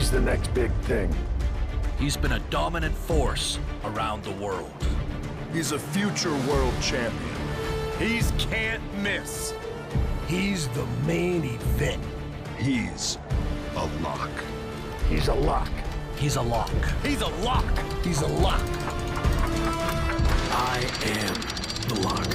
He's the next big thing. He's been a dominant force around the world. He's a future world champion. He's can't miss. He's the main event. He's a lock. He's a lock. He's a lock. He's a lock. He's a lock. I am the lock.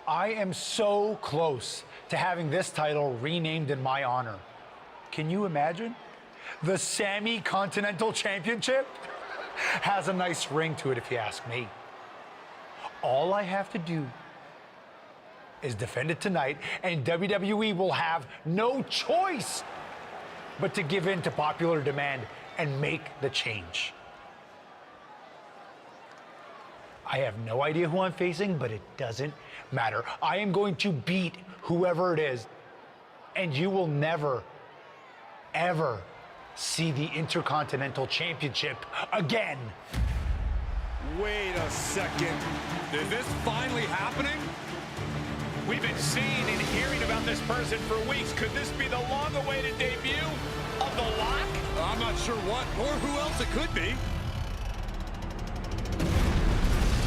I am so close to having this title renamed in my honor. Can you imagine? The Sammy Continental Championship has a nice ring to it, if you ask me. All I have to do is defend it tonight, and WWE will have no choice but to give in to popular demand and make the change. I have no idea who I'm facing, but it doesn't matter. I am going to beat whoever it is, and you will never, ever see the Intercontinental Championship again. Wait a second. Is this finally happening? We've been seeing and hearing about this person for weeks. Could this be the long-awaited debut of the Lock? I'm not sure what or who else it could be.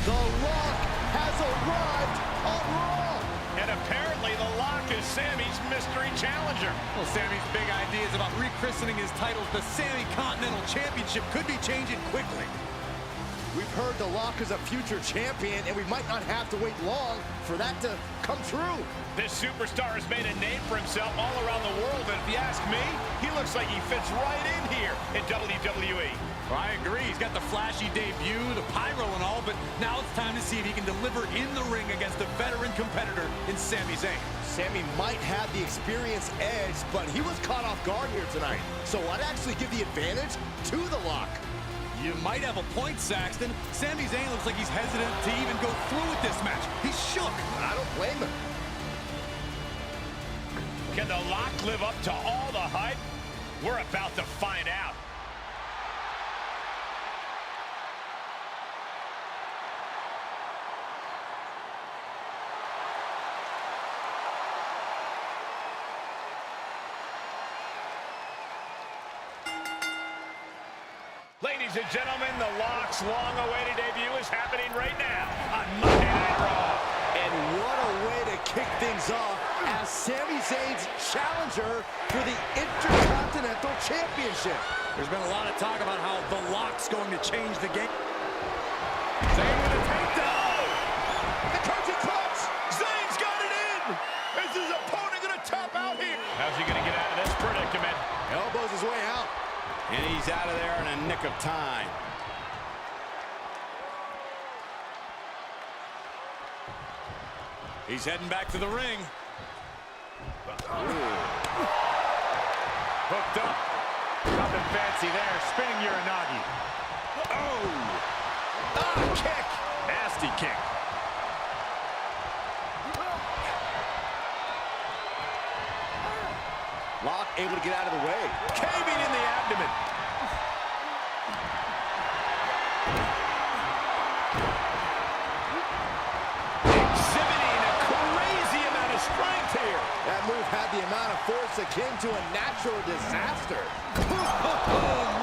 The Lock has arrived on Raw! And apparently the Lock is Sammy's mystery challenger. Well, Sammy's big ideas about rechristening his titles the Sammy Continental Championship could be changing quickly. We've heard the Lock is a future champion, and we might not have to wait long for that to come true. This superstar has made a name for himself all around the world, and if you ask me, he looks like he fits right in here in WWE. Well, I agree. He's got the flashy debut, the pyro and all, but now it's time to see if he can deliver in the ring against a veteran competitor in Sami Zayn. Sammy might have the experience edge, but he was caught off guard here tonight. So I'd actually give the advantage to the Lock. You might have a point, Saxton. Sami Zayn looks like he's hesitant to even go through with this match. He's shook. I don't blame him. Can the Lock live up to all the hype? We're about to find out. Ladies and gentlemen, the Lock's long-awaited debut is happening right now on Monday Night Raw. And what a way to kick things off as Sami Zayn's challenger for the Intercontinental Championship. There's been a lot of talk about how the Lock's going to change the game. Zayn with a takedown. The coaching clutch. Zayn's got it in. Is his opponent going to tap out here? How's he going to get out of this predicament? Elbows his way out. And he's out of there in a nick of time. He's heading back to the ring. Hooked up. Nothing fancy there. Spinning Uranagi. Oh! Ah, kick! Nasty kick. Lock able to get out of the way. Caving in the abdomen. Exhibiting a crazy amount of strength here. That move had the amount of force akin to a natural disaster.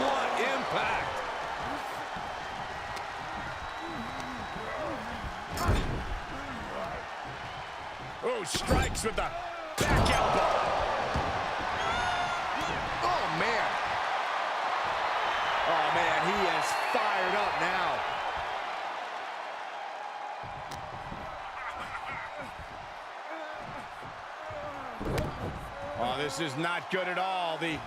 What impact. Oh, strikes with the back elbow. Oh, man, he is fired up now. Oh, this is not good at all. The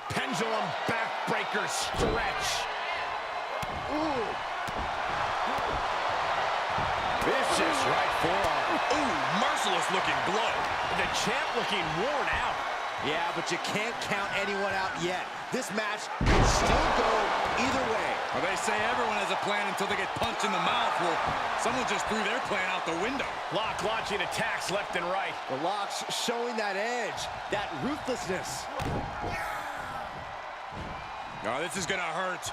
pendulum backbreaker stretch. Ooh. Vicious right forearm. Ooh, merciless looking blow. The champ looking worn out. Yeah, but you can't count anyone out yet. This match can still go either way. Well, they say everyone has a plan until they get punched in the mouth. Well, someone just threw their plan out the window. Lock launching attacks left and right. The Lock's showing that edge, that ruthlessness. Oh, this is gonna hurt.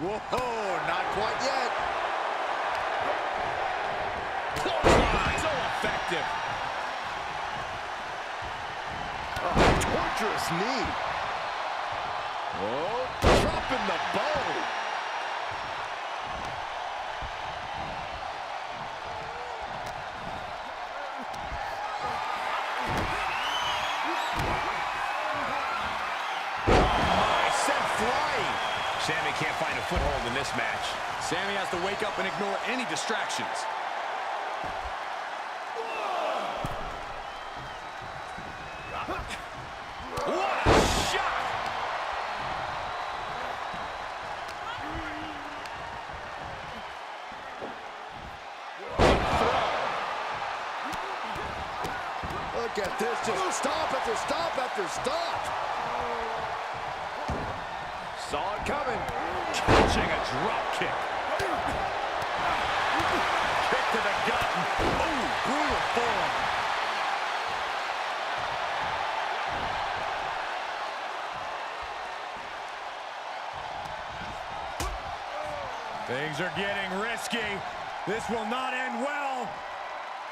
Whoa, not quite yet. So effective. Oh, torturous knee. Oh, dropping the bow. Sammy can't find a foothold in this match. Sammy has to wake up and ignore any distractions. What a shot! Look at this, just stop after stop after stop. Saw it coming. Catching a drop kick. Kick to the gut. Oh, brutal form. Things are getting risky. This will not end well.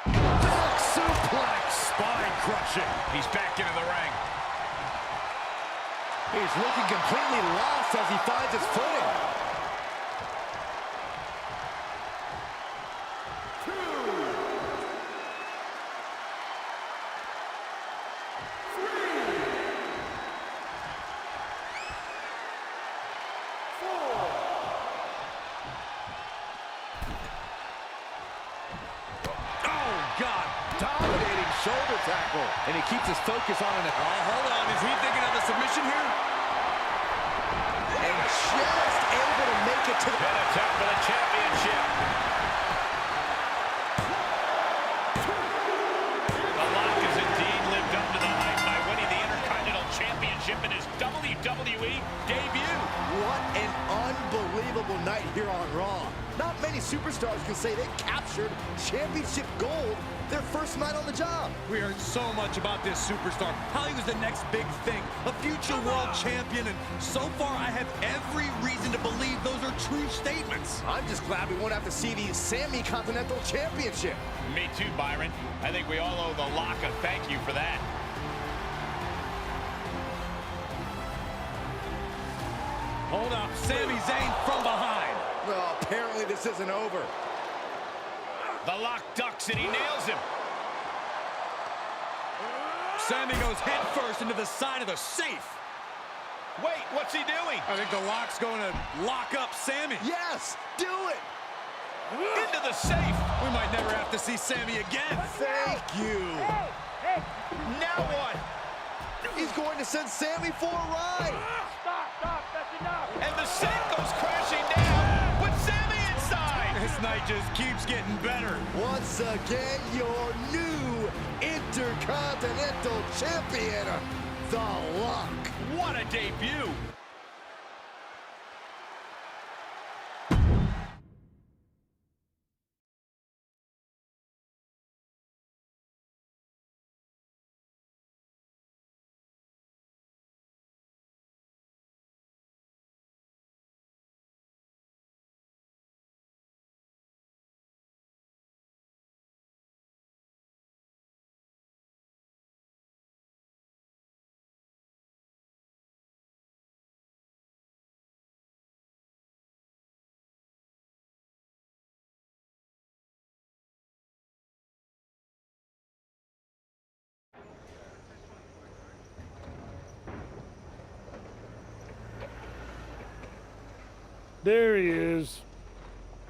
Back suplex. Spine crushing. He's back into the ring. He's looking completely lost as he finds his footing. Dominating shoulder tackle. And he keeps his focus on it. Oh, hold on. Is he thinking of a submission here? And just able to make it to the... An attempt for the championship. The Lock has indeed lived up to the hype by winning the Intercontinental Championship in his WWE debut. What an unbelievable night here on Raw. Not many superstars can say they captured championship gold their first night on the job. We heard so much about this superstar, how he was the next big thing, a future world champion, and so far I have every reason to believe those are true statements. I'm just glad we won't have to see the Sammy Continental Championship. Me too, Byron. I think we all owe the Lock a thank you for that. Hold up, Sami Zayn from behind. Well, apparently this isn't over. The Lock ducks and he nails him. Sammy goes head first into the side of the safe. Wait, what's he doing? I think the Lock's going to lock up Sammy. Yes, do it. Into the safe. We might never have to see Sammy again. Thank you. Now what? He's going to send Sammy for a ride. Stop, that's enough. And the safe goes crashing down with Sammy inside. This night just keeps getting better. Once again, your new Intercontinental Champion, The Lock. What a debut. There he is.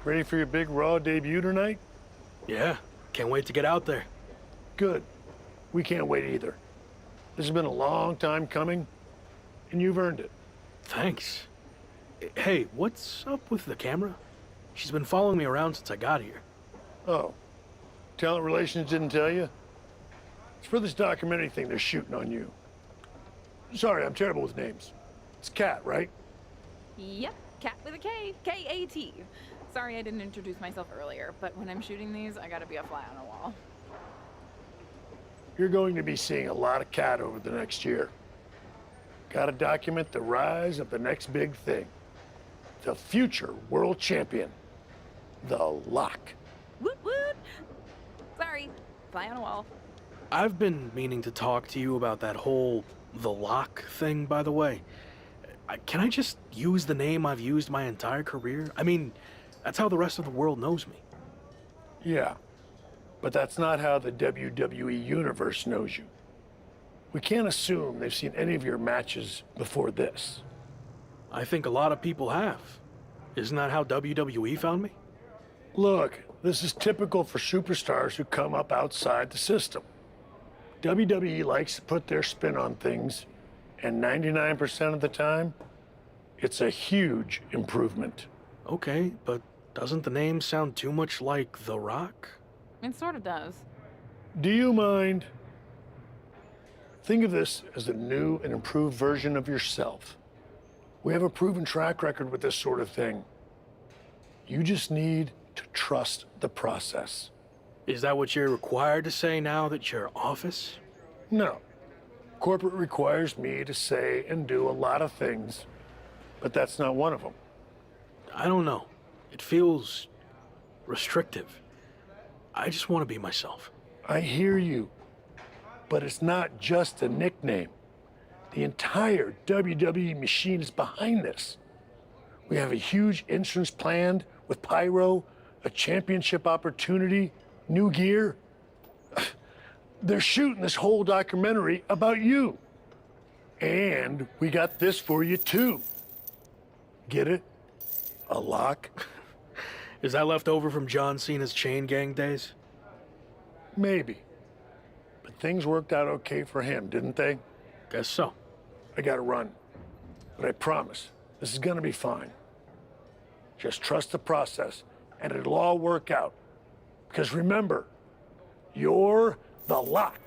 Ready for your big Raw debut tonight? Yeah, can't wait to get out there. Good. We can't wait either. This has been a long time coming, and you've earned it. Thanks. Hey, what's up with the camera? She's been following me around since I got here. Oh, talent relations didn't tell you? It's for this documentary thing they're shooting on you. Sorry, I'm terrible with names. It's Kat, right? Yep, cat with a K, K-A-T. Sorry I didn't introduce myself earlier, but when I'm shooting these, I gotta be a fly on the wall. You're going to be seeing a lot of cat over the next year. Gotta document the rise of the next big thing. The future world champion. The Lock. Woot woot! Sorry, fly on a wall. I've been meaning to talk to you about that whole The Lock thing, by the way. Can I just use the name I've used my entire career? I mean, that's how the rest of the world knows me. Yeah, but that's not how the WWE Universe knows you. We can't assume they've seen any of your matches before this. I think a lot of people have. Isn't that how WWE found me? Look, this is typical for superstars who come up outside the system. WWE likes to put their spin on things, and 99% of the time, it's a huge improvement. Okay, but doesn't the name sound too much like The Rock? It sort of does. Do you mind? Think of this as a new and improved version of yourself. We have a proven track record with this sort of thing. You just need to trust the process. Is that what you're required to say now that you're office? No. Corporate requires me to say and do a lot of things, but that's not one of them. I don't know. It feels restrictive. I just want to be myself. I hear you, but it's not just a nickname. The entire WWE machine is behind this. We have a huge entrance planned with pyro, a championship opportunity, new gear. They're shooting this whole documentary about you. And we got this for you too. Get it? A lock? Is that left over from John Cena's chain gang days? Maybe. But things worked out okay for him, didn't they? Guess so. I gotta run. But I promise, this is gonna be fine. Just trust the process, and it'll all work out. Because remember, you're the Lock.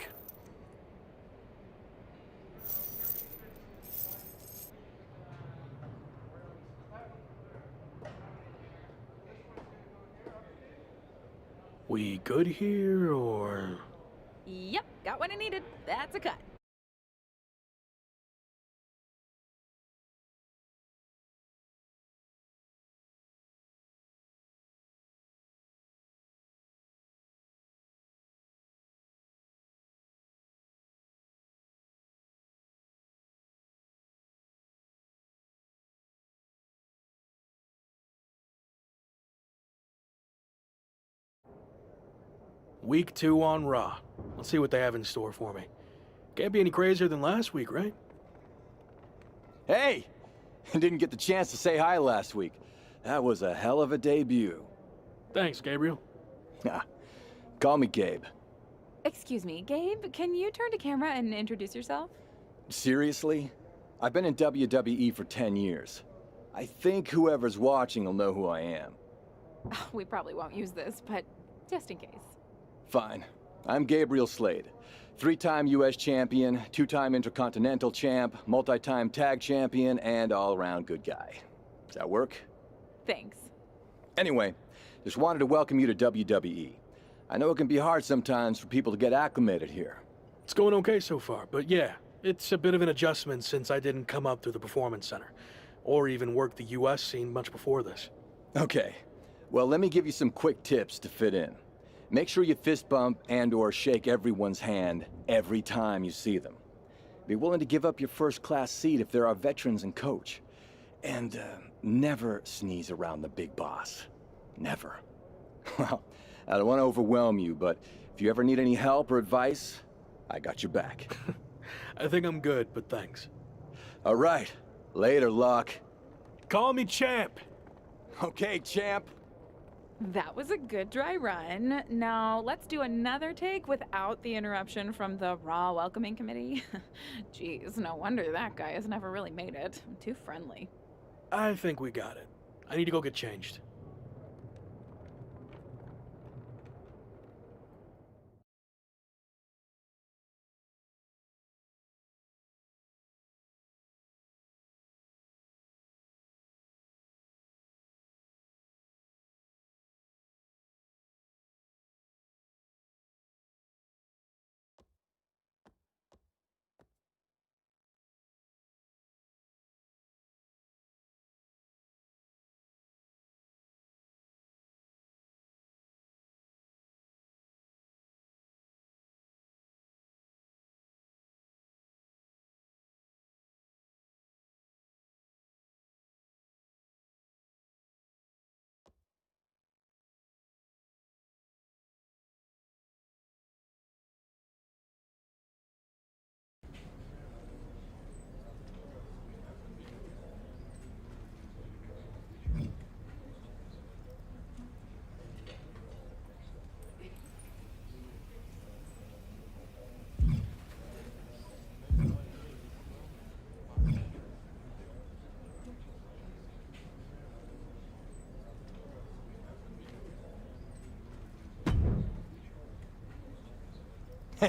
We good here, or...? Yep, got what I needed. That's a cut. Week 2 on Raw. Let's see what they have in store for me. Can't be any crazier than last week, right? Hey! Didn't get the chance to say hi last week. That was a hell of a debut. Thanks, Gabriel. Call me Gabe. Excuse me, Gabe, can you turn to camera and introduce yourself? Seriously? I've been in WWE for 10 years. I think whoever's watching will know who I am. We probably won't use this, but just in case. Fine. I'm Gabriel Slade. 3-time US champion, 2-time Intercontinental champ, multi-time tag champion, and all-around good guy. Does that work? Thanks. Anyway, just wanted to welcome you to WWE. I know it can be hard sometimes for people to get acclimated here. It's going okay so far, but yeah, it's a bit of an adjustment since I didn't come up through the Performance Center, or even work the US scene much before this. Okay. Well, let me give you some quick tips to fit in. Make sure you fist bump and/or shake everyone's hand every time you see them. Be willing to give up your first-class seat if there are veterans and coach. And never sneeze around the big boss. Never. Well, I don't want to overwhelm you, but if you ever need any help or advice, I got your back. I think I'm good, but thanks. All right. Later, Luck. Call me Champ. Okay, champ. That was a good dry run. Now, let's do another take without the interruption from the Raw welcoming committee. Jeez, no wonder that guy has never really made it. Too friendly. I think we got it. I need to go get changed.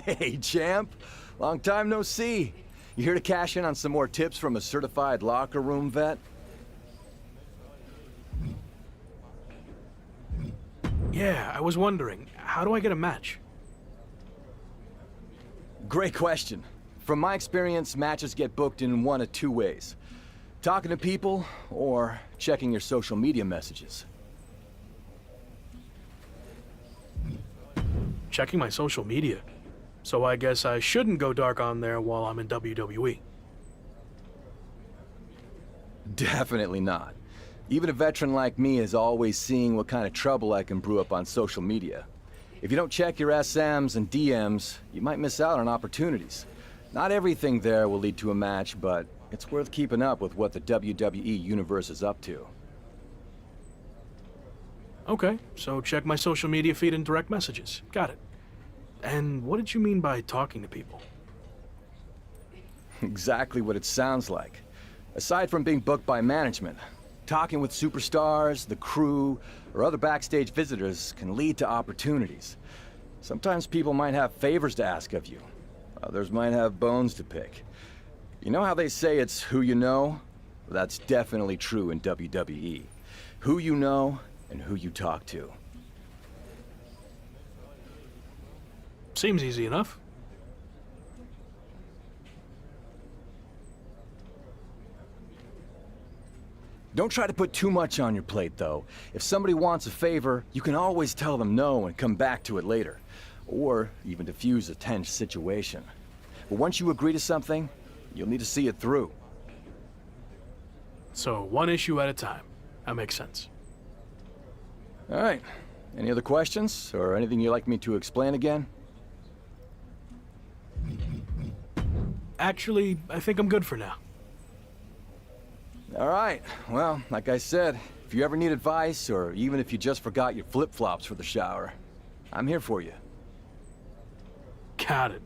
Hey, champ. Long time no see. You here to cash in on some more tips from a certified locker room vet? Yeah, I was wondering, how do I get a match? Great question. From my experience, matches get booked in one of two ways. Talking to people, or checking your social media messages. Checking my social media. So I guess I shouldn't go dark on there while I'm in WWE. Definitely not. Even a veteran like me is always seeing what kind of trouble I can brew up on social media. If you don't check your SMs and DMs, you might miss out on opportunities. Not everything there will lead to a match, but it's worth keeping up with what the WWE Universe is up to. Okay, so check my social media feed and direct messages. Got it. And what did you mean by talking to people? Exactly what it sounds like. Aside from being booked by management, talking with superstars, the crew, or other backstage visitors can lead to opportunities. Sometimes people might have favors to ask of you. Others might have bones to pick. You know how they say it's who you know? That's definitely true in WWE. Who you know and who you talk to. Seems easy enough. Don't try to put too much on your plate, though. If somebody wants a favor, you can always tell them no and come back to it later. Or even diffuse a tense situation. But once you agree to something, you'll need to see it through. So one issue at a time. That makes sense. All right. Any other questions, or anything you'd like me to explain again? Actually, I think I'm good for now. All right. Well, like I said, if you ever need advice, or even if you just forgot your flip-flops for the shower, I'm here for you. Got it.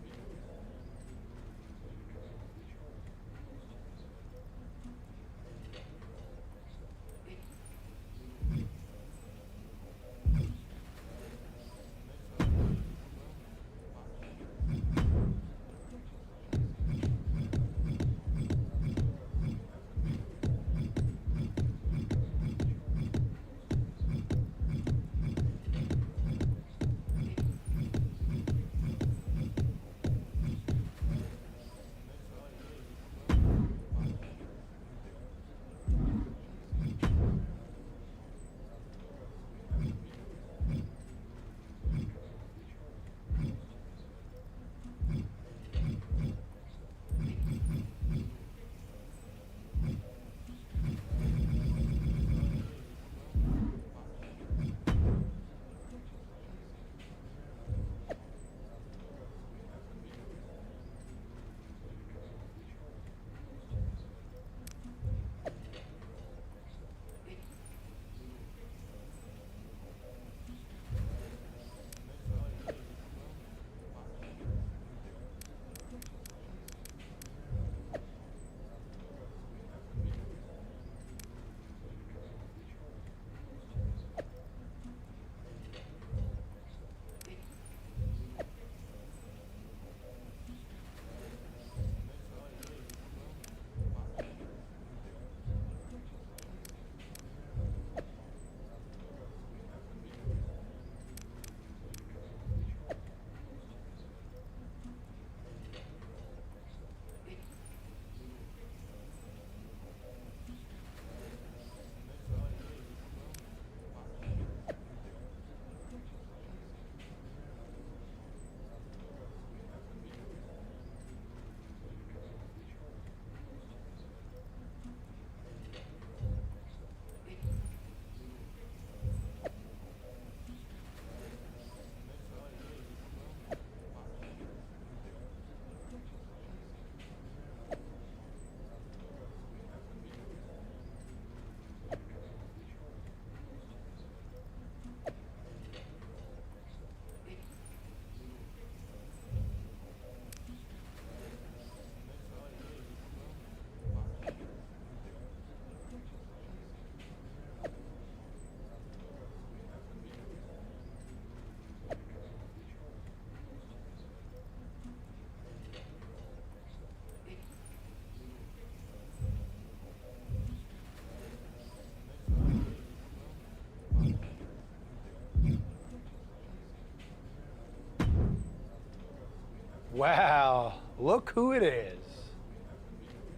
Well, look who it is.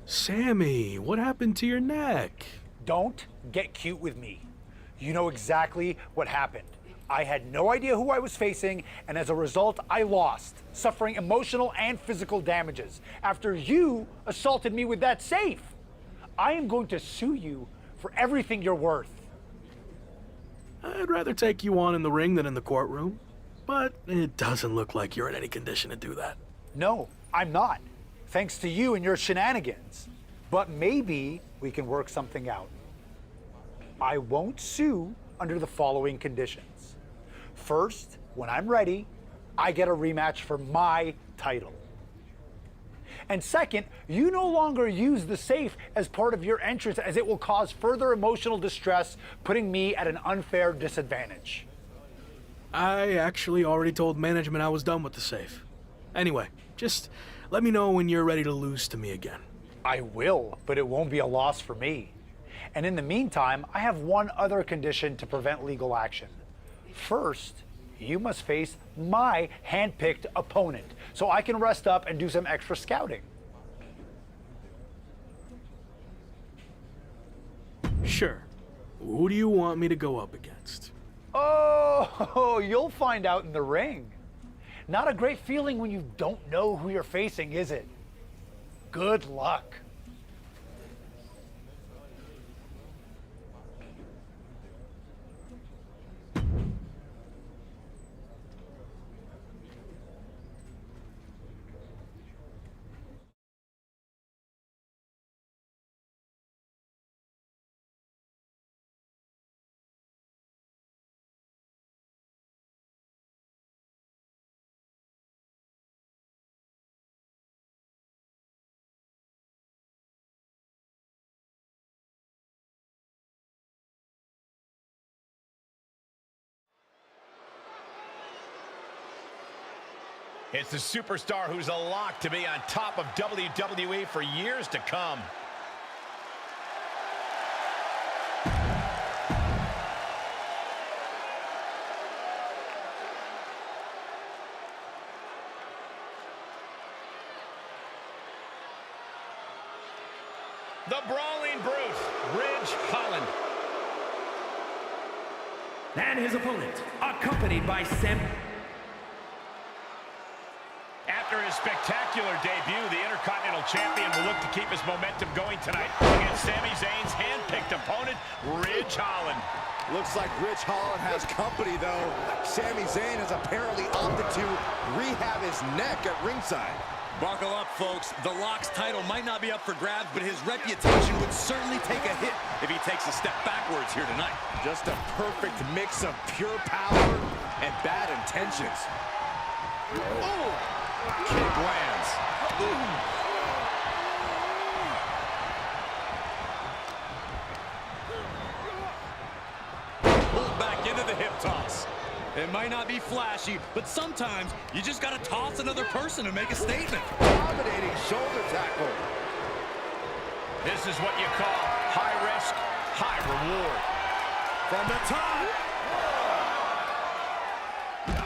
Sammy, what happened to your neck? Don't get cute with me. You know exactly what happened. I had no idea who I was facing, and as a result, I lost, suffering emotional and physical damages after you assaulted me with that safe. I am going to sue you for everything you're worth. I'd rather take you on in the ring than in the courtroom, but it doesn't look like you're in any condition to do that. No, I'm not, thanks to you and your shenanigans. But maybe we can work something out. I won't sue under the following conditions. First, when I'm ready, I get a rematch for my title. And second, you no longer use the safe as part of your entrance, as it will cause further emotional distress, putting me at an unfair disadvantage. I actually already told management I was done with the safe. Anyway, just let me know when you're ready to lose to me again. I will, but it won't be a loss for me. And in the meantime, I have one other condition to prevent legal action. First, you must face my hand-picked opponent, so I can rest up and do some extra scouting. Sure. Who do you want me to go up against? Oh, you'll find out in the ring. Not a great feeling when you don't know who you're facing, is it? Good luck. It's the superstar who's a lock to be on top of WWE for years to come. The Brawling Brute, Ridge Holland. And his opponent, accompanied by Sam. After his spectacular debut, the Intercontinental Champion will look to keep his momentum going tonight against Sami Zayn's hand-picked opponent, Ridge Holland. Looks like Ridge Holland has company, though. Sami Zayn has apparently opted to rehab his neck at ringside. Buckle up, folks. The Lock's title might not be up for grabs, but his reputation would certainly take a hit if he takes a step backwards here tonight. Just a perfect mix of pure power and bad intentions. Ooh. Kick lands. Pulled back into the hip toss. It might not be flashy, but sometimes you just got to toss another person to make a statement. Dominating shoulder tackle. This is what you call high risk, high reward. From the top.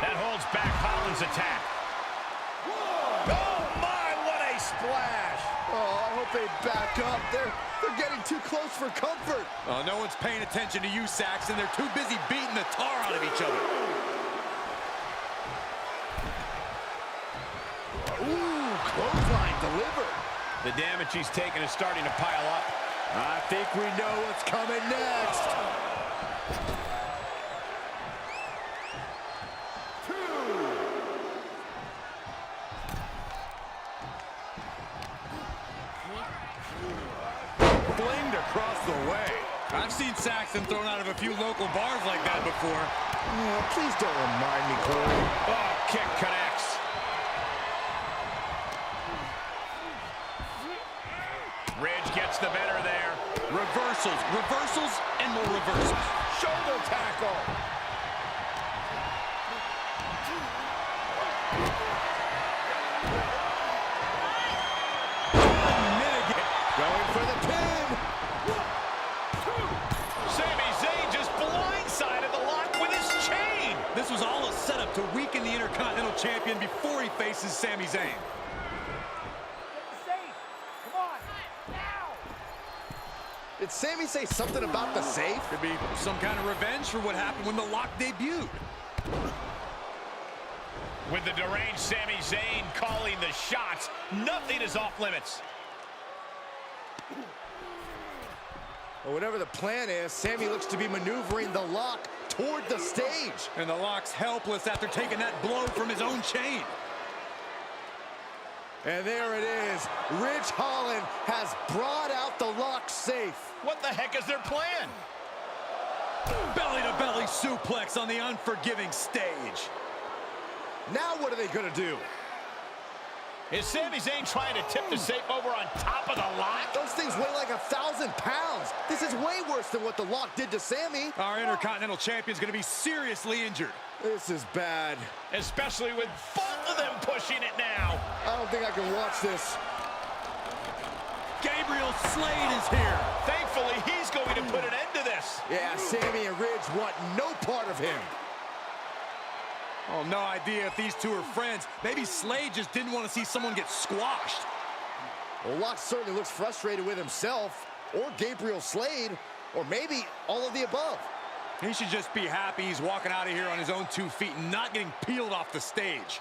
That holds back Holland's attack. Oh my, what a splash. Oh, I hope they back up. They're getting too close for comfort. Oh, no one's paying attention to you, Saxton. They're too busy beating the tar out of each other. Ooh, clothesline delivered. The damage he's taken is starting to pile up. I think we know what's coming next. Flamed across the way. I've seen Saxton thrown out of a few local bars like that before. Oh, please don't remind me, Corey. Oh, kick connects. Ridge gets the better there. Reversals, reversals, and more reversals. Shoulder tackle. Going for the pin. Sami Zayn just blindsided the Lock with his chain. This was all a setup to weaken the Intercontinental Champion before he faces Sami Zayn. Did Sami say something about the safe? Could be some kind of revenge for what happened when the Lock debuted. With the deranged Sami Zayn calling the shots, nothing is off limits. Well, whatever the plan is, Sami looks to be maneuvering the Lock toward the stage. And the Lock's helpless after taking that blow from his own chain. And there it is. Ridge Holland has brought out the Lock safe. What the heck is their plan? Belly-to-belly suplex on the unforgiving stage. Now what are they going to do? Is Sami Zayn trying to tip the safe over on top of the Lock? Those things weigh like 1,000 pounds. This is way worse than what the Lock did to Sami. Our Intercontinental Champion's going to be seriously injured. This is bad. Especially with both of them pushing it now. I don't think I can watch this. Gabriel Slade is here. Thankfully, he's going to put an end to this. Yeah, Sami and Ridge want no part of him. Oh, no idea if these two are friends. Maybe Slade just didn't want to see someone get squashed. Well, Lock certainly looks frustrated with himself, or Gabriel Slade, or maybe all of the above. He should just be happy he's walking out of here on his own 2 feet and not getting peeled off the stage.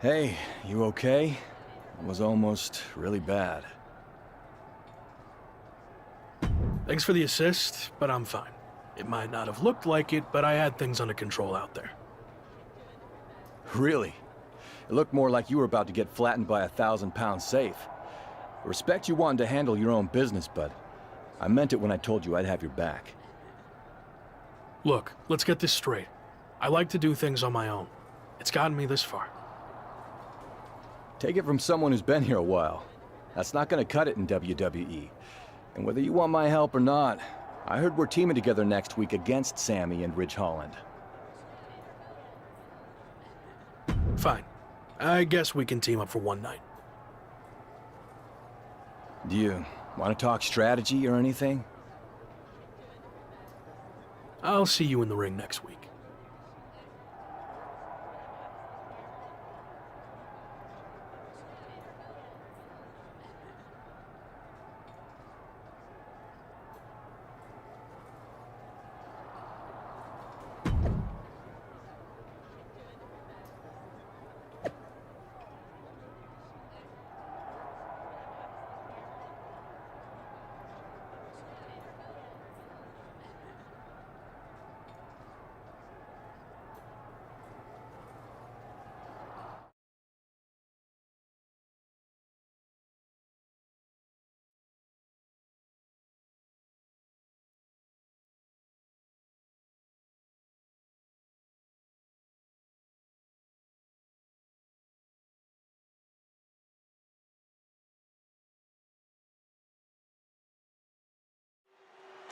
Hey, you okay? It was almost really bad. Thanks for the assist, but I'm fine. It might not have looked like it, but I had things under control out there. Really? It looked more like you were about to get flattened by a 1,000-pound safe. I respect you wanting to handle your own business, but I meant it when I told you I'd have your back. Look, let's get this straight. I like to do things on my own. It's gotten me this far. Take it from someone who's been here a while. That's not gonna cut it in WWE. And whether you want my help or not, I heard we're teaming together next week against Sami and Ridge Holland. Fine. I guess we can team up for one night. Do you want to talk strategy or anything? I'll see you in the ring next week.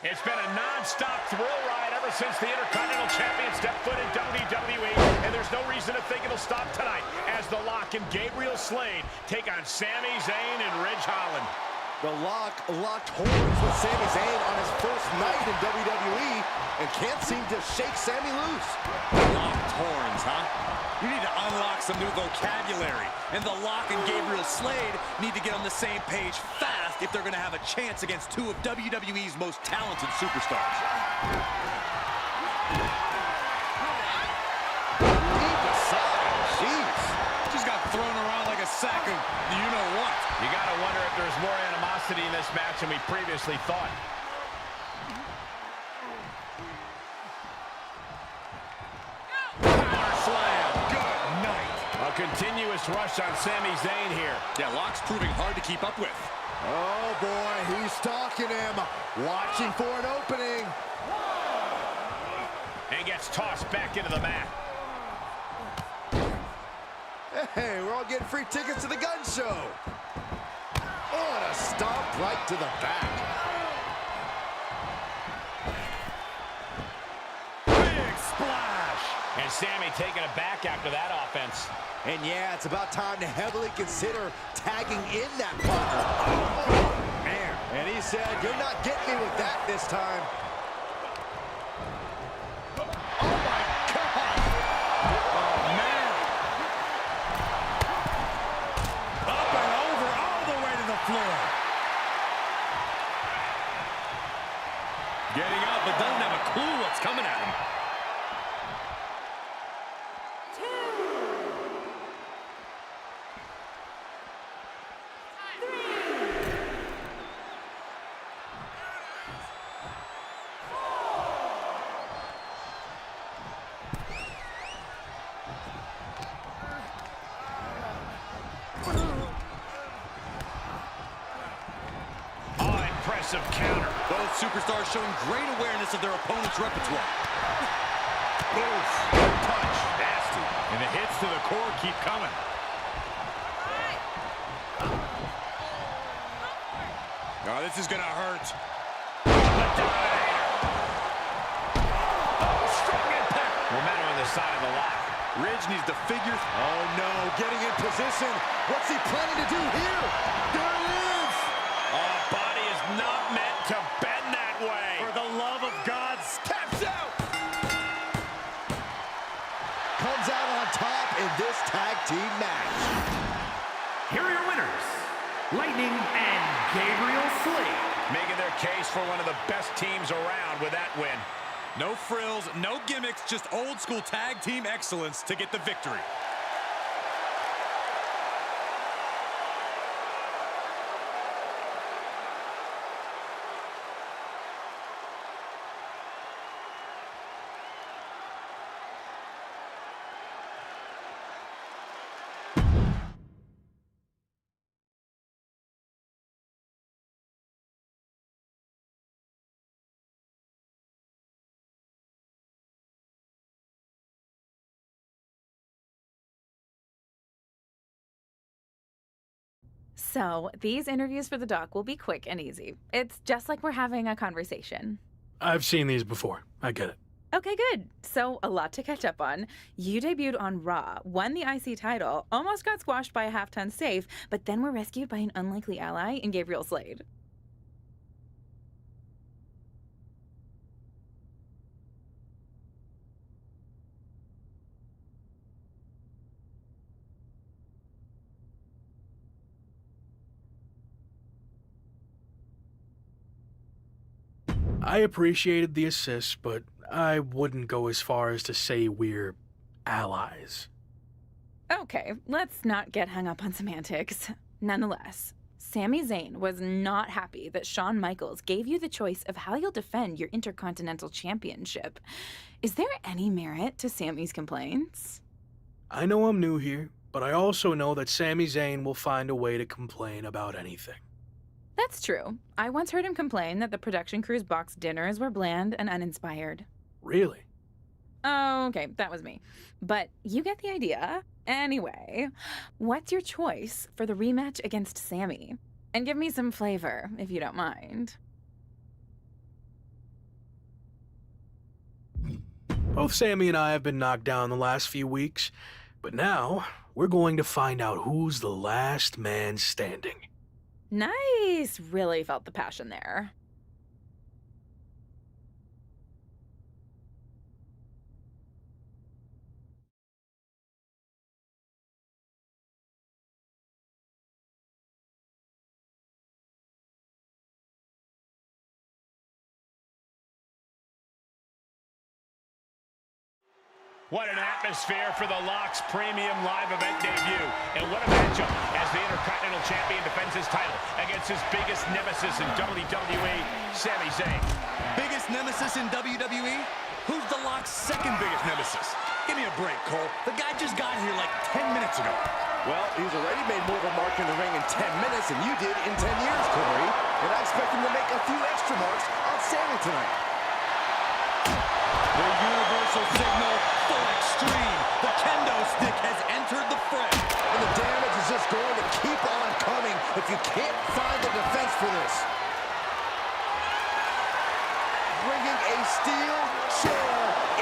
It's been a non-stop thrill ride ever since the Intercontinental Champion stepped foot in WWE, and there's no reason to think it'll stop tonight as the Lock and Gabriel Slade take on Sami Zayn and Ridge Holland. The Lock locked horns with Sami Zayn on his first night in WWE and can't seem to shake Sami loose. Locked horns, huh? You need to unlock some new vocabulary. And the Lock and Gabriel Slade need to get on the same page fast if they're going to have a chance against two of WWE's most talented superstars. Deep aside. Jeez. Just got thrown around like a sack of you-know-what. You got to wonder if there's more animosity in this match than we previously thought. Power slam. Good night. A continuous rush on Sami Zayn here. Yeah, Locke's proving hard to keep up with. Oh, boy, he's stalking him. Watching for an opening. And gets tossed back into the mat. Hey, we're all getting free tickets to the gun show. Oh, and a stomp right to the back. Big splash. And Sami taking it back after that offense. And yeah, it's about time to heavily consider tagging in that partner. Oh, man. And he said, you're not getting me with that this time. Oh, my God. Oh, man. Up and over, all the way to the floor. Getting up, but doesn't have a clue what's coming at him. Impressive counter. Both superstars showing great awareness of their opponent's repertoire. Oof. Good punch. Nasty. And the hits to the core keep coming. Oh, this is going to hurt. The Dominator. Oh, strong impact. Momentum on the side of the lock. Ridge needs to figure. Oh, no. Getting in position. What's he planning to do here? There it is. Oh, body is not meant to bend that way. For the love of God, Taps out. Comes out on top in this tag team match. Here are your winners, Lightning and Gabriel Slade. Making their case for one of the best teams around with that win. no frills, no gimmicks, just old school tag team excellence to get the victory. So, these interviews for the doc will be quick and easy. It's just like we're having a conversation. I've seen these before. I get it. Okay, good. So, a lot to catch up on. You debuted on Raw, won the IC title, almost got squashed by a half-ton safe, but then were rescued by an unlikely ally in Gabriel Slade. I appreciated the assist, but I wouldn't go as far as to say we're allies. Okay, let's not get hung up on semantics. Nonetheless, Sami Zayn was not happy that Shawn Michaels gave you the choice of how you'll defend your Intercontinental Championship. Is there any merit to Sami's complaints? I know I'm new here, but I also know that Sami Zayn will find a way to complain about anything. That's true. I once heard him complain that the production crew's box dinners were bland and uninspired. Really? Oh, okay, that was me. But you get the idea. Anyway, what's your choice for the rematch against Sami? And give me some flavor, if you don't mind. Both Sami and I have been knocked down the last few weeks, but now we're going to find out who's the last man standing. Nice! Really felt the passion there. What an atmosphere for the Lock's premium live event debut. And what a matchup as the Intercontinental Champion defends his title against his biggest nemesis in WWE, Sami Zayn. Biggest nemesis in WWE? Who's the Lock's second biggest nemesis? Give me a break, Cole. The guy just got here like 10 minutes ago. Well, he's already made more of a mark in the ring in 10 minutes than you did in 10 years, Corey. And I expect him to make a few extra marks on Sami tonight. The universal signal for extreme. The kendo stick has entered the fray. And the damage is just going to keep on coming if you can't find the defense for this. Bringing a steel chair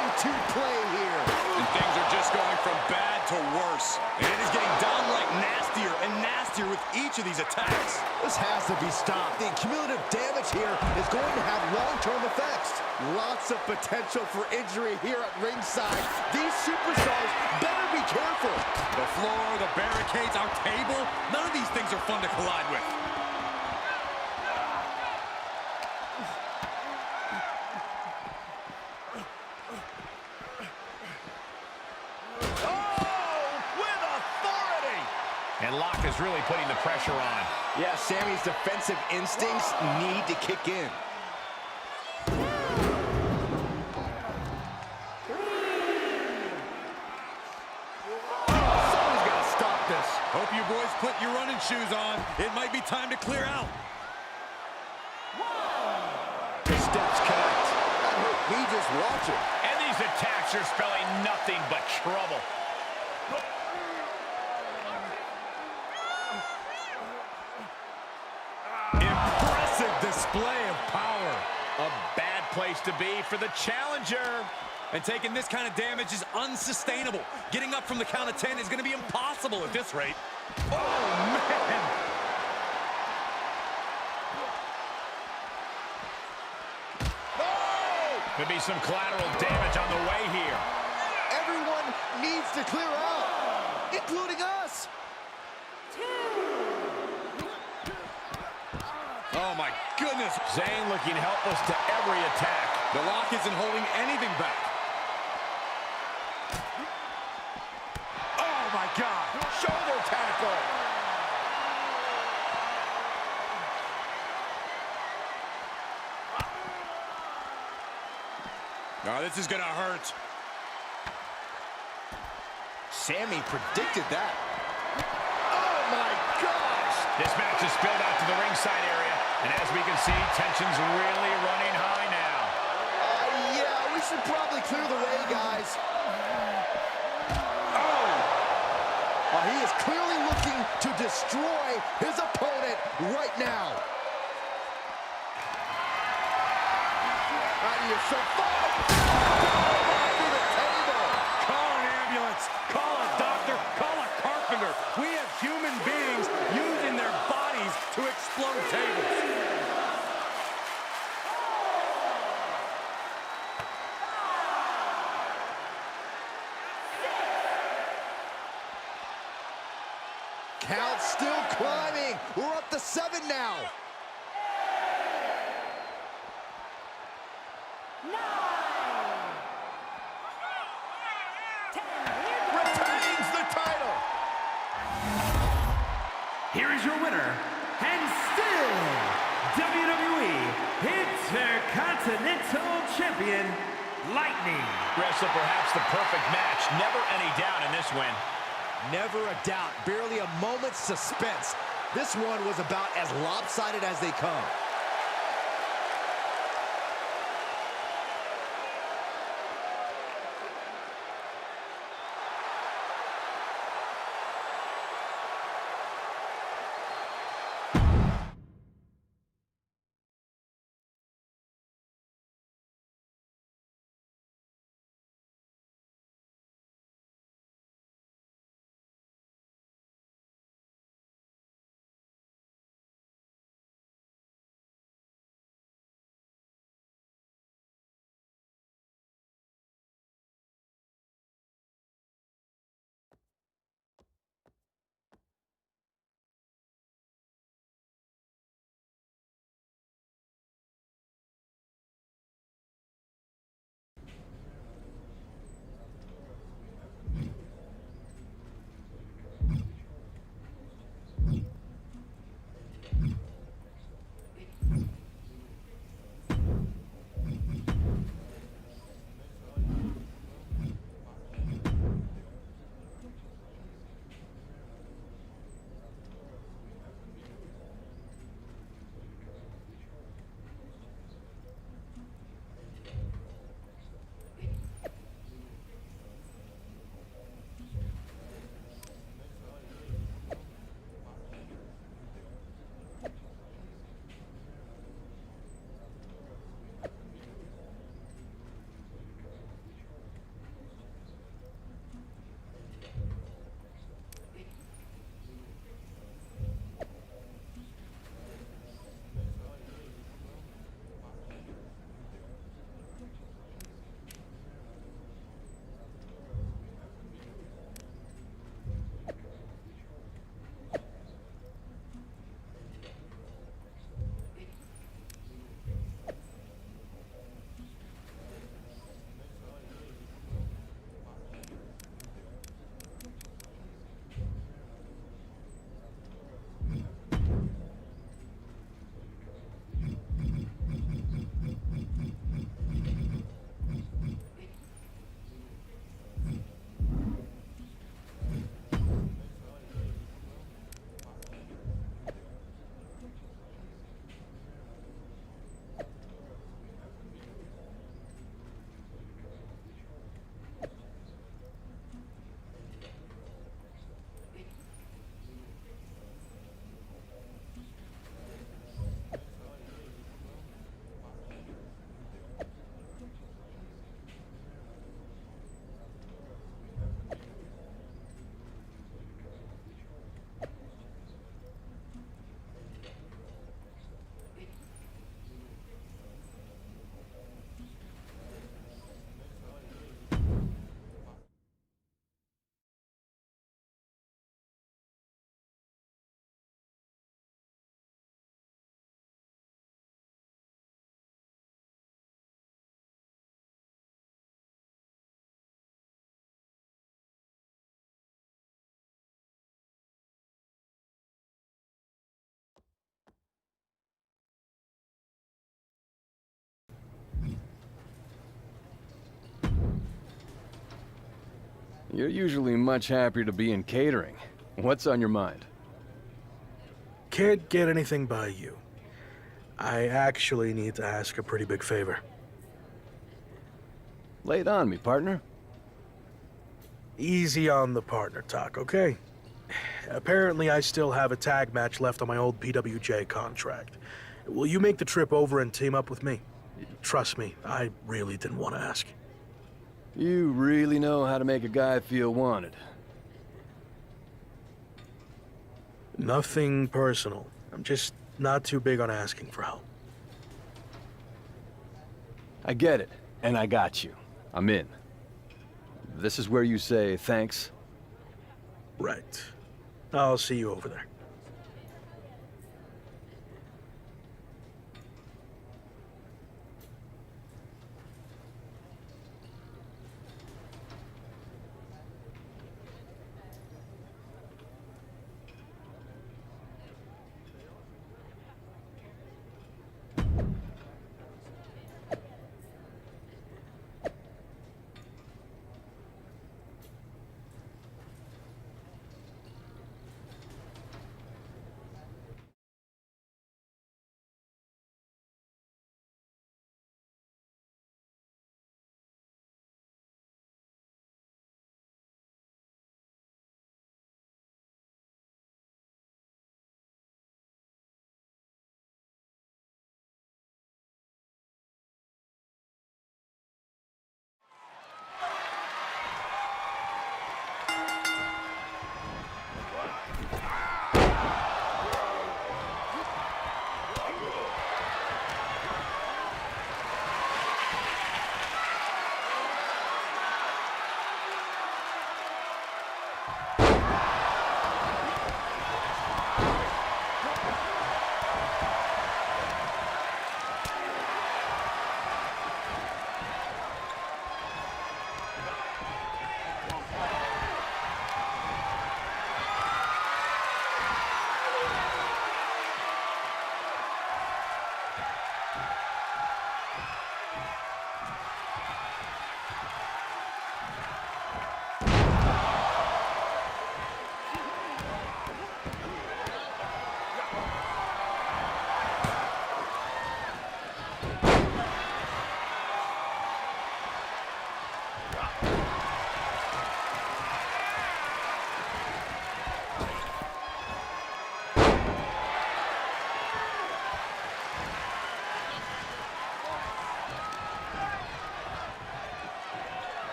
into play here. And things are just going from bad to worse. And it is getting downright nastier and nastier with each of these attacks. This has to be stopped. The cumulative damage here is going to have long-term effects. Lots of potential for injury here at ringside. These superstars better be careful. The floor, the barricades, our table, none of these things are fun to collide with. And Lock is really putting the pressure on. Yeah, Sami's defensive instincts need to kick in. Somebody's got to stop this. Hope you boys put your running shoes on. It might be time to clear out. Steps connect. That hurt me just watching. And these attacks are spelling nothing but trouble. Impressive display of power. A bad place to be for the challenger. And taking this kind of damage is unsustainable. Getting up from the count of 10 is going to be impossible at this rate. Oh, man. Could be some collateral damage on the way here. Everyone needs to clear out, including us. Oh, my goodness. Zayn looking helpless to every attack. The Lock isn't holding anything back. Oh, my God. Shoulder tackle. Oh, this is going to hurt. Sami predicted that. Oh, my gosh. This match is spilled out to the ringside area. And as we can see, tension's really running high now. Yeah, we should probably clear the way, guys. He is clearly looking to destroy his opponent right now. How do you survive? Through the table. Call an ambulance. Call a doctor. Call a carpenter. We have human beings using their bodies to explode tables. Count still climbing. We're up to 7 now. 9, 10. Retains the title. Here is your winner, and still WWE Intercontinental Champion, Lightning. Wrestle perhaps the perfect match. Never any doubt in this win. Never a doubt, barely a moment's suspense. This one was about as lopsided as they come. You're usually much happier to be in catering. What's on your mind? Can't get anything by you. I actually need to ask a pretty big favor. Lay it on me, partner. Easy on the partner talk, okay? Apparently I still have a tag match left on my old PWJ contract. Will you make the trip over and team up with me? Trust me, I really didn't want to ask. You really know how to make a guy feel wanted. Nothing personal. I'm just not too big on asking for help. I get it, and I got you. I'm in. This is where you say thanks? Right. I'll see you over there.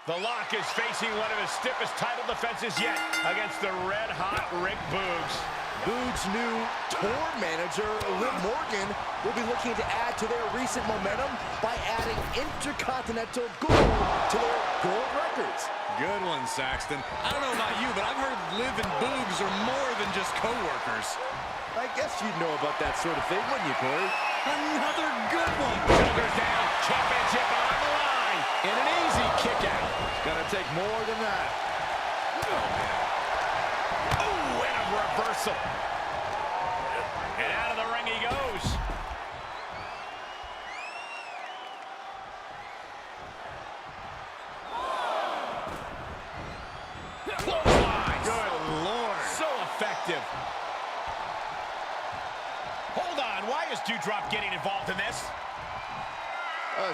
The Lock is facing one of his stiffest title defenses yet against the red-hot Rick Boogs. Boogs' new tour manager, Liv Morgan, will be looking to add to their recent momentum by adding Intercontinental Gold to their gold records. Good one, Saxton. I don't know about you, but I've heard Liv and Boogs are more than just co-workers. I guess you'd know about that sort of thing, wouldn't you, Corey? Another good one. Shoulders down, championship on the line, and an easy kick out. It's gonna take more than that. Oh, and a reversal. And out of the ring he goes. Clothesline. Good Lord. So effective. Hold on, why is Doudrop getting involved in this?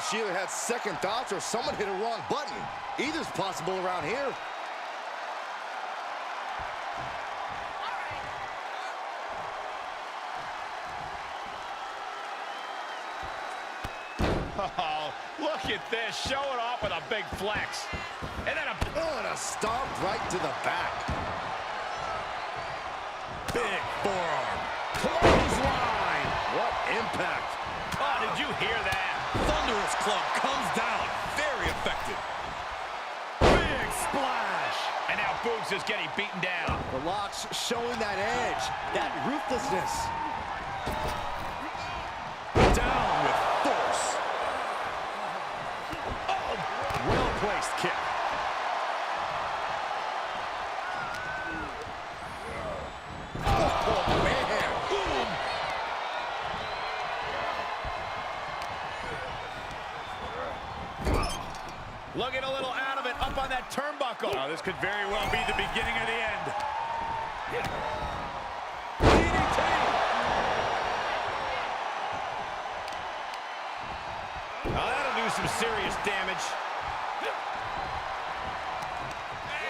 She either had second thoughts or someone hit a wrong button. Either's possible around here. Oh, look at this, showing off with a big flex. And then a stomp right to the back. Big forearm. Clothesline. What impact. Oh, did you hear that? Thunderous club comes down. Very effective. Big splash. And now Boogs is getting beaten down. The Lock's showing that edge, that ruthlessness. Down with force. Oh, well-placed kick. Oh, man. Looking a little out of it, up on that turnbuckle. Oh, this could very well be the beginning of the end. DDT. Oh, that'll do some serious damage.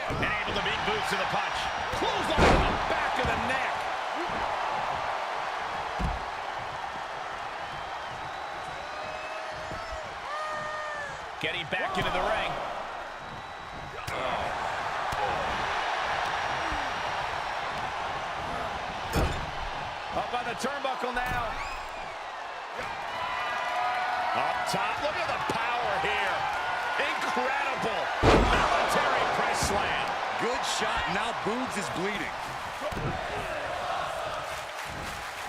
And able to beat Boots to the punch. Clothesline to the back of the neck. Getting back into the ring. Up on the turnbuckle now. Up top, look at the power here. Incredible. Military press slam. Good shot, now Boogs is bleeding.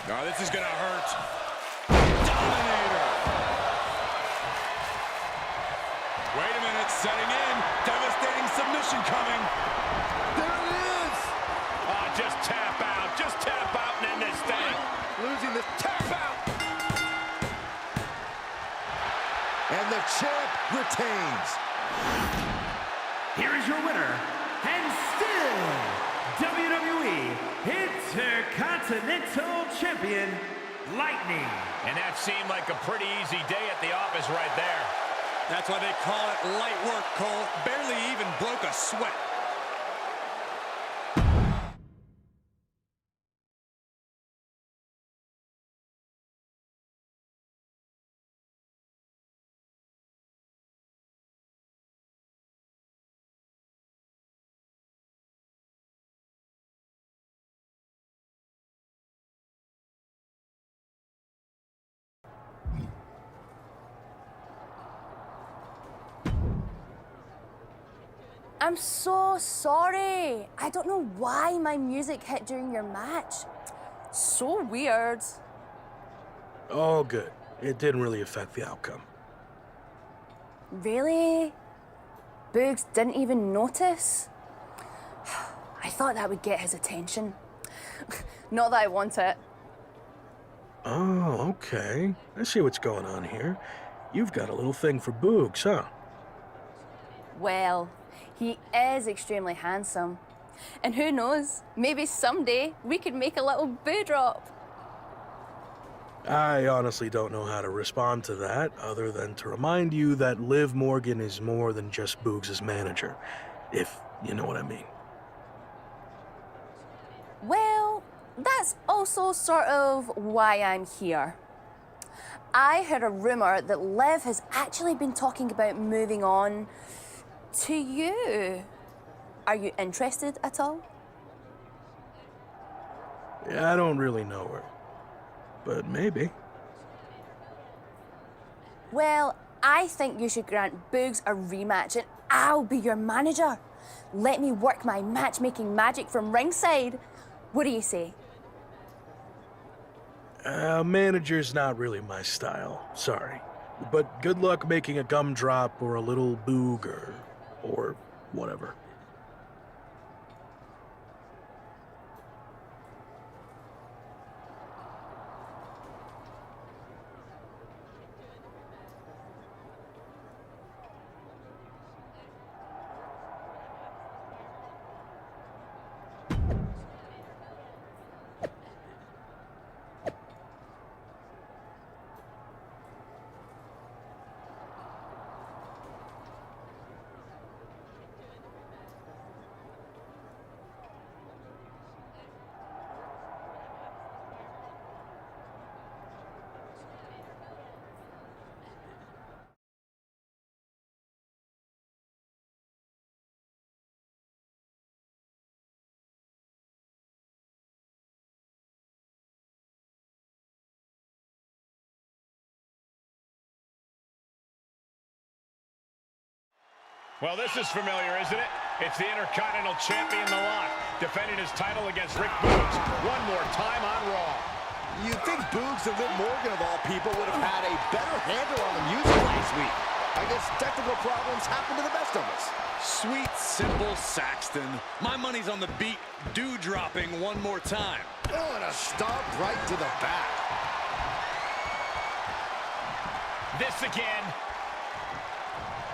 Oh, this is gonna hurt. Dominator. Wait a minute, setting in. Devastating submission coming. There it is. Just tap out. Just tap out and end this thing. Losing this tap out. And the champ retains. Here is your winner, and still WWE Intercontinental Champion, Lightning. And that seemed like a pretty easy day at the office right there. That's why they call it light work, Cole. Barely even broke a sweat. I'm so sorry. I don't know why my music hit during your match. So weird. All good. It didn't really affect the outcome. Really? Boogs didn't even notice? I thought that would get his attention. Not that I want it. Oh, okay. I see what's going on here. You've got a little thing for Boogs, huh? Well, he is extremely handsome. And who knows, maybe someday we could make a little boo drop. I honestly don't know how to respond to that, other than to remind you that Liv Morgan is more than just Boogs' manager, if you know what I mean. Well, that's also sort of why I'm here. I heard a rumor that Liv has actually been talking about moving on To you, are you interested at all? Yeah, I don't really know her, but maybe. Well, I think you should grant Boogs a rematch and I'll be your manager. Let me work my matchmaking magic from ringside. What do you say? Manager's not really my style, sorry. But good luck making a gumdrop or a little boog or whatever. Well, this is familiar, isn't it? It's the Intercontinental Champion, The Lock, defending his title against Rick Boogs one more time on Raw. You'd think Boogs and Liv Morgan, of all people, would have had a better handle on the music last week. I guess technical problems happen to the best of us. Sweet, simple Saxton. My money's on the beat dropping one more time. Oh, and a stomp right to the back. This again.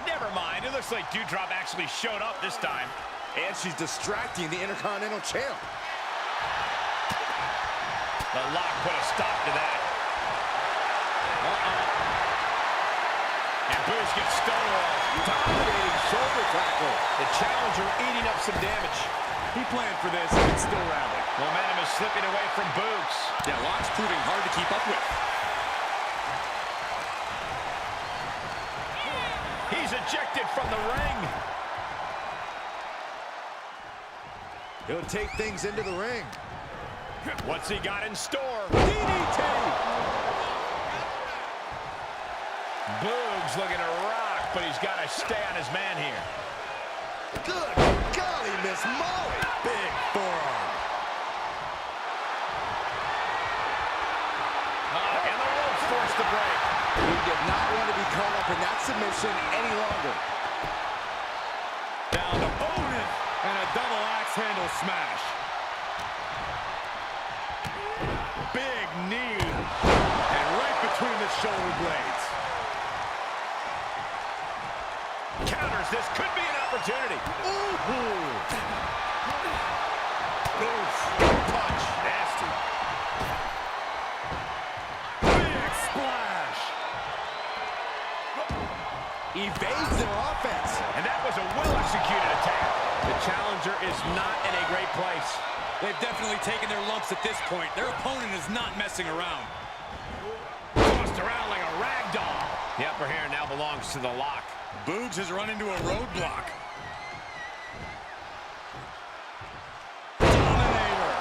Never mind. It looks like Doudrop actually showed up this time. And she's distracting the Intercontinental Champ. The Lock put a stop to that. And Boogs gets stonewalled. Dominating shoulder tackle. The challenger eating up some damage. He planned for this and it's still rallying. Momentum is slipping away from Boogs. Yeah, Lock's proving hard to keep up with. He's ejected from the ring. He'll take things into the ring. What's he got in store? DDT! Boogs looking to rock, but he's got to stay on his man here. Good golly, Miss Molly. Big forearm. And the ropes forced the break. He did not want to be caught up in that submission any longer. Down to Owen and a double axe handle smash. Big knee. And right between the shoulder blades. Counters. This could be an opportunity. Ooh. Oof. Punch. Nasty. Big splash. Evades their offense. And that was a well-executed attack. The challenger is not in a great place. They've definitely taken their lumps at this point. Their opponent is not messing around. Tossed around like a rag doll. The upper hand now belongs to the Lock. Boogs has run into a roadblock. Dominator.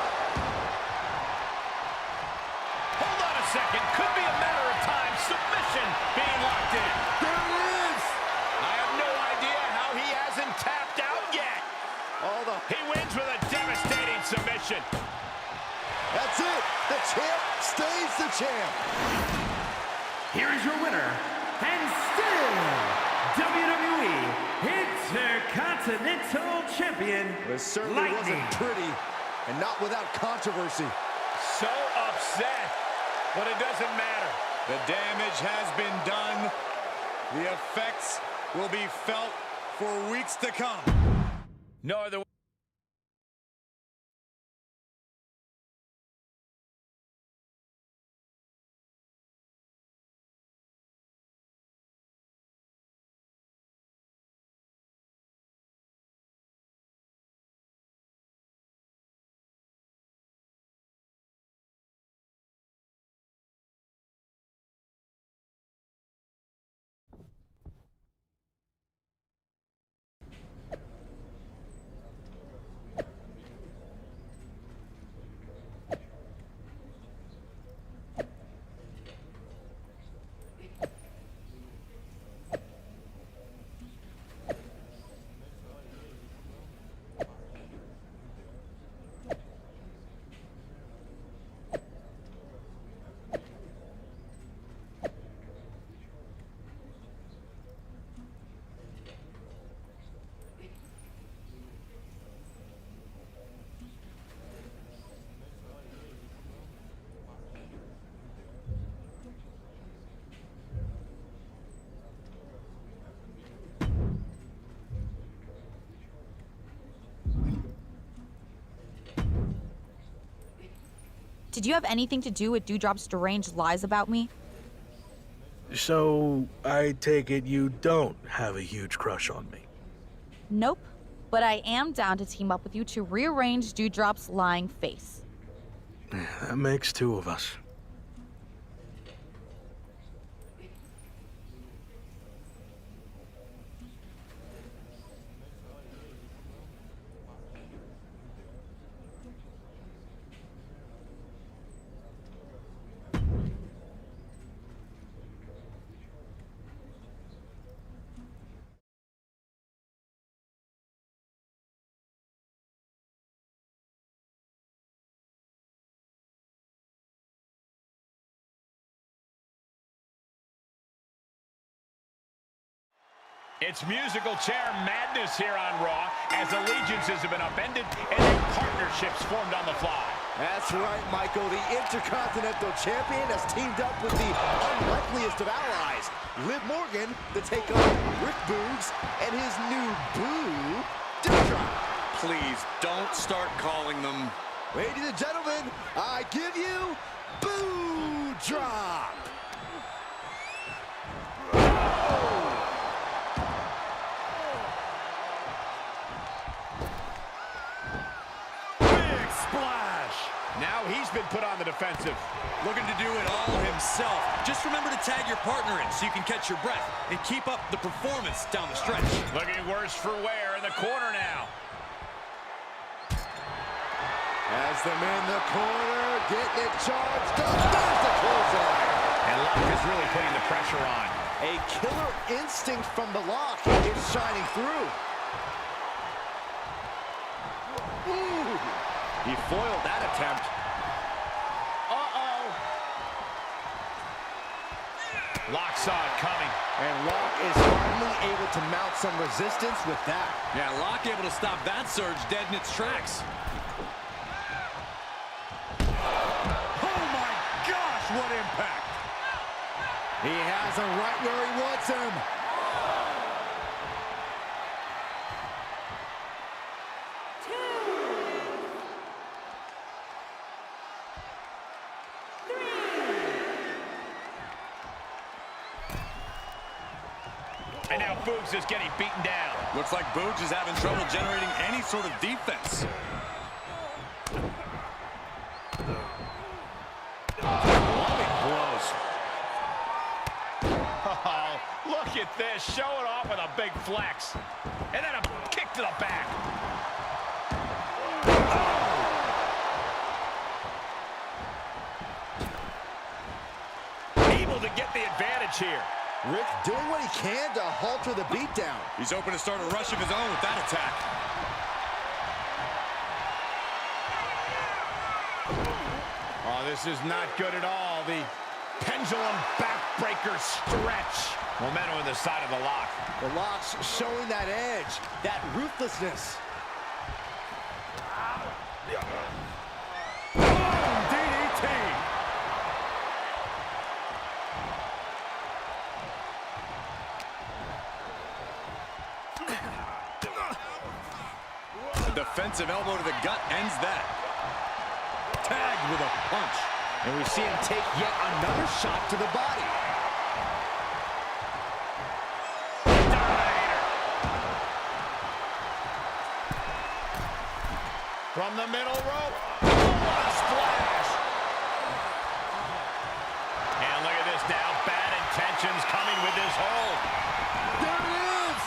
Hold on a second. Could be a matter of time. Submission being locked in. There it is. I have no idea how he hasn't tapped out yet. He wins with a devastating submission. That's it. The champ stays the champ. Here is your winner, and still WWE Intercontinental Champion, It certainly wasn't pretty, and not without controversy. So upset, but it doesn't matter. The damage has been done. The effects will be felt for weeks to come. No other way. Did you have anything to do with Dewdrop's deranged lies about me? So, I take it you don't have a huge crush on me. Nope. But I am down to team up with you to rearrange Dewdrop's lying face. That makes two of us. It's musical chair madness here on Raw as allegiances have been upended and new partnerships formed on the fly. That's right, Michael. The Intercontinental Champion has teamed up with the unlikeliest of allies, Liv Morgan, to take on Rick Boogs and his new boo, Dewdrop. Please, don't start calling them... Ladies and gentlemen, I give you Boo Drop. Now he's been put on the defensive. Looking to do it all himself. Just remember to tag your partner in so you can catch your breath and keep up the performance down the stretch. Looking worse for wear in the corner now. As them in the corner, getting it charged up. There's the clothesline. And Lock is really putting the pressure on. A killer instinct from the Lock is shining through. Ooh. He foiled that attempt. Uh-oh. Lock saw it coming. And Lock is finally able to mount some resistance with that. Yeah, Lock able to stop that surge dead in its tracks. Oh my gosh, what impact! He has him right where he wants him. And now Boogs is getting beaten down. Looks like Boogs is having trouble generating any sort of defense. Loving blows. Oh, look at this. Show it off with a big flex. And then a kick to the back. Able to get the advantage here. Rick doing what he can to halter the beatdown. He's open to start a rush of his own with that attack. Oh, this is not good at all. The pendulum backbreaker stretch. Momentum on the side of the Lock. The Lock's showing that edge, that ruthlessness. DDT. Defensive elbow to the gut ends that. Tagged with a punch. And we see him take yet another shot to the body. Dominator. From the middle rope. Oh, what a splash. And look at this now. Bad intentions coming with this hold. There it is.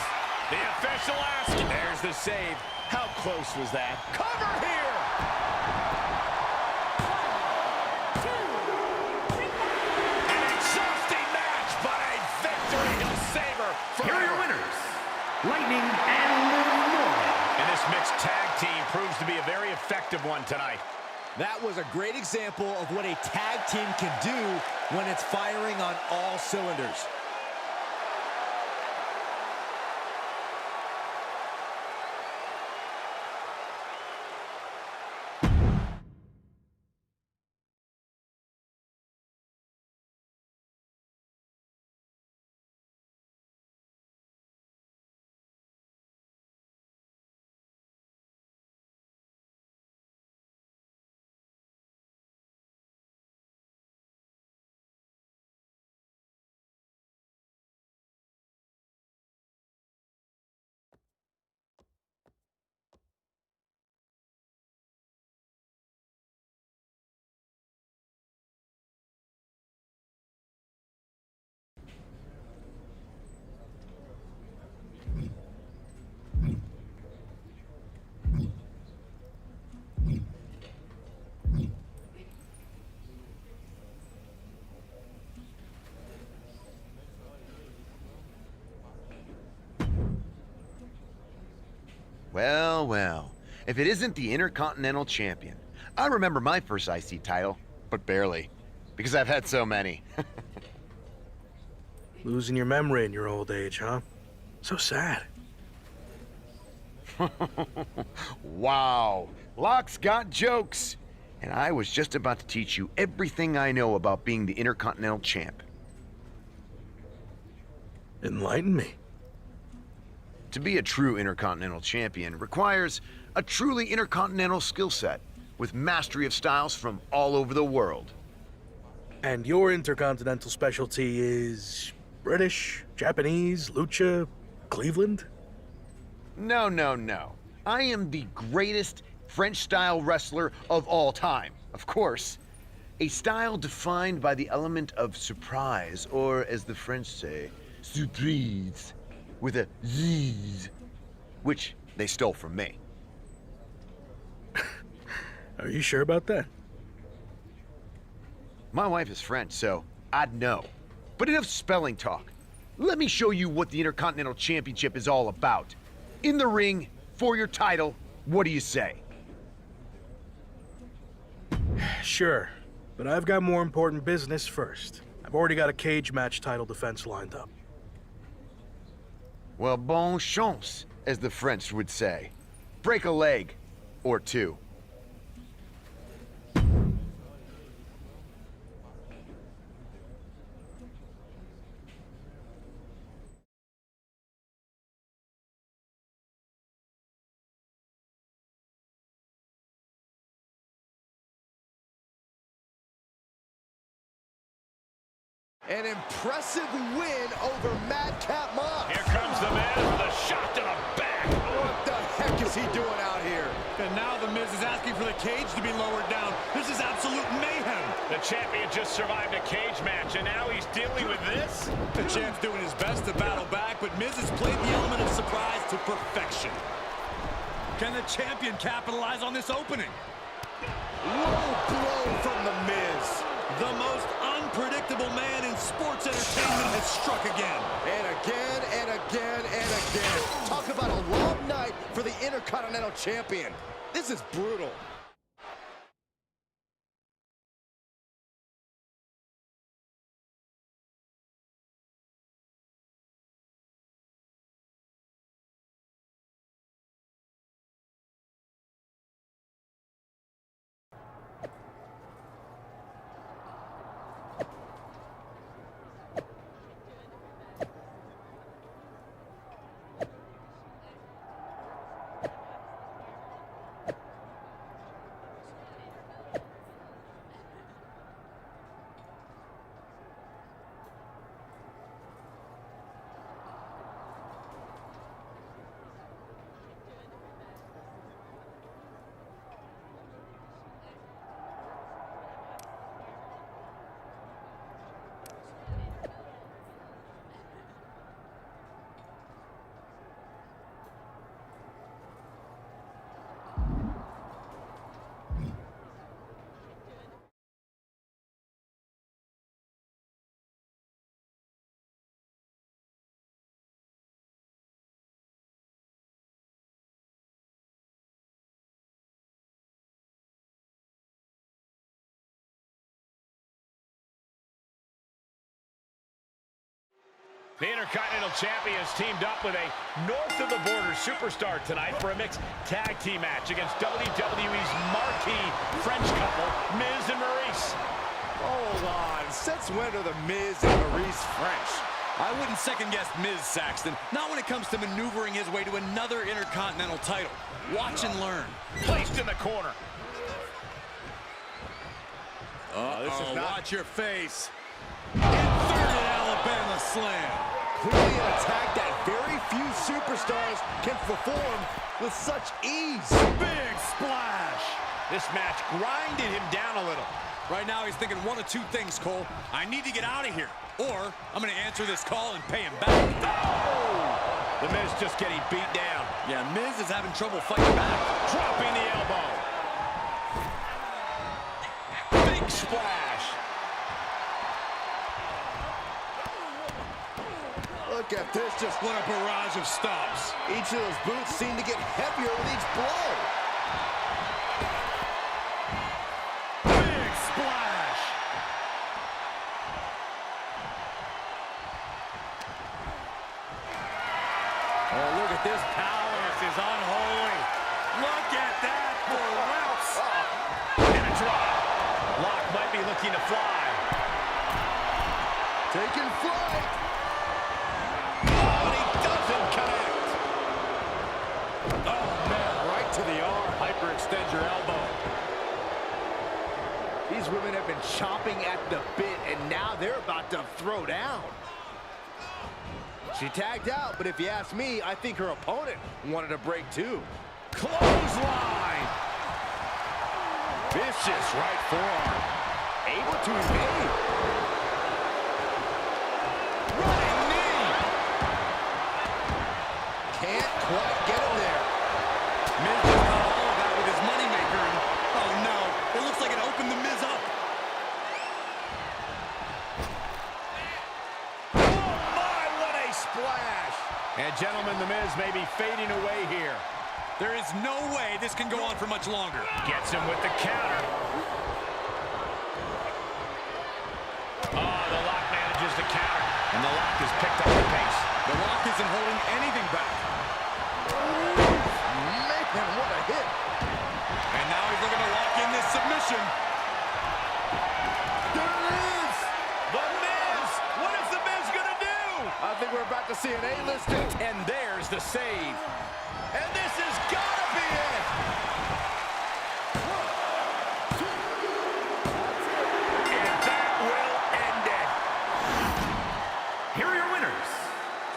The official asks. There's the save. How close was that? Cover here! An exhausting match, but a victory he'll savor forever. Here are your winners, Lightning and Liv Morgan. And this mixed tag team proves to be a very effective one tonight. That was a great example of what a tag team can do when it's firing on all cylinders. Well, well. If it isn't the Intercontinental Champion. I remember my first IC title, but barely. Because I've had so many. Losing your memory in your old age, huh? So sad. Wow. Locke's got jokes. And I was just about to teach you everything I know about being the Intercontinental Champ. Enlighten me. To be a true Intercontinental Champion requires a truly intercontinental skill set with mastery of styles from all over the world. And your intercontinental specialty is British, Japanese, Lucha, Cleveland? No, no, no. I am the greatest French-style wrestler of all time, of course. A style defined by the element of surprise, or as the French say, surprise, with a Z, which they stole from me. Are you sure about that? My wife is French, so I'd know. But enough spelling talk. Let me show you what the Intercontinental Championship is all about. In the ring, for your title, what do you say? Sure, but I've got more important business first. I've already got a cage match title defense lined up. Well, bonne chance, as the French would say. Break a leg, or two. An impressive win over Madcap Moss. Here comes the Miz with a shot to the back. What the heck is he doing out here? And now the Miz is asking for the cage to be lowered down. This is absolute mayhem. The champion just survived a cage match, and now he's dealing with this? The champ's doing his best to battle back, but Miz has played the element of surprise to perfection. Can the champion capitalize on this opening? Low blow from the Miz. The most unpredictable man in sports entertainment has struck again. And again, and again, and again. Talk about a long night for the Intercontinental Champion. This is brutal. The Intercontinental Champions teamed up with a north-of-the-border superstar tonight for a mixed tag team match against WWE's marquee French couple, Miz and Maurice. Hold on. Since when are the Miz and Maurice French? I wouldn't second-guess Miz, Saxton. Not when it comes to maneuvering his way to another Intercontinental title. Watch and learn. Placed in the corner. Watch your face. Inverted Alabama slam. Clearly an attack that very few superstars can perform with such ease. Big splash. This match grinded him down a little. Right now he's thinking one of two things, Cole. I need to get out of here, or I'm going to answer this call and pay him back. Oh! The Miz just getting beat down. Yeah, Miz is having trouble fighting back. Dropping the elbow. Big splash. Look at this, just what a barrage of stomps. Each of those boots seem to get heavier with each blow. Big splash. Oh, look at this power. This is unholy. Look at that for reps. And a drop. Lock might be looking to fly. Taking flight. Oh, and he doesn't connect. Oh, man, right to the arm. Hyperextend your elbow. These women have been chomping at the bit, and now they're about to throw down. She tagged out, but if you ask me, I think her opponent wanted a break too. Clothesline. Vicious right forearm. Able to evade. Running knee. Can't quite get it there. Miz just got all of that with his moneymaker. Oh, no. It looks like it opened the Miz up. Oh, my, what a splash. And, gentlemen, The Miz may be fading away here. There is no way this can go on for much longer. Gets him with the counter. Oh, the Lock manages the counter. And the Lock has picked up the pace. The Lock isn't holding anything back. Man, what a hit. And now he's looking to lock in this submission. There it is. The Miz! What is The Miz gonna do? I think we're about to see an A-lister. And there's the save. And this has gotta be it! And that will end it. Here are your winners,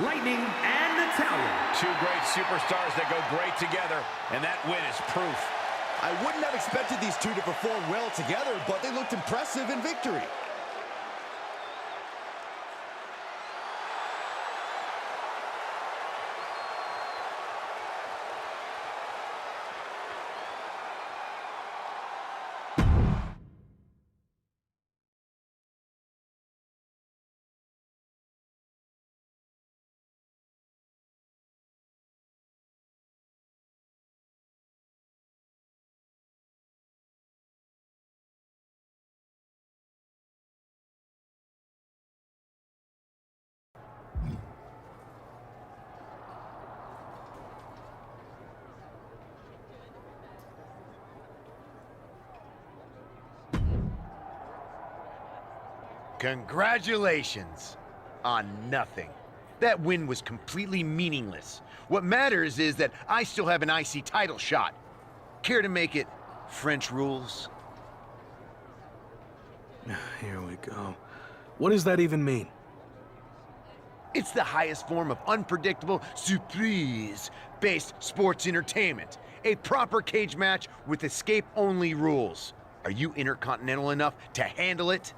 Lightning and Natalia. Two great superstars that go great together, and that win is proof. I wouldn't have expected these two to perform well together, but they looked impressive in victory. Congratulations on nothing. That win was completely meaningless. What matters is that I still have an IC title shot. Care to make it French rules? Here we go. What does that even mean? It's the highest form of unpredictable surprise-based sports entertainment. A proper cage match with escape-only rules. Are you intercontinental enough to handle it?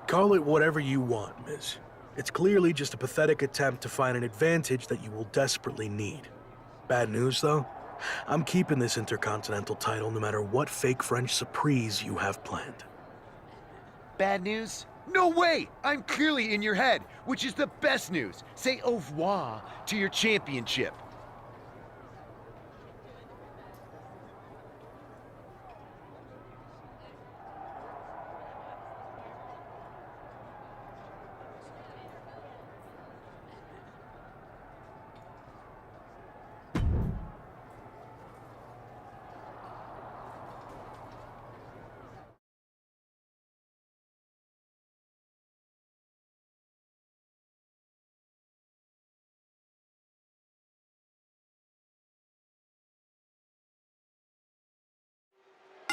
Call it whatever you want, Miz. It's clearly just a pathetic attempt to find an advantage that you will desperately need. Bad news, though? I'm keeping this Intercontinental title no matter what fake French surprise you have planned. Bad news? No way! I'm clearly in your head, which is the best news. Say au revoir to your championship.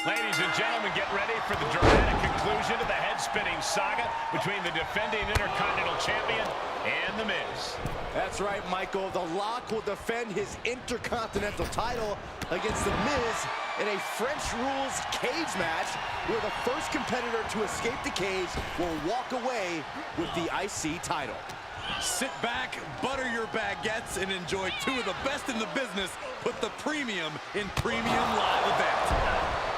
Ladies and gentlemen, get ready for the dramatic conclusion of the head-spinning saga between the defending Intercontinental Champion and The Miz. That's right, Michael. The Lock will defend his Intercontinental title against The Miz in a French rules cage match where the first competitor to escape the cage will walk away with the IC title. Sit back, butter your baguettes, and enjoy two of the best in the business. Put the premium in premium live event.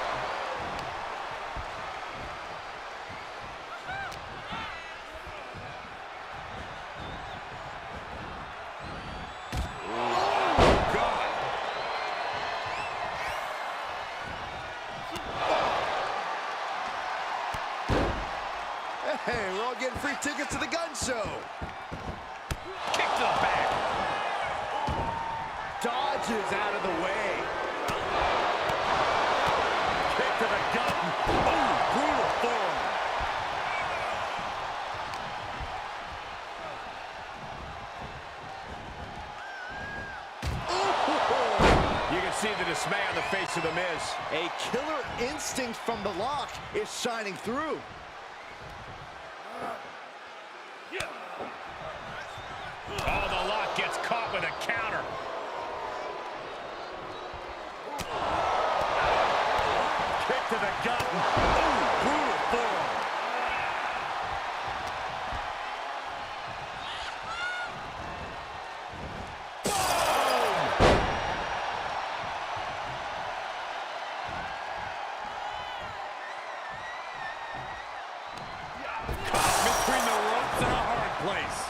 Hey, we're all getting free tickets to the gun show. Kick to the back. Dodges out of the way. Kick to the gut. Oh, brutal forearm. You can see the dismay on the face of The Miz. A killer instinct from the Lock is shining through. Oh, the Lock gets caught with a counter. Kick to the gut. Oh, brutal forearm. Caught between the ropes in a hard place.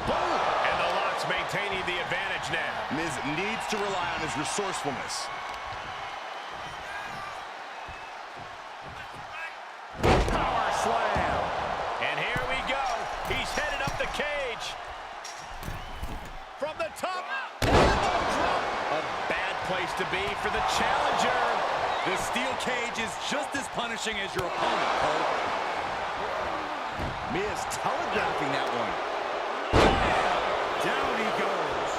And the Lock's maintaining the advantage now. Miz needs to rely on his resourcefulness. Power slam. And here we go. He's headed up the cage. From the top. Elbow drop. A bad place to be for the challenger. The steel cage is just as punishing as your opponent, Cole. Miz telegraphing that one. Down he goes.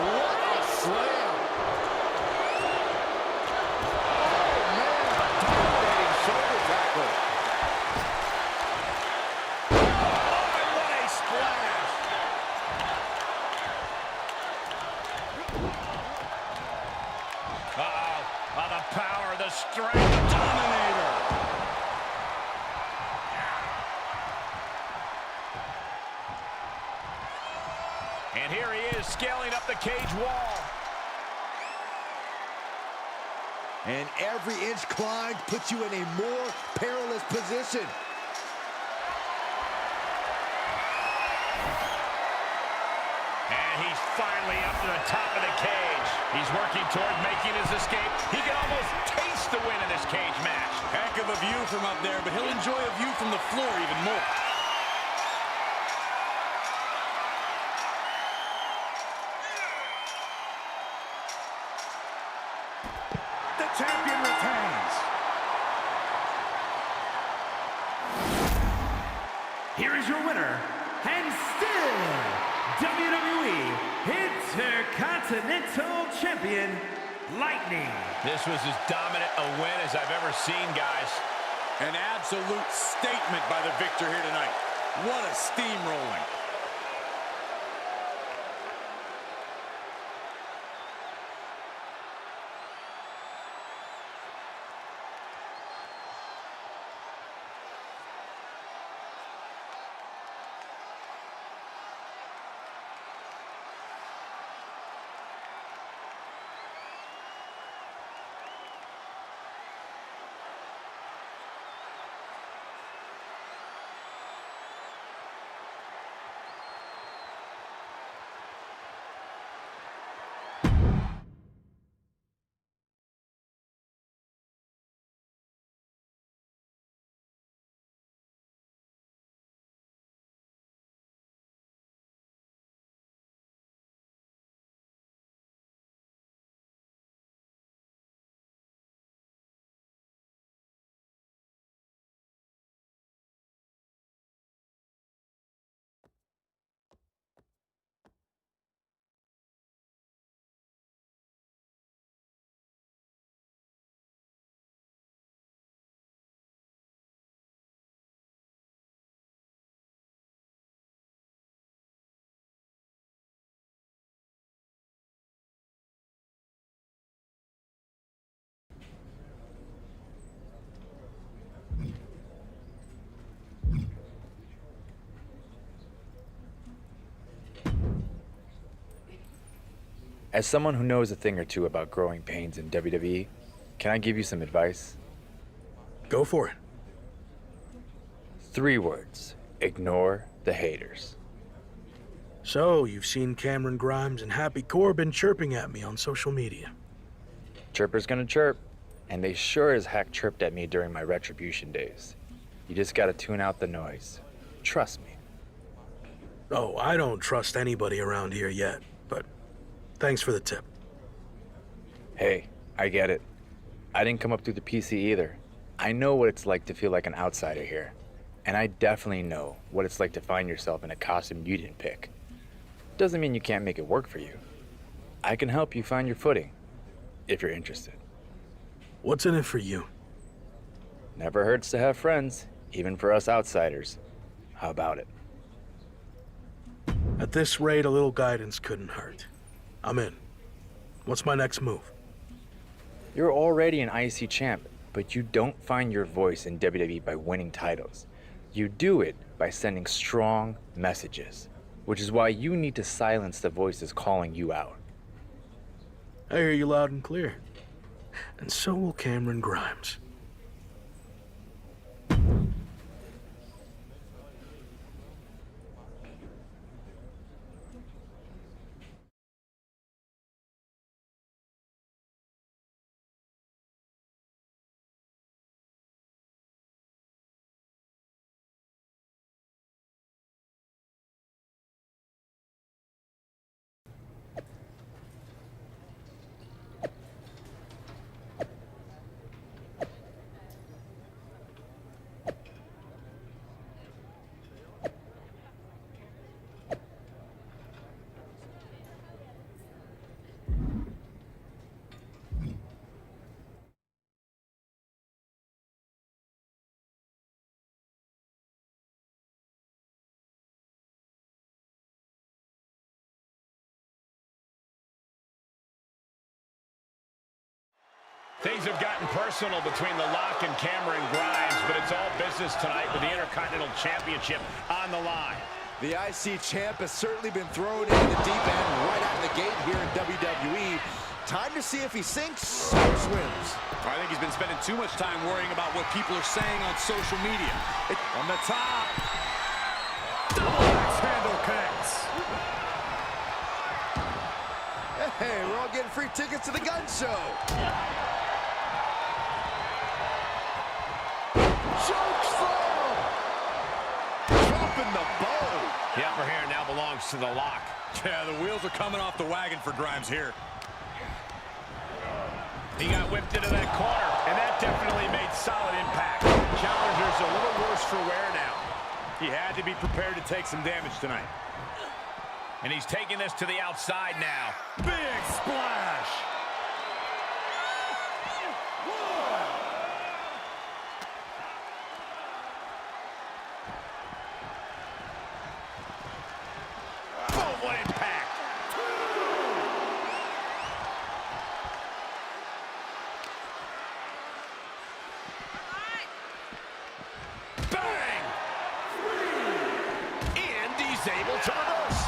What a slam. Oh, man. Dominating shoulder tackle. Oh, and what a splash. Uh-oh. Oh, the power, the strength. Dominator. And here he is, scaling up the cage wall. And every inch climbed puts you in a more perilous position. And he's finally up to the top of the cage. He's working toward making his escape. He can almost taste the win in this cage match. Heck of a view from up there, but he'll enjoy a view from the floor even more. The champion retains. Here is your winner, and still WWE Intercontinental Champion, Lightning. This was as dominant a win as I've ever seen, guys. An absolute statement by the victor here tonight. What a steamrolling. As someone who knows a thing or two about growing pains in WWE, can I give you some advice? Go for it. 3 words. Ignore the haters. So, you've seen Cameron Grimes and Happy Corbin chirping at me on social media. Chirper's gonna chirp. And they sure as heck chirped at me during my Retribution days. You just gotta tune out the noise. Trust me. Oh, I don't trust anybody around here yet, but thanks for the tip. Hey, I get it. I didn't come up through the PC either. I know what it's like to feel like an outsider here. And I definitely know what it's like to find yourself in a costume you didn't pick. Doesn't mean you can't make it work for you. I can help you find your footing, if you're interested. What's in it for you? Never hurts to have friends, even for us outsiders. How about it? At this rate, a little guidance couldn't hurt. I'm in. What's my next move? You're already an IC champ, but you don't find your voice in WWE by winning titles. You do it by sending strong messages, which is why you need to silence the voices calling you out. I hear you loud and clear. And so will Cameron Grimes. Things have gotten personal between The Lock and Cameron Grimes, but it's all business tonight with the Intercontinental Championship on the line. The IC champ has certainly been thrown into the deep end right out of the gate here in WWE. Time to see if he sinks or swims. I think he's been spending too much time worrying about what people are saying on social media. On the top. Double axe handle connects. Hey, we're all getting free tickets to the gun show. Chokeslam! Dropping the bow. The upper hand now belongs to The Lock. Yeah, the wheels are coming off the wagon for Grimes here. He got whipped into that corner, and that definitely made solid impact. Challenger's a little worse for wear now. He had to be prepared to take some damage tonight. And he's taking this to the outside now. Big splash! Boom, what impact! Bang! And he's able to reverse.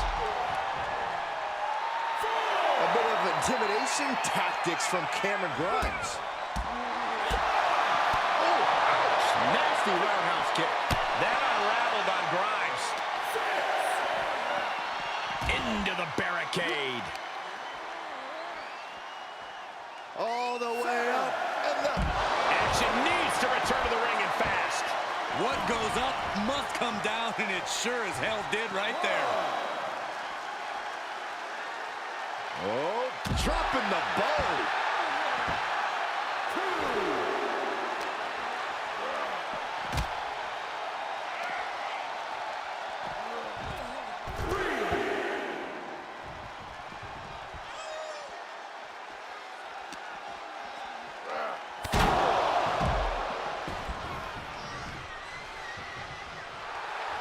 A bit of intimidation tactics from Cameron Grimes. Oh, ouch. Nasty roundhouse kick. That unraveled on Grimes. Into the barricade. All the way up. And she needs to return to the ring and fast. What goes up must come down, and it sure as hell did right there. Oh, dropping the bow.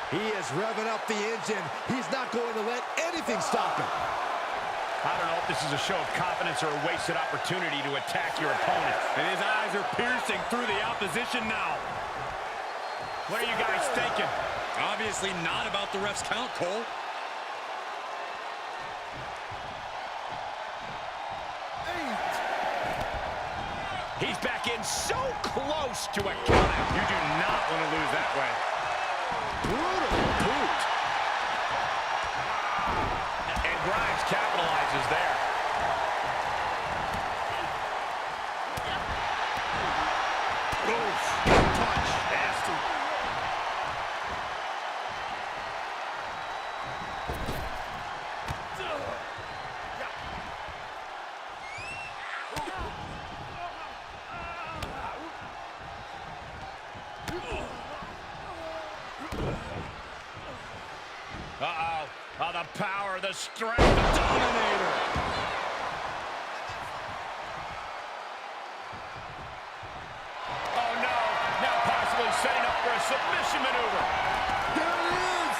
He is revving up the engine. He's not going to let anything stop him. I don't know if this is a show of confidence or a wasted opportunity to attack your opponent. And his eyes are piercing through the opposition now. What are you guys thinking? Obviously not about the ref's count, Cole. He's back in so close to a count. You do not want to lose that way. Brutal boot. And Grimes capitalizes there. power, the strength, the dominator. Oh no, now possibly setting up for a submission maneuver. There it is.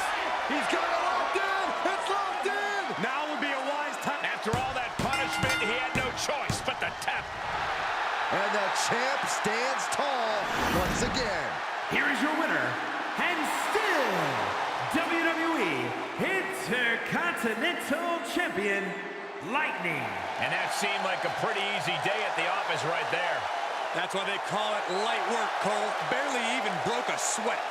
He's got it locked in. It's locked in. Now would be a wise time. After all that punishment, he had no choice but to tap. And the champ stands tall once again. Here is your winner, and still WWE Intercontinental Champion, Lightning. And that seemed like a pretty easy day at the office right there. That's why they call it light work, Cole. Barely even broke a sweat.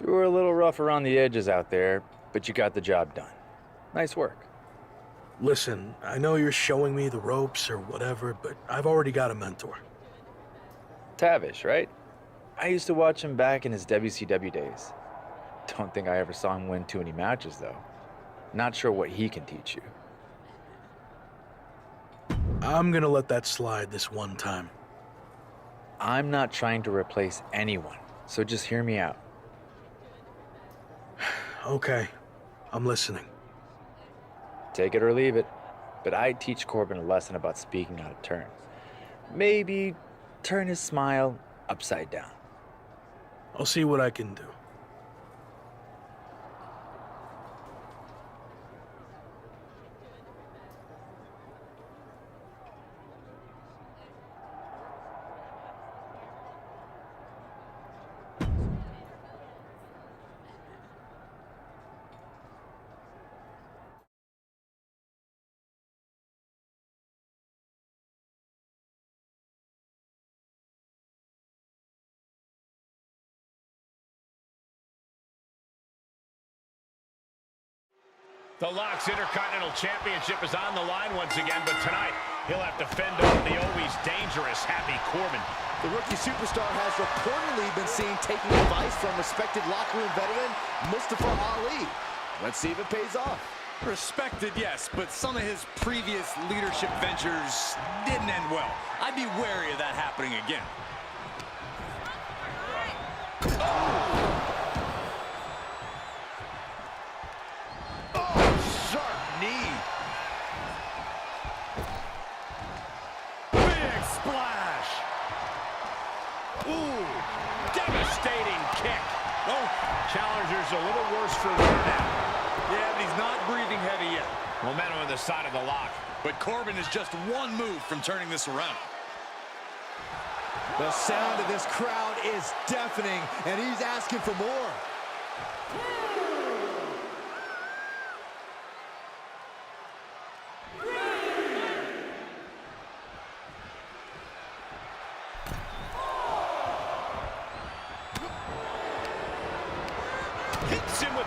You were a little rough around the edges out there, but you got the job done. Nice work. Listen, I know you're showing me the ropes or whatever, but I've already got a mentor. Tavish, right? I used to watch him back in his WCW days. Don't think I ever saw him win too many matches, though. Not sure what he can teach you. I'm gonna let that slide this one time. I'm not trying to replace anyone, so just hear me out. Okay, I'm listening. Take it or leave it, but I'd teach Corbin a lesson about speaking out of turn. Maybe turn his smile upside down. I'll see what I can do. The Lock's Intercontinental Championship is on the line once again, but tonight he'll have to fend off the always dangerous Happy Corbin. The rookie superstar has reportedly been seen taking advice from respected locker room veteran Mustafa Ali. Let's see if it pays off. Respected, yes, but some of his previous leadership ventures didn't end well. I'd be wary of that happening again. Devastating kick. Oh, challenger's a little worse for wear now. Yeah, but he's not breathing heavy yet. Momentum on the side of the Lock. But Corbin is just one move from turning this around. The sound of this crowd is deafening, and he's asking for more.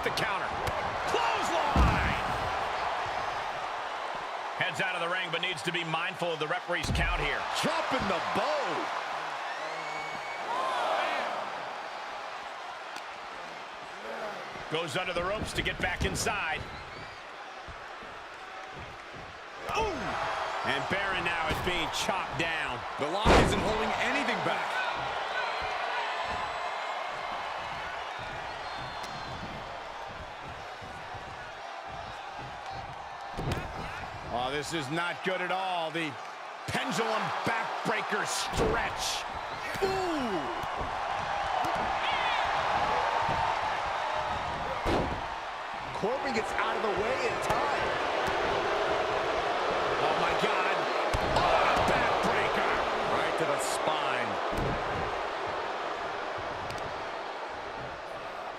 with the counter. Clothesline! Heads out of the ring, but needs to be mindful of the referee's count here. Dropping the bow. Goes under the ropes to get back inside. Ooh! And Baron now is being chopped down. The lock isn't holding anything back. Oh, this is not good at all. The pendulum backbreaker stretch. Ooh! Corbin gets out of the way in time. Oh, my God. Oh, a backbreaker. Right to the spine.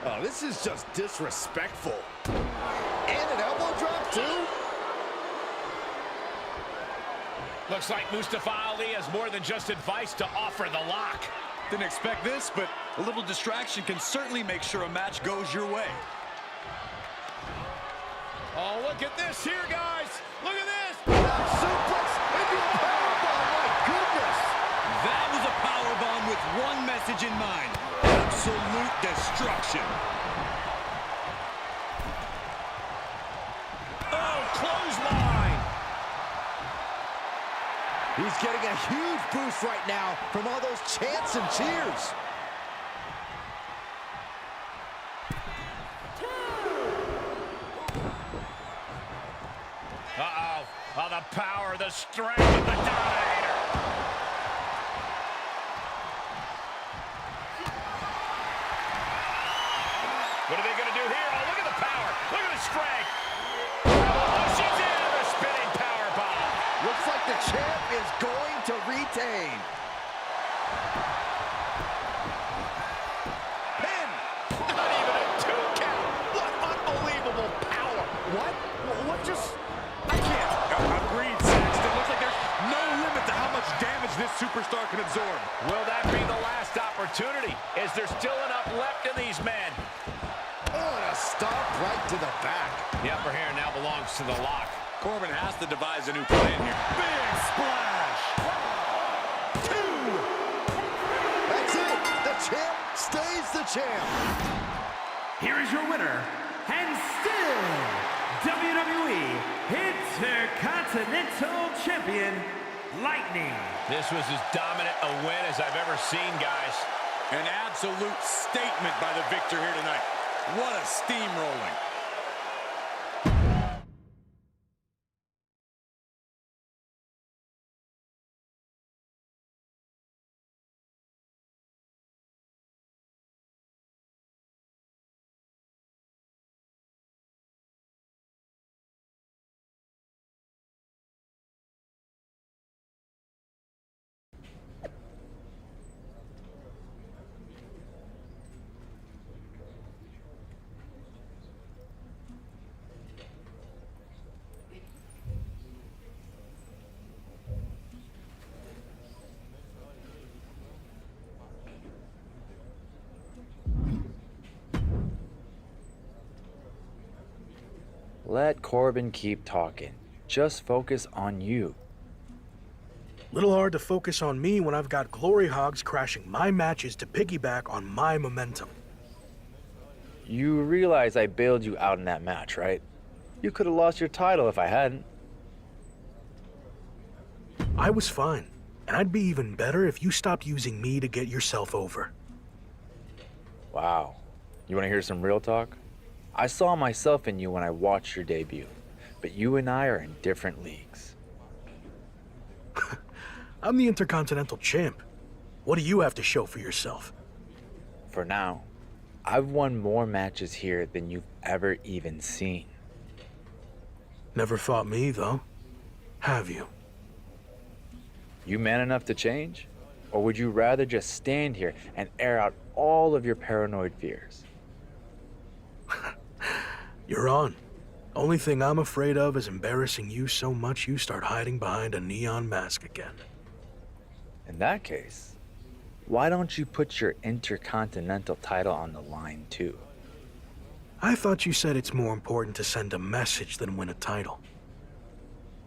Oh, this is just disrespectful. And an elbow drop, too? Looks like Mustafa Ali has more than just advice to offer the lock. Didn't expect this, but a little distraction can certainly make sure a match goes your way. Oh, look at this here, guys. Look at this. Suplex into a powerbomb. My goodness. That was a powerbomb with one message in mind. Absolute destruction. Oh, clothesline. He's getting a huge boost right now from all those chants and cheers. Uh-oh. Oh, the power, the strength of the Dominator. What are they going to do here? Oh, look at the power. Look at the strength. Oh, she's in the spinning power bomb. Looks like the champ is going to retain. Pin. Not even a 2 count. What unbelievable power. What? What just... I can't. Agreed, Saxton. Looks like there's no limit to how much damage this superstar can absorb. Will that be the last opportunity? Is there still enough left in these men? Oh, and a stomp right to the back. The upper hand now belongs to the lock. Corbin has to devise a new plan here. Big splash! 2. That's it. The champ stays the champ. Here is your winner, and still WWE Intercontinental Champion, Lightning. This was as dominant a win as I've ever seen, guys. An absolute statement by the victor here tonight. What a steamrolling. Let Corbin keep talking. Just focus on you. Little hard to focus on me when I've got glory hogs crashing my matches to piggyback on my momentum. You realize I bailed you out in that match, right? You could have lost your title if I hadn't. I was fine, and I'd be even better if you stopped using me to get yourself over. Wow. You want to hear some real talk? I saw myself in you when I watched your debut, but you and I are in different leagues. I'm the Intercontinental Champ. What do you have to show for yourself? For now, I've won more matches here than you've ever even seen. Never fought me, though. Have you? You man enough to change? Or would you rather just stand here and air out all of your paranoid fears? You're on. Only thing I'm afraid of is embarrassing you so much you start hiding behind a neon mask again. In that case, why don't you put your Intercontinental title on the line too? I thought you said it's more important to send a message than win a title.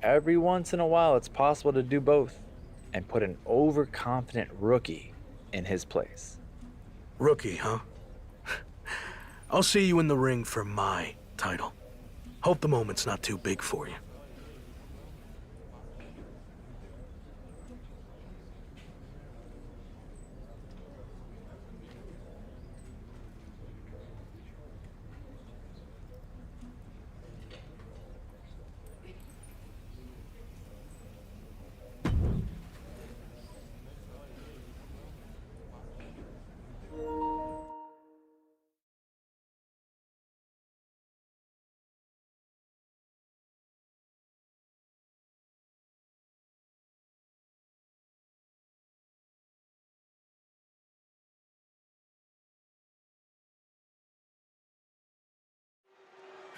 Every once in a while, it's possible to do both and put an overconfident rookie in his place. Rookie, huh? I'll see you in the ring for my title. Hope the moment's not too big for you.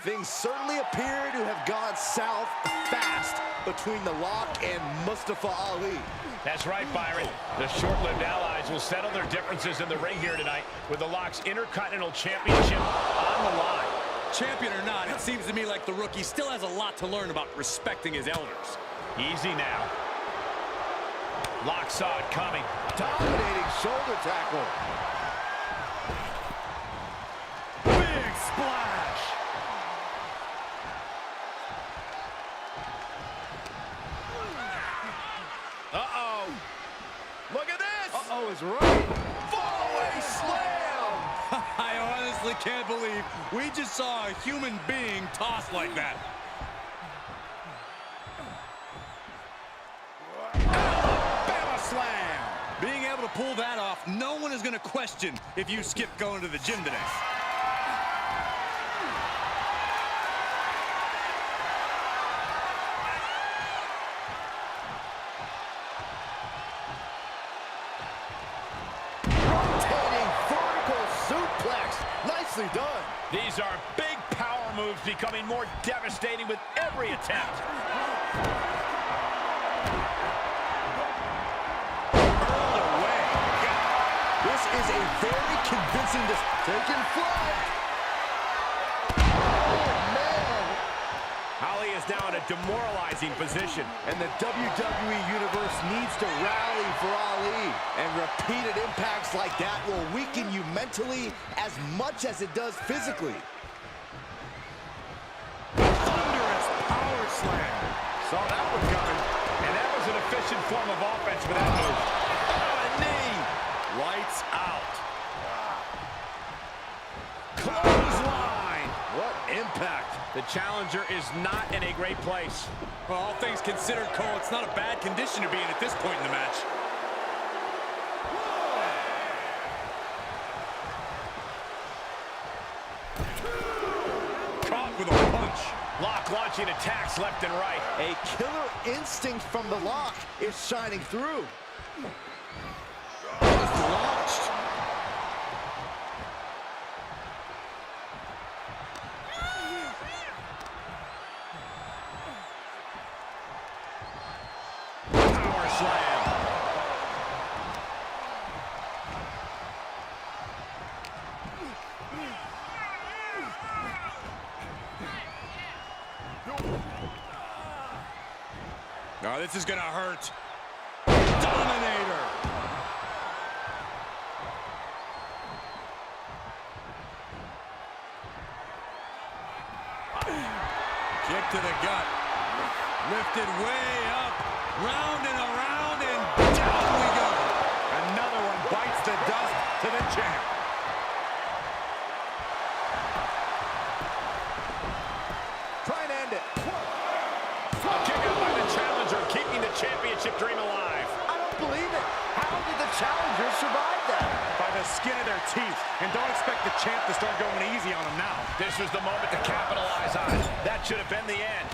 Things certainly appear to have gone south fast between The Lock and Mustafa Ali. That's right, Byron. The short-lived allies will settle their differences in the ring here tonight with The Lock's Intercontinental Championship on the line. Champion or not, it seems to me like the rookie still has a lot to learn about respecting his elders. Easy now. Lock saw it coming. Dominating shoulder tackle. Big splash! Uh-oh. Look at this! Uh-oh is right. Fallaway slam! I honestly can't believe we just saw a human being tossed like that. Alabama slam! Being able to pull that off, no one is going to question if you skip going to the gym today. Nicely done. These are big power moves becoming more devastating with every attempt. Hurled away. This is a very convincing taking flight. Oh, man. Ali is now in a demoralizing position. And the WWE Universe needs to rally for Ali. And repeated impacts like that will weaken you mentally as much as it does physically. Thunderous power slam. Saw that one coming. And that was an efficient form of offense for that move. Oh, a knee. Lights out. Clothesline. What impact. The challenger is not in a great place. Well, all things considered, Cole, it's not a bad condition to be in at this point in the match. Caught with a punch. Lock launching attacks left and right. A killer instinct from The Lock is shining through. Just launched. Power slam. Oh, this is gonna hurt. Dominator. Kick to the gut. Lifted way up. Round and around and down we go. Another one bites the dust to the champ. Try and end it. A kick out by the challenger, keeping the championship dream alive. I don't believe it. How did the challenger survive that? By the skin of their teeth. And don't expect the champ to start going easy on them now. This was the moment to capitalize on it. That should have been the end.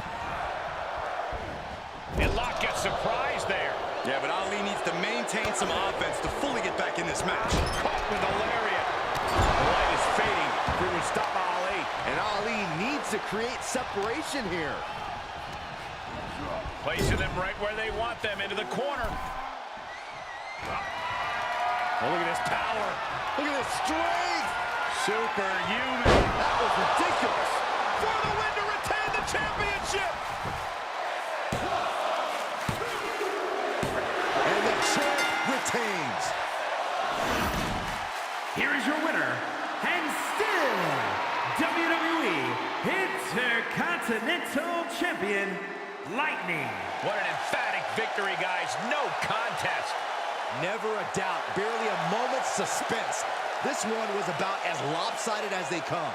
And Lock gets surprised there. Yeah, but Ali needs to maintain some offense to fully get back in this match. Caught with a lariat. The light is fading for Mustafa Ali. And Ali needs to create separation here. Placing them right where they want them, into the corner. Oh, look at this power. Look at this strength. Superhuman. That was ridiculous. For the win to retain the championship. And the champ retains. Here is your winner, and still WWE Intercontinental Champion, Lightning. What an emphatic victory, guys. No contest. Never a doubt, barely a moment's suspense. This one was about as lopsided as they come.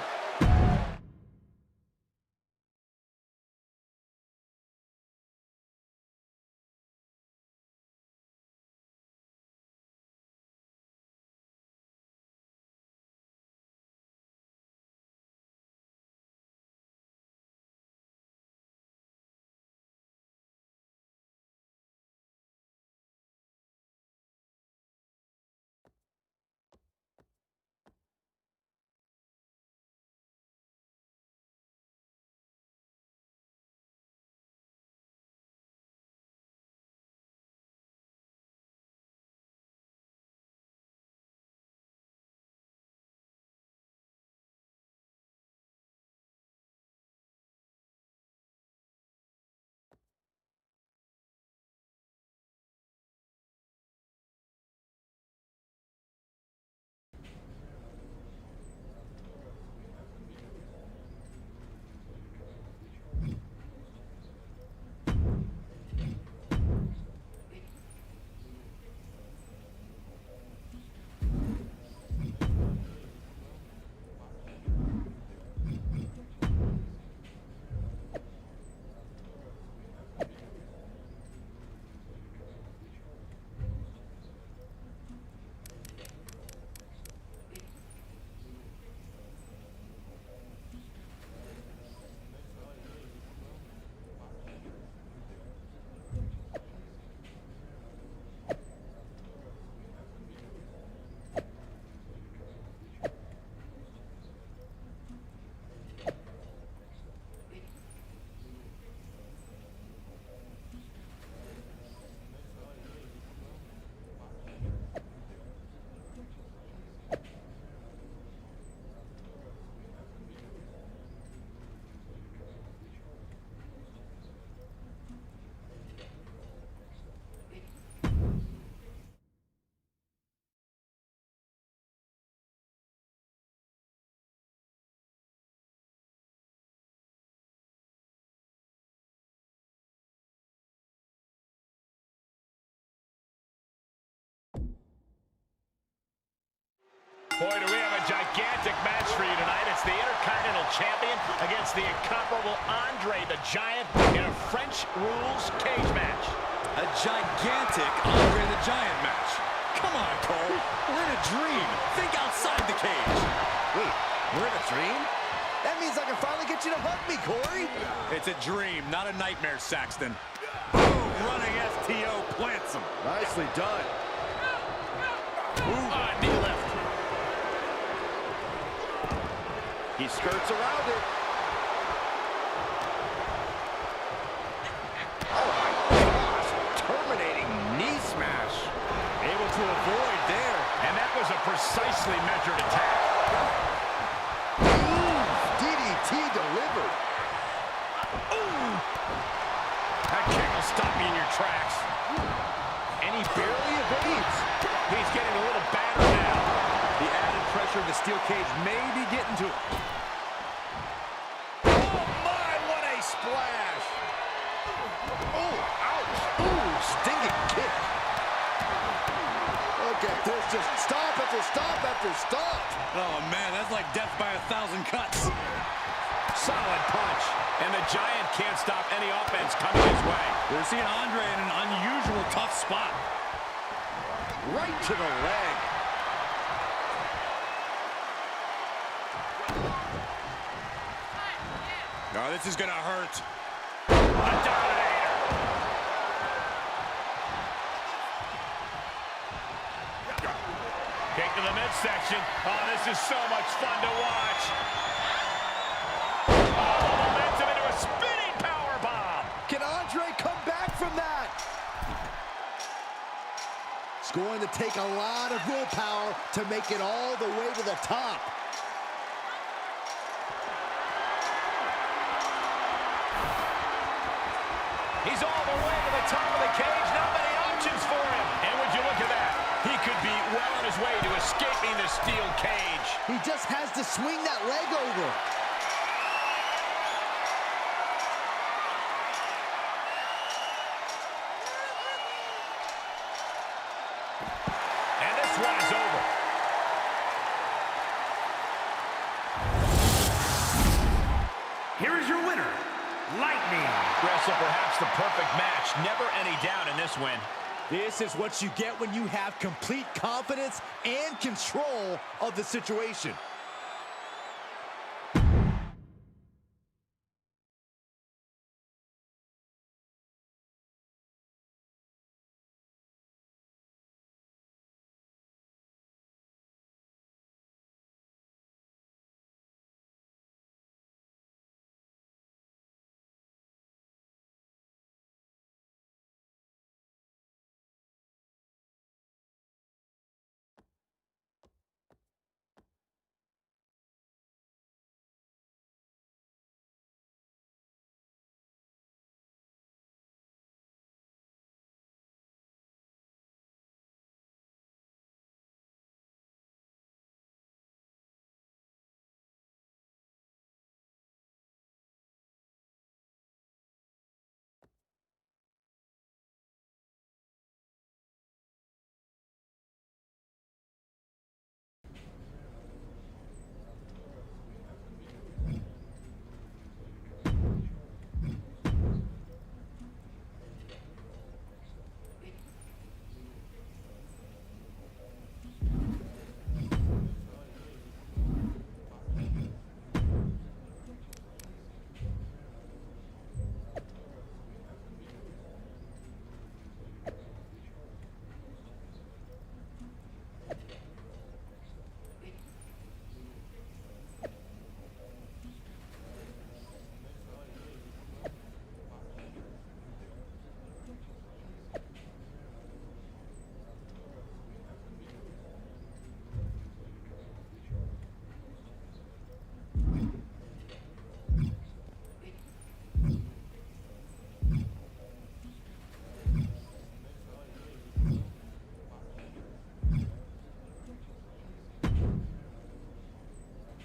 Boy, do we have a gigantic match for you tonight. It's the Intercontinental Champion against the incomparable Andre the Giant in a French rules cage match. A gigantic Andre the Giant match. Come on, Cole. We're in a dream. Think outside the cage. Wait, we're in a dream? That means I can finally get you to hug me, Corey. It's a dream, not a nightmare, Saxton. Boom, running STO plants him. Nicely done. Knee lift. He skirts around it. Oh my gosh, terminating knee smash. Able to avoid there, and that was a precisely measured attack. DDT delivered. That kick will stop you in your tracks. And he barely evades. He's getting a little battered now. The added pressure of the steel cage may be getting to him. Oh my, what a splash. Oh, ouch. Ooh, stinging kick. Look at this, just stop after stop after stop. Oh man, that's like death by 1,000 cuts. Solid punch. And the Giant can't stop any offense coming his way. We're seeing Andre in an unusual tough spot. Right to the leg. Oh, this is gonna hurt. A dominator. Kick to the midsection. Oh, this is so much fun to watch. Oh, momentum into a spinning powerbomb. Can Andre come back from that? It's going to take a lot of willpower to make it all the way to the top. He's all the way to the top of the cage. Not many options for him. And would you look at that? He could be well on his way to escaping the steel cage. He just has to swing that leg over. And this one is over. Here is your winner, Lightning. Wrestle perhaps the perfect match. Never any doubt in this win. This is what you get when you have complete confidence and control of the situation.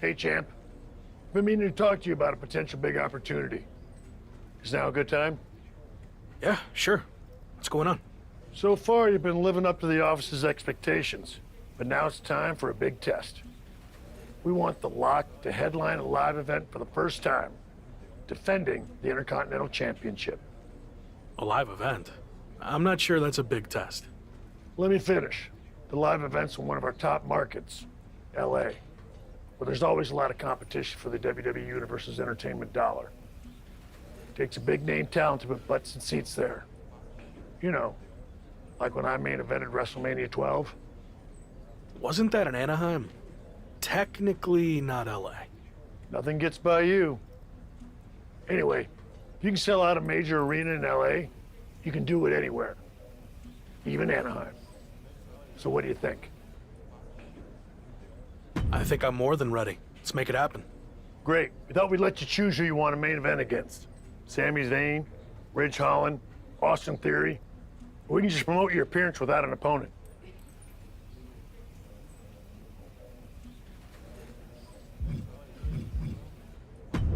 Hey, champ. Been meaning to talk to you about a potential big opportunity. Is now a good time? Yeah, sure. What's going on? So far, you've been living up to the office's expectations, but now it's time for a big test. We want the Lock to headline a live event for the first time, defending the Intercontinental Championship. A live event? I'm not sure that's a big test. Let me finish. The live event's in one of our top markets, LA, where there's always a lot of competition for the WWE Universe's entertainment dollar. Takes a big-name talent to put butts and seats there. You know, like when I main evented WrestleMania 12. Wasn't that in Anaheim? Technically not LA. Nothing gets by you. Anyway, if you can sell out a major arena in LA, you can do it anywhere, even Anaheim. So what do you think? I think I'm more than ready. Let's make it happen. Great. We thought we'd let you choose who you want to main event against. Sami Zayn, Ridge Holland, Austin Theory. Or we can just promote your appearance without an opponent.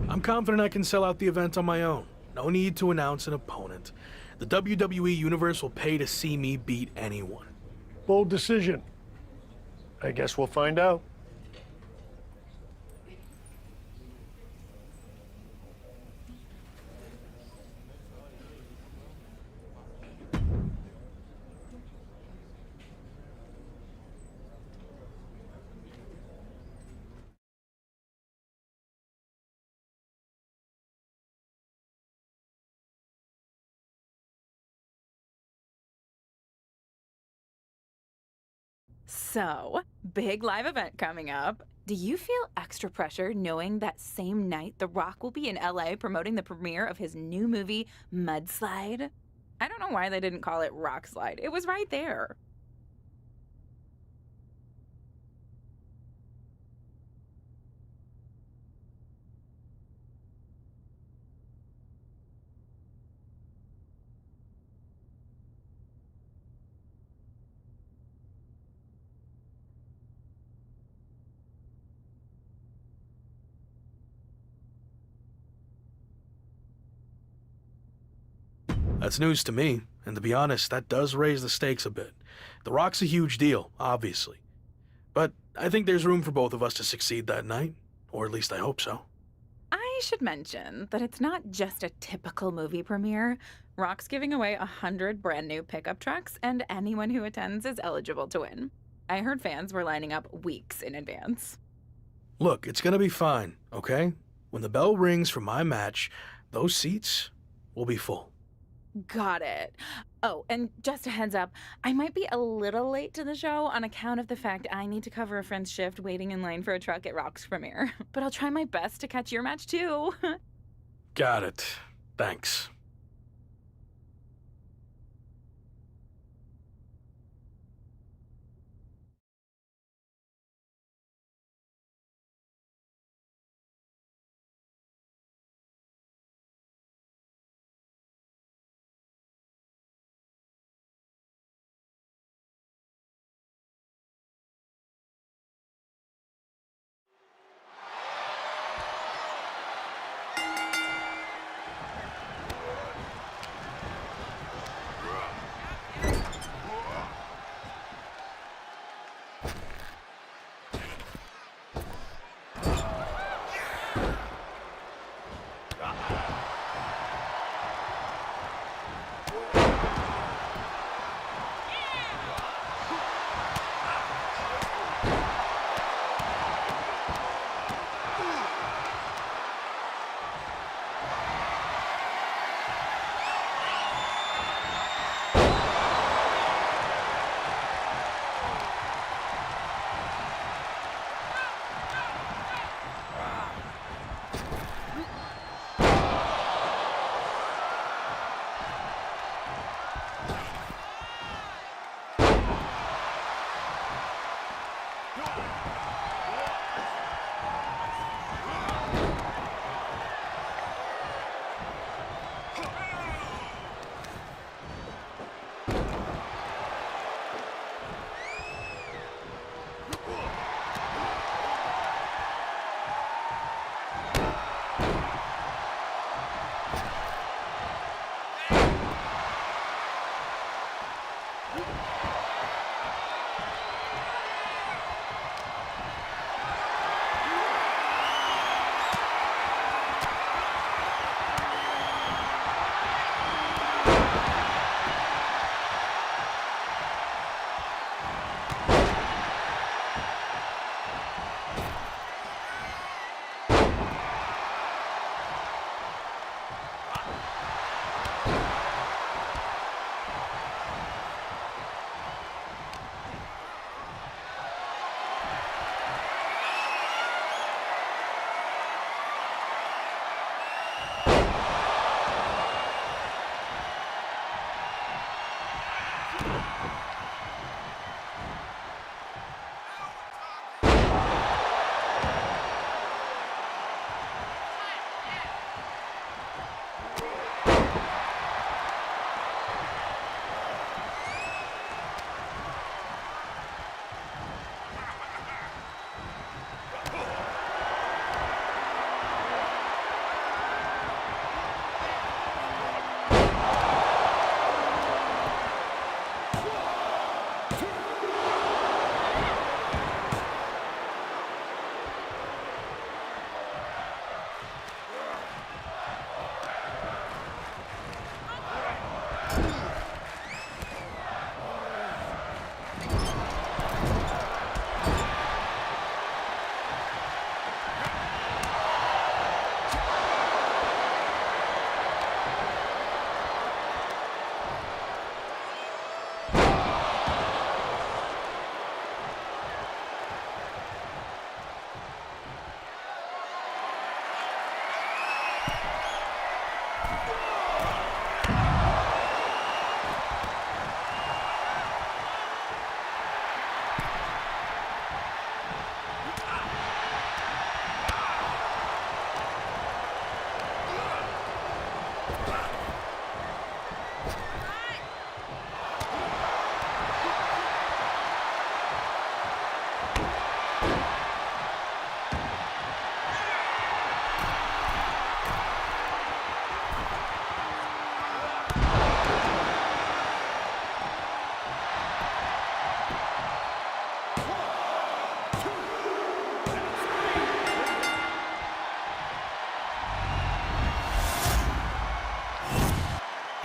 I'm confident I can sell out the event on my own. No need to announce an opponent. The WWE Universe will pay to see me beat anyone. Bold decision. I guess we'll find out. So, big live event coming up. Do you feel extra pressure knowing that same night The Rock will be in LA promoting the premiere of his new movie, Mudslide? I don't know why they didn't call it Rock Slide. It was right there. That's news to me, and to be honest, that does raise the stakes a bit. The Rock's a huge deal, obviously. But I think there's room for both of us to succeed that night, or at least I hope so. I should mention that it's not just a typical movie premiere. Rock's giving away 100 brand new pickup trucks, and anyone who attends is eligible to win. I heard fans were lining up weeks in advance. Look, it's gonna be fine, okay? When the bell rings for my match, those seats will be full. Got it. Oh, and just a heads up, I might be a little late to the show on account of the fact I need to cover a friend's shift waiting in line for a truck at Rock's premiere. But I'll try my best to catch your match too. Got it. Thanks.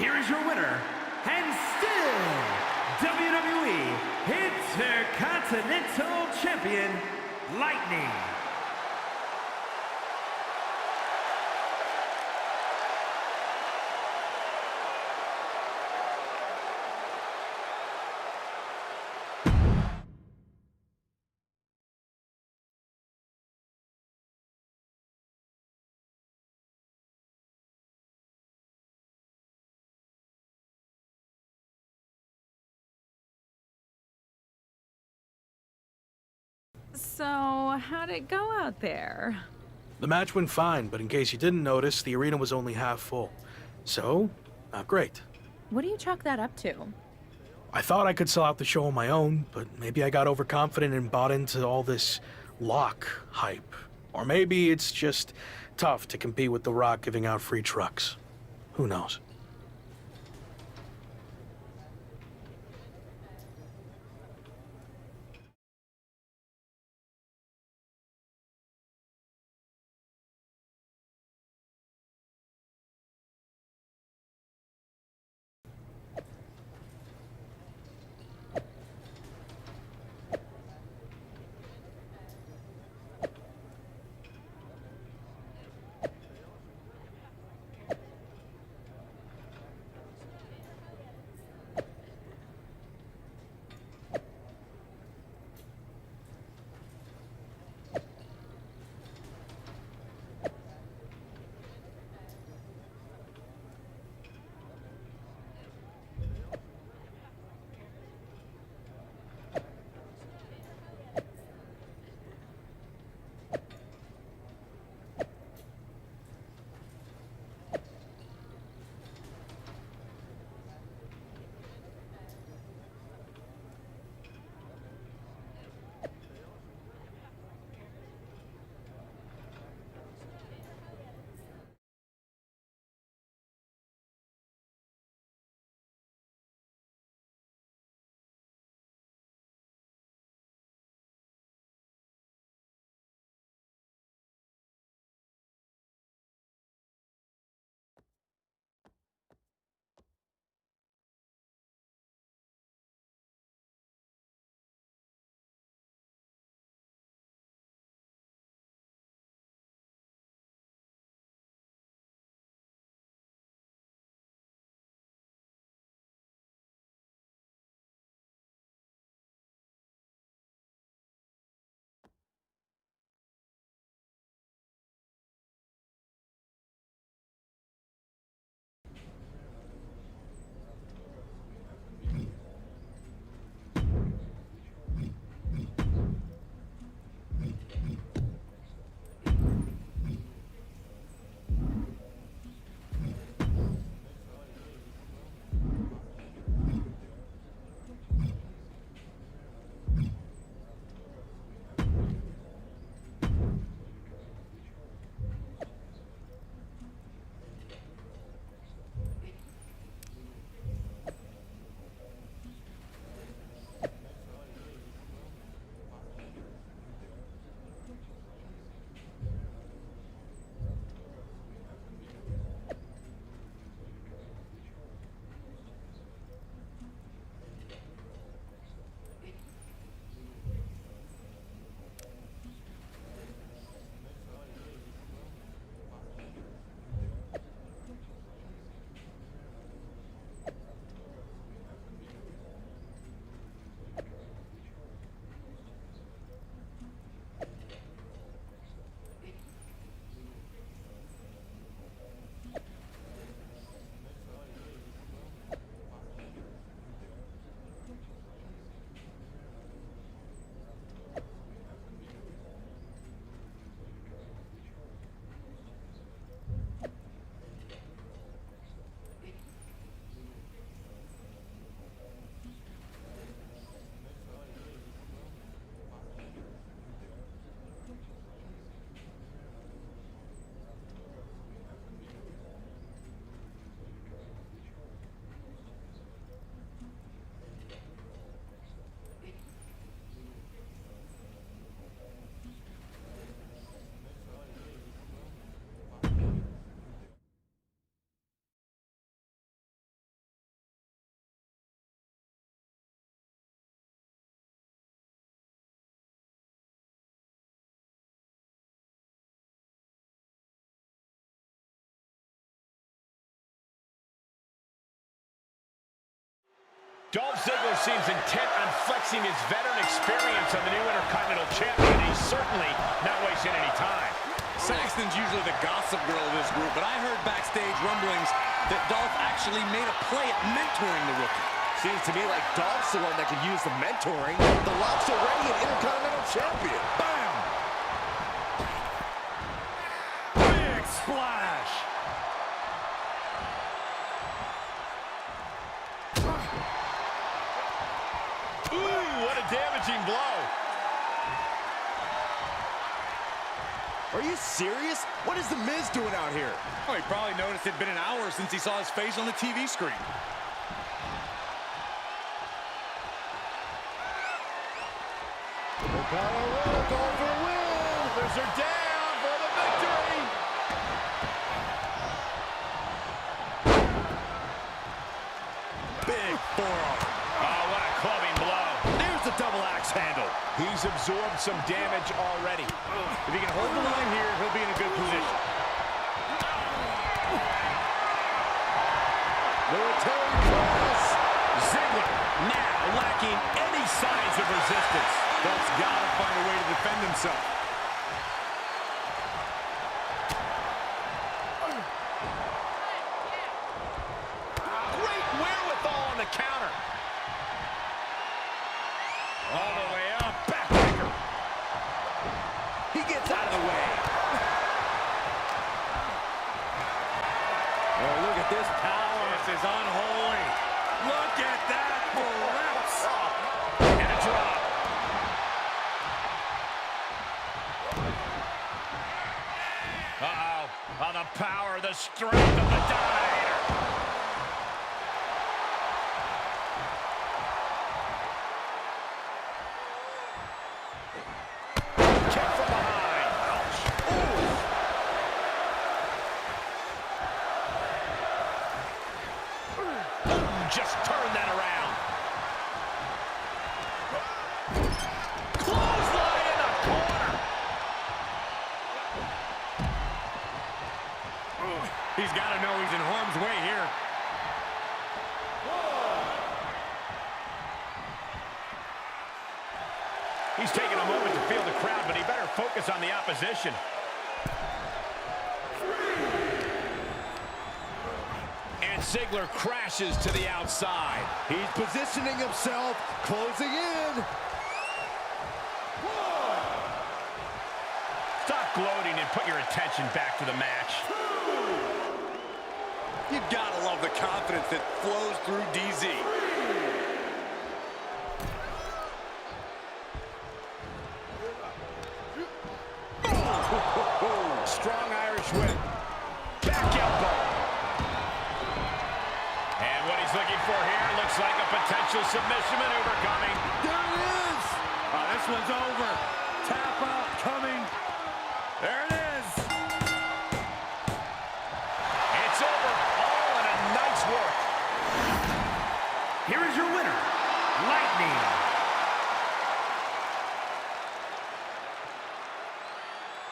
here is your winner, and still WWE Intercontinental Champion, Lightning. So, how'd it go out there? The match went fine, but in case you didn't notice, the arena was only half full. So, not great. What do you chalk that up to? I thought I could sell out the show on my own, but maybe I got overconfident and bought into all this lock hype. Or maybe it's just tough to compete with The Rock giving out free trucks. Who knows? Dolph Ziggler seems intent on flexing his veteran experience on the new Intercontinental Champion. He's certainly not wasting any time. Saxton's usually the gossip girl of this group, but I heard backstage rumblings that Dolph actually made a play at mentoring the rookie. Seems to me like Dolph's the one that could use the mentoring. The Lock's already an Intercontinental Champion. Bam! Big splash! Ooh, what a damaging blow. Are you serious? What is The Miz doing out here? Oh, he probably noticed it'd been an hour since he saw his face on the TV screen. Going for a win. There's her down for the victory. Big forearm. Oh, what a clubbing blow. There's the double axe handle. He's absorbed some damage already. If he can hold the line here, he'll be in a good position. Military press. Ziggler now lacking any signs of resistance. Dolph's got to find a way to defend himself. Great wherewithal on the counter. All the way up. Backbreaker. He gets out of the way. Oh, look at this power. This is unholy. Look at that for reps. And a drop. Uh-oh. Oh, the power, the strength of the Dominator. Kick from behind. Ouch. Ooh. Just turn that around. Clothesline in the corner. He's got to know he's in harm's way here. He's taking a moment to feel the crowd, but he better focus on the opposition. And Ziggler crashes to the outside. He's positioning himself, closing in. Stop gloating and put your attention back to the match. You gotta love the confidence that flows through DZ. Strong Irish whip. Back elbow. And what he's looking for here looks like a potential submission maneuver coming. There it is. Oh, this one's over. Tap out coming. There it is. It's over. All in a night's work. Here is your winner, Lightning.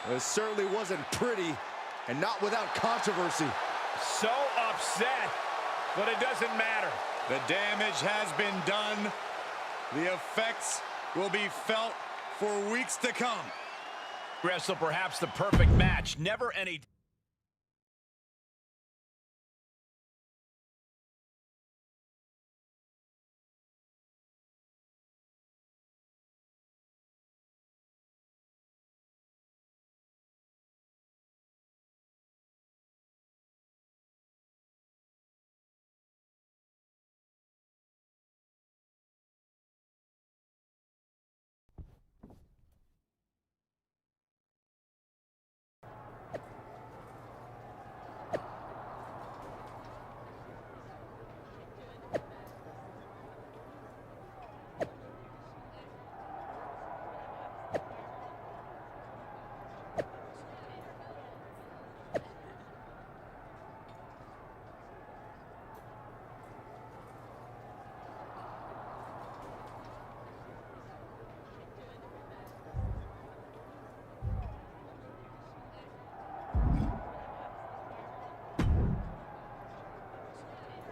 It certainly wasn't pretty, and not without controversy. So upset, but it doesn't matter. The damage has been done. The effects will be felt for weeks to come. Wrestle perhaps the perfect match. Never any...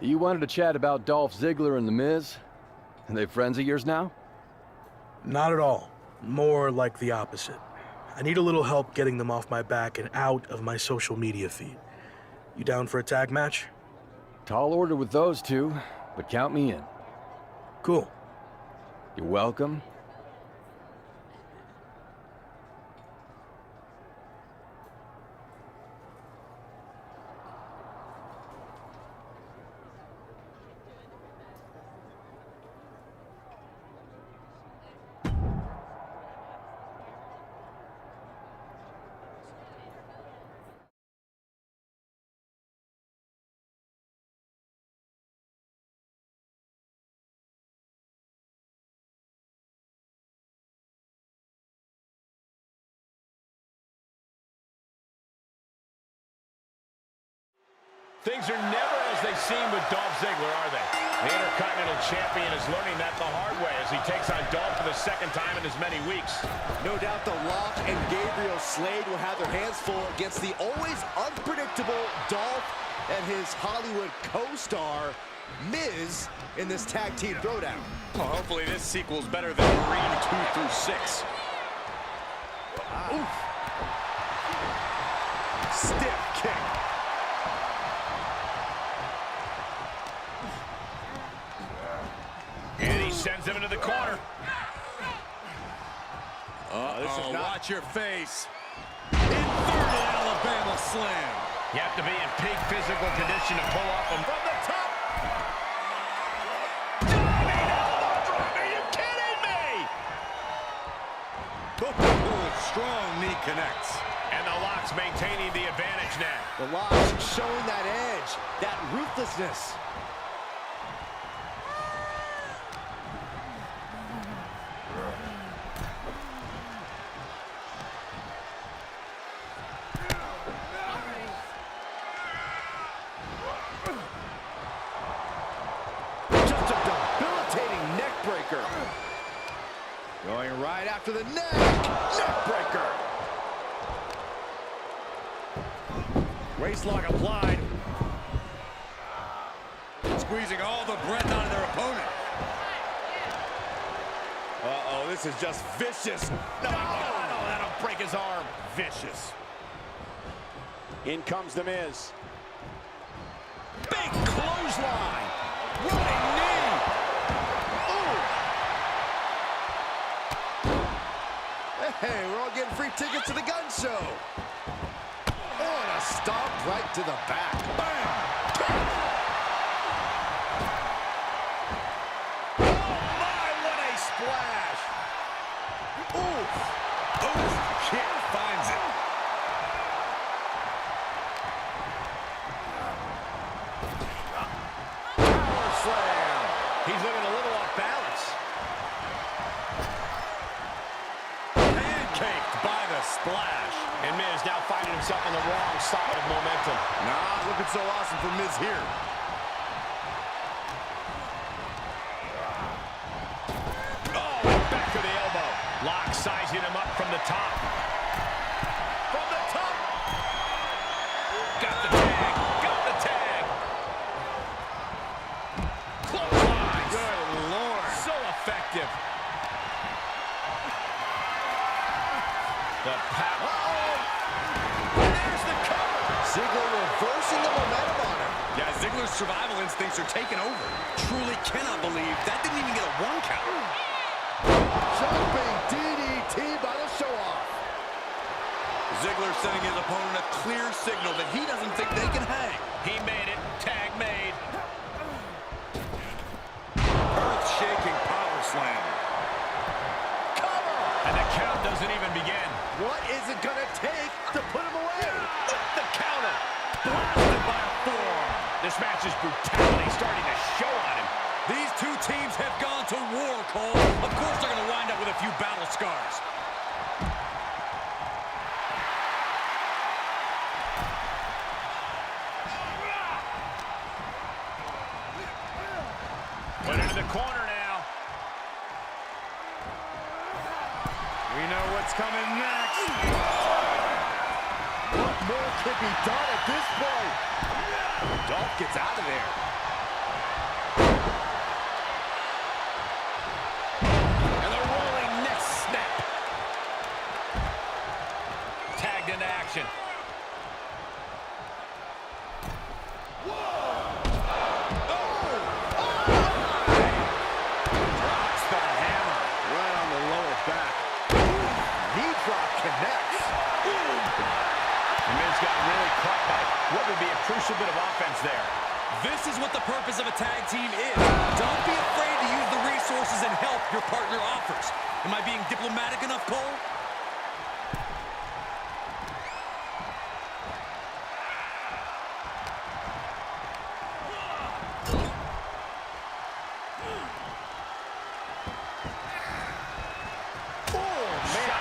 You wanted to chat about Dolph Ziggler and The Miz? Are they friends of yours now? Not at all. More like the opposite. I need a little help getting them off my back and out of my social media feed. You down for a tag match? Tall order with those two, but count me in. Cool. You're welcome. Things are never as they seem with Dolph Ziggler, are they? The Intercontinental Champion is learning that the hard way as he takes on Dolph for the second time in as many weeks. No doubt the Rock and Gabriel Slade will have their hands full against the always unpredictable Dolph and his Hollywood co-star, Miz, in this tag team throwdown. Well, hopefully this sequel's better than Marine 2 through 6. Oof. Stiff kick. And he sends him into the corner. Uh-oh, watch your face. Inverted Alabama slam. You have to be in peak physical condition to pull off him from the top. Diving elbow drop. Are you kidding me? Strong knee connects. And the Lock's maintaining the advantage now. The Lock's showing that edge, that ruthlessness. Going right after the neck. Neckbreaker. Waistlock applied. Squeezing all the breath out of their opponent. Uh-oh, this is just vicious. No, that'll break his arm. Vicious. In comes The Miz. Big clothesline. Running knee. Hey, we're all getting free tickets to the gun show. Oh, and a stomp right to the back. Bam! Oh, my, what a splash. Oof. Oof. Kick finds it. Power slam. He's looking a little off balance. By the splash. And Miz now finding himself on the wrong side of momentum. Nah, looking so awesome for Miz here. Oh, back to the elbow. Lock sizing him up from the top. From the top. Got the tag. Got the tag. Clothesline. Good Lord. So effective. The power. Uh-oh. There's the cover. Ziggler reversing the momentum on him. Yeah, Ziggler's survival instincts are taking over. Truly cannot believe that didn't even get a 1 count. Jumping DDT by the show-off. Ziggler sending his opponent a clear signal that he doesn't think they can hang. He made it. Tag made. Earth-shaking power slam. And the count doesn't even begin. What is it gonna take to put him away? The counter. Blasted by a forearm. This match's brutality starting to show on him. These two teams have gone to war, Cole. Of course they're going to wind up with a few battle scars. Put it in the corner now. We know what's coming next. What more could be done at this point? Dolph gets out of there. This is what the purpose of a tag team is. Don't be afraid to use the resources and help your partner offers. Am I being diplomatic enough, Cole?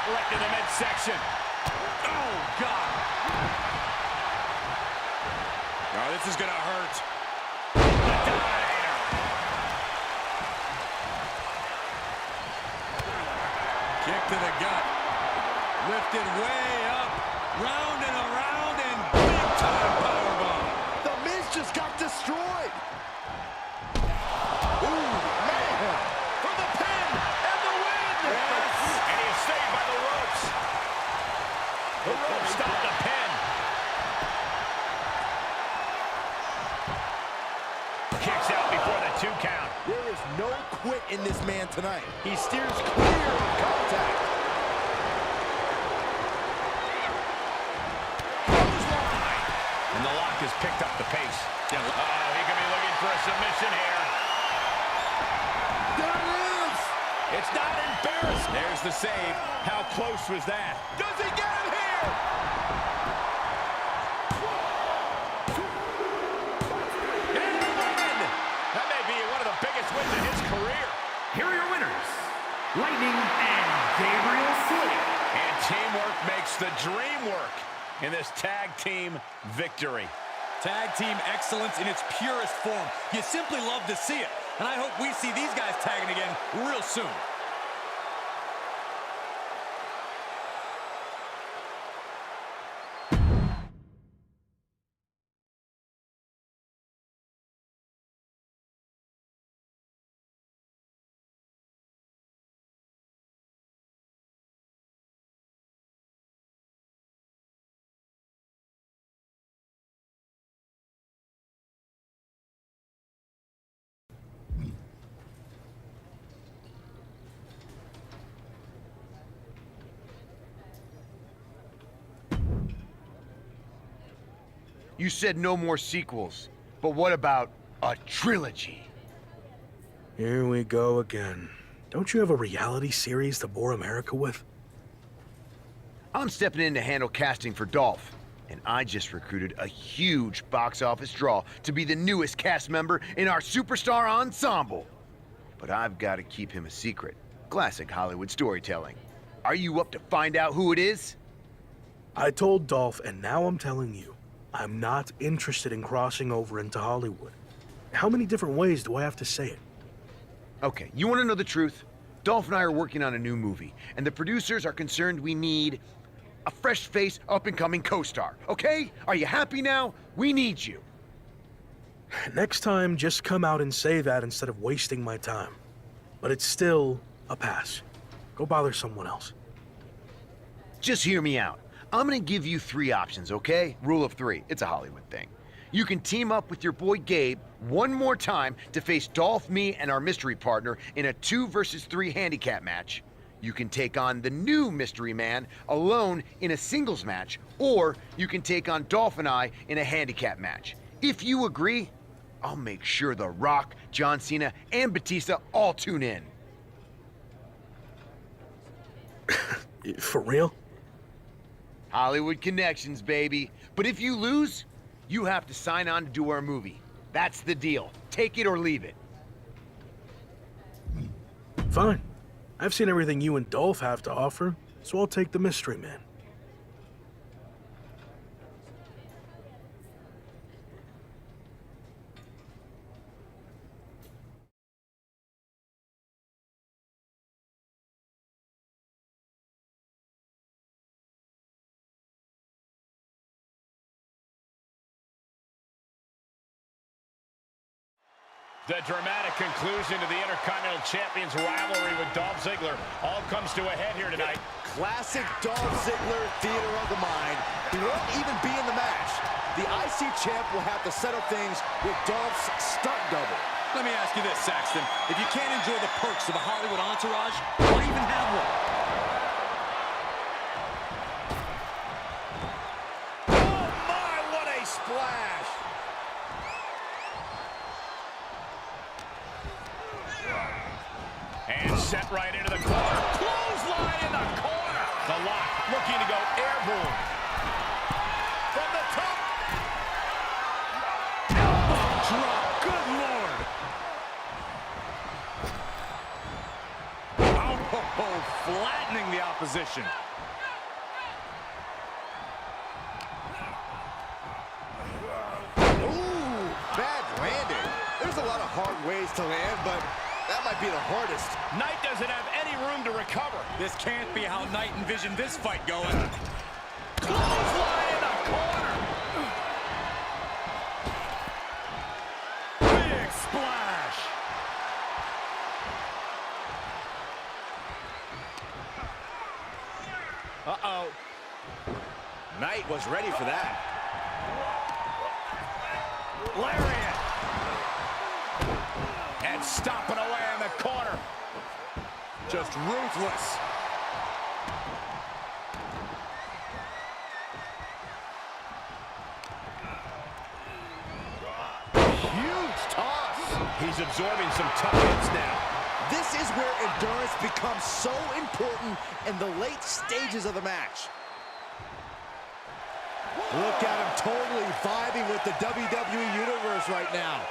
Right in the midsection. Oh, God. Oh, this is going to hurt. The dive. Kick to the gut. Lifted way up. Round and around and big-time powerbomb. The Miz just got destroyed. Ooh, man. For the pin and the win. Yes. And he is saved by the ropes. The ropes stop the pin. Kicks out before the 2 count. There is no quit in this man tonight. He steers clear of contact. And the lock has picked up the pace. Uh-oh, he could be looking for a submission here. There it is. It's not embarrassing. There's the save. How close was that? Does he get him here? And a win! That may be one of the biggest wins in his career. Here are your winners, Lightning and Gabriel Slade. And teamwork makes the dream work in this tag team victory. Tag team excellence in its purest form. You simply love to see it. And I hope we see these guys tagging again real soon. You said no more sequels, but what about a trilogy? Here we go again. Don't you have a reality series to bore America with? I'm stepping in to handle casting for Dolph, and I just recruited a huge box office draw to be the newest cast member in our superstar ensemble. But I've got to keep him a secret. Classic Hollywood storytelling. Are you up to find out who it is? I told Dolph, and now I'm telling you. I'm not interested in crossing over into Hollywood. How many different ways do I have to say it? Okay, you want to know the truth? Dolph and I are working on a new movie, and the producers are concerned we need a fresh face, up-and-coming co-star, okay? Are you happy now? We need you. Next time, just come out and say that instead of wasting my time. But it's still a pass. Go bother someone else. Just hear me out. I'm gonna give you 3 options, okay? Rule of 3, it's a Hollywood thing. You can team up with your boy Gabe one more time to face Dolph, me, and our mystery partner in a 2 versus 3 handicap match. You can take on the new mystery man alone in a singles match, or you can take on Dolph and I in a handicap match. If you agree, I'll make sure The Rock, John Cena, and Batista all tune in. For real? Hollywood connections, baby. But if you lose, you have to sign on to do our movie. That's the deal. Take it or leave it. Fine. I've seen everything you and Dolph have to offer, so I'll take the mystery man. The dramatic conclusion to the Intercontinental Champions rivalry with Dolph Ziggler all comes to a head here tonight. Classic Dolph Ziggler theater of the mind. He won't even be in the match. The IC champ will have to settle things with Dolph's stunt double. Let me ask you this, Saxton. If you can't enjoy the perks of a Hollywood entourage, why even have one? Oh my, what a splash! Sent right into the corner. Clothesline in the corner. The Lock looking to go airborne. From the top. Elbow drop. Good Lord. Oh, flattening the opposition. Ooh, bad landing. There's a lot of hard ways to land, but that might be the hardest. Knight doesn't have any room to recover. This can't be how Knight envisioned this fight going. Clothesline in the corner. Big splash. Uh-oh. Knight was ready for that. Lariat. And stomping away in the corner. Just ruthless. Huge toss. He's absorbing some tough hits now. This is where endurance becomes so important in the late stages of the match. Look at him totally vibing with the WWE Universe right now.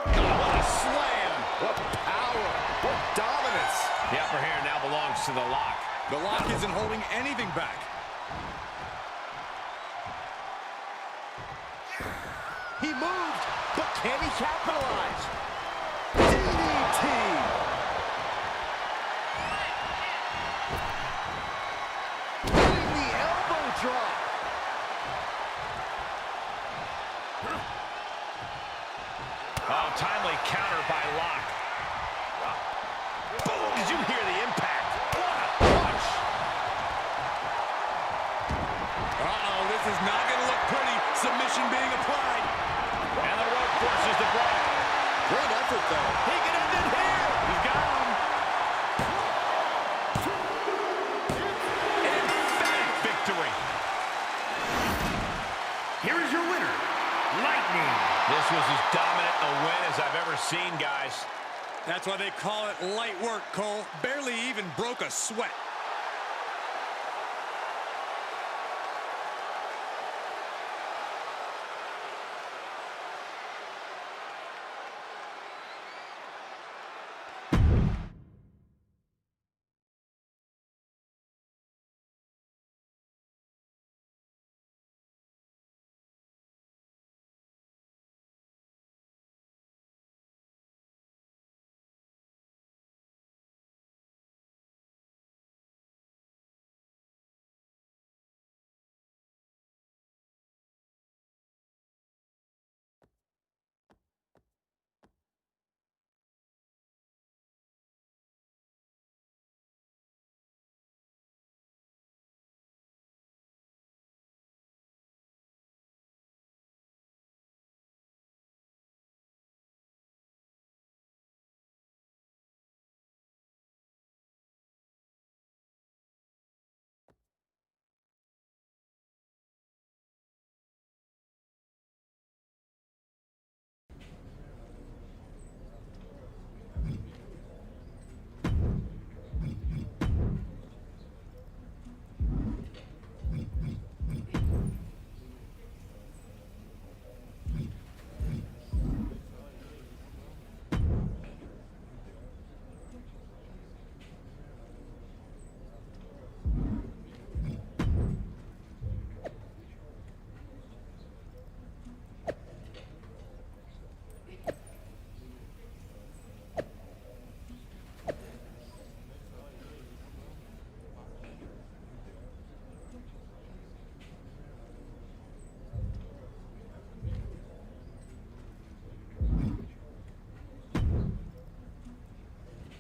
What a slam. What power. What dominance. The upper hand now belongs to the Lock. The Lock isn't holding anything back. He moved, but can he capitalize? DDT! Getting the elbow drop. Oh, timely counter by Lock. Boom! Did you hear the impact? What a punch! Uh-oh, this is not going to look pretty. Submission being applied. And the rope forces the break. Great effort, though. He can end it here. He's got him. An emphatic victory. Here is your winner, Lightning. This was as dominant a win as I've ever seen, guys. That's why they call it light work, Cole. Barely even broke a sweat.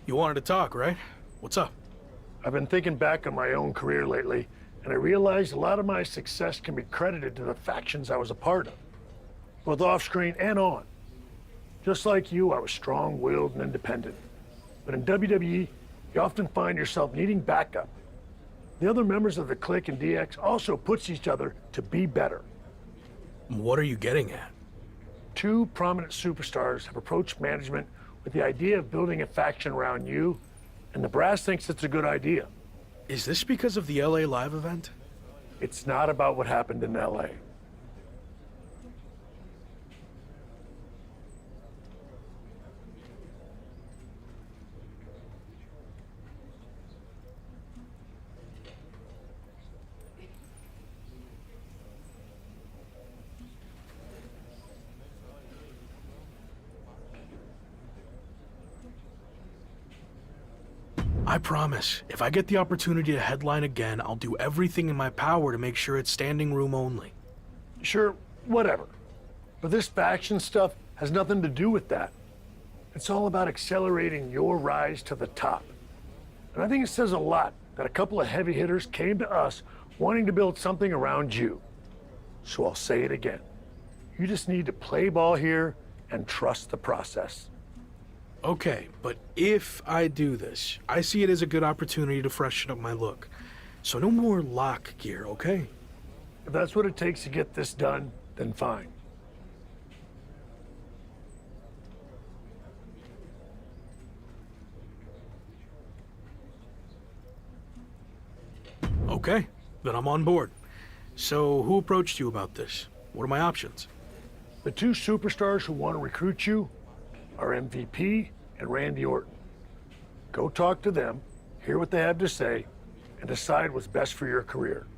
You wanted to talk, right? What's up? I've been thinking back on my own career lately, and I realized a lot of my success can be credited to the factions I was a part of, both off-screen and on. Just like you, I was strong-willed and independent. But in WWE, you often find yourself needing backup. The other members of the Clique and DX also push each other to be better. What are you getting at? Two prominent superstars have approached management with the idea of building a faction around you, and the brass thinks it's a good idea. Is this because of the LA Live event? It's not about what happened in LA. I promise, if I get the opportunity to headline again, I'll do everything in my power to make sure it's standing room only. Sure, whatever. But this faction stuff has nothing to do with that. It's all about accelerating your rise to the top. And I think it says a lot that a couple of heavy hitters came to us wanting to build something around you. So I'll say it again. You just need to play ball here and trust the process. Okay, but if I do this, I see it as a good opportunity to freshen up my look. So no more lock gear, okay? If that's what it takes to get this done, then fine. Okay, then I'm on board. So who approached you about this? What are my options? The two superstars who want to recruit you are MVP and Randy Orton. Go talk to them, hear what they have to say, and decide what's best for your career.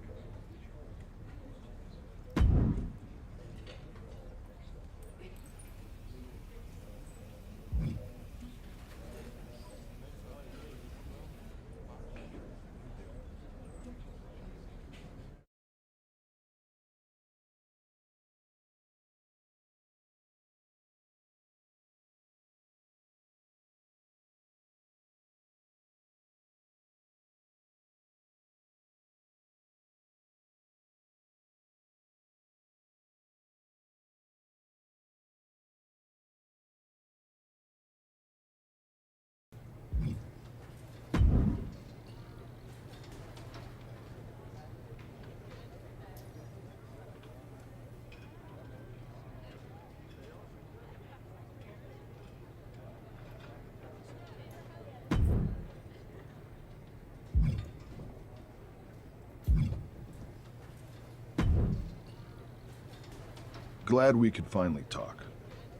Glad we could finally talk.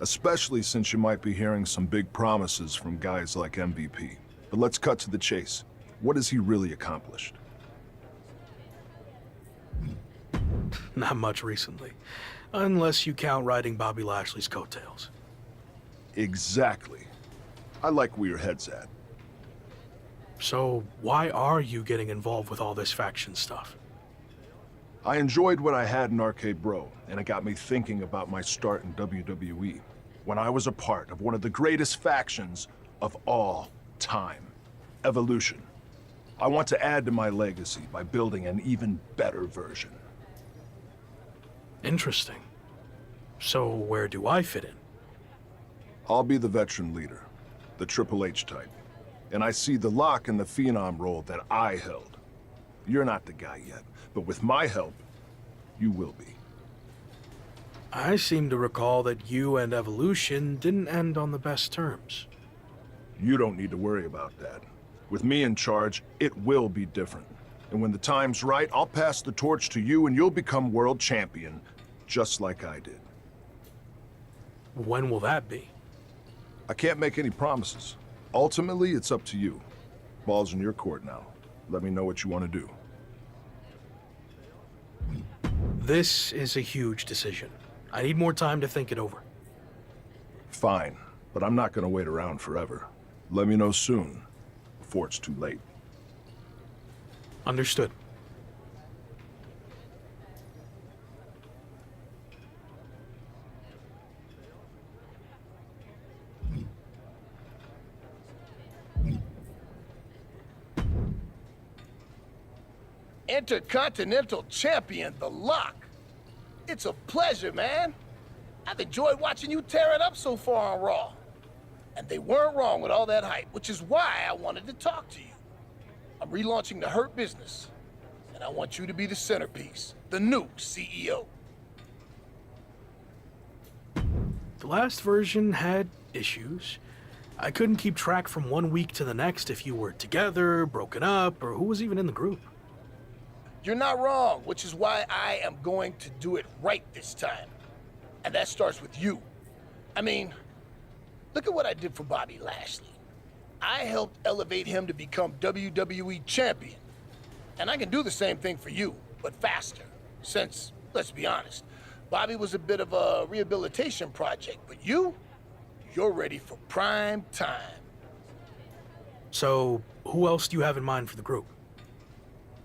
Especially since you might be hearing some big promises from guys like MVP. But let's cut to the chase. What has he really accomplished? Not much recently. Unless you count riding Bobby Lashley's coattails. Exactly. I like where your head's at. So why are you getting involved with all this faction stuff? I enjoyed what I had in Arcade Bro, and it got me thinking about my start in WWE, when I was a part of one of the greatest factions of all time, Evolution. I want to add to my legacy by building an even better version. Interesting. So where do I fit in? I'll be the veteran leader, the Triple H type, and I see the Lock in the Phenom role that I held. You're not the guy yet, but with my help, you will be. I seem to recall that you and Evolution didn't end on the best terms. You don't need to worry about that. With me in charge, it will be different. And when the time's right, I'll pass the torch to you and you'll become world champion, just like I did. When will that be? I can't make any promises. Ultimately, it's up to you. Ball's in your court now. Let me know what you want to do. This is a huge decision. I need more time to think it over. Fine, but I'm not going to wait around forever. Let me know soon, before it's too late. Understood. Intercontinental Champion, The Lock. It's a pleasure, man. I've enjoyed watching you tear it up so far on Raw. And they weren't wrong with all that hype, which is why I wanted to talk to you. I'm relaunching the Hurt business. and I want you to be the centerpiece, the new CEO. The last version had issues. I couldn't keep track from one week to the next if you were together, broken up, or who was even in the group. You're not wrong, which is why I am going to do it right this time. And that starts with you. I mean, look at what I did for Bobby Lashley. I helped elevate him to become WWE champion. And I can do the same thing for you, but faster. Since, let's be honest, Bobby was a bit of a rehabilitation project, but you're ready for prime time. So, who else do you have in mind for the group?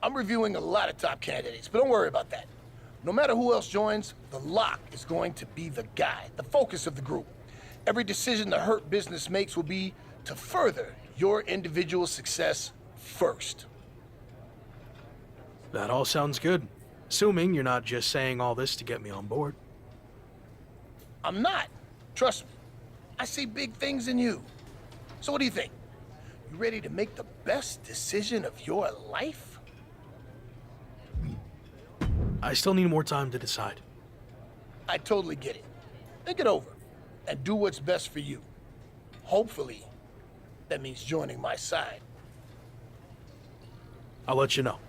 I'm reviewing a lot of top candidates, but don't worry about that. No matter who else joins, The Lock is going to be the guy, the focus of the group. Every decision the Hurt Business makes will be to further your individual success first. That all sounds good. Assuming you're not just saying all this to get me on board. I'm not. Trust me. I see big things in you. So what do you think? You ready to make the best decision of your life? I still need more time to decide. I totally get it. Think it over and do what's best for you. Hopefully, that means joining my side. I'll let you know.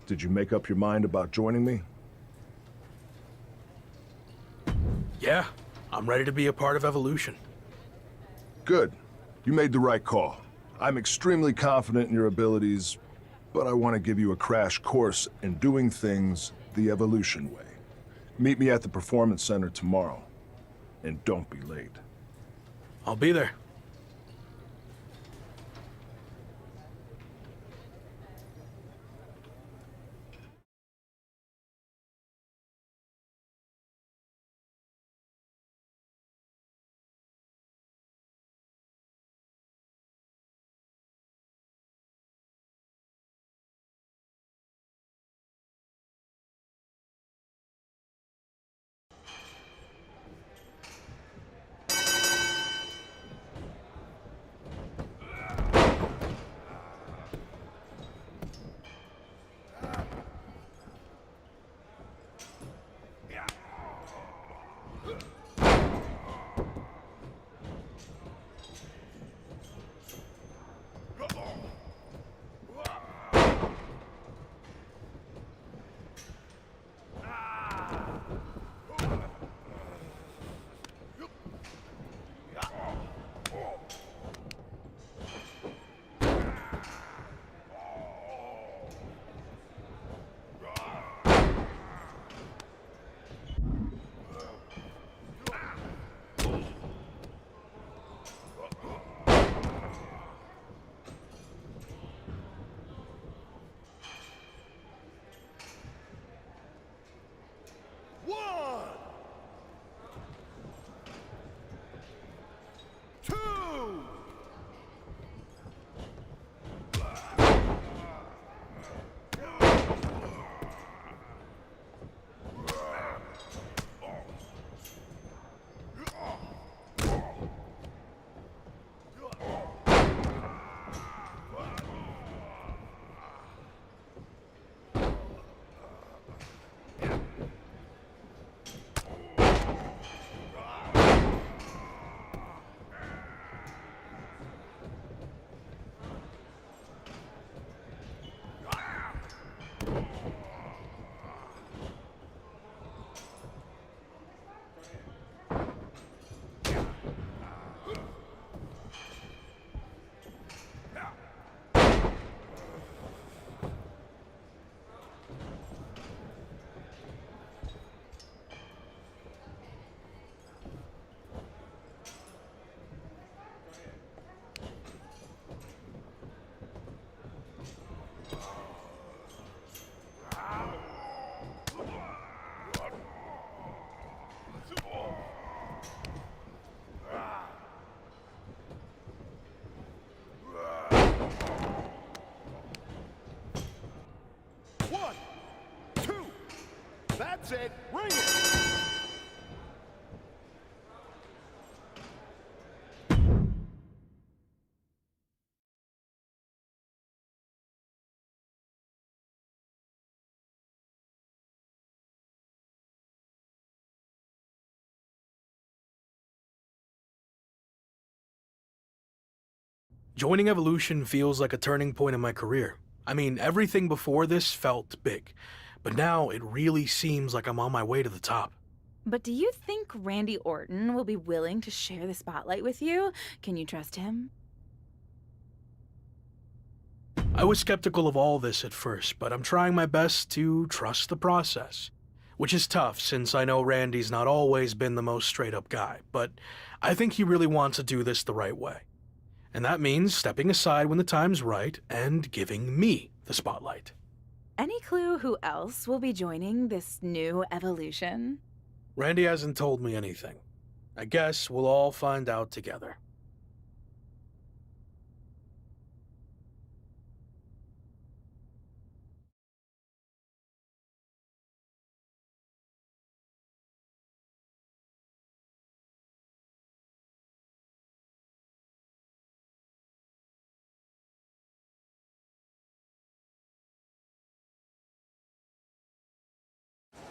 Did you make up your mind about joining me? Yeah, I'm ready to be a part of Evolution. Good. You made the right call. I'm extremely confident in your abilities, but I want to give you a crash course in doing things the Evolution way. Meet me at the Performance Center tomorrow, and don't be late. I'll be there. That's it. Ring it. Joining Evolution feels like a turning point in my career. I mean, everything before this felt big, but now it really seems like I'm on my way to the top. But do you think Randy Orton will be willing to share the spotlight with you? Can you trust him? I was skeptical of all this at first, but I'm trying my best to trust the process. Which is tough, since I know Randy's not always been the most straight-up guy, but I think he really wants to do this the right way. And that means stepping aside when the time's right and giving me the spotlight. Any clue who else will be joining this new evolution? Randy hasn't told me anything. I guess we'll all find out together.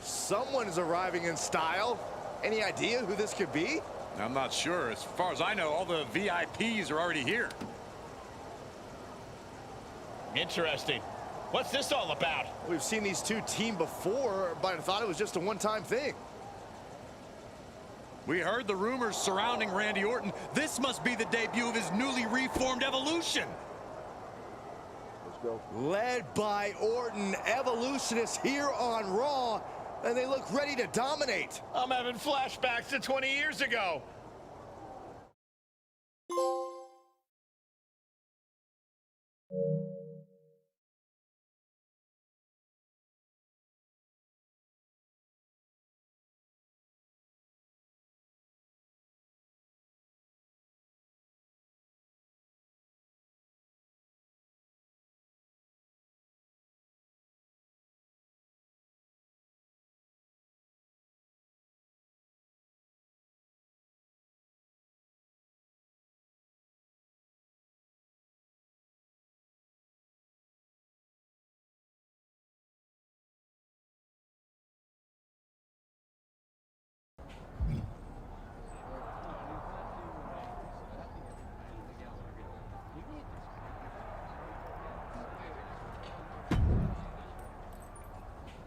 Someone is arriving in style. Any idea who this could be? I'm not sure. As far as I know, all the VIPs are already here. Interesting. What's this all about? We've seen these two team before, but I thought it was just a one-time thing. We heard the rumors surrounding Randy Orton. This must be the debut of his newly reformed Evolution. Let's go. Led by Orton, Evolution is here on Raw, and they look ready to dominate. I'm having flashbacks to 20 years ago.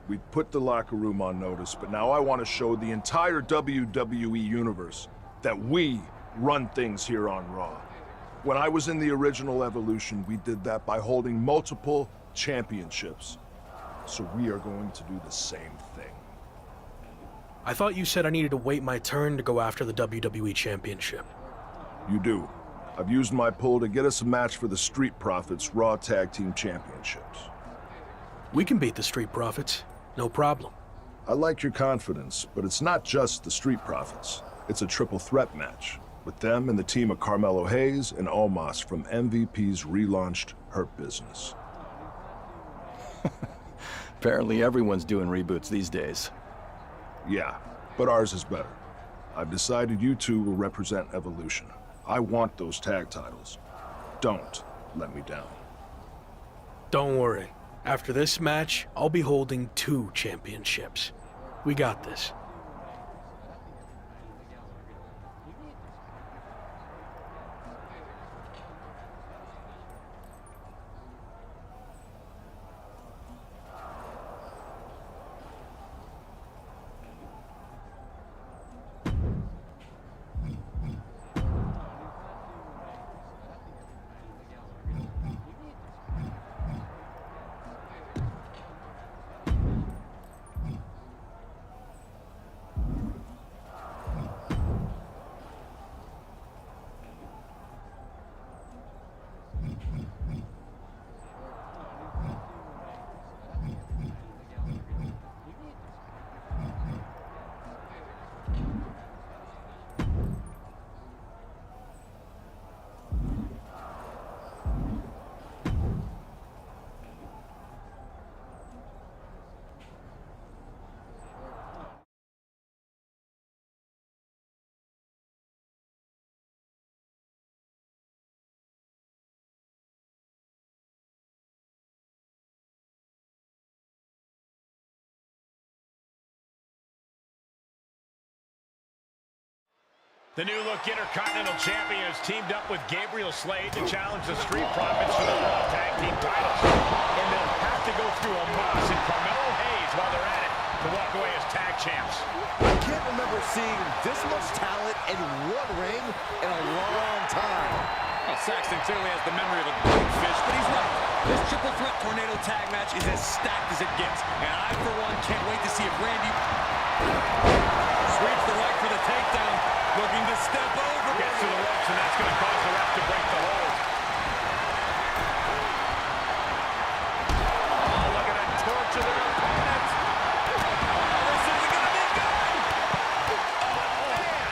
We put the locker room on notice, but now I want to show the entire WWE universe that we run things here on Raw. When I was in the original Evolution, we did that by holding multiple championships. So we are going to do the same thing. I thought you said I needed to wait my turn to go after the WWE Championship. You do. I've used my pull to get us a match for the Street Profits Raw Tag Team Championships. We can beat the Street Profits. No problem. I like your confidence, but it's not just the Street Profits. It's a triple threat match, with them and the team of Carmelo Hayes and Omos from MVP's relaunched Hurt Business. Apparently everyone's doing reboots these days. Yeah, but ours is better. I've decided you two will represent Evolution. I want those tag titles. Don't let me down. Don't worry. After this match, I'll be holding 2 championships. We got this. The new look Intercontinental Champion has teamed up with Gabriel Slade to challenge the Street Profits for the Raw Tag Team titles. And they'll have to go through Omos and Carmelo Hayes while they're at it to walk away as tag champs. I can't remember seeing this much talent in one ring in a long time. Well, Saxton clearly has the memory of a goldfish, but he's right. This triple threat tornado tag match is as stacked as it gets. And I, for one, can't wait to see if Randy sweeps the right for the takedown. Looking to step over. Gets to the ropes, and that's going to cause the ref to break the hold. Oh, look at that torture their opponent. Oh, this isn't going to be good. Oh, man.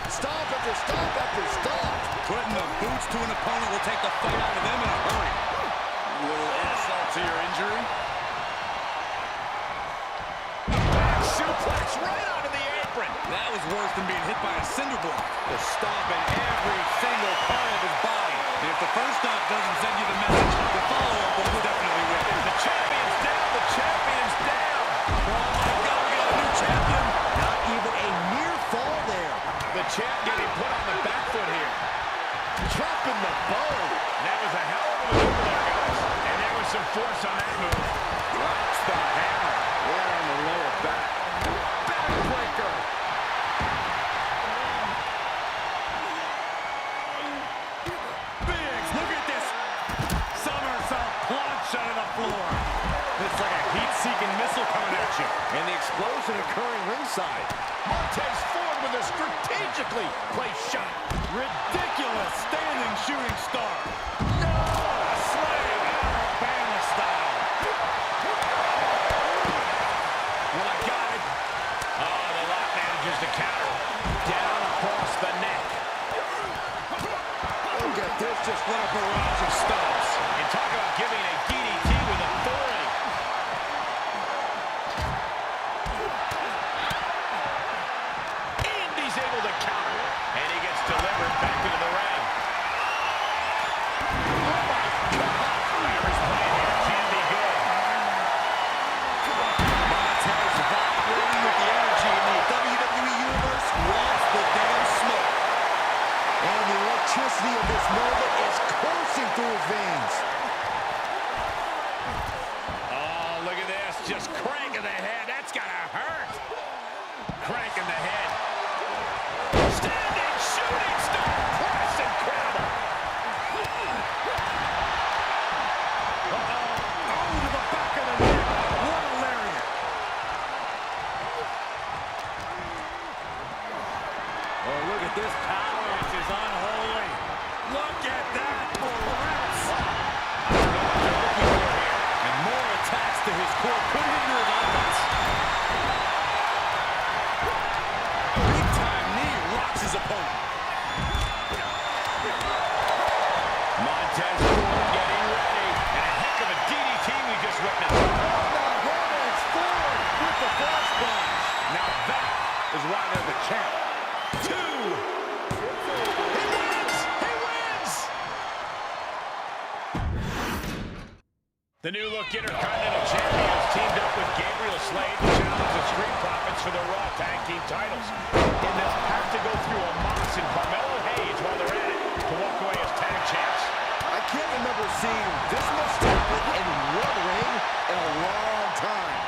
Stop after stop after stop. Putting the boots to an opponent will take the fight out of them in a hurry. A little insult to your injury. Suplex right onto the apron. That was worse than being hit by a cinder block. The stomp in every single part of his body. And if the first stomp doesn't send you the message, the follow-up will definitely will. The champion's down. The champion's down. Oh, my God, we got a new champion. Not even a near fall there. The champ getting put on the back foot here. Dropping the bone. That was a hell of a maneuver there, guys. And there was some force on that move. Drops the hammer. Right on the lower back. Backbreaker. Biggs, look at this. Somersault plunge under the floor. It's like a heat-seeking missile coming at you. And the explosion occurring ringside. Montez Ford with a strategically placed shot. Ridiculous standing shooting star. No! Slam Alabama style. Well, I got it. Oh, the lock manages to counter. Down across the neck. Look at this, just What a barrage of stomps. And talk about giving a DDT with authority. And he's able to counter. And he gets delivered back into the ring. Oh, my God. Whatever's playing here can be good. Montez vibrating with the energy in the WWE Universe wants the damn smoke. And the electricity of this moment is coursing through his veins. Oh, look at this. Just cranking the head. That's gotta hurt. Cranking the head. Standing shooting star press. Incredible. Oh, to the back of the neck. What a lariat. Oh, look at this power. This is unholy. Look at that for reps. And more attacks to his core could hinder his offense. Big time knee rocks his opponent. Montez Ford getting ready. And a heck of a DDT we just witnessed. It's forward with the frog splash. Now that is why they're the champ. 2. He wins! He wins! The new look Intercontinental Champion has teamed up with Gabriel Slade to challenge the Street Profits for the Raw Tag Team titles. And they'll have to go through Omos and Carmelo Hayes while they're at it to walk away as tag champs. I can't remember seeing this much talent in one ring in a long time.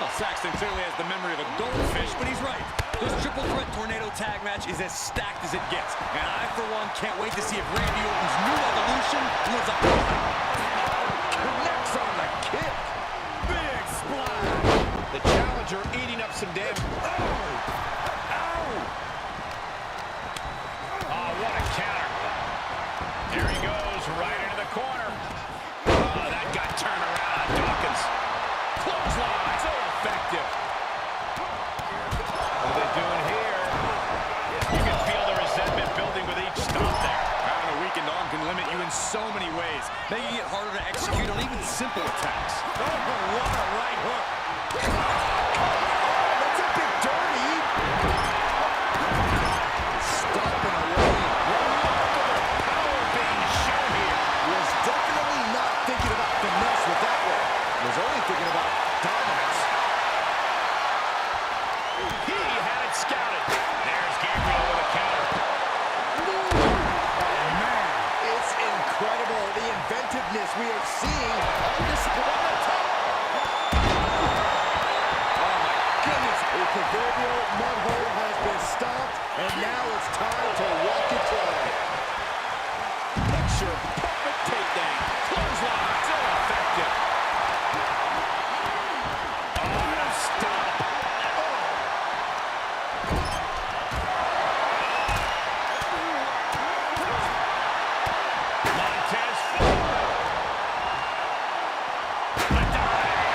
Well, Saxton clearly has the memory of a goldfish, but he's right. This triple threat tornado tag match is as stacked as it gets. And I, for one, can't wait to see if Randy Orton's new evolution lives up to it. Connects on the kick. Big splash. The challenger eating up some damage. Oh, what a counter. There he goes, right into the corner. Oh, that got turned around on Dawkins. Clothesline, so effective. What are they doing here? You can feel the resentment building with each stomp there. Having a weakened arm can limit you in so many ways, making it harder to execute on even simple attacks. Oh, what a right hook. That's a big dirty. Stomping away. Remarkable power being shown here. Was definitely not thinking about finesse with that one. Was only thinking about dominance. He had it scouted. There's Gabriel with a proverbial mud hole has been stomped, and now it's time to walk and try. Picture perfect takedown. Clothesline, still effective. Oh, stop. Montez forward. A dive.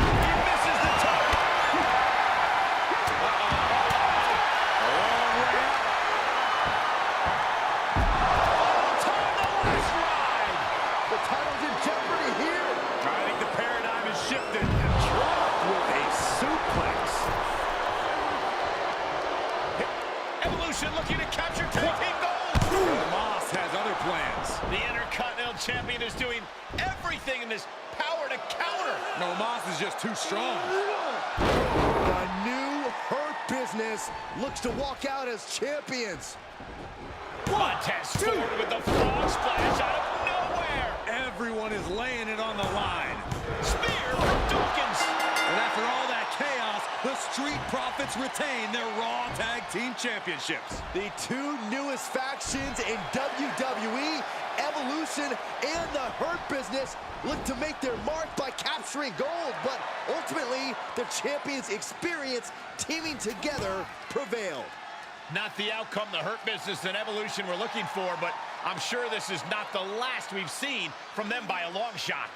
He misses the target. A long way up. Time the last ride. The title's in jeopardy here. I think the paradigm has shifted. Dropped with a suplex. Evolution looking to capture tag team gold. Moss has other plans. The Intercontinental Champion is doing everything in his power to counter. No, Moss is just too strong. The new Hurt Business looks to walk out as champions. Montez forward with the frog splash out of nowhere. Everyone is laying it on the line. Spear from Dawkins. And after all that chaos, the Street Profits retain their Raw Tag Team Championships. The two newest factions in WWE, Evolution and the Hurt Business, look to make their mark by capturing gold, but ultimately, the champions' experience teaming together prevailed. Not the outcome the Hurt Business and Evolution were looking for, but I'm sure this is not the last we've seen from them by a long shot.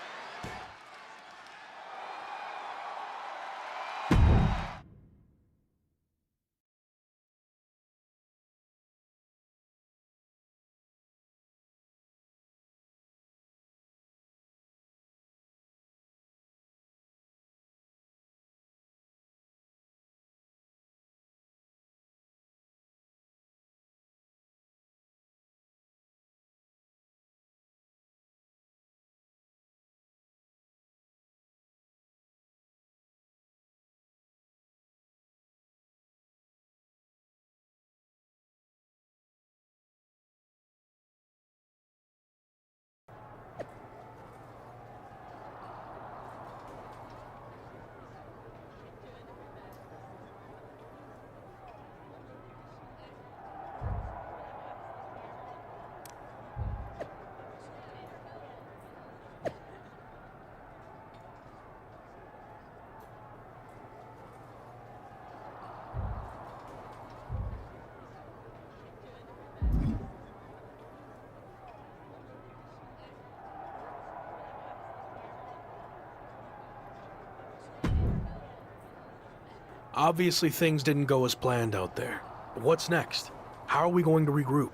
Obviously, things didn't go as planned out there. What's next? How are we going to regroup?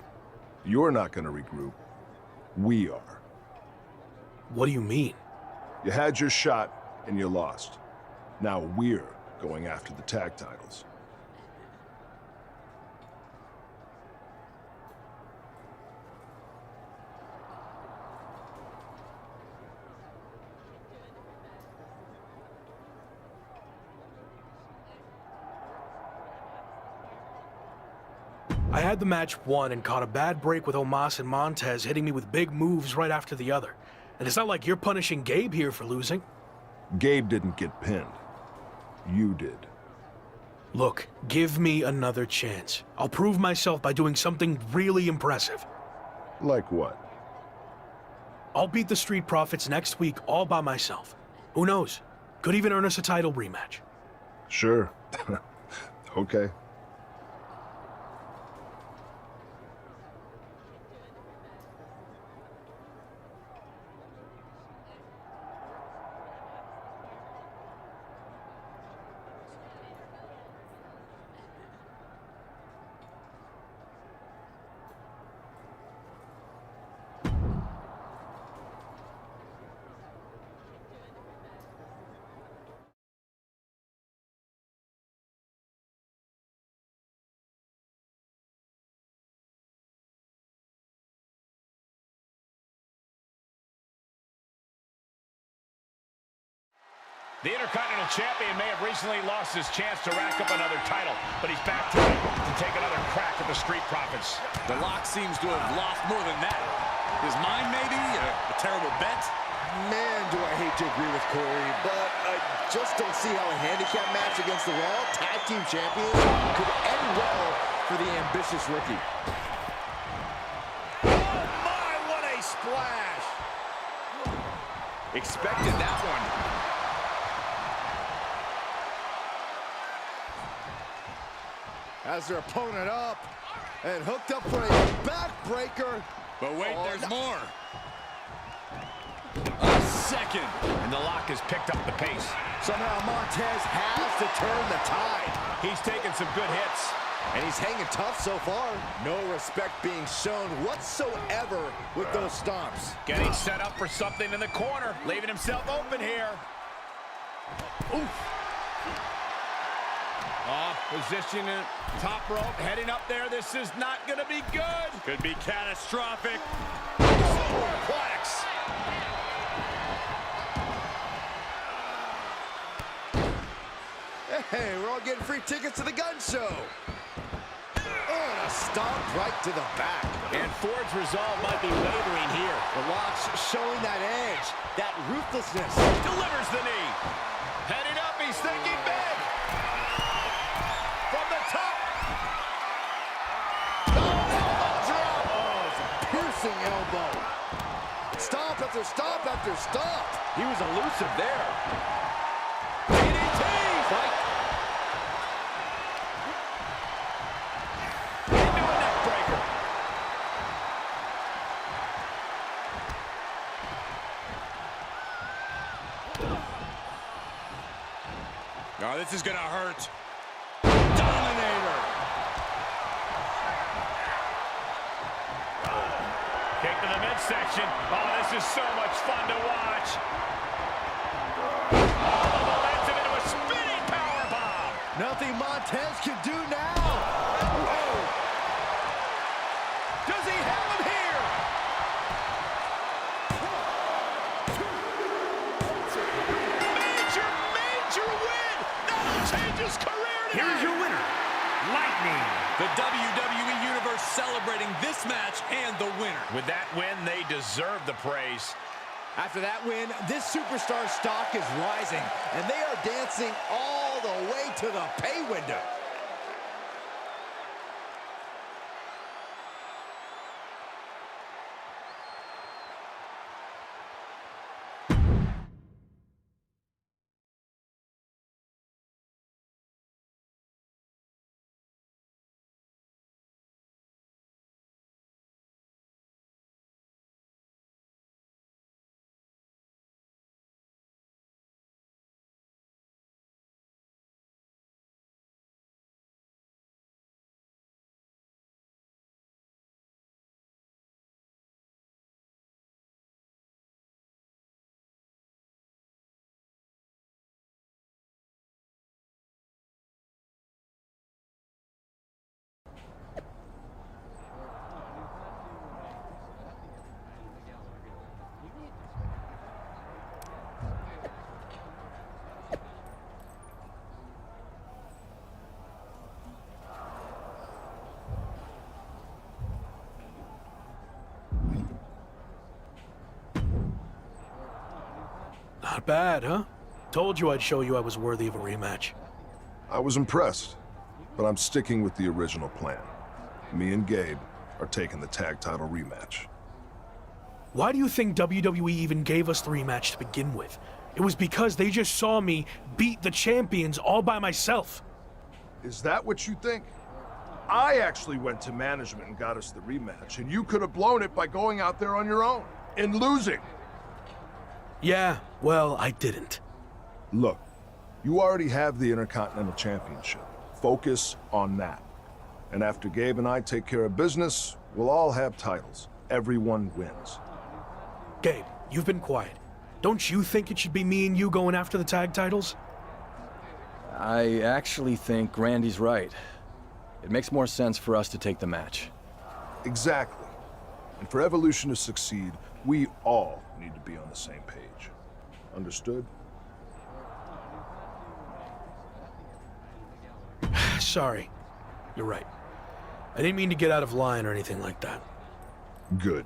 You're not going to regroup. We are. What do you mean? You had your shot, and you lost. Now we're going after the tag titles. I had the match won and caught a bad break with Omos and Montez hitting me with big moves right after the other. And it's not like you're punishing Gabe here for losing. Gabe didn't get pinned. You did. Look, give me another chance. I'll prove myself by doing something really impressive. Like what? I'll beat the Street Profits next week all by myself. Who knows? Could even earn us a title rematch. Sure. Okay. The Intercontinental Champion may have recently lost his chance to rack up another title, but he's back tonight to take another crack at the Street Profits. The Lock seems to have lost more than that. His mind, maybe? A terrible bet? Man, do I hate to agree with Corey, but I just don't see how a handicap match against the Raw Tag Team Champions could end well for the ambitious rookie. Oh my, what a splash! Expected that one. Has their opponent up and hooked up for a backbreaker. But wait, there's more. A second. And the lock has picked up the pace. Somehow Montez has to turn the tide. He's taken some good hits. And he's hanging tough so far. No respect being shown whatsoever with those stomps. Getting set up for something in the corner. Leaving himself open here. Oof. Position in top rope, heading up there. This is not going to be good. Could be catastrophic. Superplex. Hey, we're all getting free tickets to the gun show. Oh, and a stomp right to the back. And Ford's resolve might be wavering here. The Lock's showing that edge, that ruthlessness. Delivers the knee. Heading up, he's thinking big. From the top. Oh, it's a piercing elbow. Stomp after stomp after stomp. He was elusive there. Oh, this is gonna hurt. Dominator. Kick to the midsection. Oh, this is so much fun to watch. Oh, momentum into a spinning powerbomb. Nothing Montez can do now. Oh. Does he have him here? Major win. That'll change his career tonight. Here's your winner, Lightning. The WWE Universe celebrating this match and the winner. With that win, they deserve the praise. After that win, this superstar stock is rising, and they are dancing all the way to the pay window. Not bad, huh? Told you I'd show you I was worthy of a rematch. I was impressed, but I'm sticking with the original plan. Me and Gabe are taking the tag title rematch. Why do you think WWE even gave us the rematch to begin with? It was because they just saw me beat the champions all by myself. Is that what you think? I actually went to management and got us the rematch, and you could have blown it by going out there on your own and losing. Yeah, well, I didn't. Look, you already have the Intercontinental Championship. Focus on that. And after Gabe and I take care of business, we'll all have titles. Everyone wins. Gabe, you've been quiet. Don't you think it should be me and you going after the tag titles? I actually think Randy's right. It makes more sense for us to take the match. Exactly. And for Evolution to succeed, we all need to be on the same page. Understood? Sorry. You're right. I didn't mean to get out of line or anything like that. Good.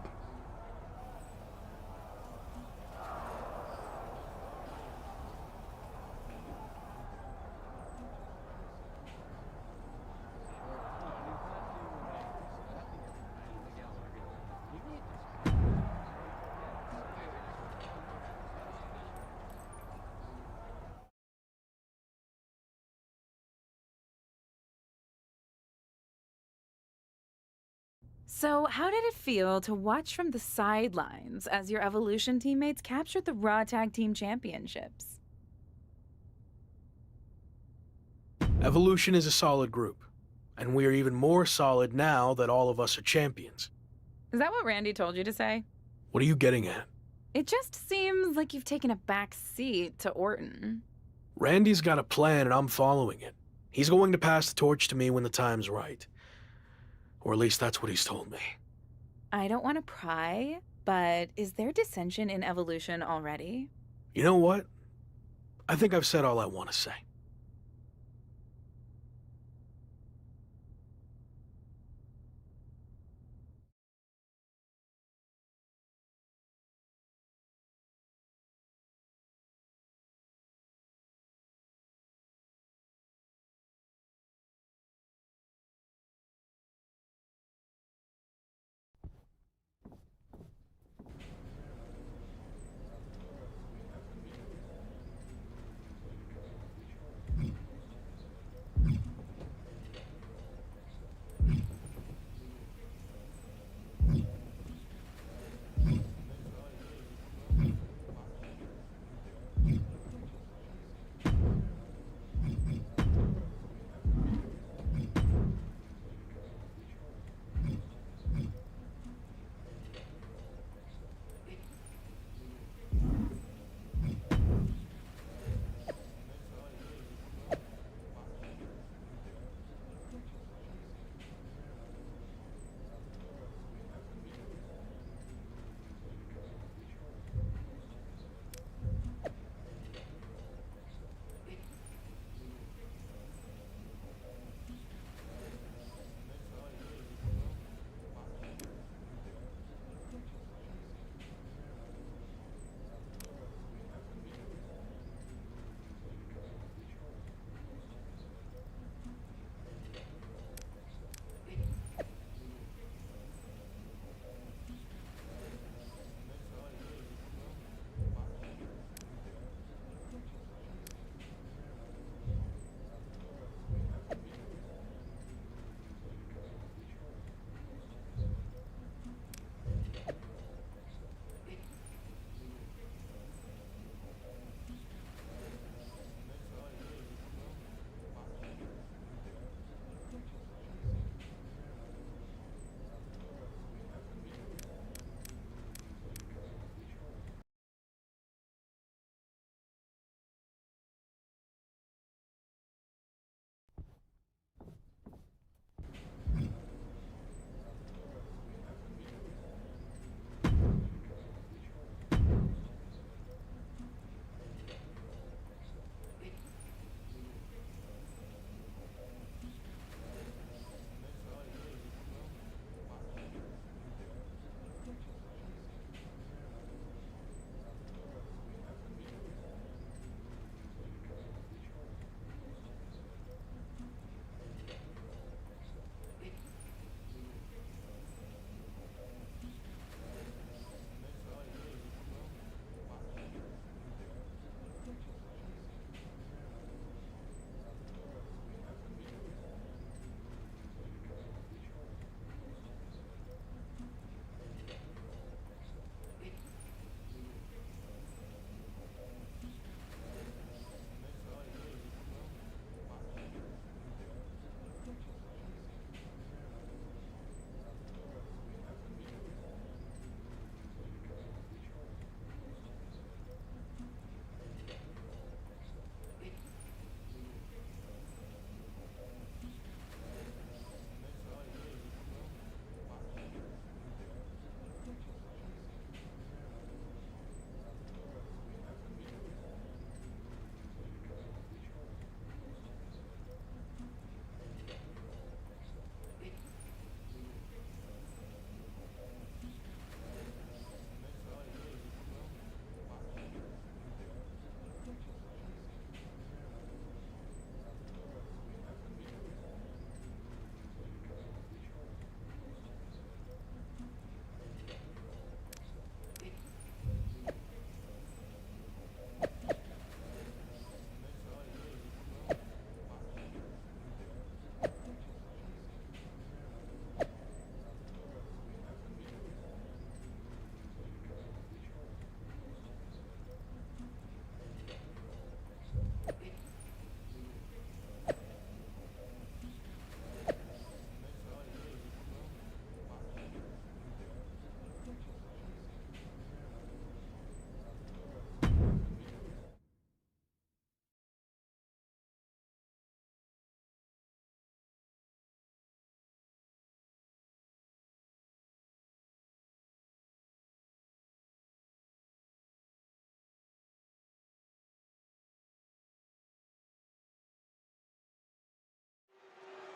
So, how did it feel to watch from the sidelines as your Evolution teammates captured the Raw Tag Team Championships? Evolution is a solid group, and we are even more solid now that all of us are champions. Is that what Randy told you to say? What are you getting at? It just seems like you've taken a back seat to Orton. Randy's got a plan and I'm following it. He's going to pass the torch to me when the time's right. Or at least that's what he's told me. I don't want to pry, but is there dissension in Evolution already? You know what? I think I've said all I want to say.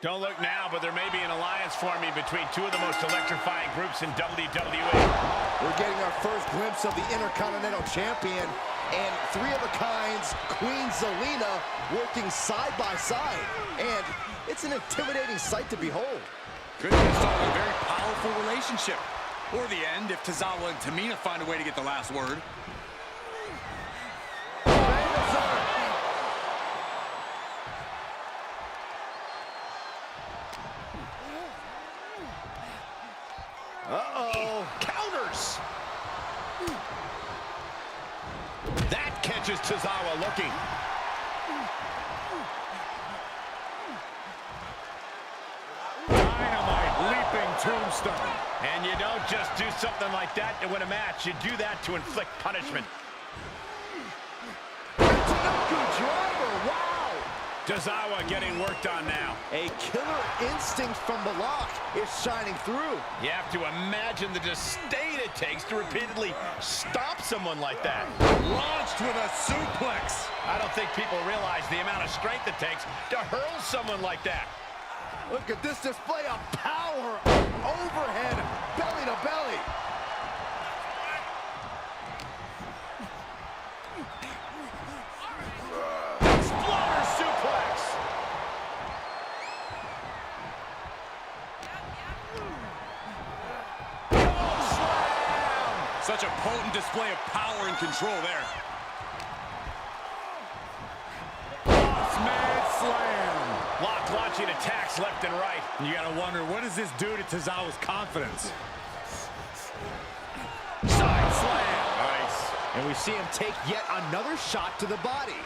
Don't look now, but there may be an alliance forming between two of the most electrifying groups in WWE. We're getting our first glimpse of the Intercontinental Champion and three of a kinds, Queen Zelina, working side by side. And it's an intimidating sight to behold. Could have started a very powerful relationship. Or the end, if Tozawa and Tamina find a way to get the last word. Uh-oh. Counters. That catches Tozawa looking. Dynamite leaping tombstone. And you don't just do something like that to win a match. You do that to inflict punishment. Driver, wow! Tozawa getting worked on now. A killer instinct from the lock is shining through. You have to imagine the disdain it takes to repeatedly stop someone like that. Launched with a suplex. I don't think people realize the amount of strength it takes to hurl someone like that. Look at this display of power. Overhead, belly to belly. Exploder suplex. Such a potent display of power and control there. Bossman slam. Lock launching attacks left and right. You gotta wonder, what does this do to Tozawa's confidence? Side slam. Nice. And we see him take yet another shot to the body.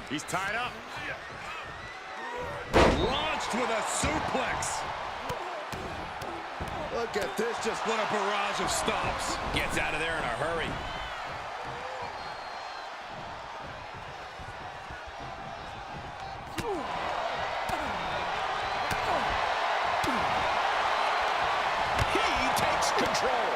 He's tied up. Launched with a suplex. Look at this, just What a barrage of stops. Gets out of there in a hurry. He takes control.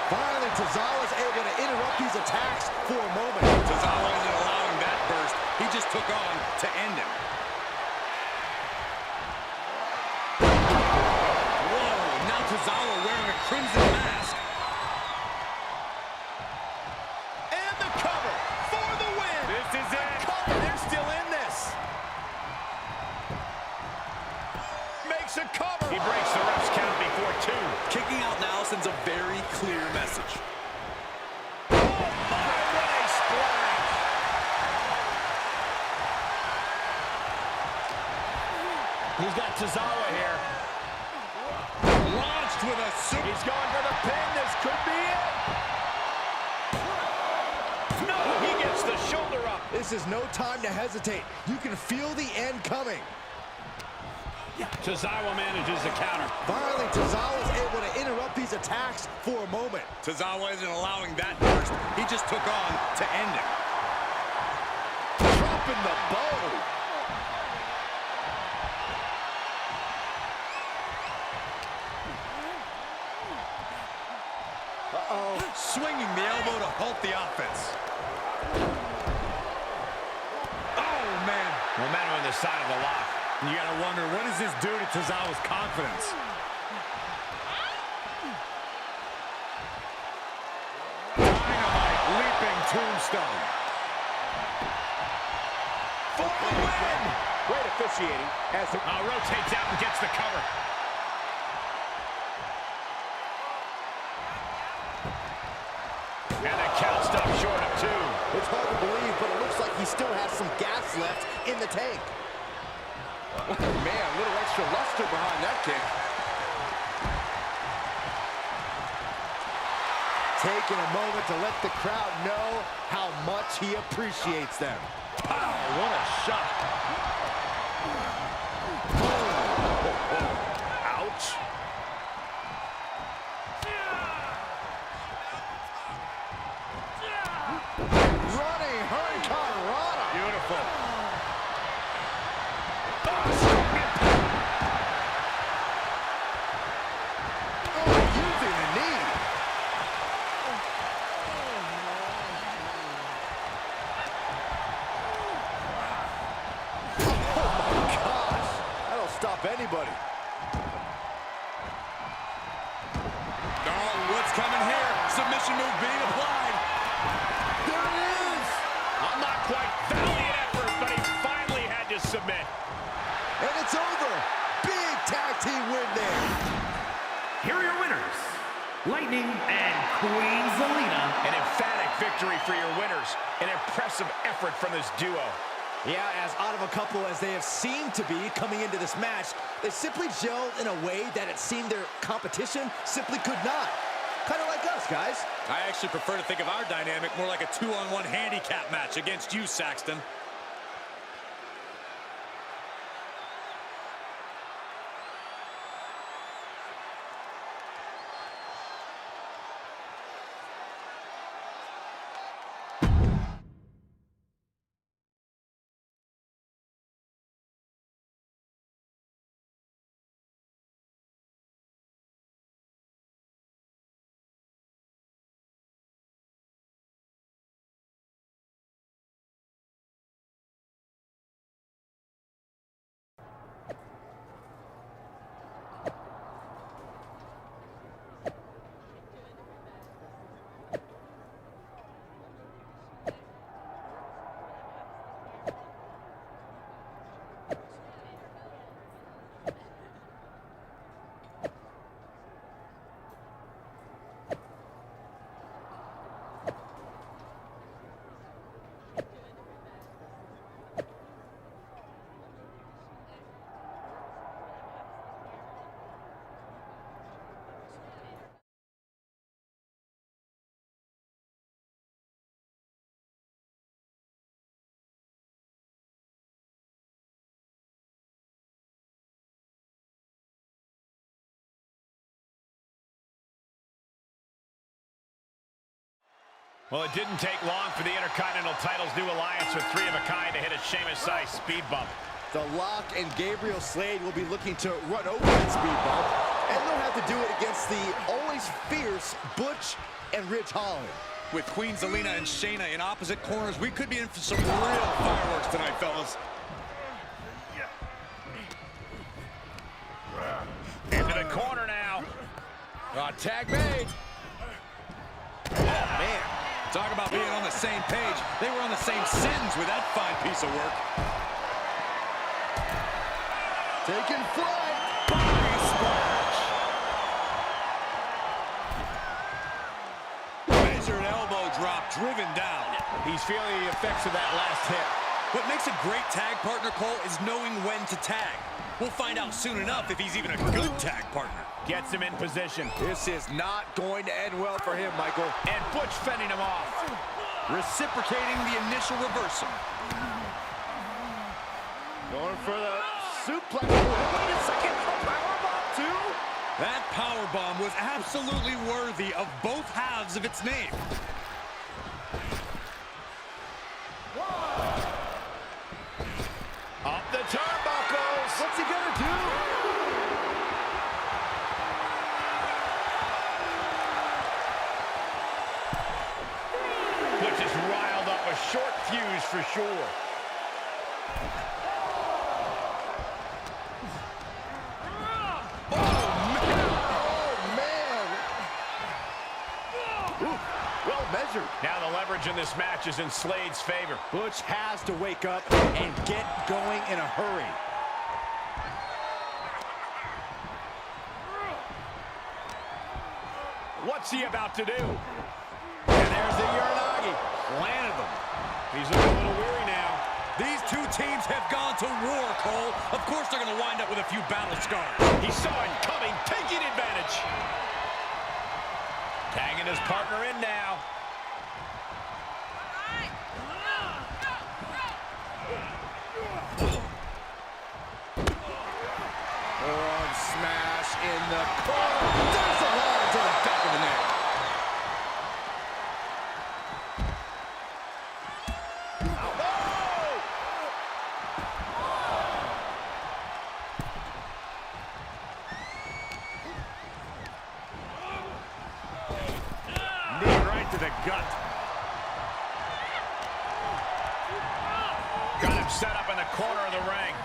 Finally, Tozawa's able to interrupt these attacks for a moment. Tozawa isn't allowing that burst. He just took on to end him. Whoa, now Tozawa wearing a crimson mask. And the cover for the win. This is it. Cover, they're still in this. Makes a cover. He breaks the ref's count before two. Kicking out now sends a very clear message. Oh my, what a splash. He's got Tozawa here. Launched with a super. He's going for the pin. This could be it. No, he gets the shoulder up. This is no time to hesitate. You can feel the end coming. Tozawa manages the counter. Finally, Tozawa's able to interrupt these attacks for a moment. Tozawa isn't allowing that burst. He just took on to end him. Dropping the bow. Uh-oh. Swinging the elbow to halt the offense. Oh, man. Momentum on the side of the lock. You gotta wonder, what does this do to Tozawa's confidence? Dynamite leaping tombstone. For the win! Great officiating as the rotates out and gets the cover. And the count stops short of two. It's hard to believe, but it looks like he still has some gas left in the tank. Man, a little extra luster behind that kick. Taking a moment to let the crowd know how much he appreciates them. Wow, what a shot. Ouch. Running Hurricane Rana. Beautiful. Using the knee. Oh if anybody. Oh, what's coming here? Submission move being applied. There it is! Not quite valiant effort, but he finally had to submit. And it's over. Big tag team win there. Here are your winners, Lightning and Queen Zelina. An emphatic victory for your winners. An impressive effort from this duo. Yeah, as odd of a couple as they have seemed to be coming into this match, they simply gelled in a way that it seemed their competition simply could not. Kind of like us, guys. I actually prefer to think of our dynamic more like a 2-on-1 handicap match against you, Saxton. Well, it didn't take long for the Intercontinental title's new alliance with Three of a Kind to hit a Sheamus-sized speed bump. The Lock and Gabriel Slade will be looking to run over that speed bump, and they'll have to do it against the always fierce Butch and Ridge Holland. With Queen Zelina and Shayna in opposite corners, we could be in for some real fireworks tonight, fellas. Into the corner now. Tag made. Oh, man. Talk about being on the same page. They were on the same sentence with that fine piece of work. Taking flight. Body splash. Measured elbow drop, driven down. He's feeling the effects of that last hit. What makes a great tag partner, Cole, is knowing when to tag. We'll find out soon enough if he's even a good tag partner. Gets him in position. This is not going to end well for him, Michael. And Butch fending him off. Reciprocating the initial reversal. Going for the suplex. Wait a second. Powerbomb, too? That powerbomb was absolutely worthy of both halves of its name. Up the turnbuckles. What's he gonna do? Butch is riled up, a short fuse for sure. Measured. Now the leverage in this match is in Slade's favor. Butch has to wake up and get going in a hurry. What's he about to do? And there's the Uranagi. Landed them. He's looking a little weary now. These two teams have gone to war, Cole. Of course they're going to wind up with a few battle scars. He saw it coming, taking advantage. Tagging his partner in now. Arm smash in the corner. There's the line to the back of the neck. Knee right to the gut. Got him set up in the corner of the ring.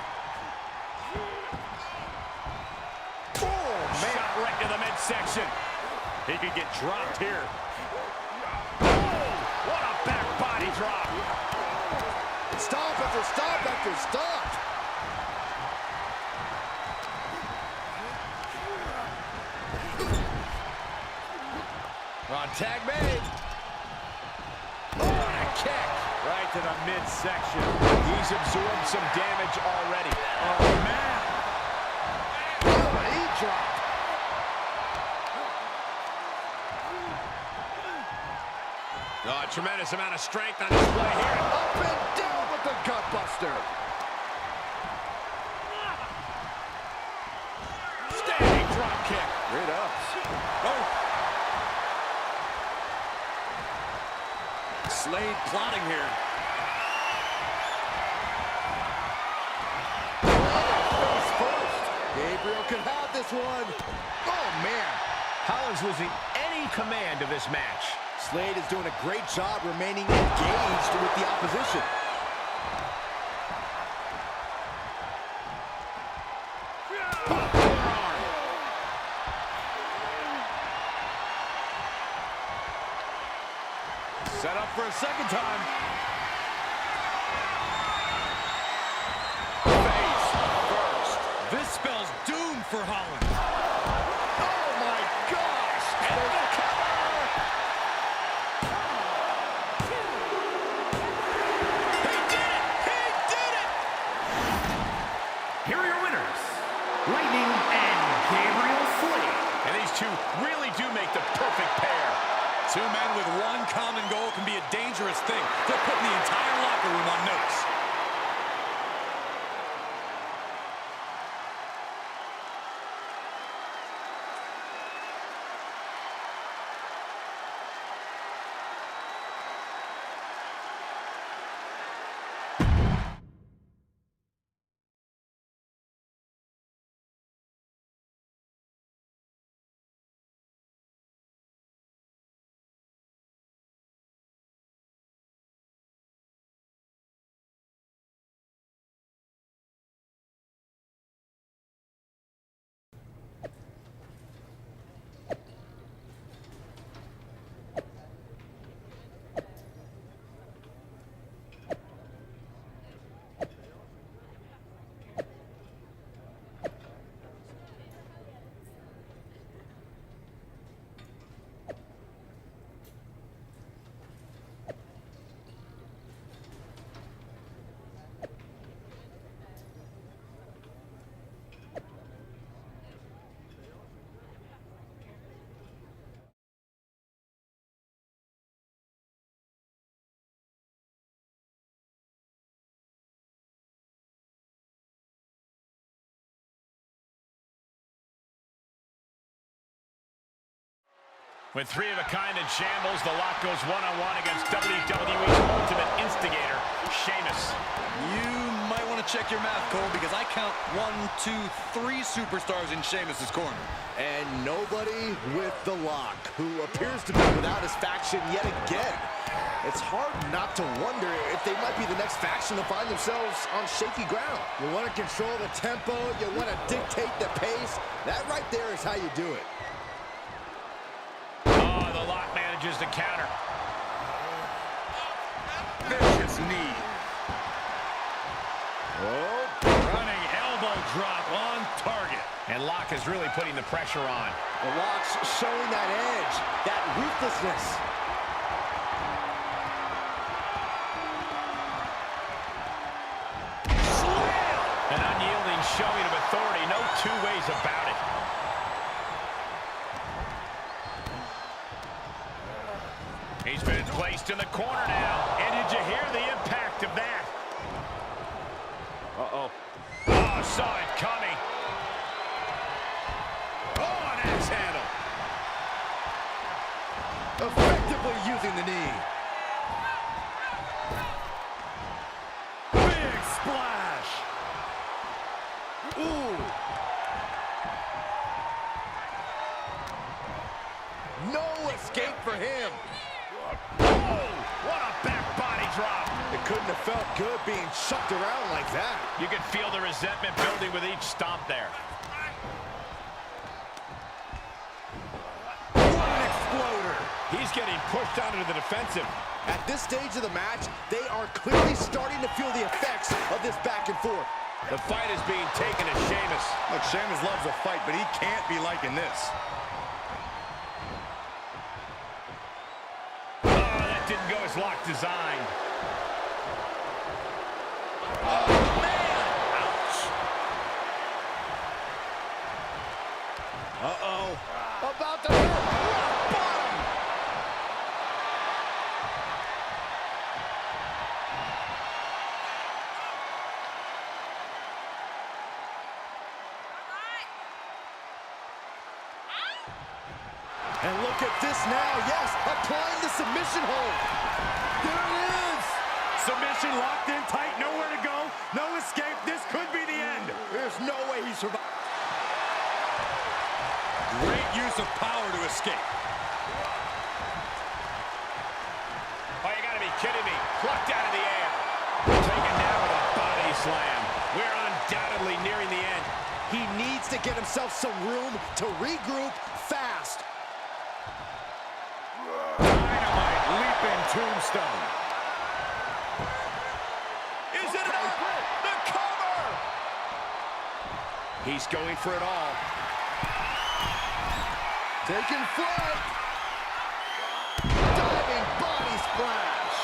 right to the midsection. He could get dropped here. Oh, what a back body drop. Stomp after stomp after stomp. On tag made. Oh, and a kick right to the midsection. He's absorbed some damage already. Oh, man. Oh, and he dropped. Oh, a tremendous amount of strength on display here. Up and down with the gutbuster. Standing drop kick. Great ups. Oh. Slade plotting here. Face first. Gabriel could have this one. Oh, man. Hollins losing any command of this match. Slade is doing a great job remaining engaged with the opposition. Set up for a second time. Face first. This spells doom for Hollins. Oh my gosh! And the cover! He did it! He did it! Here are your winners, Lightning and Gabriel Slade. And these two really do make the perfect pair. Two men with one common goal can be a dangerous thing. They're putting the entire locker room on notice. With three of a kind in shambles, the Lock goes one-on-one against WWE's ultimate instigator, Sheamus. You might want to check your math, Cole, because I count 1, 2, 3 superstars in Sheamus's corner. And nobody with the Lock, who appears to be without his faction yet again. It's hard not to wonder if they might be the next faction to find themselves on shaky ground. You want to control the tempo, you want to dictate the pace. That right there is how you do it. Oh, the Lock manages to counter. Vicious knee. Oh, running elbow drop on target. And Lock is really putting the pressure on. The Lock's showing that edge, that ruthlessness. Slam! An unyielding showing of authority, no two ways about it. He's been placed in the corner now. And did you hear the impact of that? Uh-oh. Oh, saw it coming. Oh, an axe handle. Effectively using the knee. Big splash. Ooh. No escape for him. Oh, what a back body drop. It couldn't have felt good being shucked around like that. You could feel the resentment building with each stomp there. getting pushed down to the defensive. At this stage of the match, they are clearly starting to feel the effects of this back and forth. The fight is being taken to Sheamus. Look, Sheamus loves a fight, but he can't be liking this. Oh, that didn't go as Locke designed. Oh, man! Ouch! Uh-oh. About to hit rock bottom! And look at this now, yes, applying the submission hold. There it is! Submission locked in tight, nowhere to go, no escape. This could be the end. There's no way he survived. Great use of power to escape. Oh, you gotta be kidding me. Plucked out of the air. Taken down with a body slam. We're undoubtedly nearing the end. He needs to get himself some room to regroup fast. Dynamite leaping tombstone. Is it enough? The cover! He's going for it all. Taking flight. Diving body splash.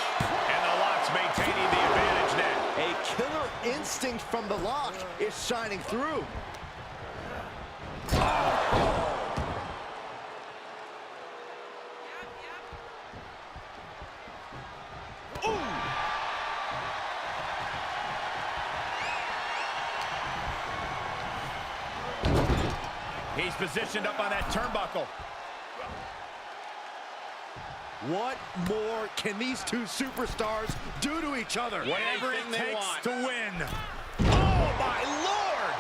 And the Lock's maintaining the advantage now. A killer instinct from the Lock is shining through. He's positioned up on that turnbuckle. What more can these two superstars do to each other? Whatever it takes to win. Oh, my Lord!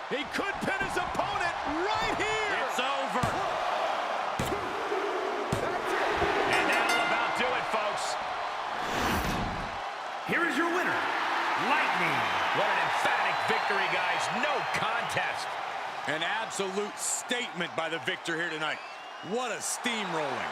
He could pin his opponent right here. It's over. And that'll about do it, folks. Here is your winner, Lightning. What an emphatic victory, guys. No contest. An absolute statement by the victor here tonight. What a steamrolling.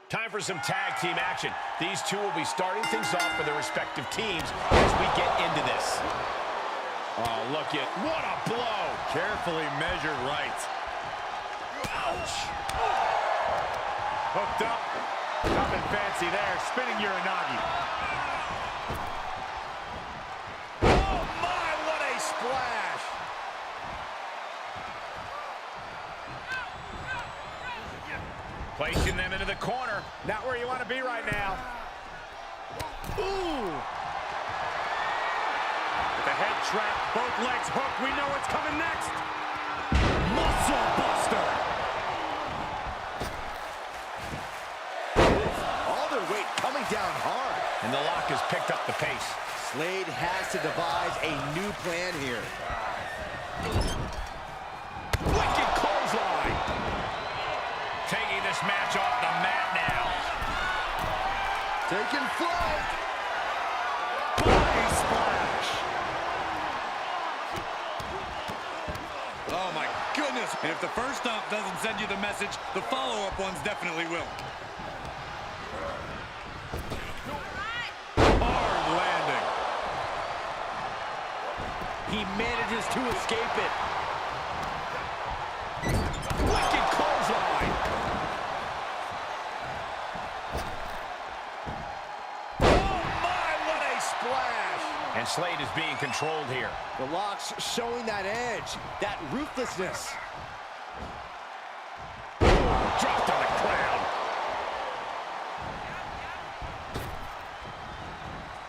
Time for some tag team action. These two will be starting things off for their respective teams as we get into this. Oh, look at, what a blow. Carefully measured right. Ouch. Hooked up. Nothing fancy there. Spinning Uranagi. Oh, my, what a splash. Placing them into the corner. Not where you want to be right now. Ooh. With the head trap, both legs hooked. We know what's coming next. Muscle buster. All their weight coming down hard. And the lock has picked up the pace. Slade has to devise a new plan here. Wicked clothesline. Taking this match off the mat now. Taking flight. Body splash. Oh, my goodness. And if the first stomp doesn't send you the message, the follow-up ones definitely will. Hard landing. He manages to escape it. Wicked clothesline. Oh, my, what a splash. And Slade is being controlled here. The Lock's showing that edge, that ruthlessness. Dropped on the crowd.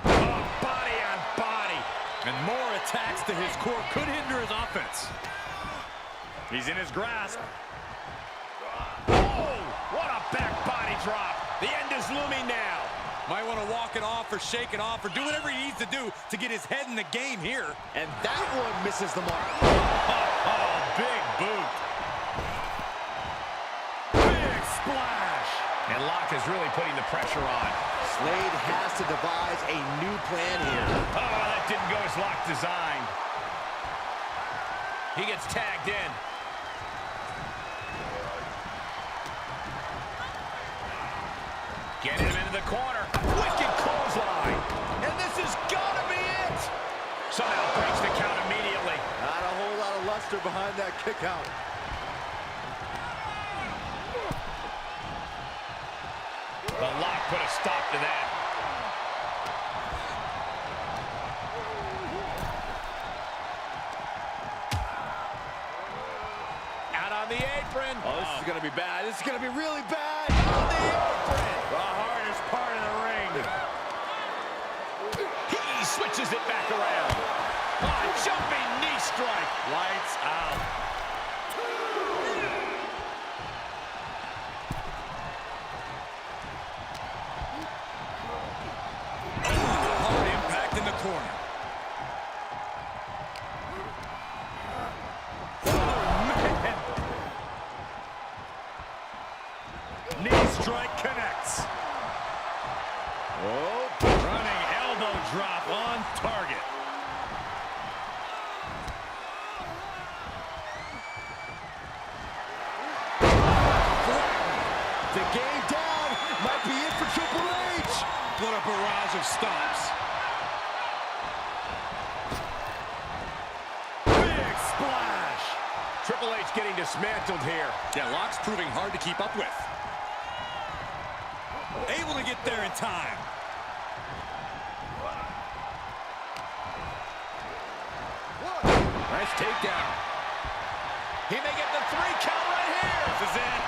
Oh, body on body. And more attacks to his core could hinder his offense. He's in his grasp. Oh, what a back body drop. The end is looming now. Might want to walk it off or shake it off or do whatever he needs to do to get his head in the game here. And that one misses the mark. Oh, big boot. Big splash. And Locke is really putting the pressure on. Slade has to devise a new plan here. Oh, that didn't go as Locke designed. He gets tagged in. Getting him into the corner. Wicked clothesline. And this is gonna be it. Somehow breaks the count immediately. Not a whole lot of luster behind that kick out. The Lock put a stop to that. Out on the apron. Oh, this is gonna be bad. This is gonna be really bad. On the apron. The hardest part of the ring. He switches it back around. Oh, jumping knee strike. Lights out. Hard impact in the corner. Knee strike connects. Oh, running elbow drop on target. The game down. Might be it for Triple H. What a barrage of stops. Big splash. Triple H getting dismantled here. Yeah, Locke's proving hard to keep up with. Able to get there in time. Nice takedown. He may get the 3 count right here. This is it.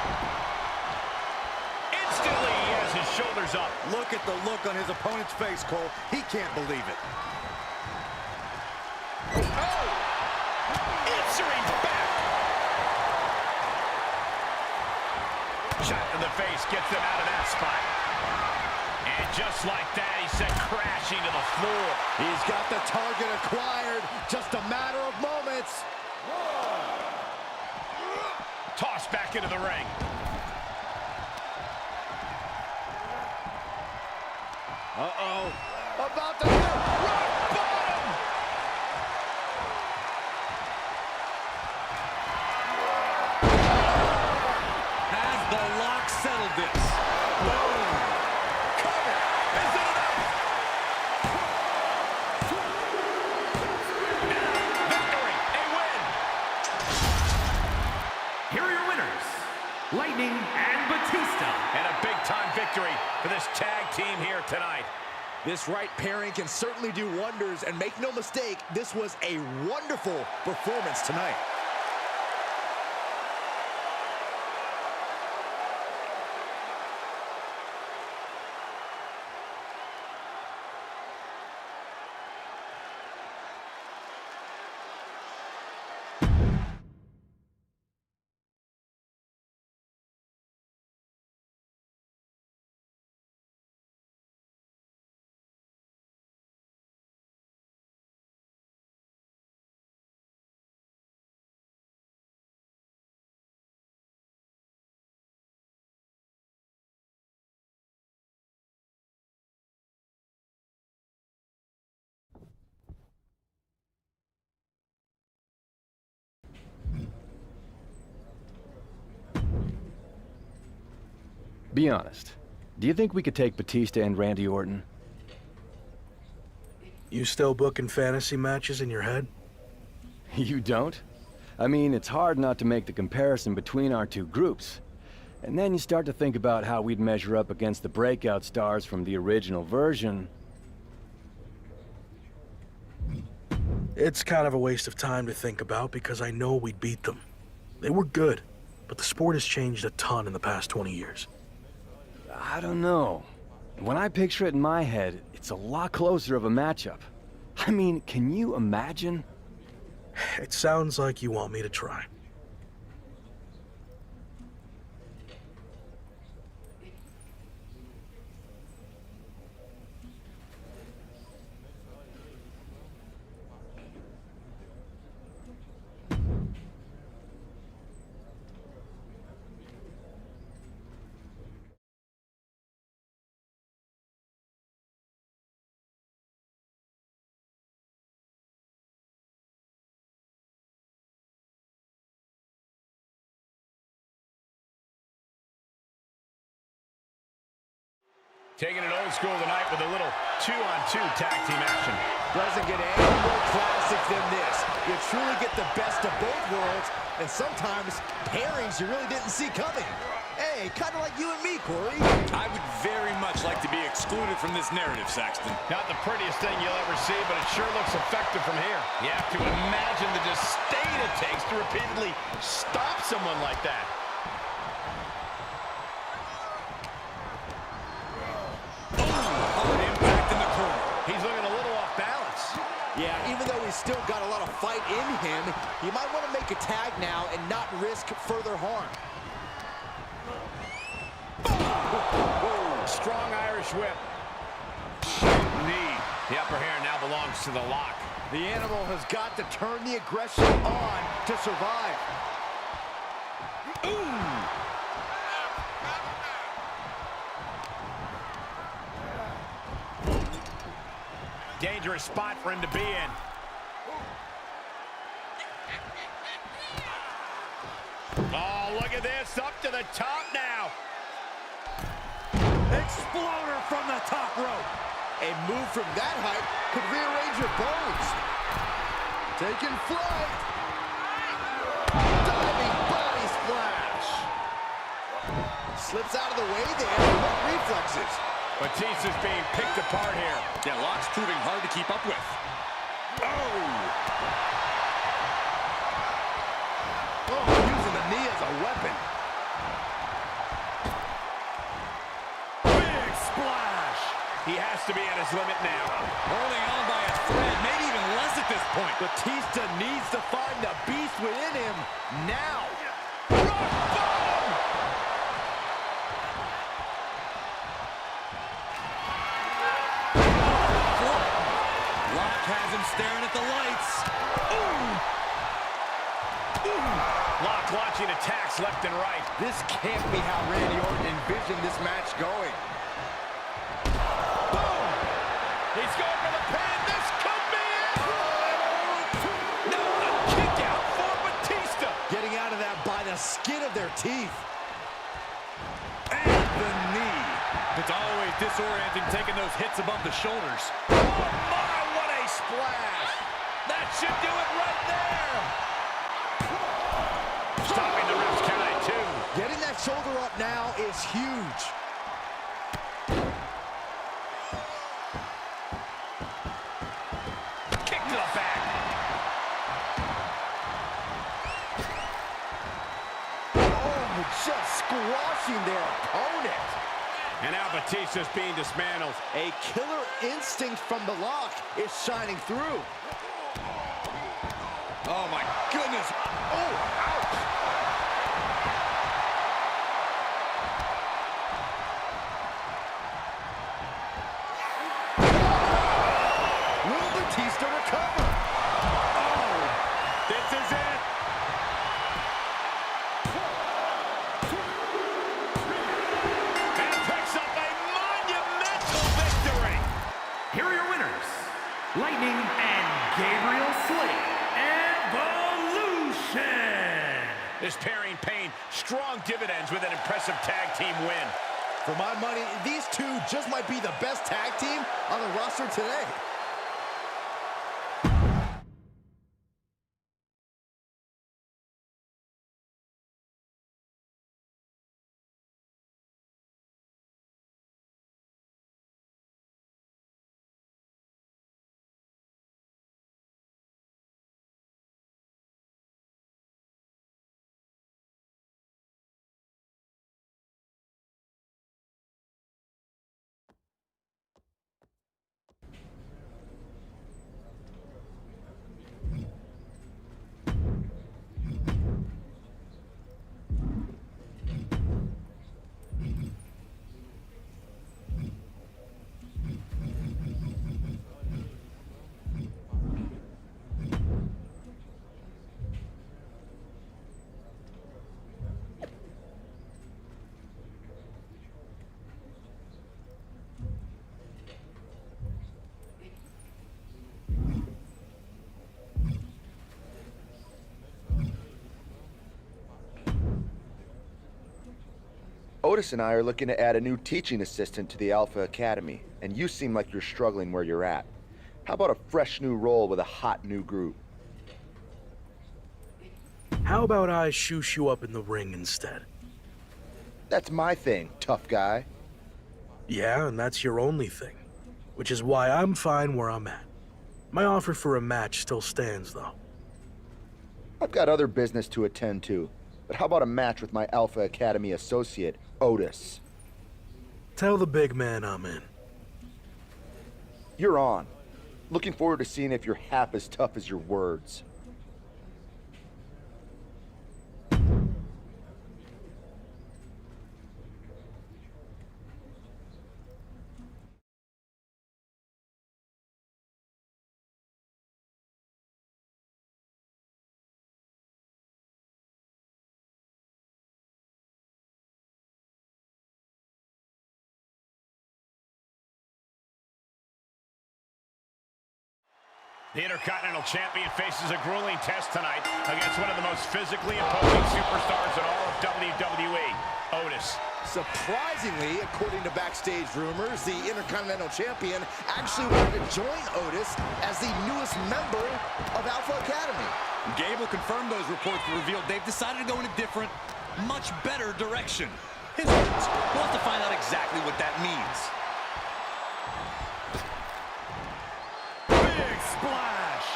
Instantly, he has his shoulders up. Look at the look on his opponent's face, Cole. He can't believe it. Oh! Answering back. Shot to the face gets them out of that spot. And just like that, he sent crashing to the floor. He's got the target acquired. Just a matter of moments. Tossed back into the ring. Uh-oh. About to hit rock bottom. Has the Lock settled this? Cover. Is it enough? Victory. A win. Here are your winners, Lightning and Batista. And a big-time victory for this tag team here tonight. This right pairing can certainly do wonders, and make no mistake, this was a wonderful performance tonight. Be honest. Do you think we could take Batista and Randy Orton? You still booking fantasy matches in your head? You don't? I mean, it's hard not to make the comparison between our two groups. And then you start to think about how we'd measure up against the breakout stars from the original version. It's kind of a waste of time to think about because I know we'd beat them. They were good, but the sport has changed a ton in the past 20 years. I don't know. When I picture it in my head, it's a lot closer of a matchup. I mean, can you imagine? It sounds like you want me to try. Taking it old school tonight with a little 2-on-2 tag team action. Doesn't get any more classic than this. You truly get the best of both worlds, and sometimes pairings you really didn't see coming. Hey, kind of like you and me, Corey. I would very much like to be excluded from this narrative, Saxton. Not the prettiest thing you'll ever see, but it sure looks effective from here. You have to imagine the disdain it takes to repeatedly stop someone like that. He's looking a little off balance. Yeah, even though he's still got a lot of fight in him, you might want to make a tag now and not risk further harm. Whoa, strong Irish whip. Knee. The upper hand now belongs to the lock. The animal has got to turn the aggression on to survive. Ooh! Dangerous spot for him to be in. Oh, look at this. Up to the top now. Exploder from the top rope. A move from that height could rearrange your bones. Taking flight. Diving body splash. Slips out of the way there. What reflexes? Batista's being picked apart here. Yeah, Locke's proving hard to keep up with. Oh, using the knee as a weapon. Big splash. He has to be at his limit now. Holding on by a thread, maybe even less at this point. Batista needs to find the beast within him now. Rock bottom! Locke has him staring at the lights. Locke launching attacks left and right. This can't be how Randy Orton envisioned this match going. Boom! He's going for the pin. This could be it! No, a kick out for Batista. Getting out of that by the skin of their teeth. And the knee. It's always disorienting taking those hits above the shoulders. Oh, my, what a splash. That should do it right there. Stopping the ribs count too. Getting that shoulder up now is huge. Kick to the back. Oh, just squashing their opponent. And now Batista's being dismantled. A killer instinct from the Lock is shining through. Oh, my goodness. Oh, ouch. Will Batista recover? Oh, this is it. And picks up a monumental victory. Here are your winners, Lightning and Gabriel Slade. Evolution! This pairing paying strong dividends with an impressive tag team win. For my money, these two just might be the best tag team on the roster today. Otis and I are looking to add a new teaching assistant to the Alpha Academy, and you seem like you're struggling where you're at. How about a fresh new role with a hot new group? How about I shoosh you up in the ring instead? That's my thing, tough guy. Yeah, and that's your only thing. Which is why I'm fine where I'm at. My offer for a match still stands, though. I've got other business to attend to, but how about a match with my Alpha Academy associate, Otis? Tell the big man I'm in. You're on. Looking forward to seeing if you're half as tough as your words. The Intercontinental Champion faces a grueling test tonight against one of the most physically imposing superstars in all of WWE, Otis. Surprisingly, according to backstage rumors, the Intercontinental Champion actually wanted to join Otis as the newest member of Alpha Academy. Gable confirmed those reports that revealed they've decided to go in a different, much better direction. His words. We'll have to find out exactly what that means. Splash!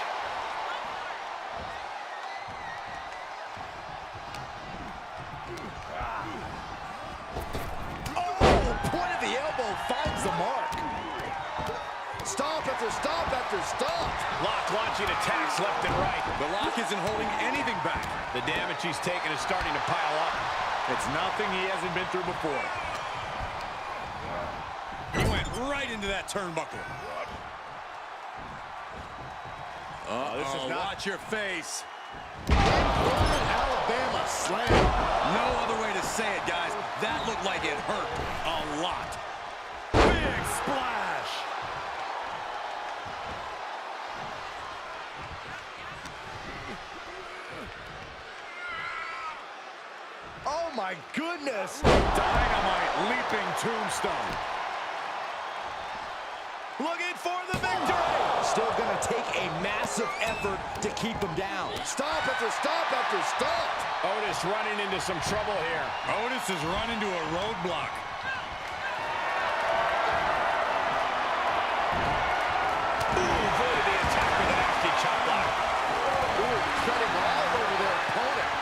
Oh, point of the elbow finds the mark. Stomp after stomp after stomp. Lock launching attacks left and right. The Lock isn't holding anything back. The damage he's taken is starting to pile up. It's nothing he hasn't been through before. He went right into that turnbuckle. This is not... Watch your face. Alabama slam. No other way to say it, guys. That looked like it hurt a lot. Big splash! Oh my goodness! Dynamite leaping tombstone. looking for the victory. Still gonna take a massive effort to keep him down. Stop after stop after stop. Otis running into some trouble here. Otis is running into a roadblock. Avoided the attack with a nasty chop block. Ooh, treading all over their opponent.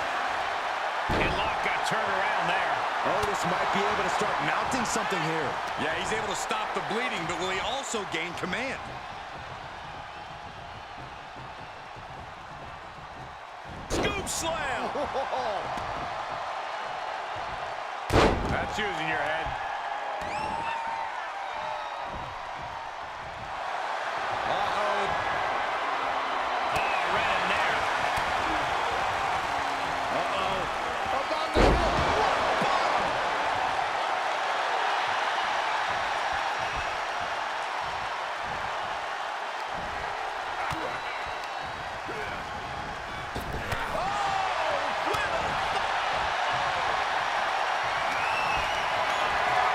And Locke got turned around there. Otis might be able to start mounting something here. Yeah, he's able to stop the bleeding, but will he also gain command? Scoop slam! That's using your head. Uh-oh. Oh, right in there. Uh-oh. Up on the rope.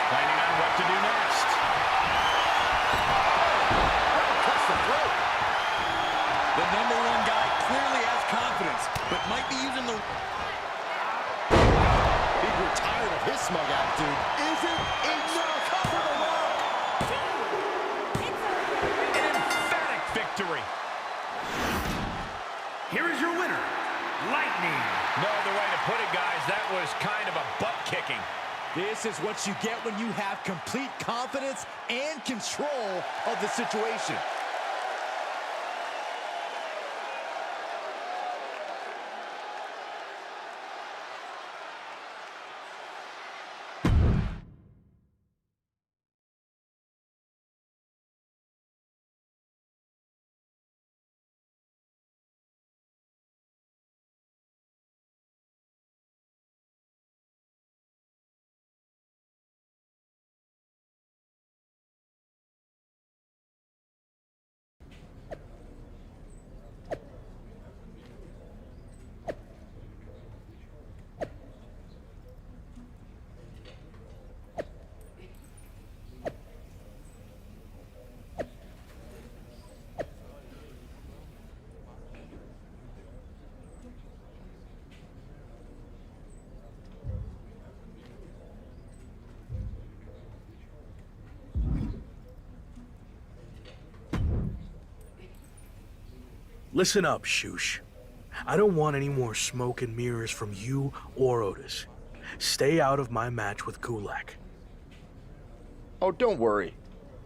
Planning on what to do next. The #1 guy clearly has confidence, but might be using the... He grew tired of his smug attitude. Isn't enough. Cover the rope. An emphatic victory. Here is your winner, Lightning. No other way to put it, guys. That was kind of a butt kicking. This is what you get when you have complete confidence and control of the situation. Listen up, Shoosh. I don't want any more smoke and mirrors from you or Otis. Stay out of my match with Gulak. Oh, don't worry.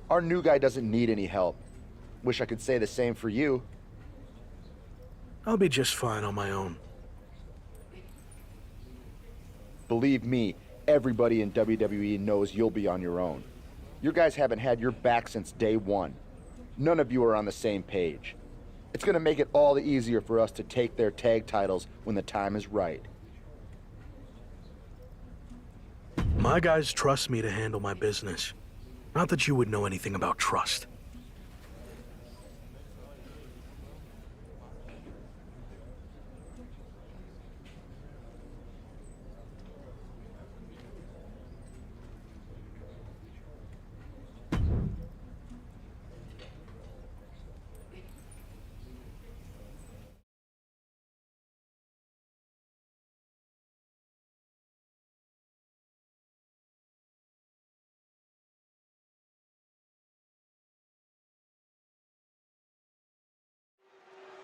Our new guy doesn't need any help. Wish I could say the same for you. I'll be just fine on my own. Believe me, everybody in WWE knows you'll be on your own. You guys haven't had your back since day one. None of you are on the same page. It's gonna make it all the easier for us to take their tag titles when the time is right. My guys trust me to handle my business. Not that you would know anything about trust.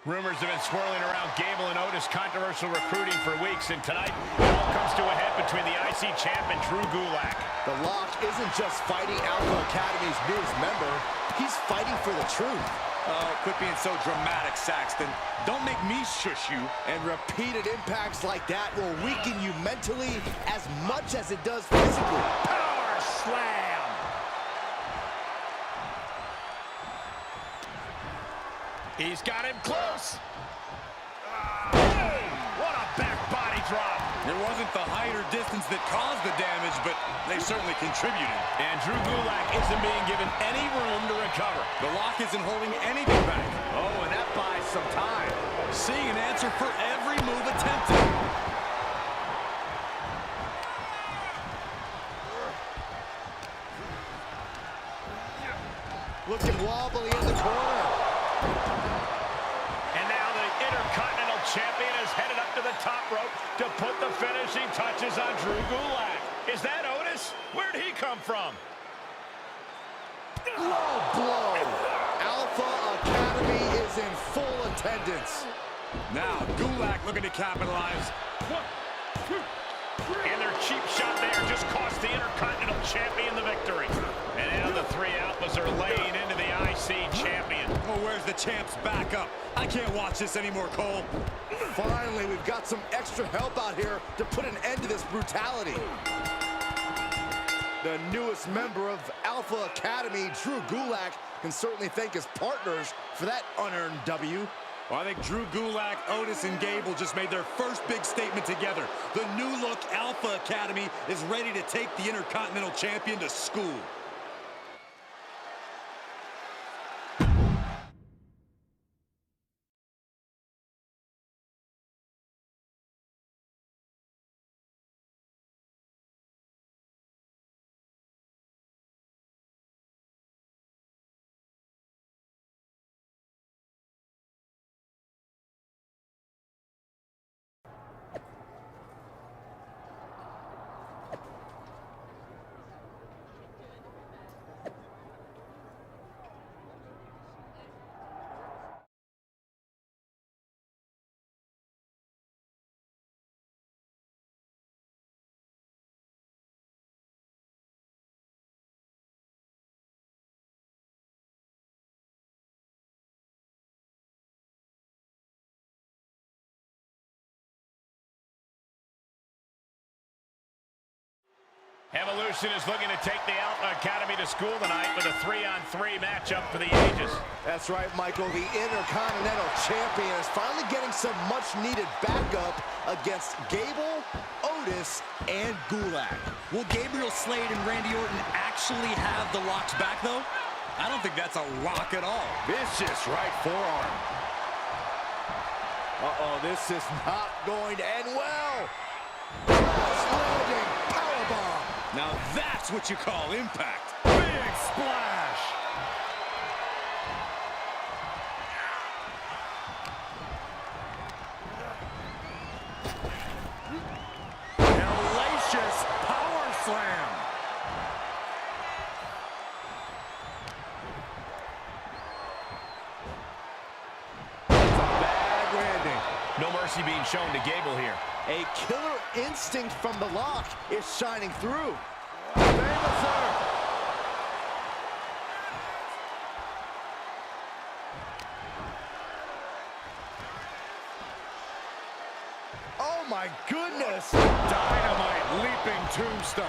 Rumors have been swirling around Gable and Otis' controversial recruiting for weeks, and tonight it all comes to a head between the IC champ and Drew Gulak. The Lock isn't just fighting Alpha Academy's newest member, he's fighting for the truth. Oh, quit being so dramatic, Saxton. Don't make me shush you. And repeated impacts like that will weaken you mentally as much as it does physically. Power slam! He's got him close. Boom! What a back body drop. It wasn't the height or distance that caused the damage, but they certainly contributed. And Drew Gulak isn't being given any room to recover. The Lock isn't holding anything back. Oh, and that buys some time. Seeing an answer for every move attempted. Looking wobbly in the corner. And now the Intercontinental Champion is headed up to the top rope to put the finishing touches on Drew Gulak. Is that Otis? Where'd he come from? Low blow. Alpha Academy is in full attendance. Now, Gulak looking to capitalize. 1, 2, 3. And their cheap shot there just cost the Intercontinental Champion the victory. And now the three Alphas are laying into the IC Champion. Oh, where's the champ's backup? I can't watch this anymore, Cole. Finally, we've got some extra help out here to put an end to this brutality. The newest member of Alpha Academy, Drew Gulak, can certainly thank his partners for that unearned W. Well, I think Drew Gulak, Otis, and Gable just made their first big statement together. The new look Alpha Academy is ready to take the Intercontinental Champion to school. Evolution is looking to take the Alpha Academy to school tonight with a 3-on-3 matchup for the ages. That's right, Michael. The Intercontinental Champion is finally getting some much-needed backup against Gable, Otis, and Gulak. Will Gabriel Slade and Randy Orton actually have the locks back, though? I don't think that's a lock at all. Vicious right forearm. Uh-oh, this is not going to end well. Landing powerbomb. Now that's what you call impact. Big splash. Hellacious power slam. Bad landing. No mercy being shown to Gable here. A killer instinct from the lock is shining through. Famouser. Oh my goodness! Dynamite leaping tombstone.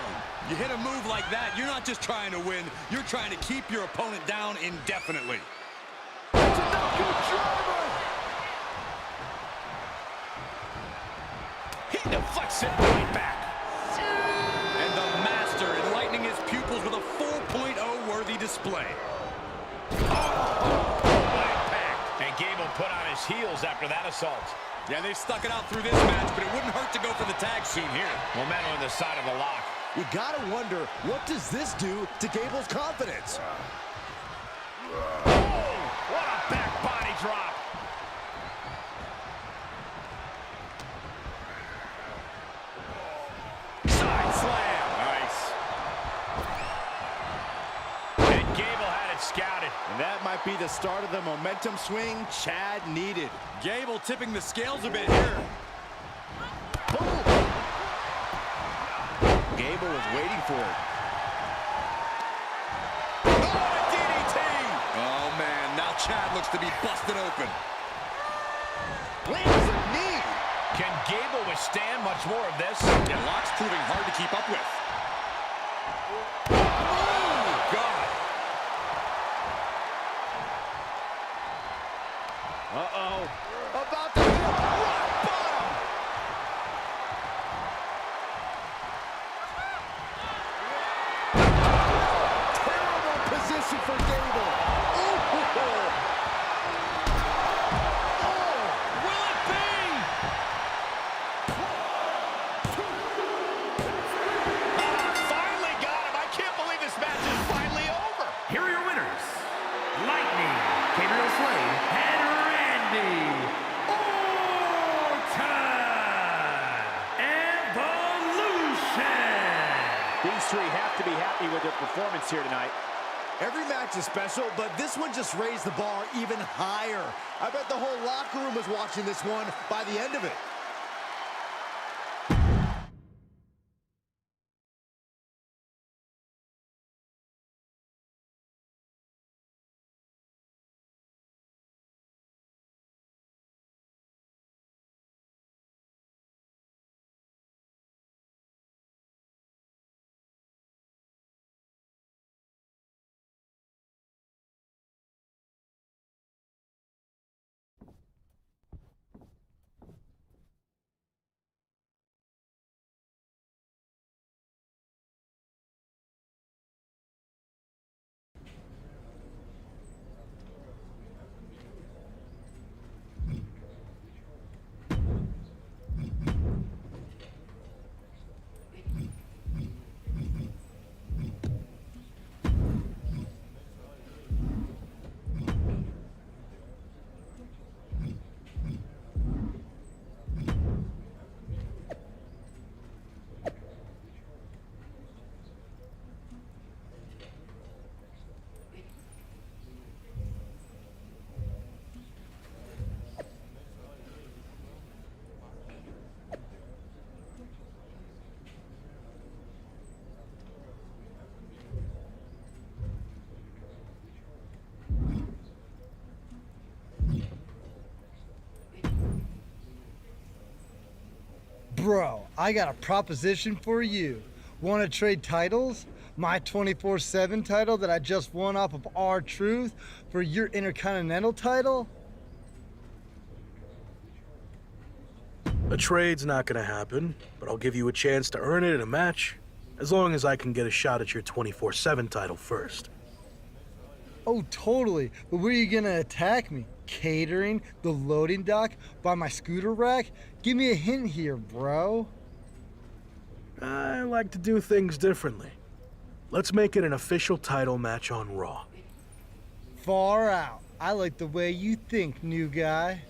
You hit a move like that, you're not just trying to win, you're trying to keep your opponent down indefinitely. That's a knockout driver! He deflects it right back. And the master enlightening his pupils with a 4.0 worthy display. Oh, impact. And Gable put on his heels after that assault. Yeah, they stuck it out through this match, but it wouldn't hurt to go for the tag soon here. Momentum on the side of the lock. You gotta wonder, what does this do to Gable's confidence? Oh, what a back body drop. Side slam. Nice. And Gable had it scouted. And that might be the start of the momentum swing Chad needed. Gable tipping the scales a bit here. Boom! Gable was waiting for it. Oh, a DDT! Oh, man, now Chad looks to be busted open. Lands a knee! Can Gable withstand much more of this? Yeah, Lock's proving hard to keep up with. Oh, God! Uh-oh. About to hit rock bottom! Terrible position for Gable. Ooh. Oh, will it be? Finally got him. I can't believe this match is finally over. Here are your winners, their performance here tonight. Every match is special, but this one just raised the bar even higher. I bet the whole locker room was watching this one by the end of it. Bro, I got a proposition for you. Want to trade titles? My 24/7 title that I just won off of R-Truth for your Intercontinental title? A trade's not gonna happen, but I'll give you a chance to earn it in a match, as long as I can get a shot at your 24/7 title first. Oh, totally. But where are you gonna attack me? Catering? The loading dock? By my scooter rack? Give me a hint here, bro. I like to do things differently. Let's make it an official title match on Raw. Far out. I like the way you think, new guy.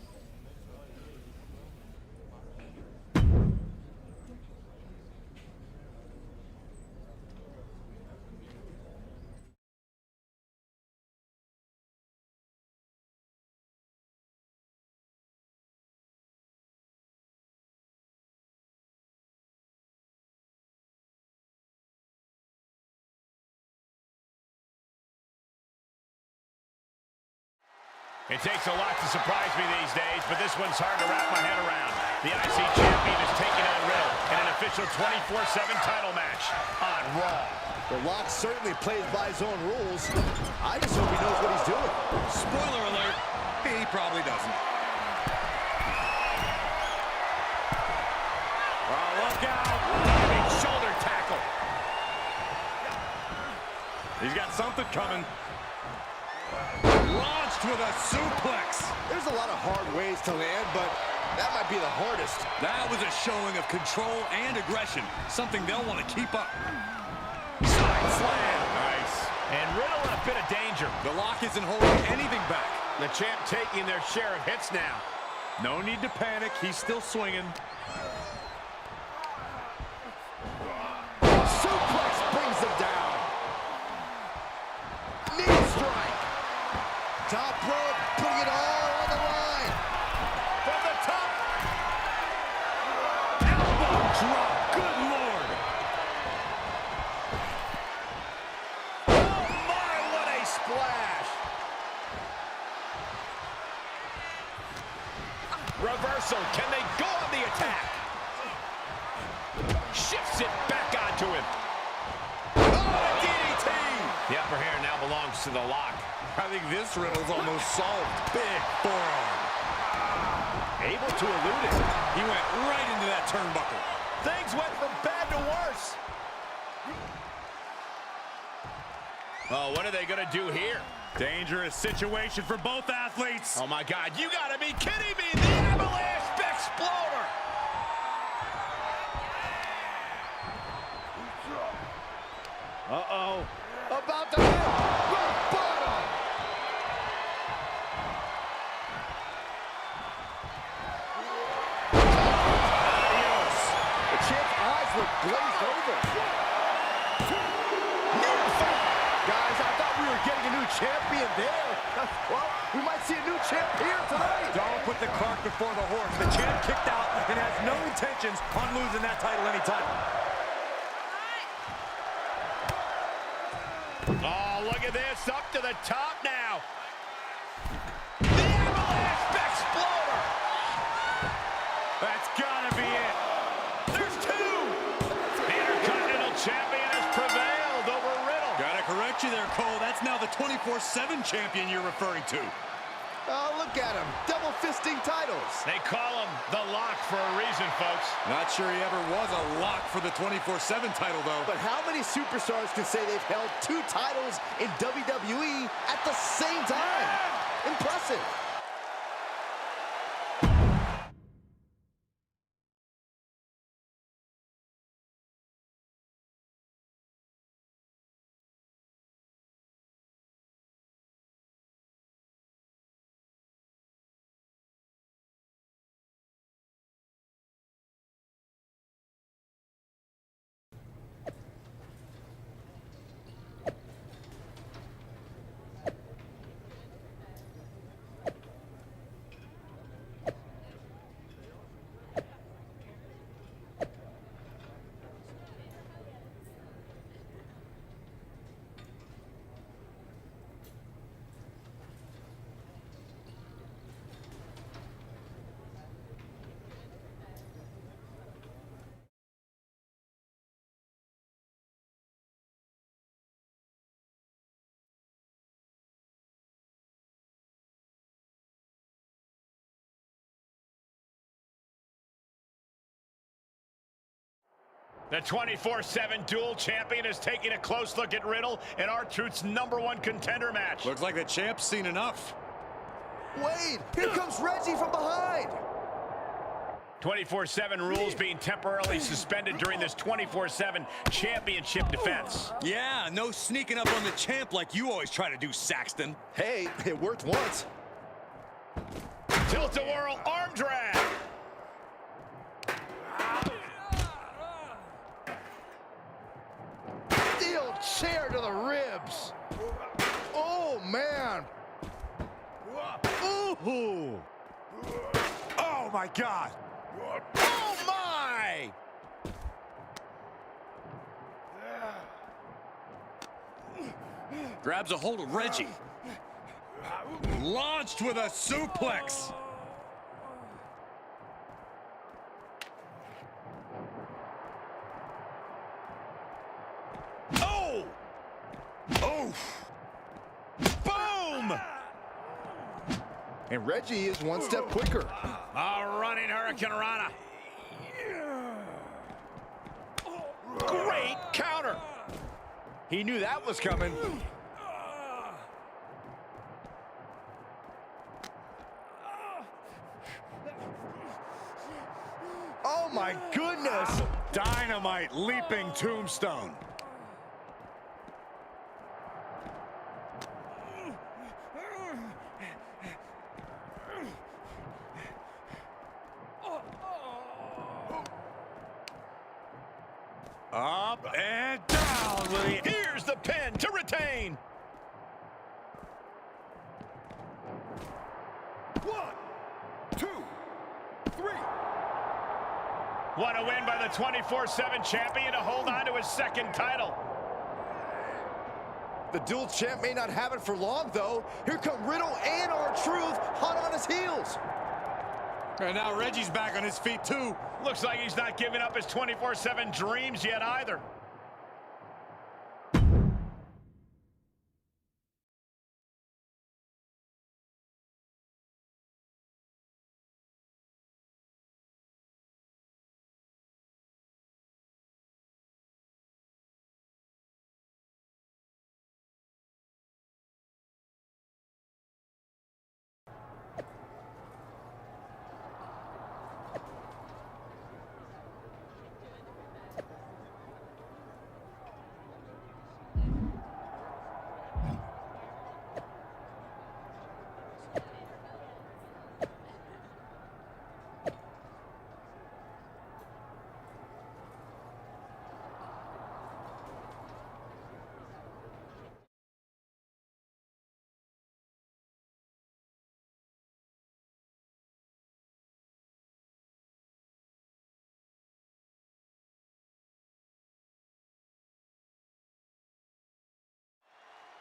It takes a lot to surprise me these days, but this one's hard to wrap my head around. The IC champion is taking on Riddle in an official 24/7 title match on Raw. The Lock certainly plays by his own rules. I just hope he knows what he's doing. Spoiler alert, he probably doesn't. Oh, look out! Big shoulder tackle. He's got something coming. Launched with a suplex. There's a lot of hard ways to land, but that might be the hardest. That was a showing of control and aggression, something they'll want to keep up. Side slam. Nice. And Riddle in a bit of danger. The Lock isn't holding anything back. The champ taking their share of hits now. No need to panic. He's still swinging. Suplex brings him down. Knee strike. Top rope, putting it all on the line. From the top. Elbow drop. Good Lord. Oh, my, what a splash. Reversal. Can they go on the attack? Shifts it back onto him. Oh, DDT. The upper hand now belongs to the Lock. I think this riddle's almost solved. Big forearm. Able to elude it. He went right into that turnbuckle. Things went from bad to worse. Oh, what are they going to do here? Dangerous situation for both athletes. Oh, my God. You got to be kidding me. The Avalanche Exploder. Uh-oh. About to hit. Rock bottom. Adios. The champ's eyes look glazed over. Near Guys, I thought we were getting a new champion there. Well, we might see a new champ here tonight. Don't put the cart before the horse. The champ kicked out and has no intentions on losing that title anytime. Oh, look at this, up to the top now. The Avalanche Exploder. That's gotta be it. There's two. The Intercontinental Champion has prevailed over Riddle. Gotta correct you there, Cole. That's now the 24/7 champion you're referring to. Oh, look at him. Double fisting titles. They call him the Lock for a reason, folks. Not sure he ever was a lock for the 24/7 title, though. But how many superstars can say they've held two titles in WWE at the same time? Impressive. The 24/7 dual champion is taking a close look at Riddle in R-Truth's #1 contender match. Looks like the champ's seen enough. Wait, here comes Reggie from behind. 24/7 rules being temporarily suspended during this 24/7 championship defense. Yeah, no sneaking up on the champ like you always try to do, Saxton. Hey, it worked once. Tilt-a-whirl arm drag. Steel chair to the ribs. Oh, man. Ooh. Oh, my God. Oh, my. Grabs a hold of Reggie. Launched with a suplex. Oh! Oh! Boom! And Reggie is one step quicker. A running Hurricane Rana. Great counter. He knew that was coming. Oh, my goodness. Dynamite leaping tombstone. Up and down. Here's the pin to retain. 1, 2, 3. What a win by the 24/7 champion to hold on to his second title. The dual champ may not have it for long, though. Here come Riddle and R-Truth hot on his heels. And now Reggie's back on his feet, too. Looks like he's not giving up his 24/7 dreams yet either.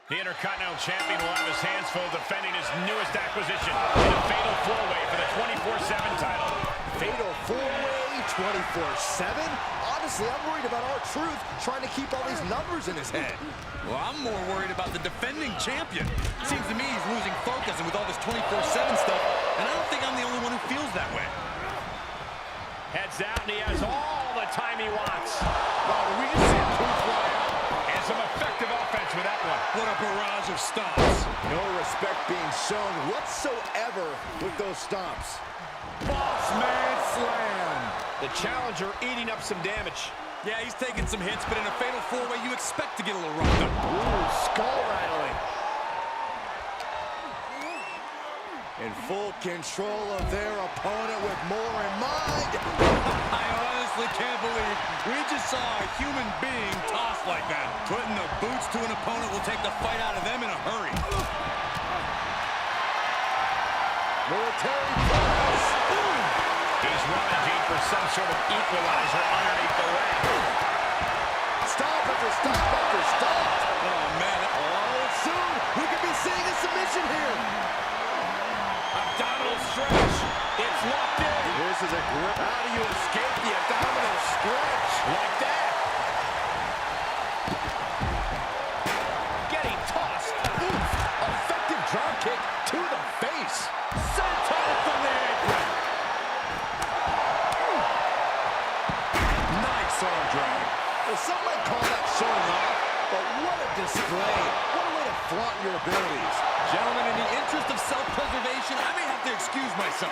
The Intercontinental Champion will have his hands full defending his newest acquisition in a fatal four-way for the 24/7 title. Fatal four-way, 24/7? Honestly, I'm worried about R-Truth trying to keep all these numbers in his head. Well, I'm more worried about the defending champion. Seems to me he's losing focus and with all this 24/7 stuff, and I don't think I'm the only one who feels that way. Heads out, and he has all the time he wants. Wow, did we just see a tooth fly out? And some effective offense with that one. What a barrage of stomps. No respect being shown whatsoever with those stomps. Boss man slam. The challenger eating up some damage. Yeah, he's taking some hits, but in a fatal four-way, you expect to get a little roughed up. Ooh, skull rattling. In full control of their opponent with more in mind. I honestly can't believe we just saw a human being tossed like that. Putting the boots to an opponent will take the fight out of them in a hurry. Military press. He's rummaging for some sort of equalizer underneath the ring. Stop after stop after stop. Oh, man. Oh, soon we could be seeing a submission here. Abdominal stretch. It's locked in. This is a grip. How do you escape the abdominal stretch? Like that. Getting tossed. Oof. Effective drop kick to the face. Senton from the apron. Nice arm drag. Well, some might call that showing off, but what a display. What a way to flaunt your abilities. Gentlemen, in the interest of self-preservation, I may have to excuse myself.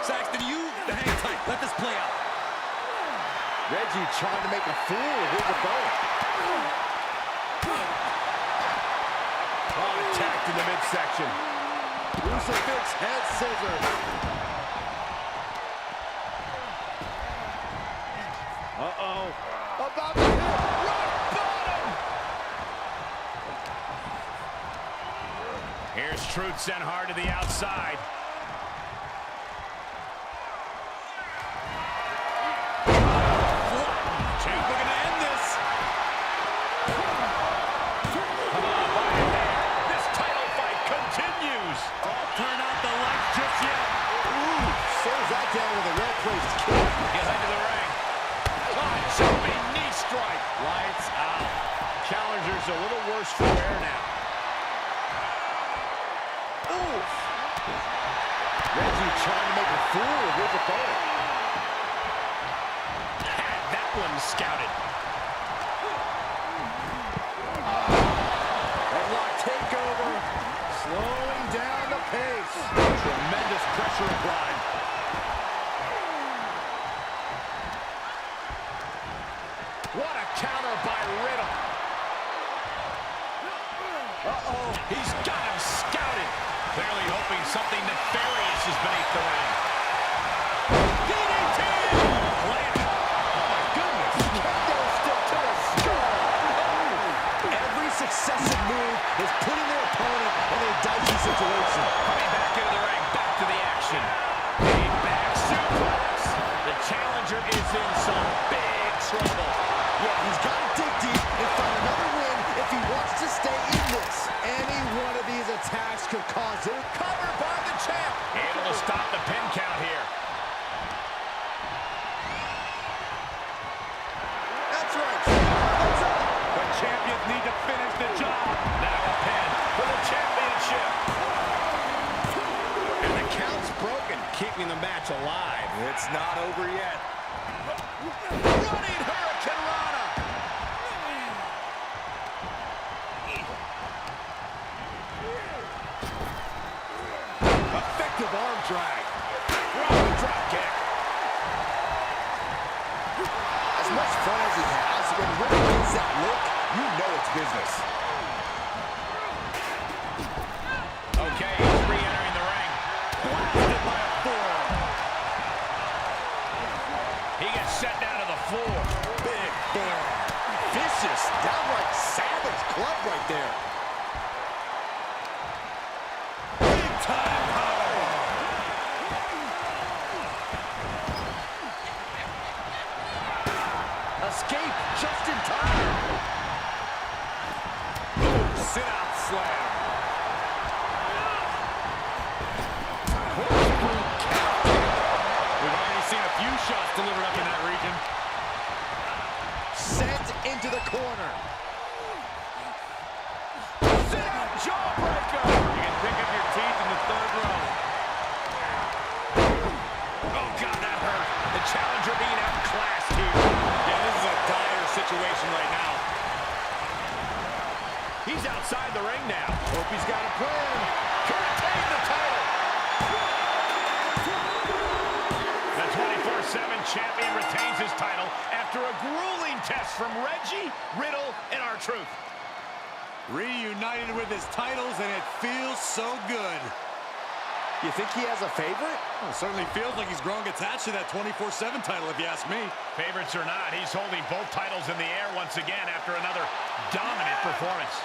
Saxton, you hang tight. Let this play out. Reggie trying to make a fool of his opponent. Oh, attacked in the midsection. Crucifix head scissors. Uh-oh. About to hit rock bottom. Here's Truth sent hard to the outside. Champ looking to end this. This title fight continues. Don't turn out the lights just yet. Ooh, slows that down with a well-placed kick. Behind the ring. Oh, jumping knee strike. Lights out. Challenger's a little worse for wear now. Oof. Reggie trying to make a fool of his opponent. Had that one scouted. Headlock takeover. Slowing down the pace. Tremendous pressure applied. What a counter by Riddle. Uh-oh. He's got him scouted. Clearly hoping something nefarious is beneath the ring. DDT! Plant. Oh, my goodness. Kendo stick to the skull. Every successive move is putting their opponent in a dicey situation. Coming back into the ring. Back to the action. A back suplex. The challenger is in some big trouble. Yeah, he's got to dig deep and find another win if he wants to stay in this. Any one of these attacks could cause it. Covered by the champ. Able to stop the pin count here. That's right. That's it. The champions need to finish the job. Now a pin for the championship. And the count's broken, keeping the match alive. It's not over yet. Running Hurricane Rana. Effective arm drag. Running drop kick. As much fun as he has, when Riddle gets that look, you know it's business. Okay, he's re-entering the ring. Blasted by a forearm. He gets set down to the floor. Big forearm. Vicious, downright savage club right there. Big time power. Escape just in time. Sit out slam. We've already seen a few shots delivered up in that region. Sent into the corner. Sit-out jawbreaker. You can pick up your teeth in the third row. Oh, God, that hurt. The challenger being outclassed here. Yeah, this is a dire situation right now. He's outside the ring now. Hope he's got a plan. To retain the title. The 24/7 champion retains his title after a grueling test from Reggie, Riddle, and R-Truth. Reunited with his titles, and it feels so good. You think he has a favorite? Well, it certainly feels like he's growing attached to that 24/7 title, if you ask me. Favorites or not, he's holding both titles in the air once again after another dominant performance.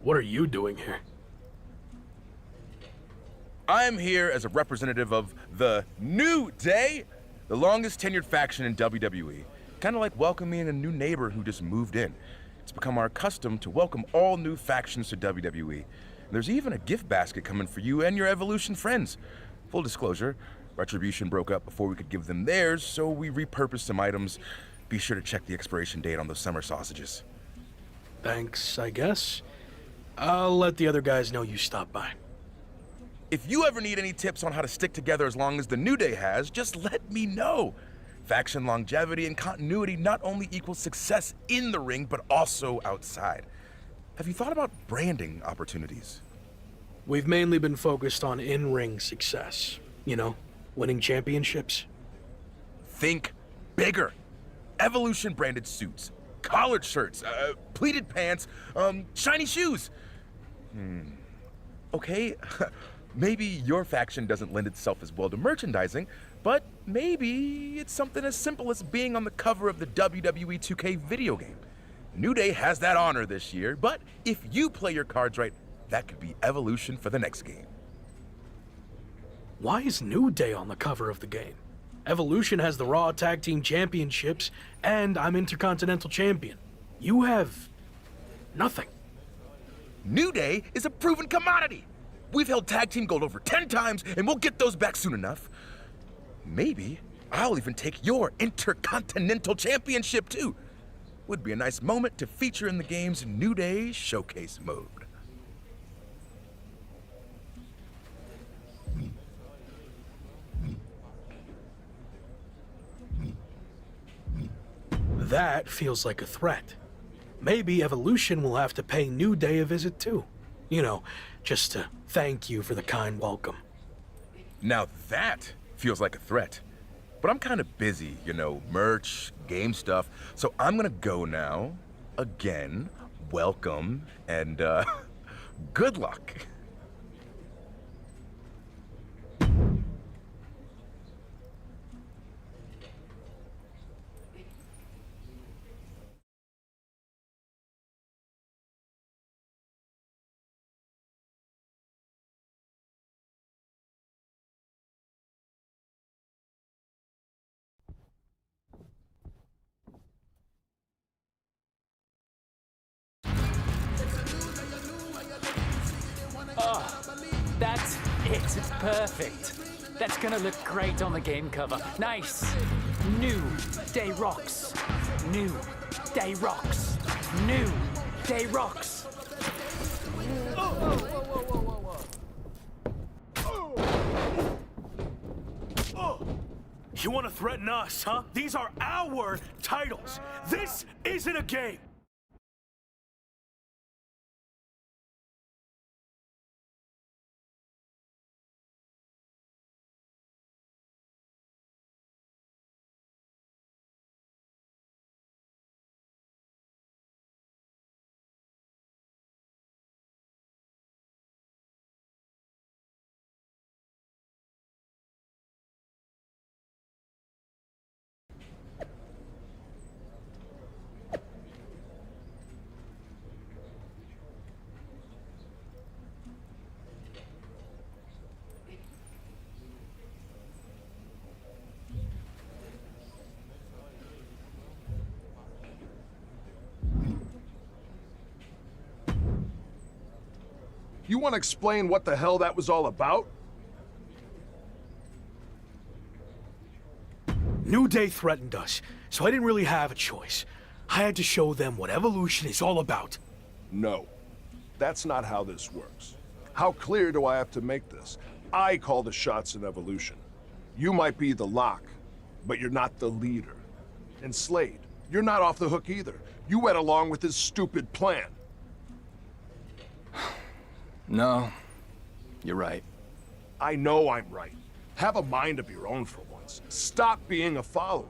What are you doing here? I'm here as a representative of the New Day, the longest tenured faction in WWE. Kind of like welcoming a new neighbor who just moved in. It's become our custom to welcome all new factions to WWE. And there's even a gift basket coming for you and your Evolution friends. Full disclosure, Retribution broke up before we could give them theirs, so we repurposed some items. Be sure to check the expiration date on those summer sausages. Thanks, I guess. I'll let the other guys know you stopped by. If you ever need any tips on how to stick together as long as the New Day has, just let me know. Faction longevity and continuity not only equals success in the ring, but also outside. Have you thought about branding opportunities? We've mainly been focused on in-ring success. You know, winning championships. Think bigger. Evolution branded suits, collared shirts, pleated pants, shiny shoes. Okay, maybe your faction doesn't lend itself as well to merchandising, but maybe it's something as simple as being on the cover of the WWE 2K video game. New Day has that honor this year, but if you play your cards right, that could be Evolution for the next game. Why is New Day on the cover of the game? Evolution has the Raw Tag Team Championships, and I'm Intercontinental Champion. You have nothing. New Day is a proven commodity. We've held tag team gold over 10 times, and we'll get those back soon enough. Maybe I'll even take your Intercontinental Championship too. Would be a nice moment to feature in the game's New Day showcase mode. That feels like a threat. Maybe Evolution will have to pay New Day a visit too. You know, just to thank you for the kind welcome. Now that feels like a threat. But I'm kind of busy, you know, merch, game stuff. So I'm gonna go now. Again, welcome, and good luck. Oh, that's it. It's perfect. That's gonna look great on the game cover. Nice. New Day rocks. New Day rocks. New Day rocks. You want to threaten us, huh? These are our titles. This isn't a game. You want to explain what the hell that was all about? New Day threatened us, so I didn't really have a choice. I had to show them what Evolution is all about. No, that's not how this works. How clear do I have to make this? I call the shots in Evolution. You might be the lock, but you're not the leader. And Slade, you're not off the hook either. You went along with his stupid plan. No, you're right. I know I'm right. Have a mind of your own for once. Stop being a follower.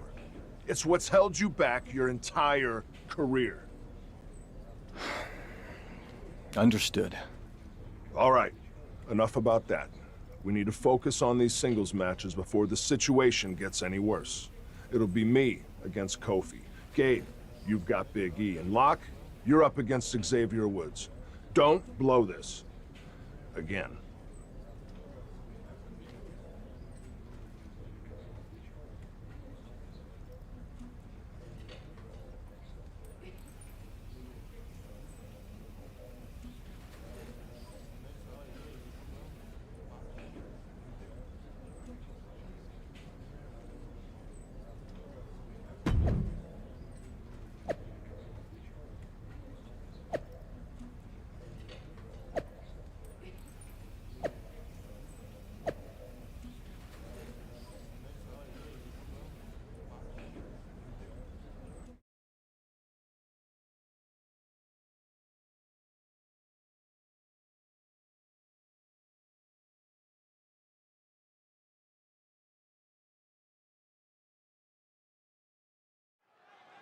It's what's held you back your entire career. Understood. All right, enough about that. We need to focus on these singles matches before the situation gets any worse. It'll be me against Kofi. Gabe, you've got Big E. And Locke, you're up against Xavier Woods. Don't blow this. Again.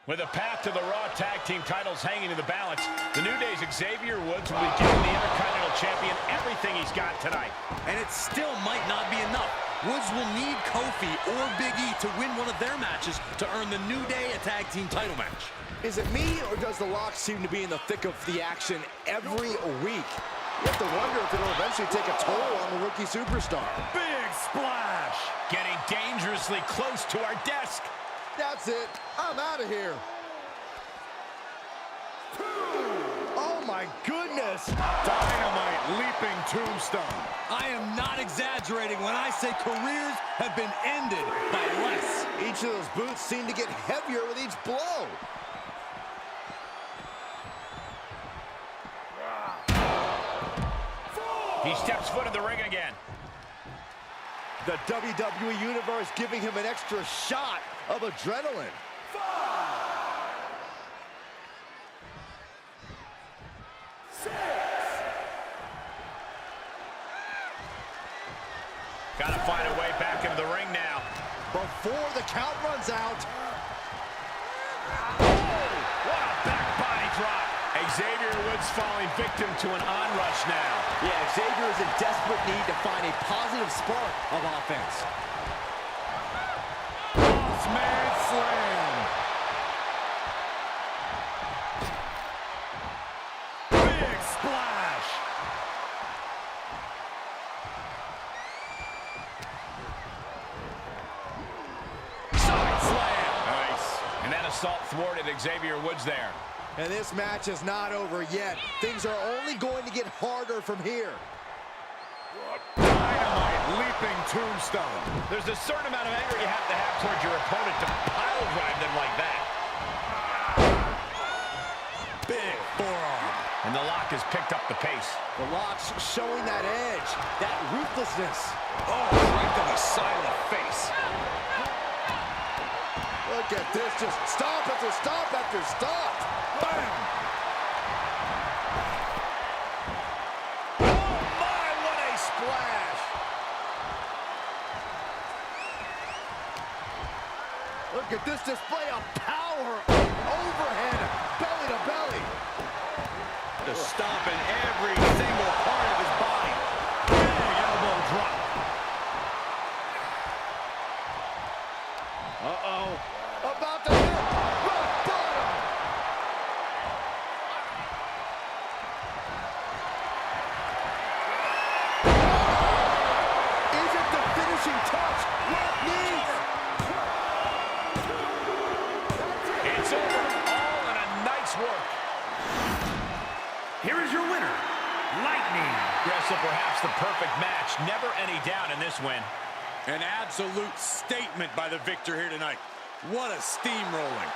With a path to the Raw Tag Team titles hanging in the balance, the New Day's Xavier Woods will be giving the Intercontinental Champion everything he's got tonight. And it still might not be enough. Woods will need Kofi or Big E to win one of their matches to earn the New Day a tag team title match. Is it me, or does the Lock seem to be in the thick of the action every week? You have to wonder if it'll eventually take a toll on the rookie superstar. Big splash! Getting dangerously close to our desk. That's it. I'm out of here. Oh my goodness! Dynamite leaping tombstone. I am not exaggerating when I say careers have been ended by less. Each of those boots seem to get heavier with each blow. He steps foot in the ring again. The WWE Universe giving him an extra shot of adrenaline. Gotta find a way back into the ring now. Before the count runs out. Oh, what a back body drop. Xavier Woods falling victim to an onrush now. Yeah, Xavier is in desperate need to find a positive spark of offense. Mothman slam. Big splash. Side slam. Nice. And that assault thwarted Xavier Woods there. And this match is not over yet. Things are only going to get harder from here. Dynamite leaping tombstone. There's a certain amount of anger you have to have towards your opponent to pile drive them like that. Big forearm. And the lock has picked up the pace. The lock's showing that edge, that ruthlessness. Oh, right to the side of the face. Look at this, just stop after stop after stop. Bam! Oh my, what a splash! Look at this display of power. Overhead, belly to belly. Just stomping every single part of his body. Big elbow drop. Uh-oh. About to hit rock bottom. Is it the finishing touch? Left knee. It's over, all in a night's work. Here is your winner, Lightning. Yeah, so perhaps the perfect match. Never any doubt in this win. An absolute statement by the victor here tonight. What a steamrolling.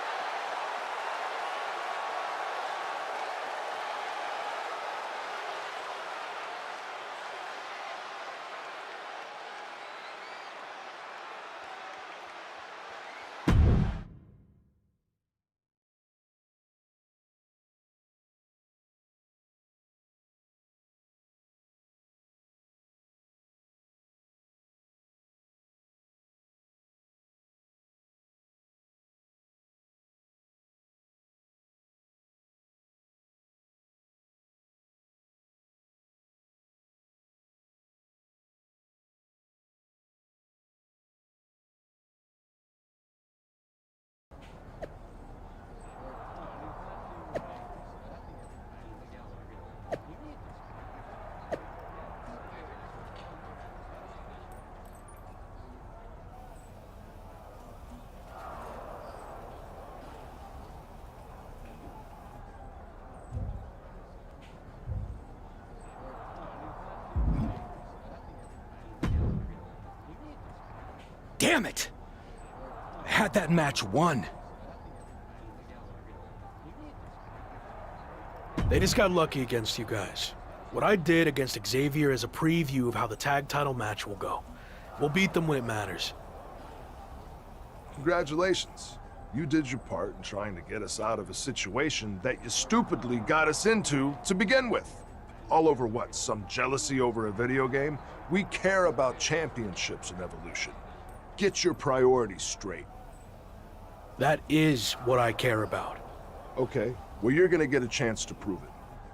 Damn it! I had that match won. They just got lucky against you guys. What I did against Xavier is a preview of how the tag title match will go. We'll beat them when it matters. Congratulations. You did your part in trying to get us out of a situation that you stupidly got us into to begin with. All over what? Some jealousy over a video game? We care about championships in Evolution. Get your priorities straight. That is what I care about. Okay, well, you're gonna get a chance to prove it.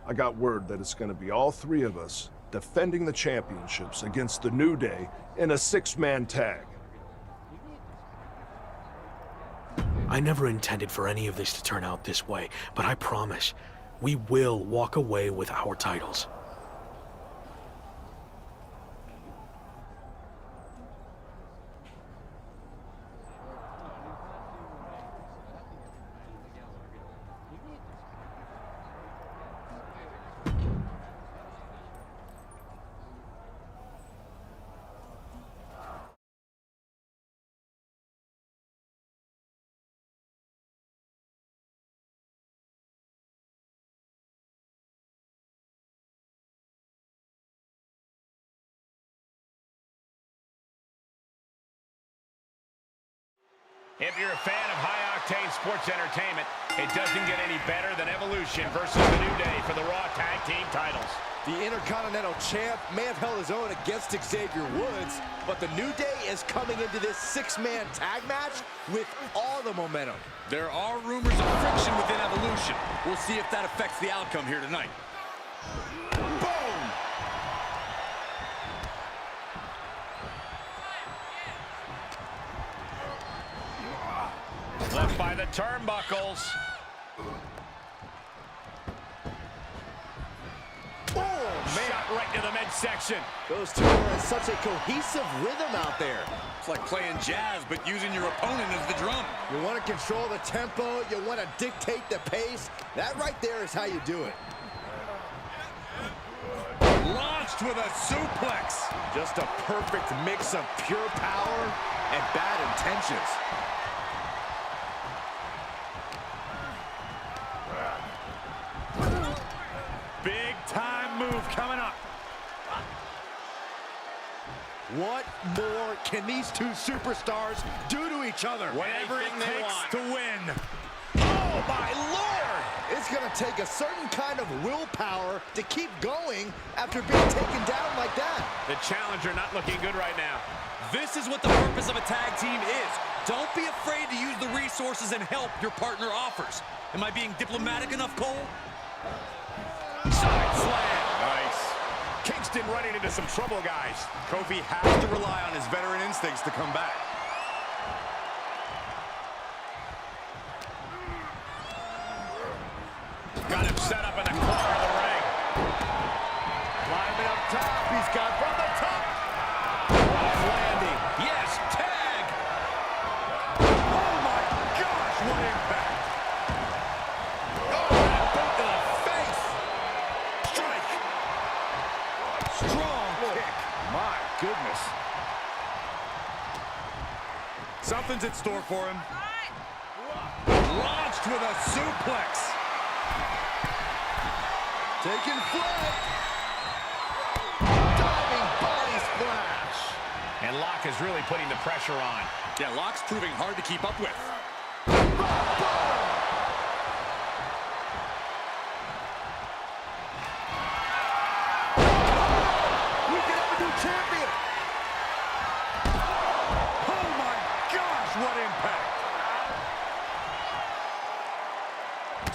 I got word that it's gonna be all three of us defending the championships against the New Day in a 6-man tag. I never intended for any of this to turn out this way, but I promise, we will walk away with our titles. If you're a fan of high-octane sports entertainment, it doesn't get any better than Evolution versus the New Day for the Raw Tag Team titles. The Intercontinental Champ may have held his own against Xavier Woods, but the New Day is coming into this six-man tag match with all the momentum. There are rumors of friction within Evolution. We'll see if that affects the outcome here tonight. Boom! Left by the turnbuckles. Shot right to the midsection. Those two are in such a cohesive rhythm out there. It's like playing jazz, but using your opponent as the drum. You want to control the tempo, you want to dictate the pace. That right there is how you do it. Launched with a suplex. Just a perfect mix of pure power and bad intentions. Big time move coming up. What more can these two superstars do to each other? Whatever it takes to win. Oh, my Lord! It's going to take a certain kind of willpower to keep going after being taken down like that. The challenger not looking good right now. This is what the purpose of a tag team is. Don't be afraid to use the resources and help your partner offers. Am I being diplomatic enough, Cole? Side slam. Nice. Kingston running into some trouble, guys. Kofi has to rely on his veteran instincts to come back. Got him set up in the corner of the ring. Climbing up top. He's got from the top. Rough landing. Yes, tag. Oh, my gosh, what impact. Oh, that boot to the face. Strike. Strong kick. My goodness. Something's in store for him. Launched with a suplex. Taking flight. Diving body splash. And Locke is really putting the pressure on. Yeah, Locke's proving hard to keep up with. We can have a new champion. Oh my gosh, what impact!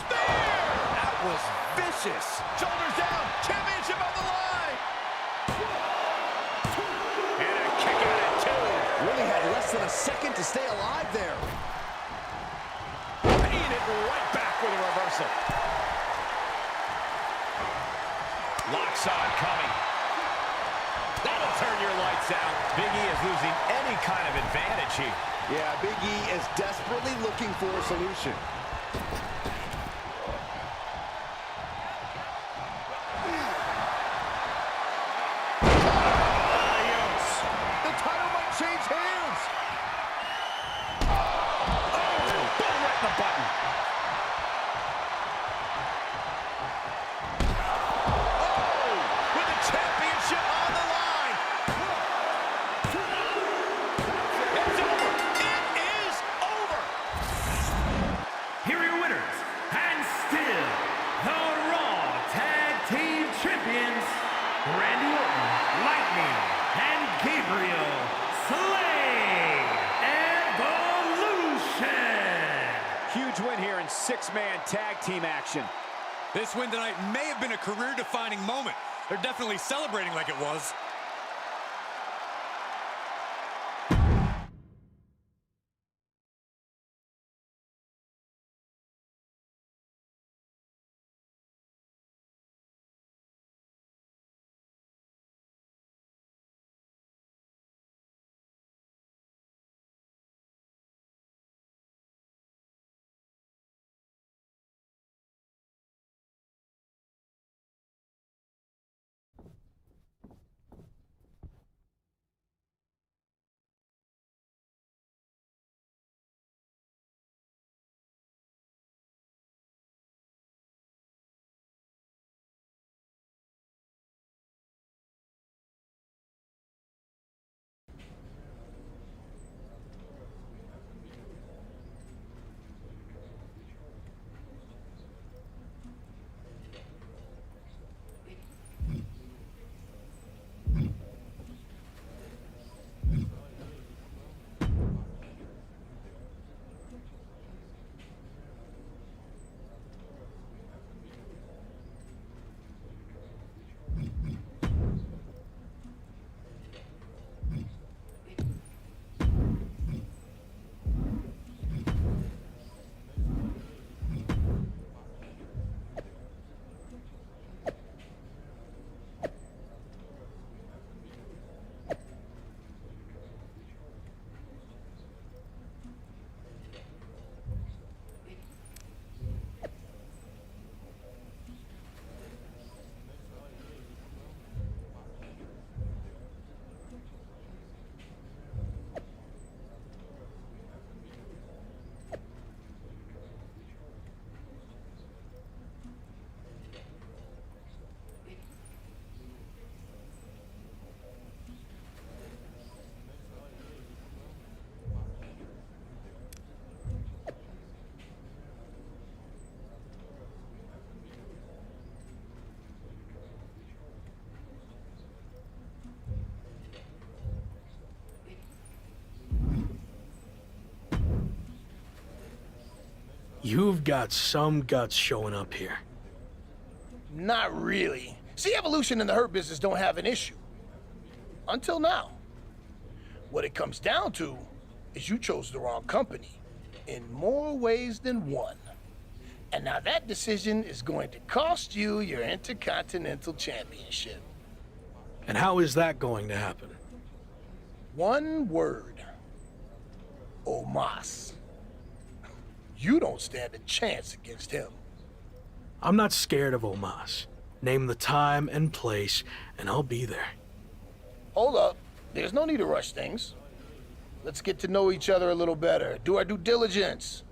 That was vicious. Shoulders down. Championship on the line. And a kick out at two. Really had less than a second to stay alive there. Paying it right back with a reversal. Lock saw it coming. That'll turn your lights out. Big E is losing any kind of advantage here. Yeah, Big E is desperately looking for a solution. The title might change hands. Oh, boom right in the button. Oh, with the championship on the line. It's over. It is over. Here are your winners, and still the Raw Tag Team Champions, Randy Orton, Lightning, and Gabriel Slay Evolution. Huge win here in six-man tag team action. This win tonight may have been a career-defining moment. They're definitely celebrating like it was. You've got some guts showing up here. Not really. See, Evolution and the Hurt Business don't have an issue. Until now. What it comes down to is you chose the wrong company in more ways than one. And now that decision is going to cost you your Intercontinental Championship. And how is that going to happen? One word. Omos. You don't stand a chance against him. I'm not scared of Omos. Name the time and place, and I'll be there. Hold up. There's no need to rush things. Let's get to know each other a little better. Do our due diligence.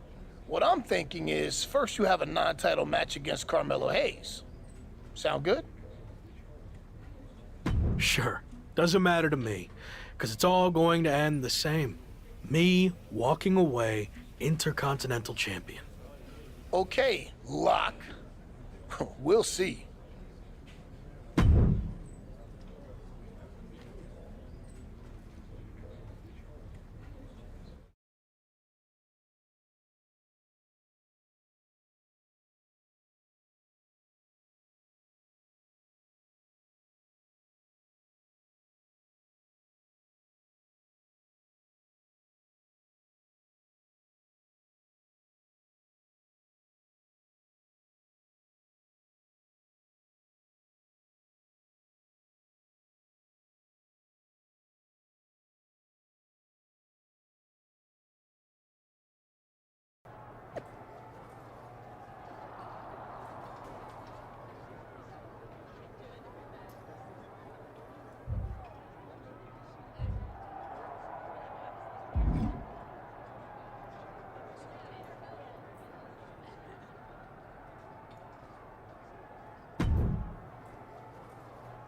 What I'm thinking is, first you have a non-title match against Carmelo Hayes. Sound good? Sure. Doesn't matter to me, because it's all going to end the same. Me walking away Intercontinental Champion. Okay, Locke. We'll see.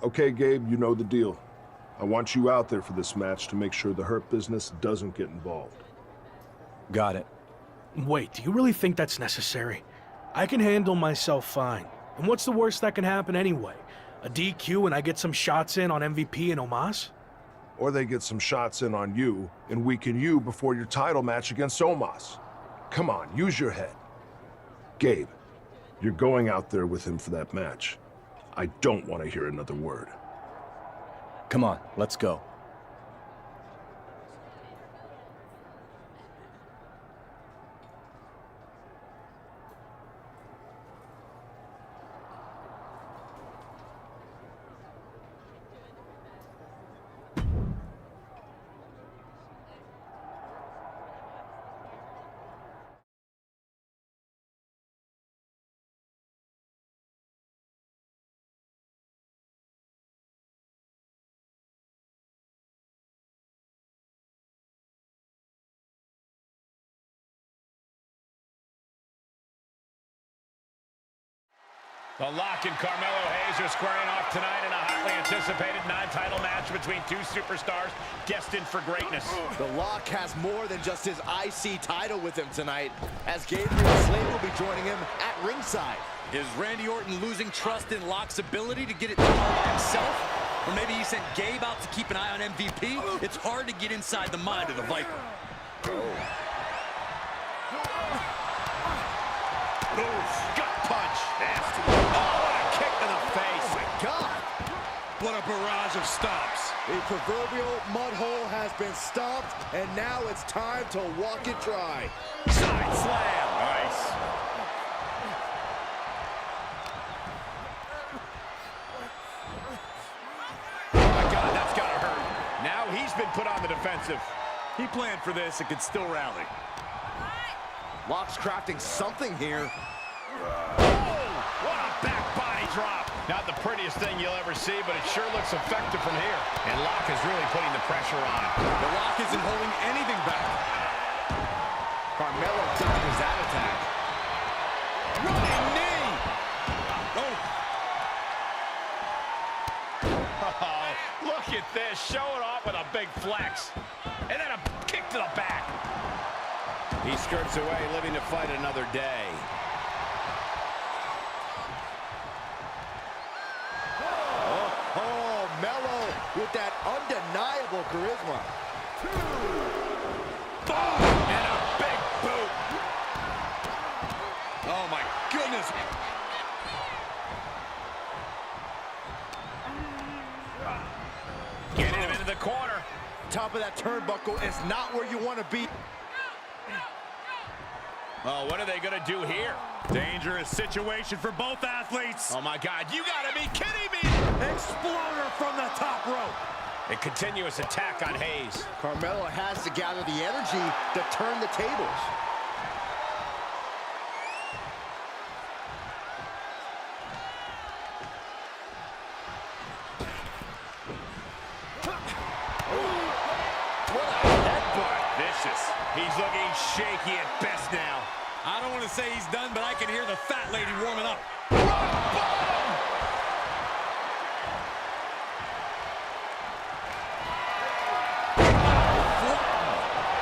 Okay, Gabe, you know the deal. I want you out there for this match to make sure the Hurt Business doesn't get involved. Got it. Wait, do you really think that's necessary? I can handle myself fine. And what's the worst that can happen anyway? A DQ and I get some shots in on MVP and Omos? Or they get some shots in on you and weaken you before your title match against Omos. Come on, use your head. Gabe, you're going out there with him for that match. I don't want to hear another word. Come on, let's go. The Lock and Carmelo Hayes are squaring off tonight in a hotly anticipated non-title match between two superstars destined for greatness. The Lock has more than just his IC title with him tonight, as Gabriel Slade will be joining him at ringside. Is Randy Orton losing trust in Locke's ability to get it done by himself? Or maybe he sent Gabe out to keep an eye on MVP? It's hard to get inside the mind of the Viper. Gut punch. Nasty. Oh, what a kick to the face. Oh, my God. What a barrage of stomps. The proverbial mud hole has been stomped, and now it's time to walk it dry. Side slam. Nice. Oh, my God, that's got to hurt. Now he's been put on the defensive. He planned for this and could still rally. Lock's crafting something here. Oh, what a back body drop. Not the prettiest thing you'll ever see, but it sure looks effective from here. And Lock is really putting the pressure on. The Lock isn't holding anything back. Carmelo counters that attack. Running knee. Oh, look at this. Showing off with a big flex. And then a kick to the back. He skirts away, living to fight another day. Oh, Melo with that undeniable charisma. Boom! And a big boot. that turnbuckle is not where you want to be. Oh, what are they going to do here? Dangerous situation for both athletes. Oh, my God. You got to be kidding me. Exploder from the top rope. A continuous attack on Hayes. Carmelo has to gather the energy to turn the tables. What a headbutt. Vicious. He's looking shaky at best now. I don't want to say he's done, but I can hear the fat lady warming up.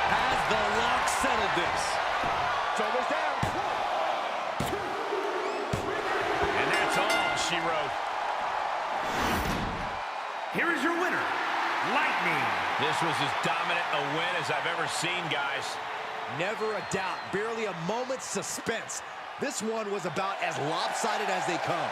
Has the lock settled this? Shoulders down. And that's all she wrote. Here is your winner, Lightning. This was as dominant a win as I've ever seen, guys. Never a doubt, barely a moment's suspense. This one was about as lopsided as they come.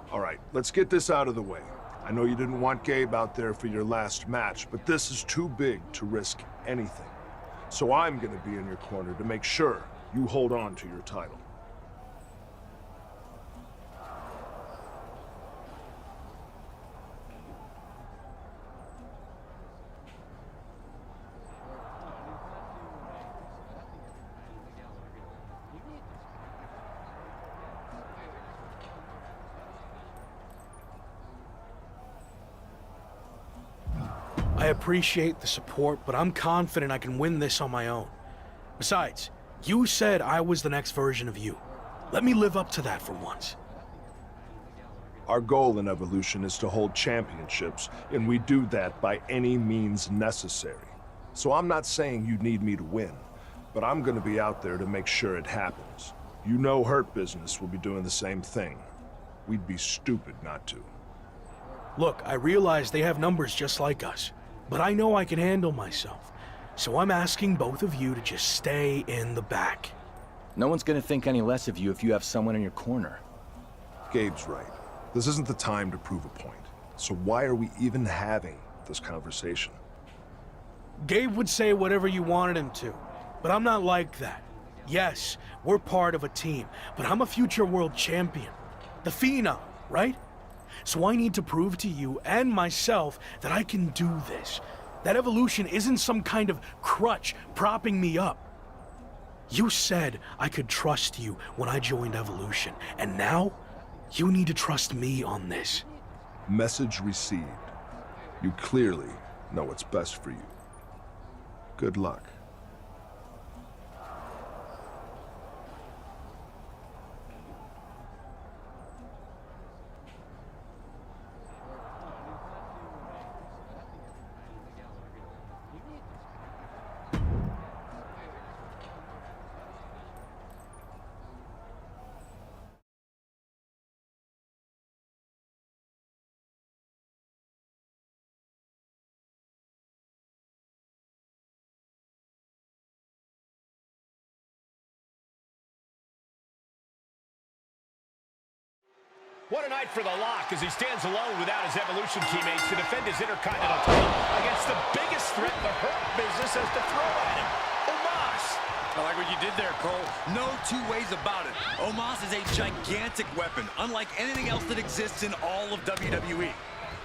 All right, let's get this out of the way. I know you didn't want Gabe out there for your last match, but this is too big to risk anything. So I'm gonna be in your corner to make sure you hold on to your title. I appreciate the support, but I'm confident I can win this on my own. Besides, you said I was the next version of you. Let me live up to that for once. Our goal in Evolution is to hold championships, and we do that by any means necessary. So I'm not saying you need me to win, but I'm gonna be out there to make sure it happens. You know Hurt Business will be doing the same thing. We'd be stupid not to. Look, I realize they have numbers just like us, but I know I can handle myself. So I'm asking both of you to just stay in the back. No one's gonna think any less of you if you have someone in your corner. Gabe's right. This isn't the time to prove a point. So why are we even having this conversation? Gabe would say whatever you wanted him to, but I'm not like that. Yes, we're part of a team, but I'm a future world champion. The Phenom, right? So I need to prove to you and myself that I can do this. That Evolution isn't some kind of crutch propping me up. You said I could trust you when I joined Evolution, and now you need to trust me on this. Message received. You clearly know what's best for you. Good luck. What a night for the Lock as he stands alone without his Evolution teammates to defend his Intercontinental title against the biggest threat the Hurt Business has to throw at him, Omos. I like what you did there, Cole. No two ways about it. Omos is a gigantic weapon, unlike anything else that exists in all of WWE.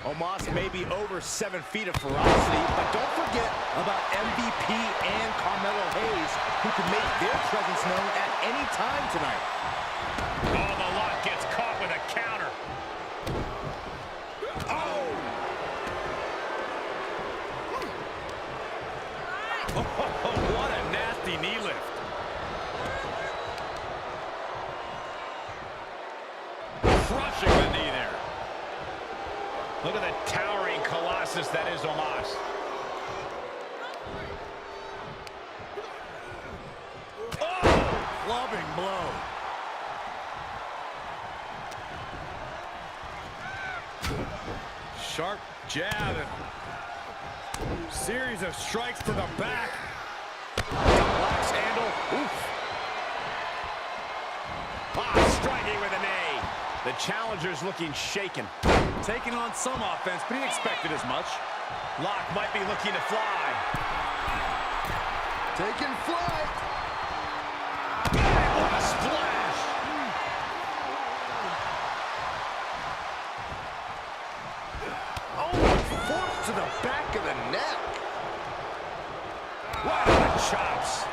Omos may be over 7 feet of ferocity, but don't forget about MVP and Carmelo Hayes, who can make their presence known at any time tonight. Oh, the lock gets caught with a counter. Oh! What a nasty knee lift. Crushing the knee there. Look at the towering colossus that is Omos. Oh! Clubbing blow. Sharp jab and series of strikes to the back. Box handle. Oof. Striking with a knee. The challenger's looking shaken. Taking on some offense, but he expected as much. Lock might be looking to fly. Taking flight. What a splash. Oh, forced to the back of the neck. Right on the chops.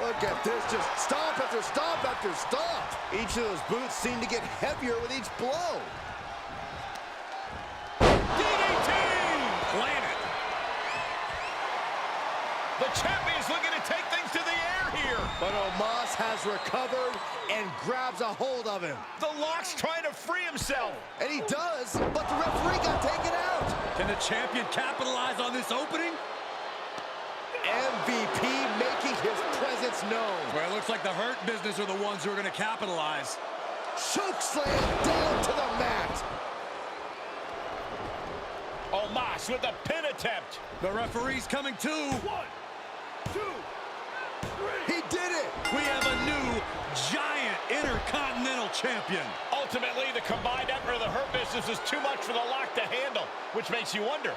Look at this, just stomp after stomp after stomp. Each of those boots seem to get heavier with each blow. DDT! Planet. The champion's looking to take things to the air here. But Omos has recovered and grabs a hold of him. The Lock's trying to free himself. And he does, but the referee got taken out. Can the champion capitalize on this opening? MVP making his presence known. Well, it looks like the Hurt Business are the ones who are going to capitalize. Chokeslam down to the mat. Omos with the pin attempt. The referee's coming too. 1, 2, 3. He did it. We have a new giant Intercontinental Champion. Ultimately, the combined effort of the Hurt Business is too much for the Lock to handle, which makes you wonder,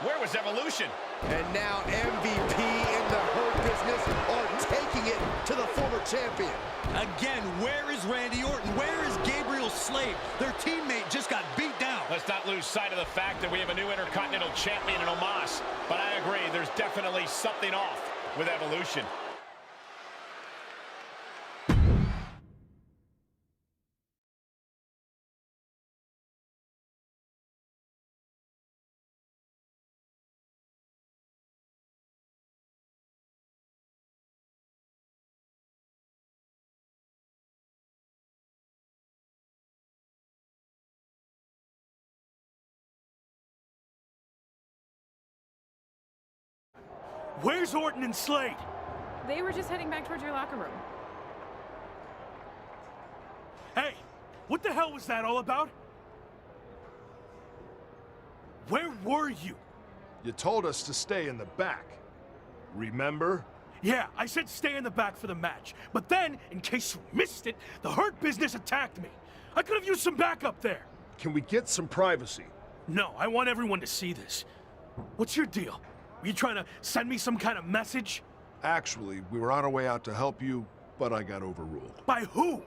where was Evolution? And now MVP and the Hurt Business are taking it to the former champion. Again, where is Randy Orton? Where is Gabriel Slave? Their teammate just got beat down. Let's not lose sight of the fact that we have a new Intercontinental Champion in Omos. But I agree, there's definitely something off with Evolution. Where's Orton and Slade? They were just heading back towards your locker room. Hey, what the hell was that all about? Where were you? You told us to stay in the back. Remember? Yeah, I said stay in the back for the match. But then, in case you missed it, the Hurt Business attacked me. I could have used some backup there. Can we get some privacy? No, I want everyone to see this. What's your deal? Were you trying to send me some kind of message? Actually, we were on our way out to help you, but I got overruled. By who?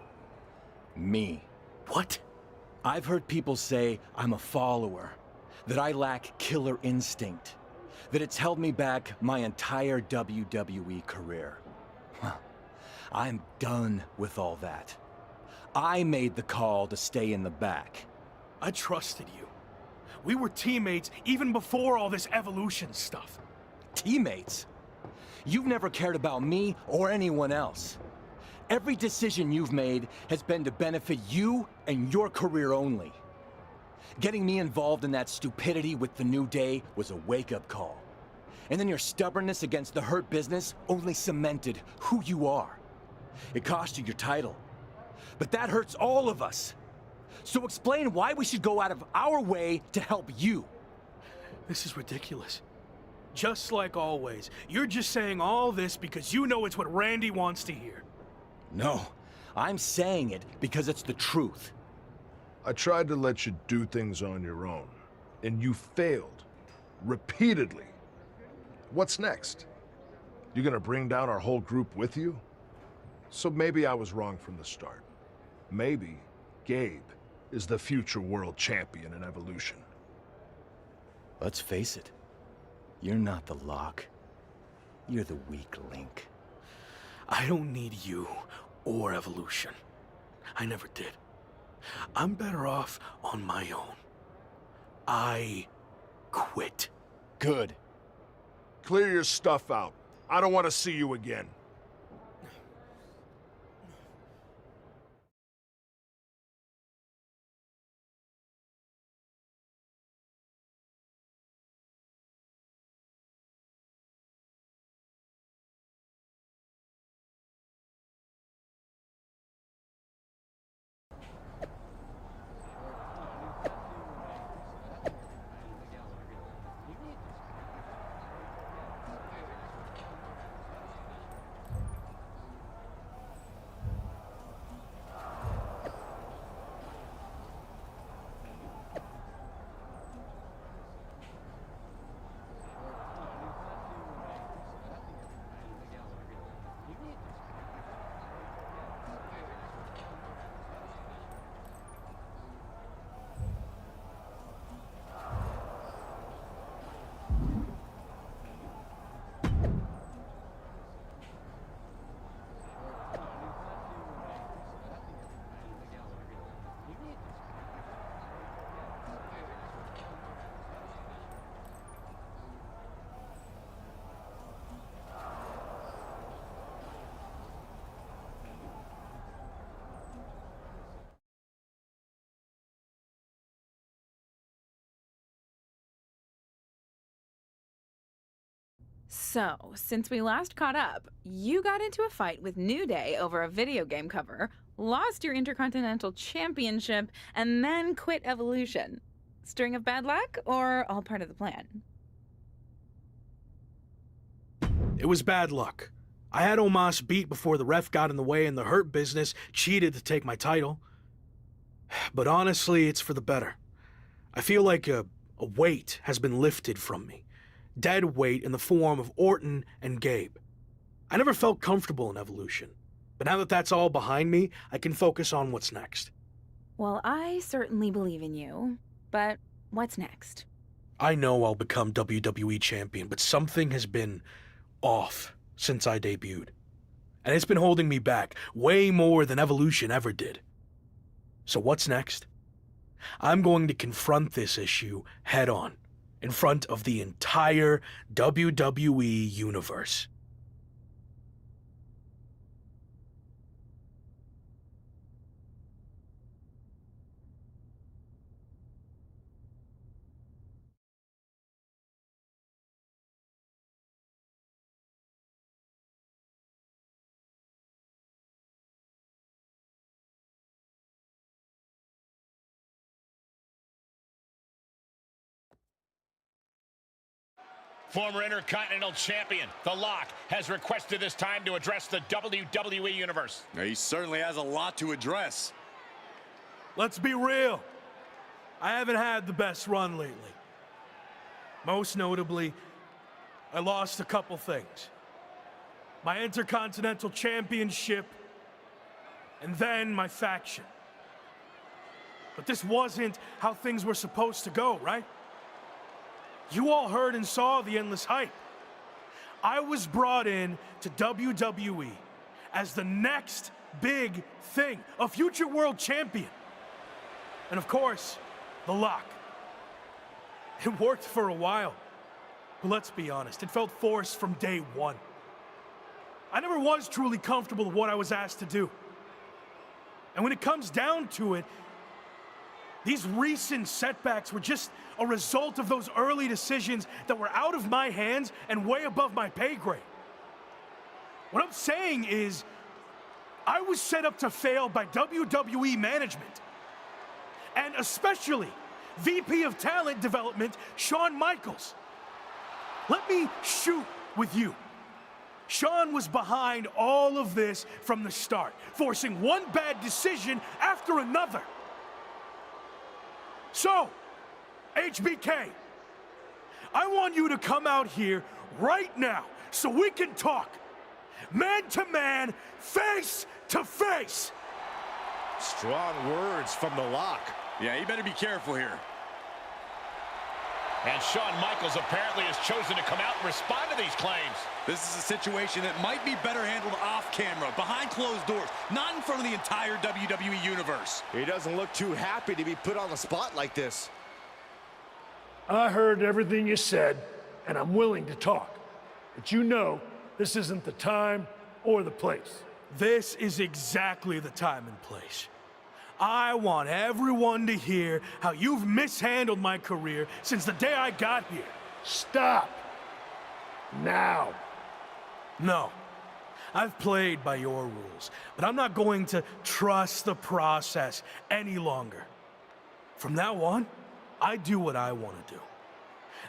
Me. What? I've heard people say I'm a follower, that I lack killer instinct, that it's held me back my entire WWE career. I'm done with all that. I made the call to stay in the back. I trusted you. We were teammates even before all this Evolution stuff. Teammates? You've never cared about me or anyone else. Every decision you've made has been to benefit you and your career only. Getting me involved in that stupidity with the New Day was a wake-up call. And then your stubbornness against the Hurt Business only cemented who you are. It cost you your title. But that hurts all of us. So explain why we should go out of our way to help you. This is ridiculous. Just like always, you're just saying all this because you know it's what Randy wants to hear. No, I'm saying it because it's the truth. I tried to let you do things on your own, and you failed. Repeatedly. What's next? You gonna bring down our whole group with you? So maybe I was wrong from the start. Maybe Gabe is the future world champion in Evolution. Let's face it. You're not the lock. You're the weak link. I don't need you or Evolution. I never did. I'm better off on my own. I quit. Good. Clear your stuff out. I don't want to see you again. So, since we last caught up, you got into a fight with New Day over a video game cover, lost your Intercontinental Championship, and then quit Evolution. String of bad luck, or all part of the plan? It was bad luck. I had Omos beat before the ref got in the way and the Hurt Business cheated to take my title. But honestly, it's for the better. I feel like a weight has been lifted from me. Dead weight in the form of Orton and Gabe. I never felt comfortable in Evolution, but now that that's all behind me, I can focus on what's next. Well, I certainly believe in you, but what's next? I know I'll become WWE champion, but something has been off since I debuted. And it's been holding me back way more than Evolution ever did. So what's next? I'm going to confront this issue head on, in front of the entire WWE universe. Former Intercontinental Champion, The Lock, has requested this time to address the WWE Universe. Now, he certainly has a lot to address. Let's be real. I haven't had the best run lately. Most notably, I lost a couple things. My Intercontinental Championship, and then my faction. But this wasn't how things were supposed to go, right? You all heard and saw the endless hype. I was brought in to WWE as the next big thing, a future world champion. And of course, The Lock. It worked for a while, but let's be honest, it felt forced from day one. I never was truly comfortable with what I was asked to do. And when it comes down to it, these recent setbacks were just a result of those early decisions that were out of my hands and way above my pay grade. What I'm saying is, I was set up to fail by WWE management, and especially VP of Talent Development, Shawn Michaels. Let me shoot with you. Shawn was behind all of this from the start, forcing one bad decision after another. So, HBK, I want you to come out here right now, so we can talk. Man to man, face to face. Strong words from the Lock. Yeah, you better be careful here. And Shawn Michaels apparently has chosen to come out and respond to these claims. This is a situation that might be better handled off camera, behind closed doors, not in front of the entire WWE Universe. He doesn't look too happy to be put on the spot like this. I heard everything you said, and I'm willing to talk. But you know, this isn't the time or the place. This is exactly the time and place. I want everyone to hear how you've mishandled my career since the day I got here. Stop. Now. No. I've played by your rules, but I'm not going to trust the process any longer. From now on, I do what I want to do.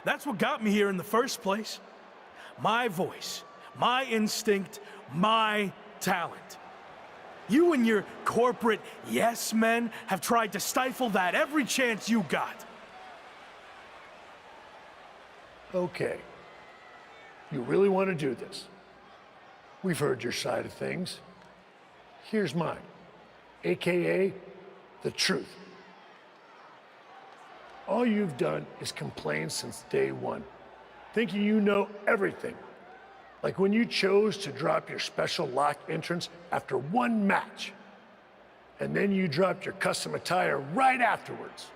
That's what got me here in the first place. My voice, my instinct, my talent. You and your corporate yes men have tried to stifle that every chance you got. Okay. You really want to do this? We've heard your side of things. Here's mine, AKA the truth. All you've done is complain since day one, thinking you know everything. Like when you chose to drop your special lock entrance after one match, and then you dropped your custom attire right afterwards.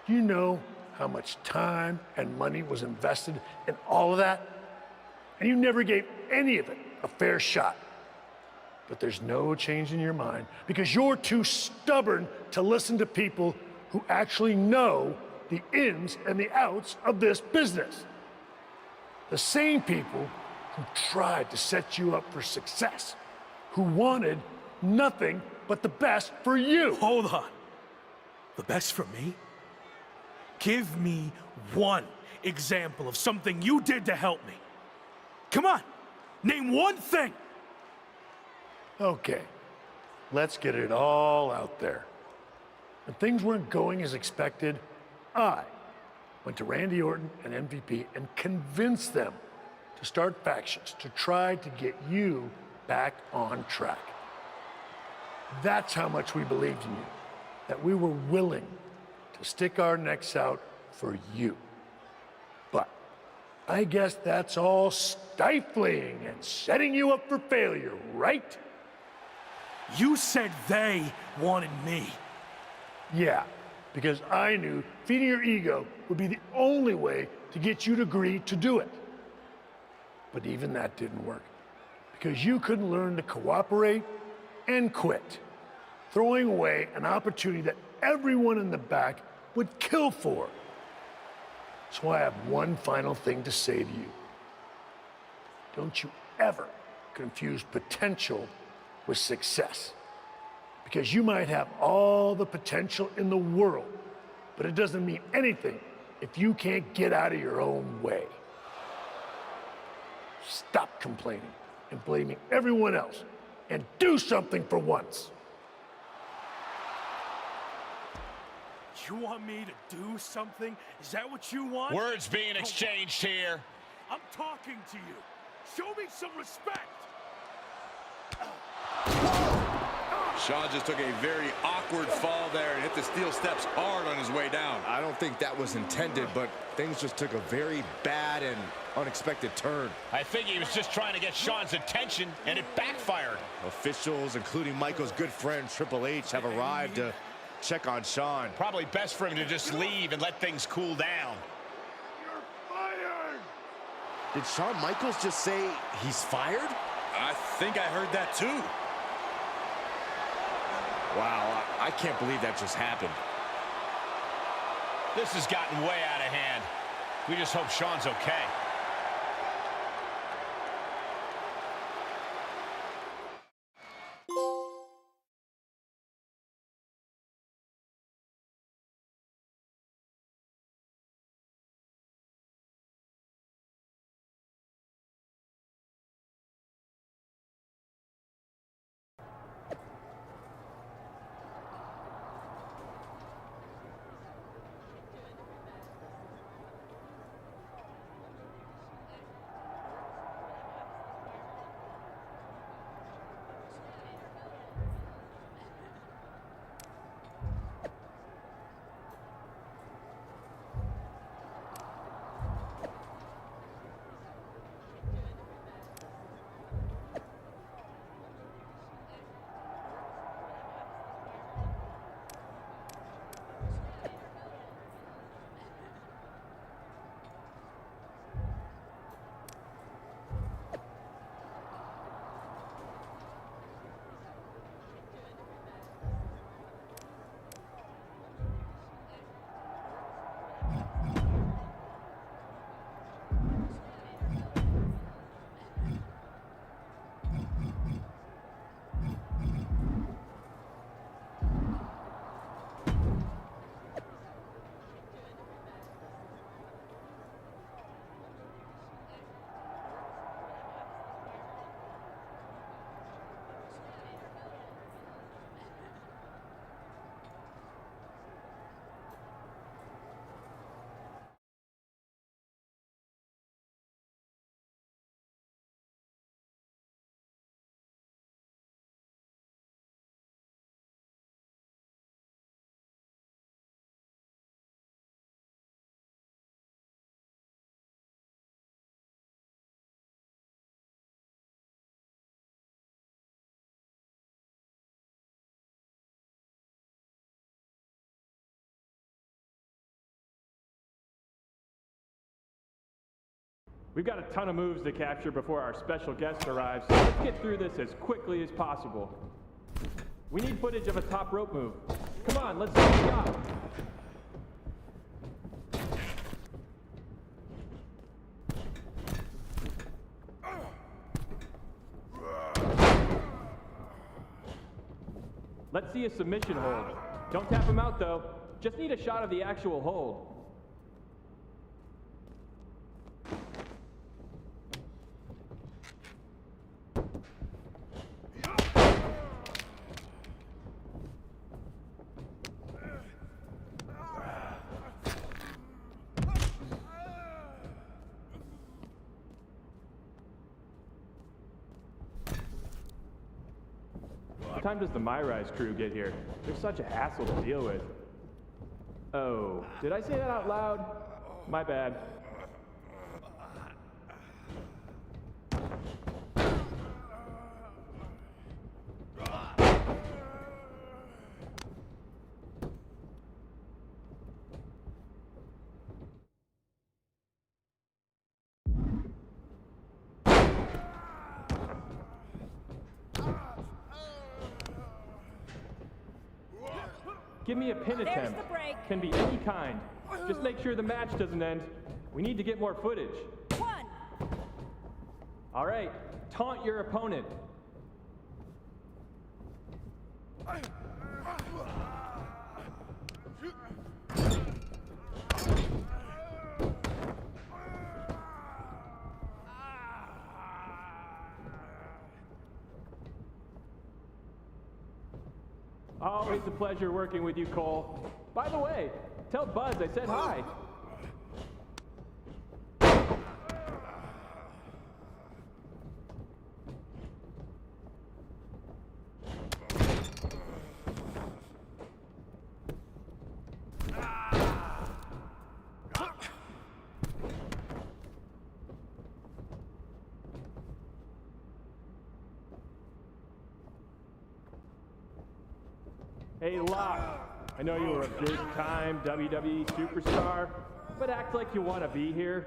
You know how much time and money was invested in all of that, and you never gave any of it a fair shot. But there's no change in your mind because you're too stubborn to listen to people who actually know the ins and the outs of this business. The same people who tried to set you up for success, who wanted nothing but the best for you. Hold on. The best for me? Give me one example of something you did to help me. Come on, name one thing. Okay, let's get it all out there. When things weren't going as expected, I went to Randy Orton and MVP and convinced them to start factions to try to get you back on track. That's how much we believed in you, that we were willing to stick our necks out for you. But I guess that's all stifling and setting you up for failure, right? You said they wanted me. Yeah, because I knew feeding your ego would be the only way to get you to agree to do it. But even that didn't work, because you couldn't learn to cooperate and quit, throwing away an opportunity that everyone in the back would kill for. So I have one final thing to say to you. Don't you ever confuse potential with success. Because you might have all the potential in the world, but it doesn't mean anything if you can't get out of your own way. Stop complaining and blaming everyone else and do something for once. You want me to do something? Is that what you want? Words being exchanged here. I'm talking to you. Show me some respect. Shawn just took a very awkward fall there and hit the steel steps hard on his way down. I don't think that was intended, but things just took a very bad and unexpected turn. I think he was just trying to get Shawn's attention, and it backfired. Officials, including Michael's good friend Triple H, have arrived to check on Shawn. Probably best for him to just leave and let things cool down. Did Shawn Michaels just say he's fired? I think I heard that too. Wow, I can't believe that just happened. This has gotten way out of hand. We just hope Shawn's okay. We've got a ton of moves to capture before our special guest arrives, so let's get through this as quickly as possible. We need footage of a top rope move. Come on, let's do the job. Let's see a submission hold. Don't tap him out though. Just need a shot of the actual hold. What time does the MYRISE crew get here? They're such a hassle to deal with. Oh, did I say that out loud? My bad. Give me a pin attempt. Can be any kind. Just make sure the match doesn't end. We need to get more footage. All right, taunt your opponent. Always a pleasure working with you, Cole. By the way, tell Buzz I said hi. Hey, Locke, I know you were a big-time WWE superstar, but act like you want to be here.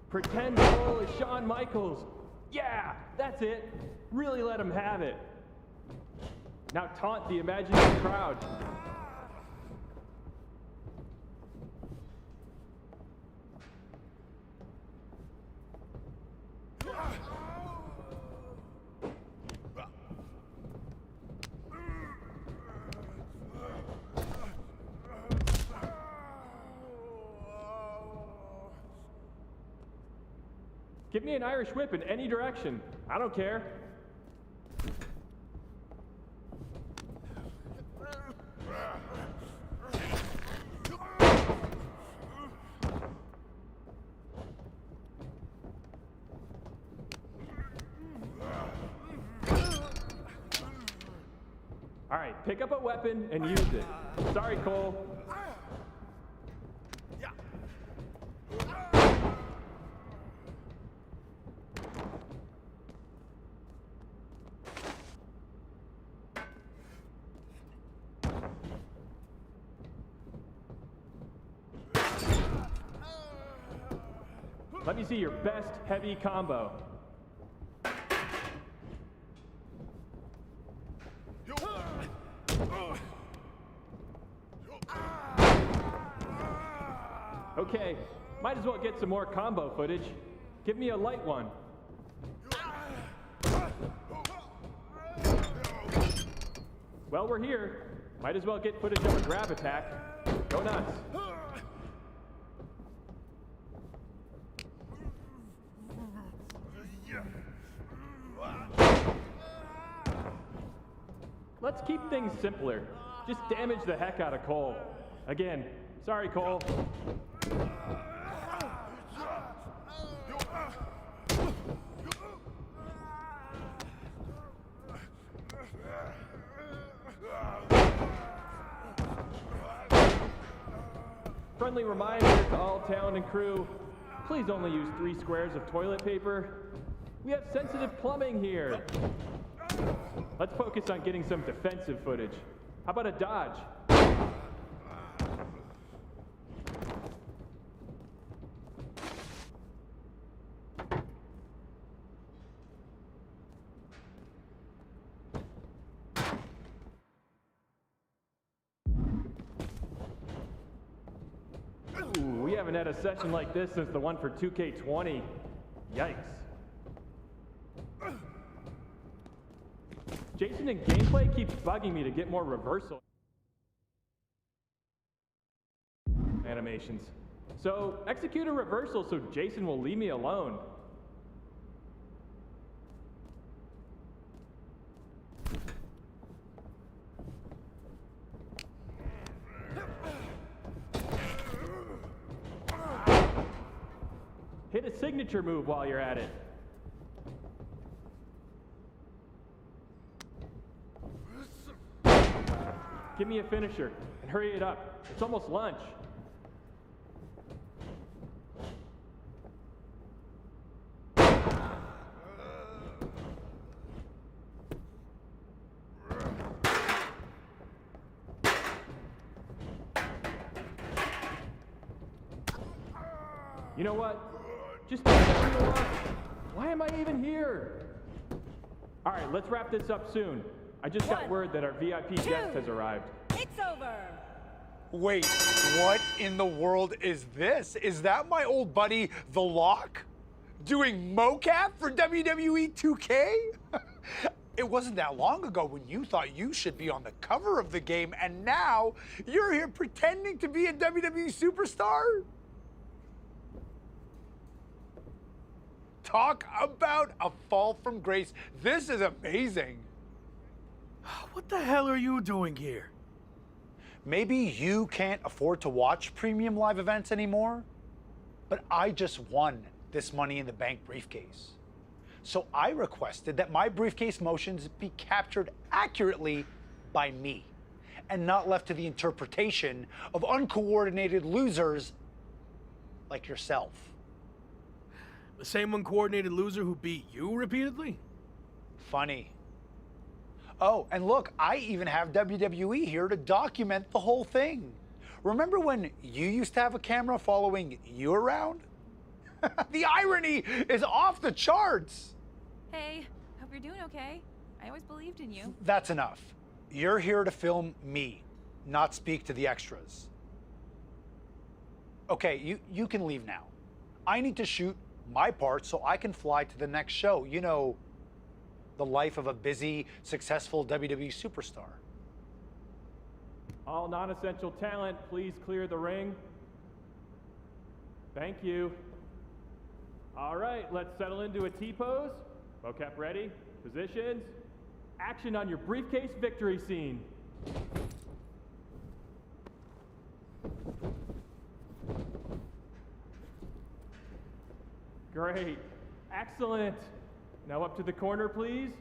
Pretend Cole is Shawn Michaels. Yeah, that's it. Really let him have it. Now taunt the imaginary crowd. Give me an Irish whip in any direction. I don't care. All right, pick up a weapon and use it. Sorry, Cole. Let me see your best heavy combo. Okay, might as well get some more combo footage. Give me a light one. Well, we're here. Might as well get footage of a grab attack. Go nuts. Let's keep things simpler. Just damage the heck out of Cole. Again, sorry, Cole. Friendly reminder to all talent and crew, please only use 3 squares of toilet paper. We have sensitive plumbing here. Let's focus on getting some defensive footage. How about a dodge? Ooh, we haven't had a session like this since the one for 2K20. Yikes. Jason in gameplay keeps bugging me to get more reversal animations. So execute a reversal so Jason will leave me alone. Hit a signature move while you're at it. Give me a finisher and hurry it up. It's almost lunch. You know what? Just do whatever you want. Why am I even here? All right, let's wrap this up soon. I just got word that our VIP guest has arrived. It's over. Wait, what in the world is this? Is that my old buddy, The Lock? Doing mocap for WWE 2K? It wasn't that long ago when you thought you should be on the cover of the game, and now you're here pretending to be a WWE superstar? Talk about a fall from grace. This is amazing. What the hell are you doing here? Maybe you can't afford to watch premium live events anymore, but I just won this Money in the Bank briefcase. So I requested that my briefcase motions be captured accurately by me and not left to the interpretation of uncoordinated losers like yourself. The same uncoordinated loser who beat you repeatedly? Funny. Oh, and look, I even have WWE here to document the whole thing. Remember when you used to have a camera following you around? The irony is off the charts. Hey, hope you're doing okay. I always believed in you. That's enough. You're here to film me, not speak to the extras. Okay, you can leave now. I need to shoot my part so I can fly to the next show. You know, the life of a busy, successful WWE superstar. All non-essential talent, please clear the ring. Thank you. All right, let's settle into a T-pose. Mocap ready, positions. Action on your briefcase victory scene. Great, excellent. Now up to the corner, please.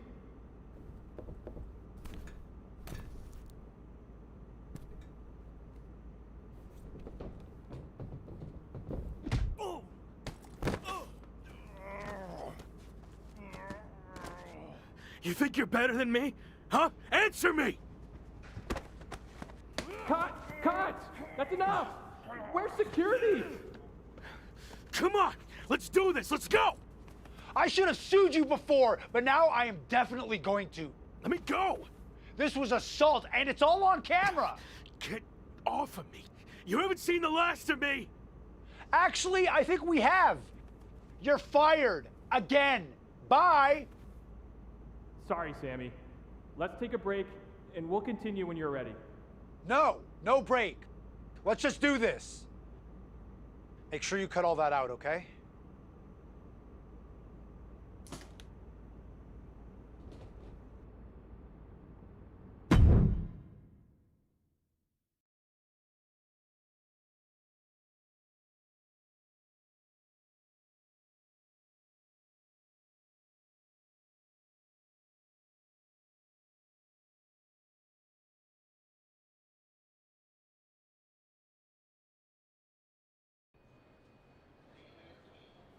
You think you're better than me? Huh? Answer me! Cut! Cut! That's enough! Where's security? Come on! Let's do this! Let's go! I should have sued you before, but now I am definitely going to. Let me go! This was assault, and it's all on camera! Get off of me! You haven't seen the last of me! Actually, I think we have. You're fired. Again. Bye! Sorry, Sammy. Let's take a break, and we'll continue when you're ready. No, no break. Let's just do this. Make sure you cut all that out, okay?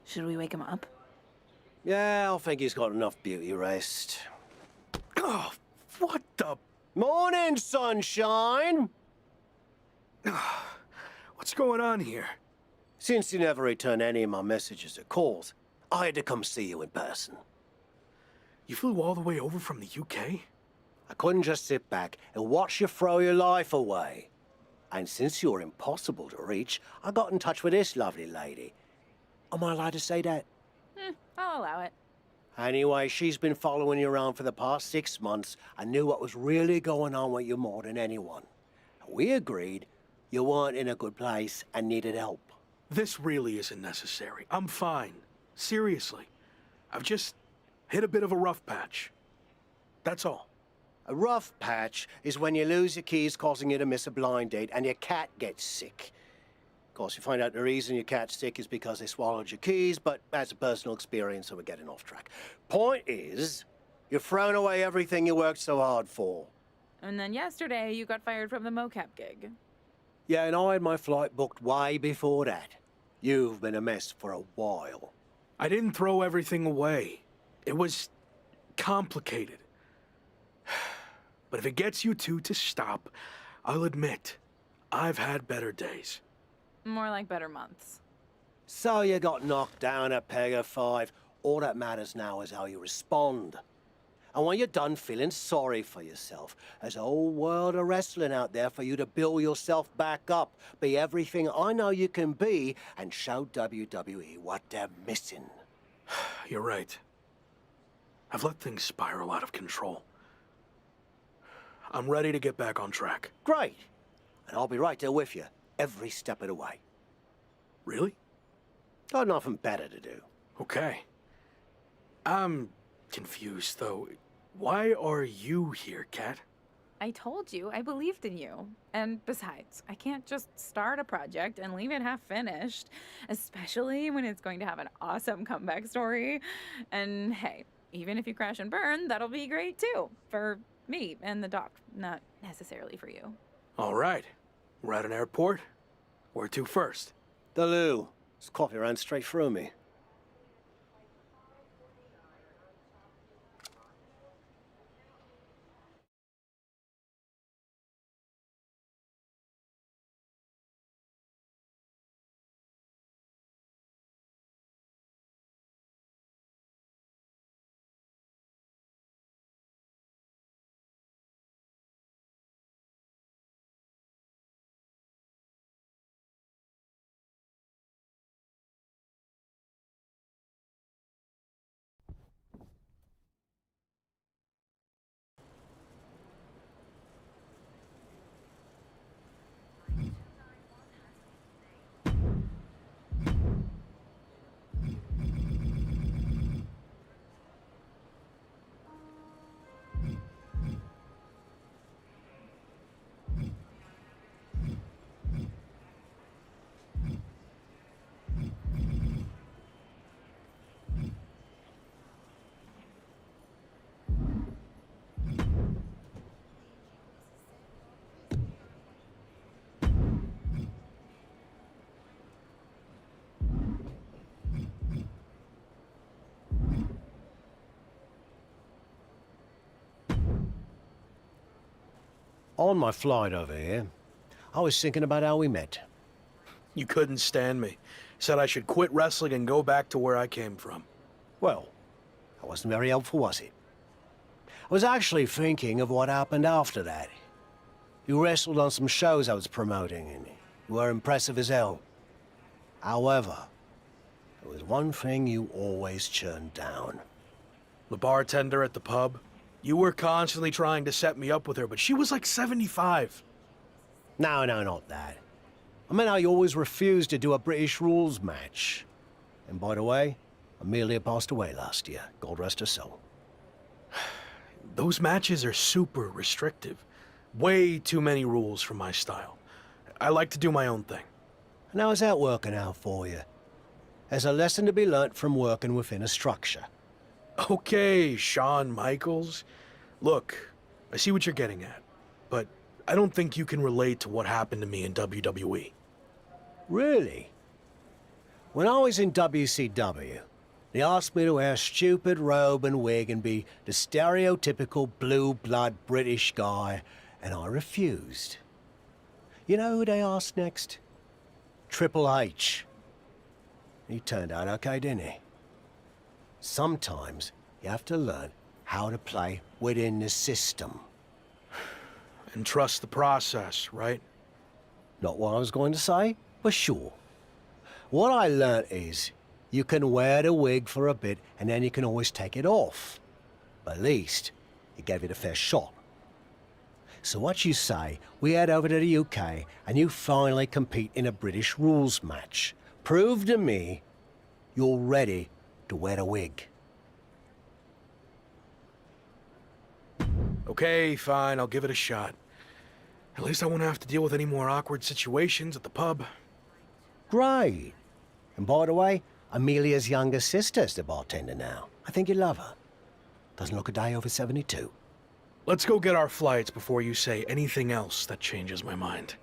Should we wake him up? Yeah, I think he's got enough beauty rest. Oh, what the? Morning, sunshine! What's going on here? Since you never returned any of my messages or calls, I had to come see you in person. You flew all the way over from the UK? I couldn't just sit back and watch you throw your life away. And since you're impossible to reach, I got in touch with this lovely lady. Am I allowed to say that? I'll allow it. Anyway, she's been following you around for the past 6 months and knew what was really going on with you more than anyone. We agreed you weren't in a good place and needed help. This really isn't necessary. I'm fine. Seriously. I've just hit a bit of a rough patch. That's all. A rough patch is when you lose your keys, causing you to miss a blind date, and your cat gets sick. Of course, you find out the reason your cat's sick is because they swallowed your keys, but that's a personal experience, so we're getting off track. Point is, you've thrown away everything you worked so hard for. And then yesterday, you got fired from the mocap gig. Yeah, and I had my flight booked way before that. You've been a mess for a while. I didn't throw everything away. It was complicated. But if it gets you two to stop, I'll admit, I've had better days. More like better months. So you got knocked down at peg of 5. All that matters now is how you respond. And when you're done feeling sorry for yourself, there's a whole world of wrestling out there for you to build yourself back up, be everything I know you can be, and show WWE what they're missing. You're right. I've let things spiral out of control. I'm ready to get back on track. Great. And I'll be right there with you, every step of the way. Really? Got nothing better to do. Okay. I'm confused, though. Why are you here, Kat? I told you, I believed in you. And besides, I can't just start a project and leave it half finished, especially when it's going to have an awesome comeback story. And hey, even if you crash and burn, that'll be great too. For me and the doc, not necessarily for you. All right. We're at an airport. Where to first? The loo. This coffee ran straight through me. On my flight over here, I was thinking about how we met. You couldn't stand me. Said I should quit wrestling and go back to where I came from. Well, that wasn't very helpful, was it? I was actually thinking of what happened after that. You wrestled on some shows I was promoting, and you were impressive as hell. However, there was one thing you always turned down. The bartender at the pub? You were constantly trying to set me up with her, but she was like 75. No, not that. I meant how you always refused to do a British rules match. And by the way, Amelia passed away last year. God rest her soul. Those matches are super restrictive. Way too many rules for my style. I like to do my own thing. And how's that working out for you? There's a lesson to be learnt from working within a structure. Okay, Shawn Michaels. Look, I see what you're getting at, but I don't think you can relate to what happened to me in WWE. Really? When I was in WCW, They asked me to wear a stupid robe and wig and be the stereotypical blue-blood British guy, and I refused. You know who they asked next? Triple H. He turned out okay, didn't he? Sometimes you have to learn how to play within the system. And trust the process, right? Not what I was going to say, but sure. What I learnt is, you can wear the wig for a bit and then you can always take it off. But at least, you gave it a fair shot. So what you say, we head over to the UK and you finally compete in a British rules match. Prove to me you're ready to wear the wig. Okay, fine, I'll give it a shot. At least I won't have to deal with any more awkward situations at the pub. Great. And by the way, Amelia's younger sister's the bartender now. I think you love her. Doesn't look a day over 72. Let's go get our flights before you say anything else that changes my mind.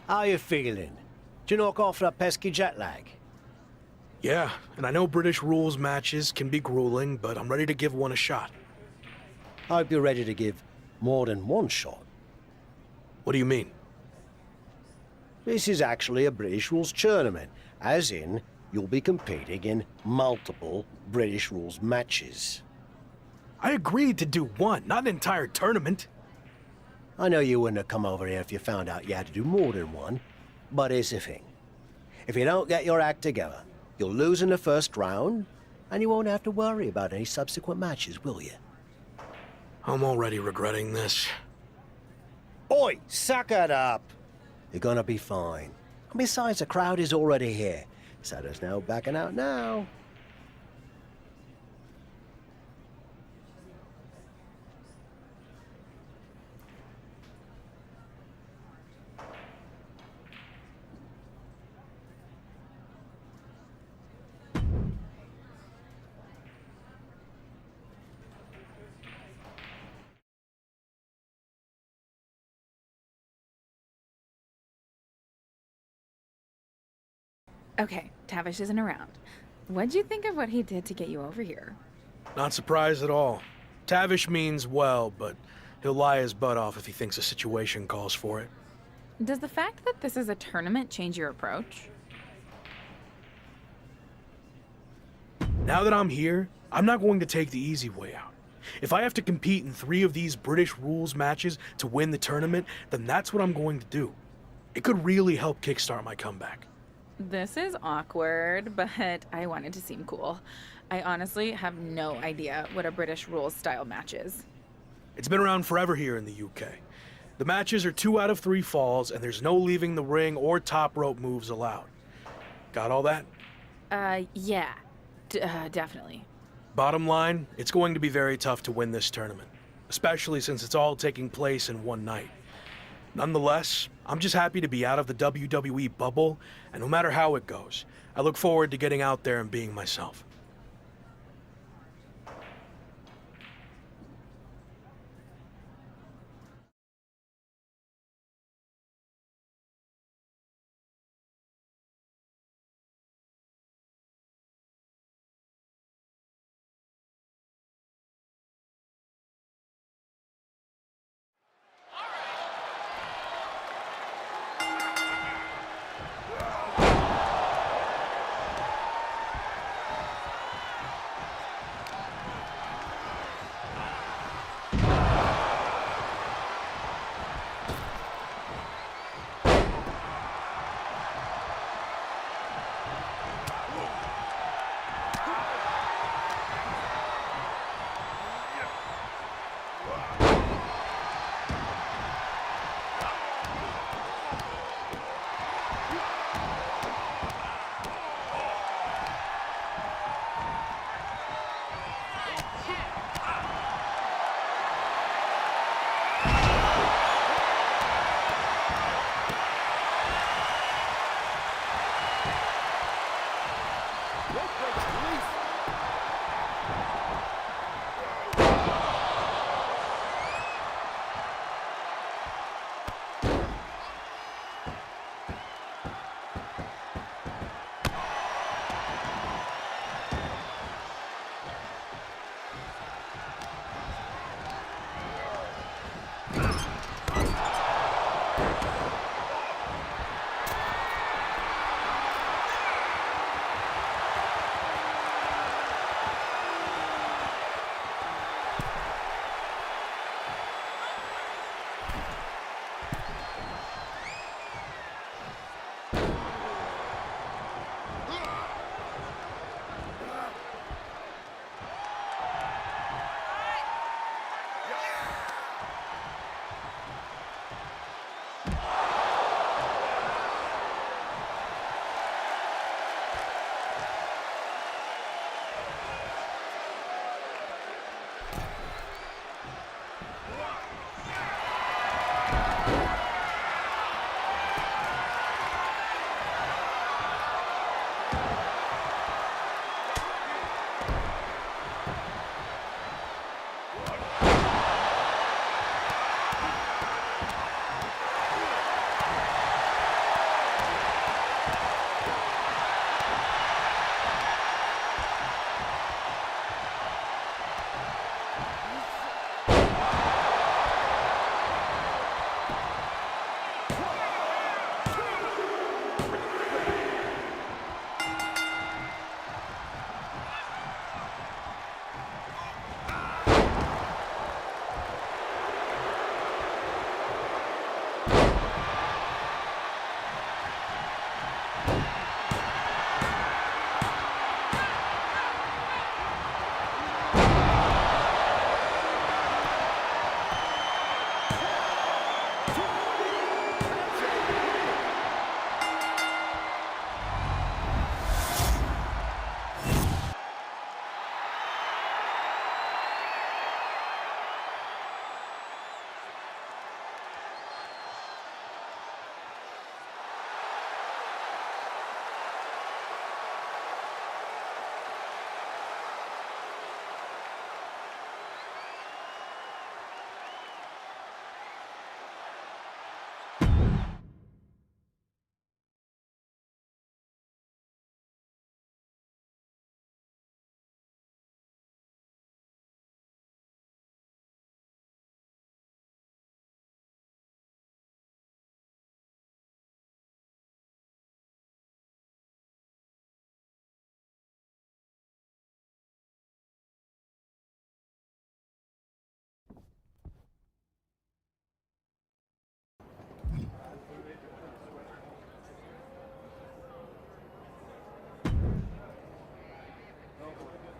How you feeling? Did you knock off that pesky jet lag? Yeah, and I know British rules matches can be grueling, but I'm ready to give one a shot. I hope you're ready to give more than one shot. What do you mean? This is actually a British rules tournament, as in, you'll be competing in multiple British rules matches. I agreed to do one, not an entire tournament. I know you wouldn't have come over here if you found out you had to do more than one, but here's the thing. If you don't get your act together, you'll lose in the first round, and you won't have to worry about any subsequent matches, will you? I'm already regretting this. Oi, suck it up! You're gonna be fine. And besides, the crowd is already here, so there's no backing out now. Okay, Tavish isn't around. What'd you think of what he did to get you over here? Not surprised at all. Tavish means well, but he'll lie his butt off if he thinks a situation calls for it. Does the fact that this is a tournament change your approach? Now that I'm here, I'm not going to take the easy way out. If I have to compete in 3 of these British rules matches to win the tournament, then that's what I'm going to do. It could really help kickstart my comeback. This is awkward, but I wanted to seem cool. I honestly have no idea what a British rules style match is. It's been around forever here in the UK. The matches are 2 out of 3 falls, and there's no leaving the ring or top rope moves allowed. Got all that? Yeah. Definitely. Bottom line, it's going to be very tough to win this tournament, especially since it's all taking place in one night. Nonetheless, I'm just happy to be out of the WWE bubble, and no matter how it goes, I look forward to getting out there and being myself.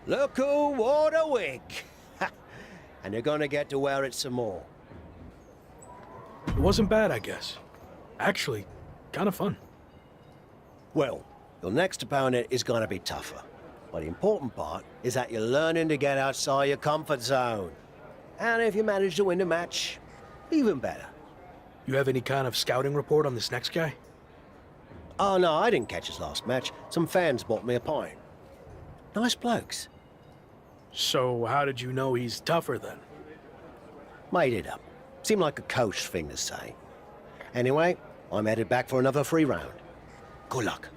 Look who wore the wig. And you're gonna get to wear it some more. It wasn't bad, I guess. Actually, kind of fun. Well, your next opponent is gonna be tougher. But the important part is that you're learning to get outside your comfort zone. And if you manage to win the match, even better. You have any kind of scouting report on this next guy? Oh no, I didn't catch his last match. Some fans bought me a pint. Nice blokes. So how did you know he's tougher then? Made it up. Seemed like a coach thing to say. Anyway, I'm headed back for another free round. Good luck.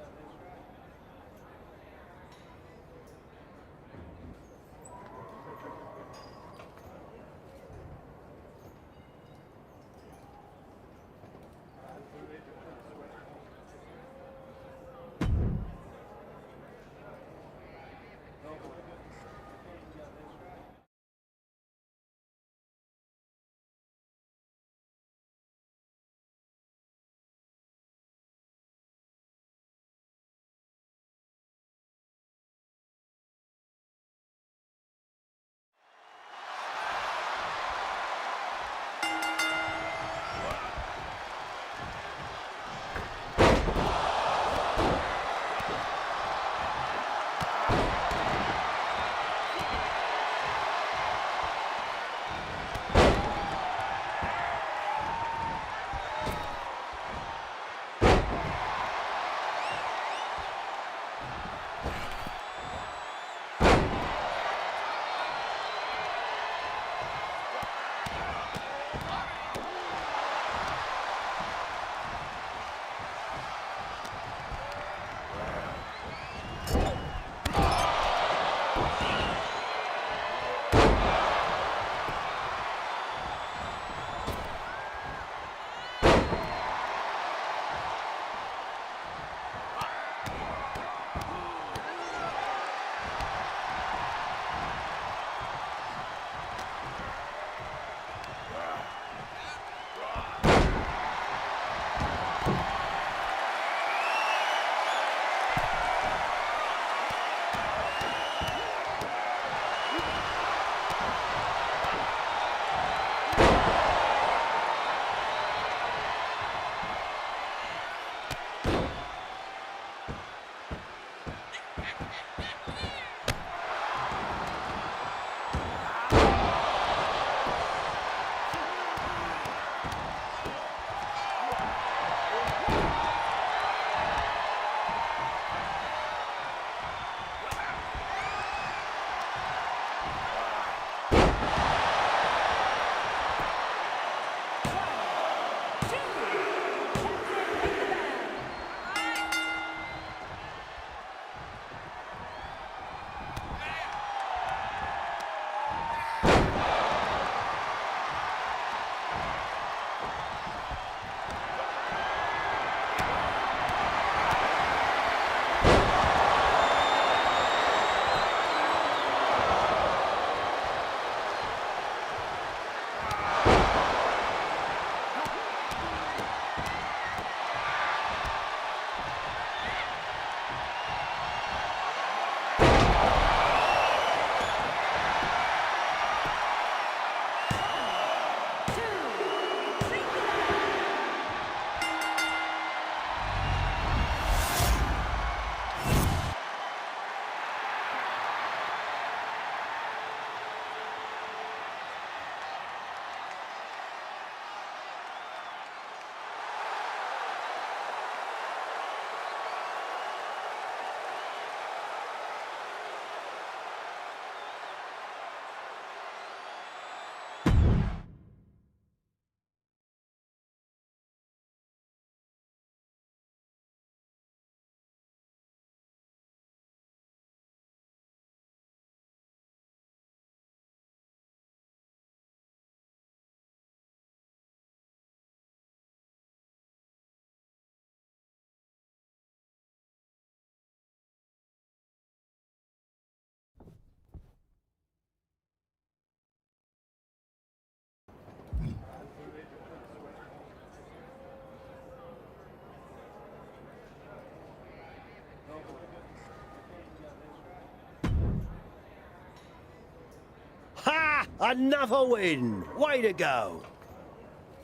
Another win! Way to go!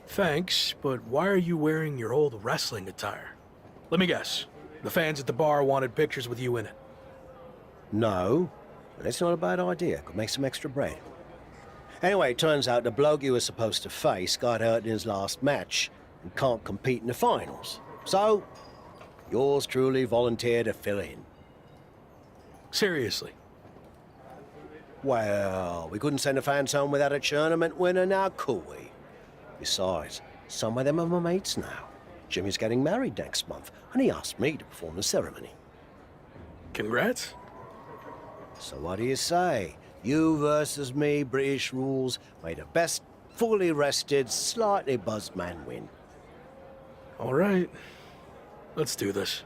Thanks, but why are you wearing your old wrestling attire? Let me guess. The fans at the bar wanted pictures with you in it. No, but it's not a bad idea. Could make some extra bread. Anyway, it turns out the bloke you were supposed to face got hurt in his last match and can't compete in the finals. So, yours truly volunteered to fill in. Seriously? Well, we couldn't send the fans home without a tournament winner now, could we? Besides, some of them are my mates now. Jimmy's getting married next month, and he asked me to perform the ceremony. Congrats. So what do you say? You versus me, British rules. May the best fully rested, slightly buzzed man win. All right. Let's do this.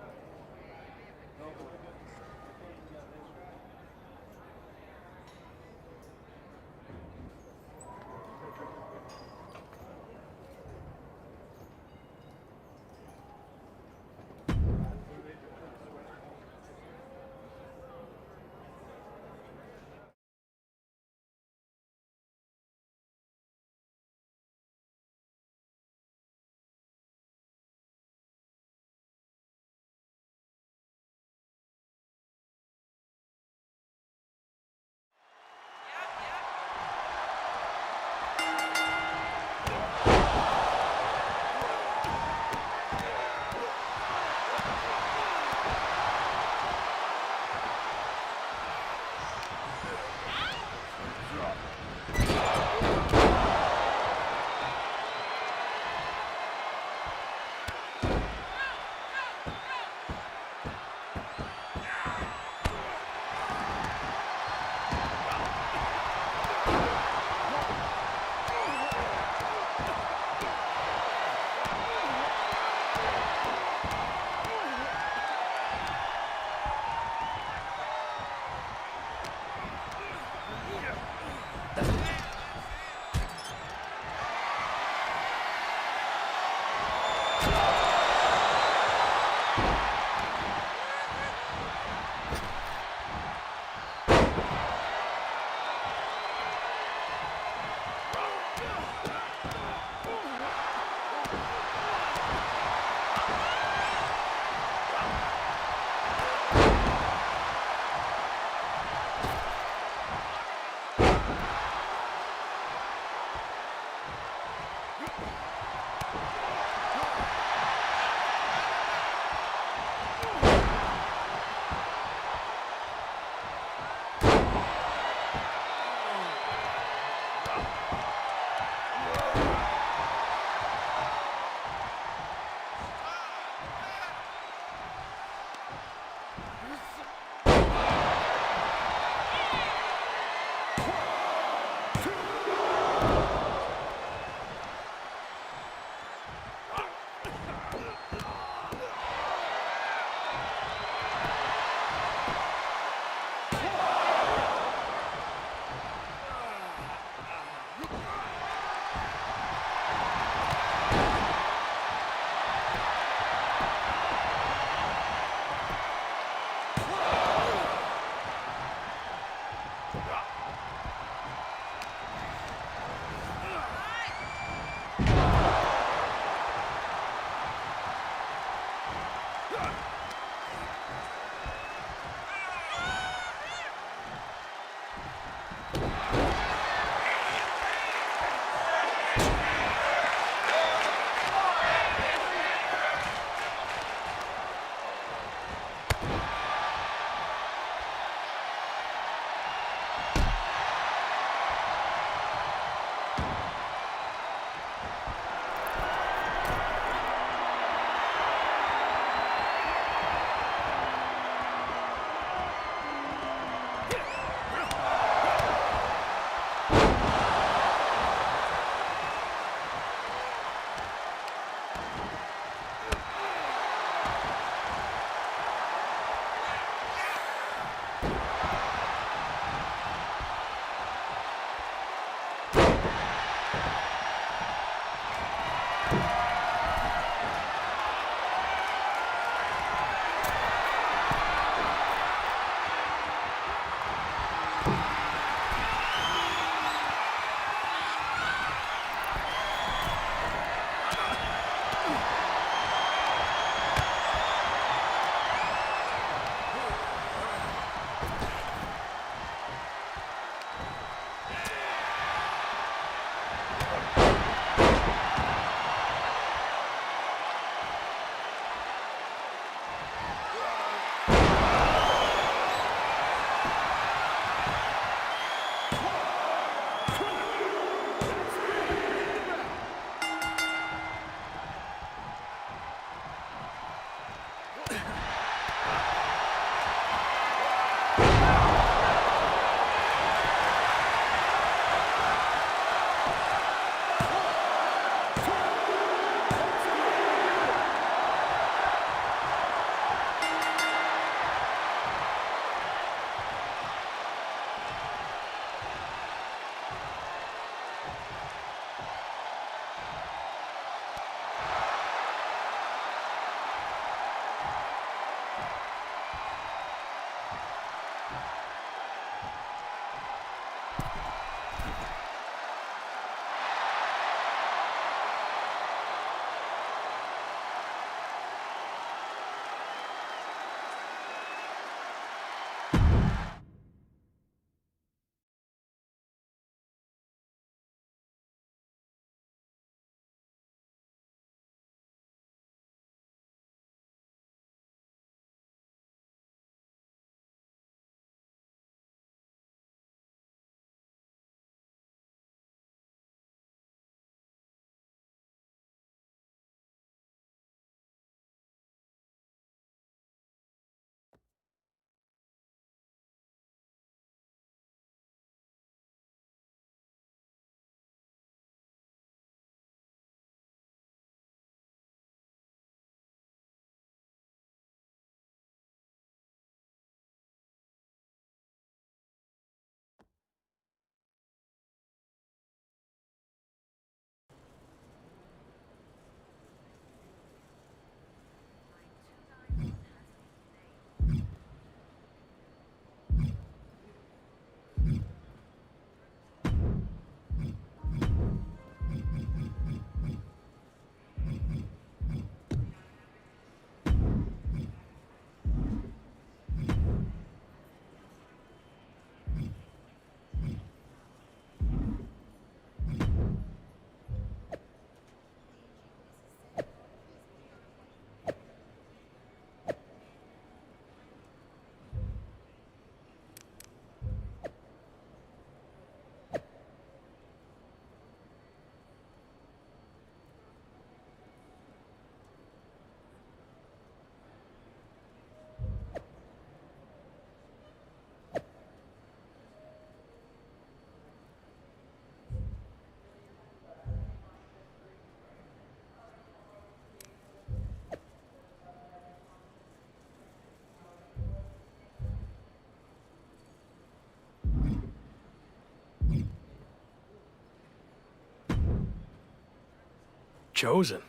Chosen,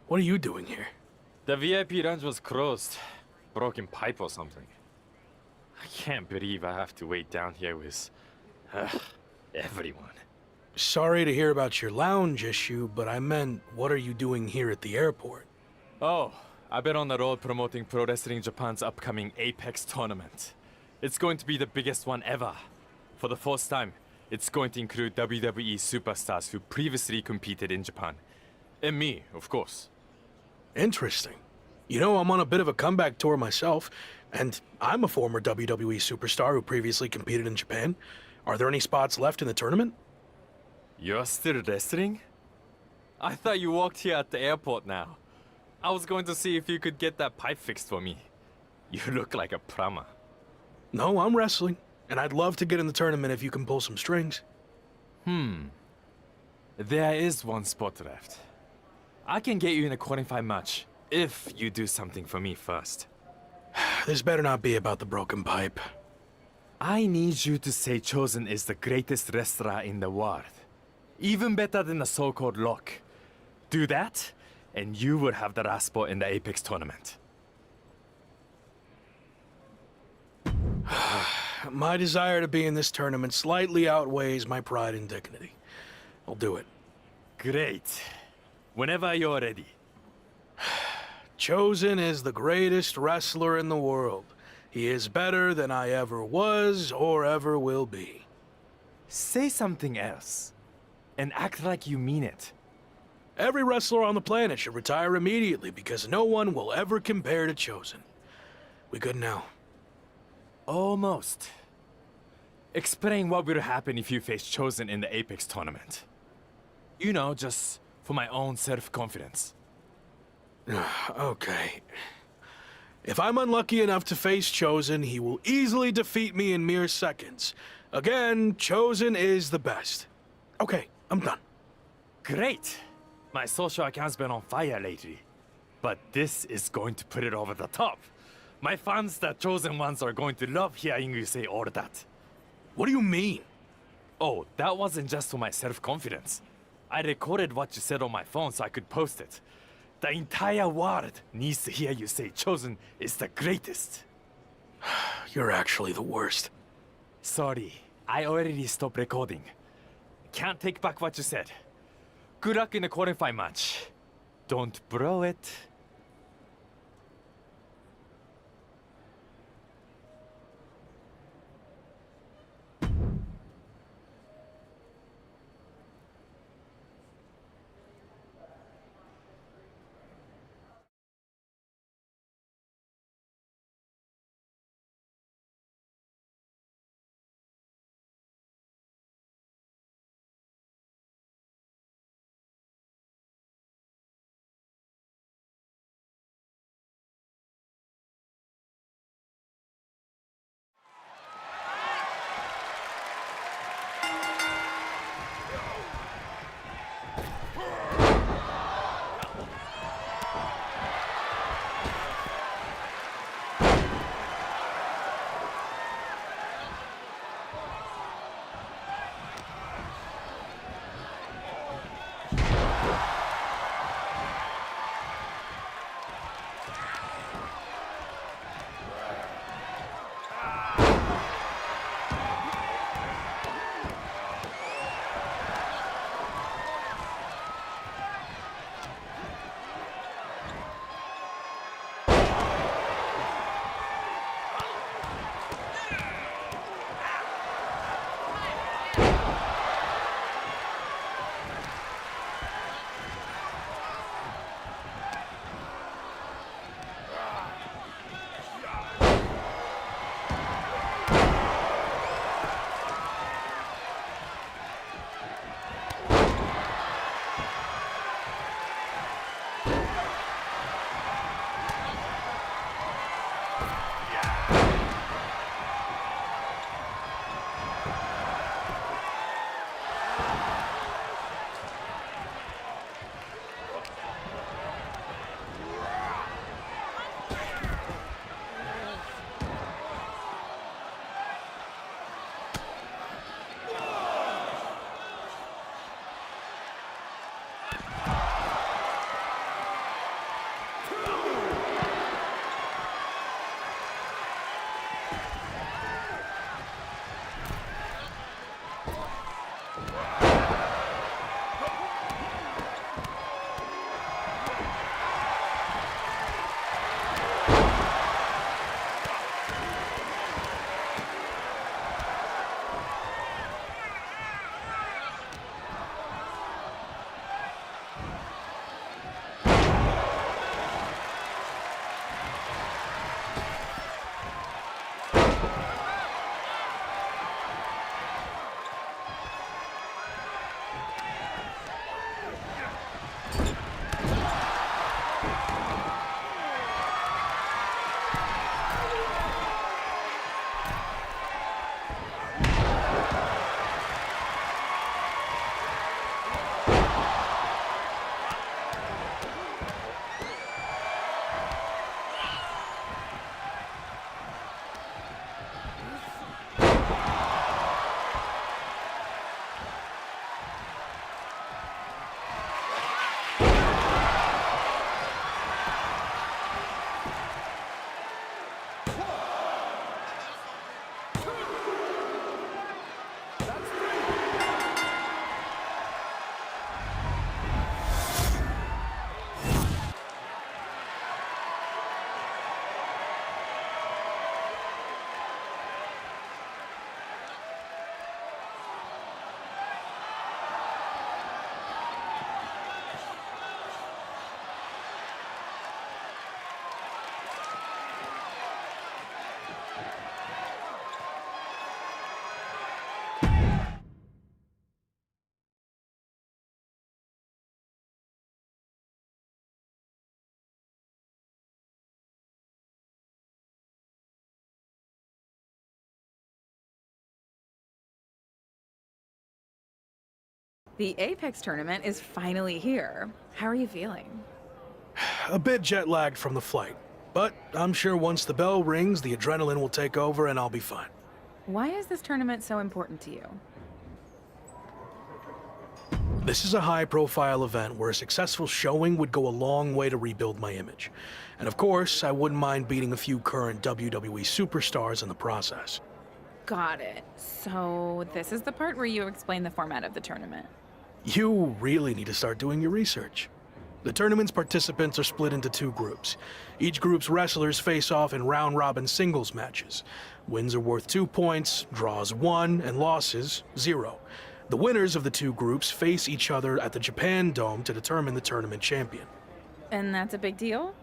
what are you doing here? The VIP lounge was closed. Broken pipe or something. I can't believe I have to wait down here with everyone. Sorry to hear about your lounge issue, but I meant, what are you doing here at the airport? Oh, I've been on the road promoting Pro Wrestling Japan's upcoming Apex tournament. It's going to be the biggest one ever. For the first time, it's going to include WWE superstars who previously competed in Japan. And me, of course. Interesting. You know, I'm on a bit of a comeback tour myself, and I'm a former WWE superstar who previously competed in Japan. Are there any spots left in the tournament? You're still wrestling? I thought you walked here at the airport now. I was going to see if you could get that pipe fixed for me. You look like a plumber. No, I'm wrestling, and I'd love to get in the tournament if you can pull some strings. There is one spot left. I can get you in a qualifying match, if you do something for me first. This better not be about the broken pipe. I need you to say Chosen is the greatest wrestler in the world. Even better than the so-called Lock. Do that, and you will have the last spot in the Apex tournament. My desire to be in this tournament slightly outweighs my pride and dignity. I'll do it. Great. Whenever you're ready. Chosen is the greatest wrestler in the world. He is better than I ever was or ever will be. Say something else. And act like you mean it. Every wrestler on the planet should retire immediately because no one will ever compare to Chosen. We good now? Almost. Explain what will happen if you face Chosen in the Apex tournament. You know, just for my own self-confidence. Okay. If I'm unlucky enough to face Chosen, he will easily defeat me in mere seconds. Again, Chosen is the best. Okay, I'm done. Great! My social account's been on fire lately. But this is going to put it over the top. My fans, the Chosen ones, are going to love hearing you say all that. What do you mean? Oh, that wasn't just for my self-confidence. I recorded what you said on my phone so I could post it. The entire world needs to hear you say Chosen is the greatest. You're actually the worst. Sorry, I already stopped recording. Can't take back what you said. Good luck in the qualifying match. Don't blow it. The Apex tournament is finally here. How are you feeling? A bit jet-lagged from the flight, but I'm sure once the bell rings, the adrenaline will take over and I'll be fine. Why is this tournament so important to you? This is a high-profile event where a successful showing would go a long way to rebuild my image. And of course, I wouldn't mind beating a few current WWE superstars in the process. Got it. So this is the part where you explain the format of the tournament. You really need to start doing your research. The tournament's participants are split into 2 groups. Each group's wrestlers face off in round-robin singles matches. Wins are worth 2 points, draws 1, and losses 0. The winners of the 2 groups face each other at the Japan Dome to determine the tournament champion. And that's a big deal?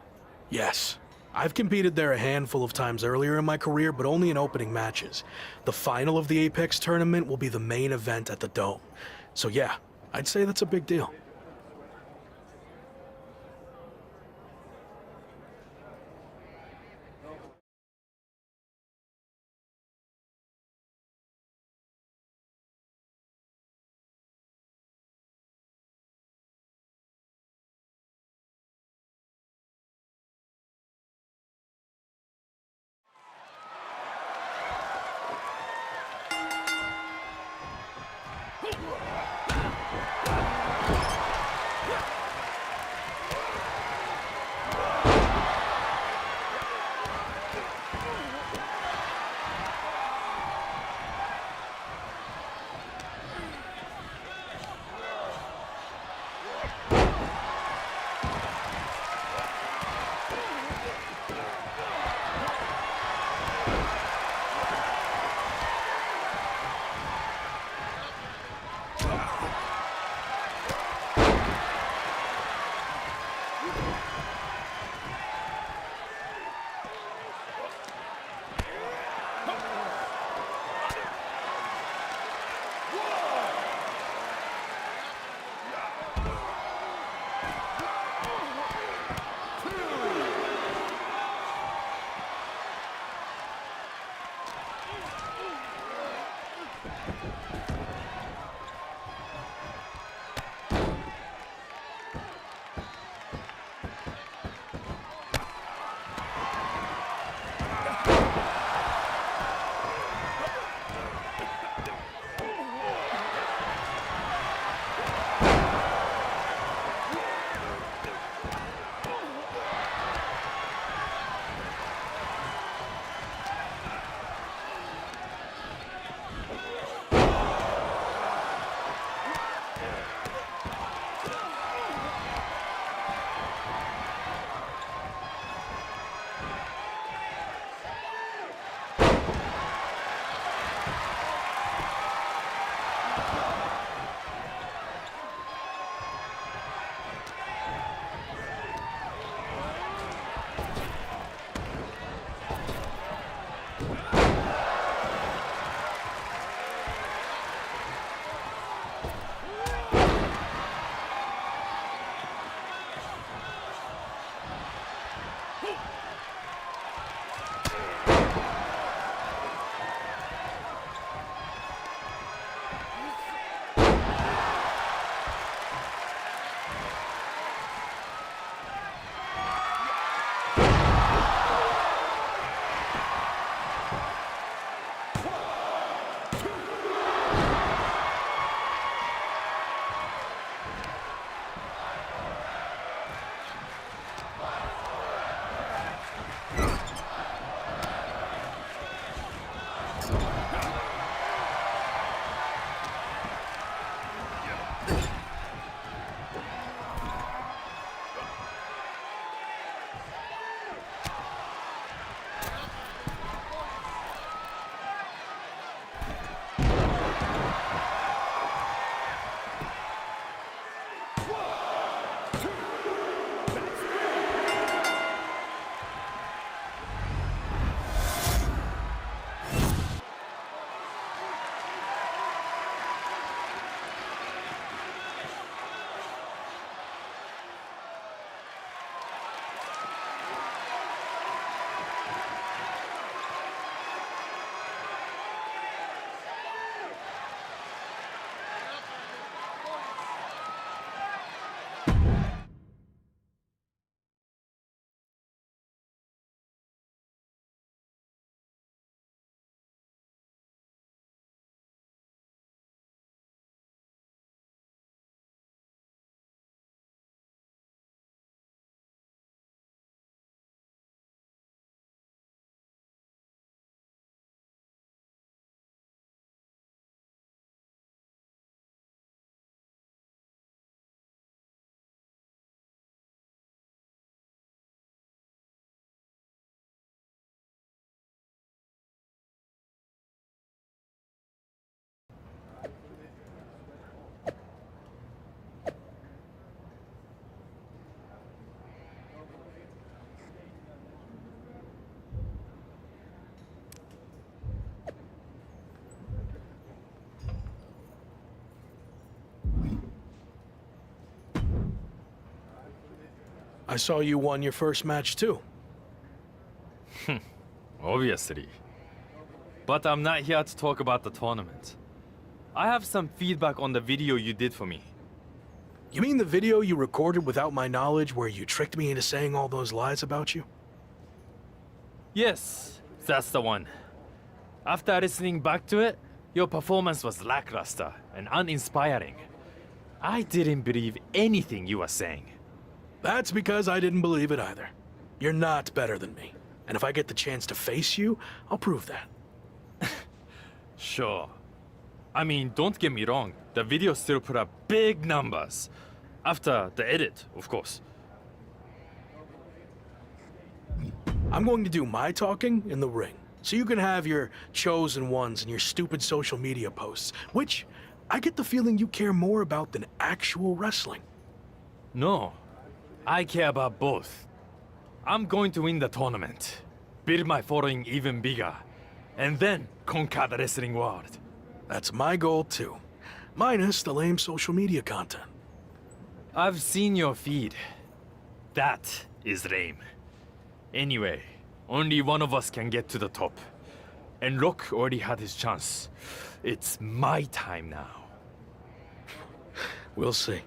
Yes. I've competed there a handful of times earlier in my career, but only in opening matches. The final of the Apex tournament will be the main event at the Dome. So yeah, I'd say that's a big deal. I saw you won your first match too. Obviously. But I'm not here to talk about the tournament. I have some feedback on the video you did for me. You mean the video you recorded without my knowledge where you tricked me into saying all those lies about you? Yes, that's the one. After listening back to it, your performance was lackluster and uninspiring. I didn't believe anything you were saying. That's because I didn't believe it either. You're not better than me. And if I get the chance to face you, I'll prove that. Sure. I mean, don't get me wrong. The video still put up big numbers. After the edit, of course. I'm going to do my talking in the ring, so you can have your chosen ones and your stupid social media posts, which I get the feeling you care more about than actual wrestling. No, I care about both. I'm going to win the tournament, build my following even bigger, and then conquer the wrestling world. That's my goal too, minus the lame social media content. I've seen your feed. That is lame. Anyway, only one of us can get to the top. And Rock already had his chance. It's my time now. We'll see.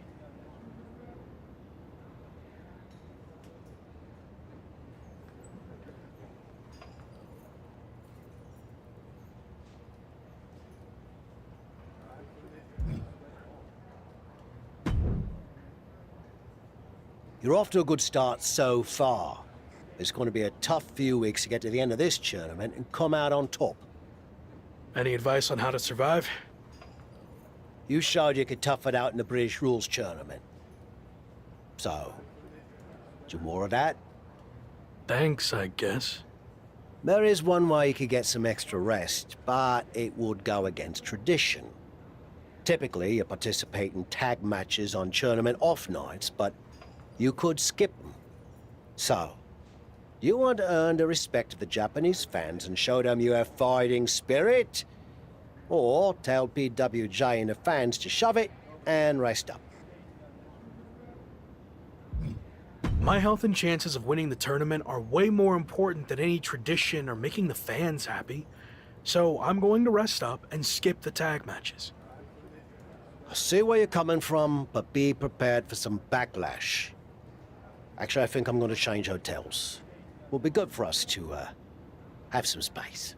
You're off to a good start so far. It's going to be a tough few weeks to get to the end of this tournament and come out on top. Any advice on how to survive? You showed you could tough it out in the British Rules tournament. So, do more of that? Thanks, I guess. There is one way you could get some extra rest, but it would go against tradition. Typically, you participate in tag matches on tournament off nights, but you could skip them. So, do you want to earn the respect of the Japanese fans and show them you have fighting spirit? Or tell PWJ and the fans to shove it and rest up? My health and chances of winning the tournament are way more important than any tradition or making the fans happy. So I'm going to rest up and skip the tag matches. I see where you're coming from, but be prepared for some backlash. Actually, I think I'm going to change hotels. Will be good for us to have some space.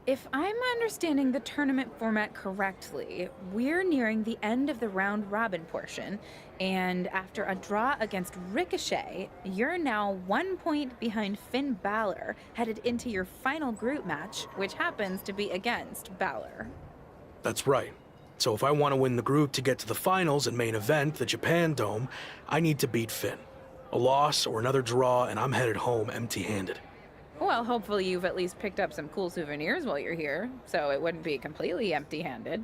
If I'm understanding the tournament format correctly, we're nearing the end of the round-robin portion, and after a draw against Ricochet, you're now 1 point behind Finn Balor, headed into your final group match, which happens to be against Balor. That's right. So if I want to win the group to get to the finals and main event, the Japan Dome, I need to beat Finn. A loss or another draw, and I'm headed home empty-handed. Well, hopefully you've at least picked up some cool souvenirs while you're here, so it wouldn't be completely empty-handed.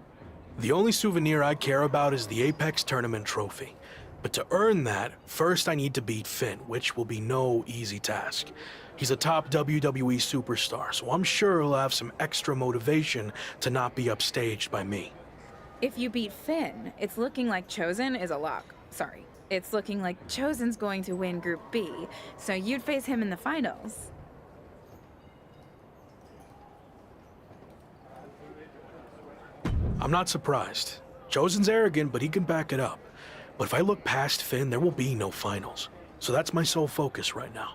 The only souvenir I care about is the Apex Tournament trophy. But to earn that, first I need to beat Finn, which will be no easy task. He's a top WWE superstar, so I'm sure he'll have some extra motivation to not be upstaged by me. If you beat Finn, it's looking like Chosen is a lock. Sorry. It's looking like Chosen's going to win Group B, so you'd face him in the finals. I'm not surprised. Chosen's arrogant, but he can back it up. But if I look past Finn, there will be no finals. So that's my sole focus right now.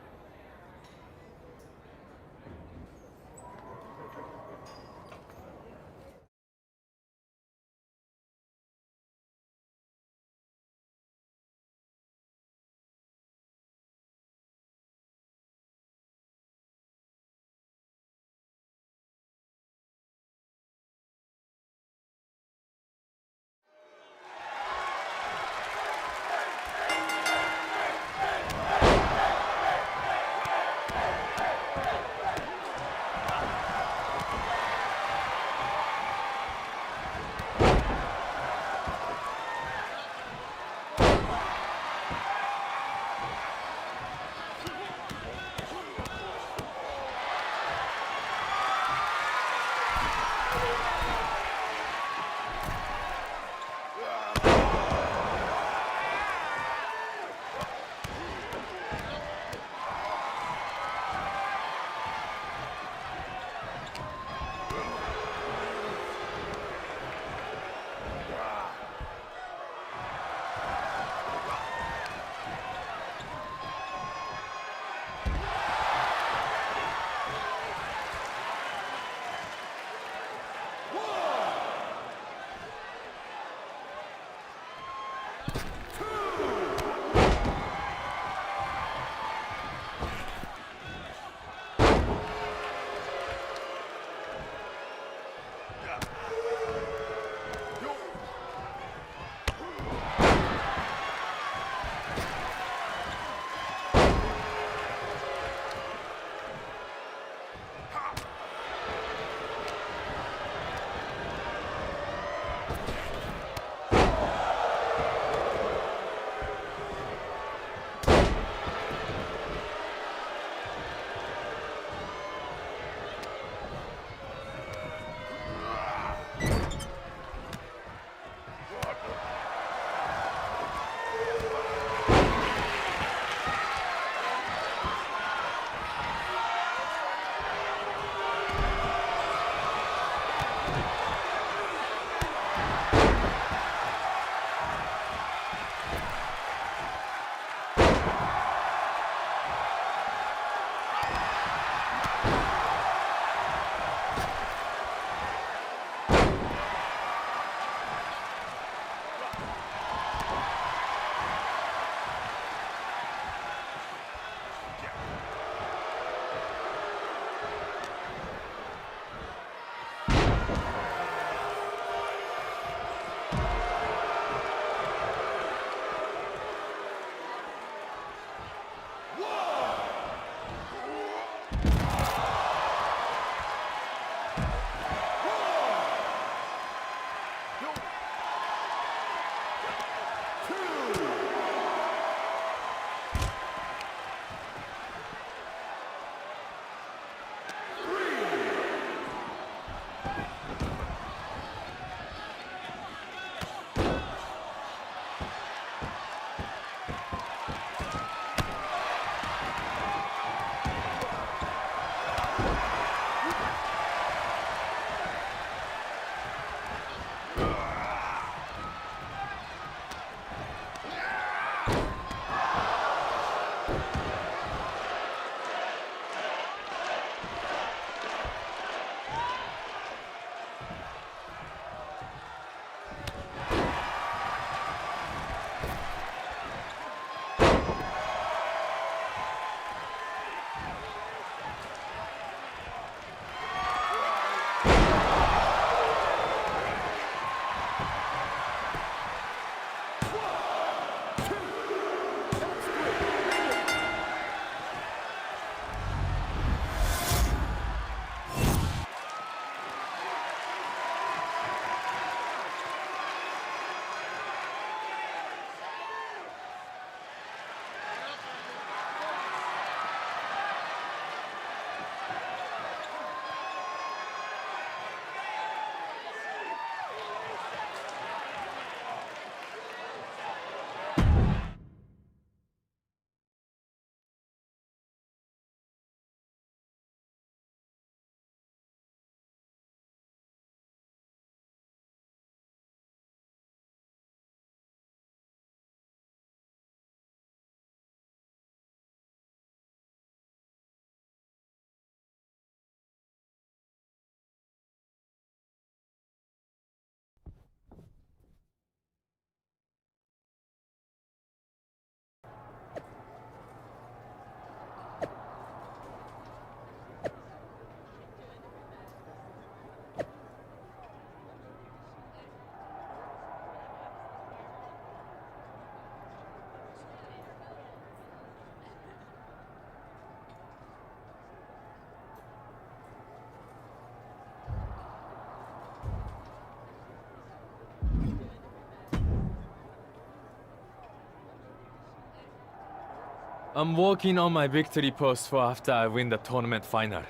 I'm working on my victory post for after I win the tournament final.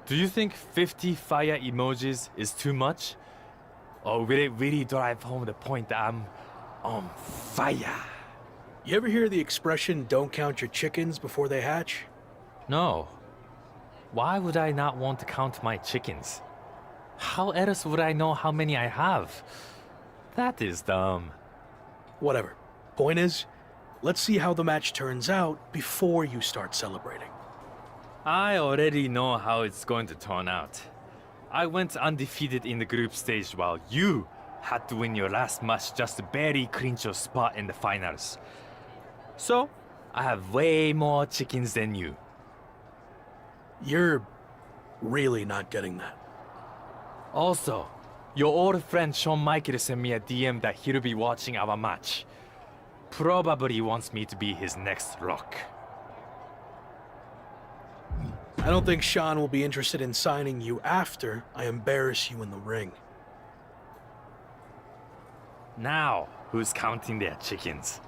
Do you think 50 fire emojis is too much? Or will it really drive home the point that I'm on fire? You ever hear the expression, don't count your chickens before they hatch? No. Why would I not want to count my chickens? How else would I know how many I have? That is dumb. Whatever. Point is, let's see how the match turns out before you start celebrating. I already know how it's going to turn out. I went undefeated in the group stage while you had to win your last match just to barely clinch your spot in the finals. So, I have way more chickens than you. You're really not getting that. Also, your old friend Shawn Michaels sent me a DM that he'll be watching our match. Probably wants me to be his next Rock. I don't think Shawn will be interested in signing you after I embarrass you in the ring. Now, who's counting their chickens?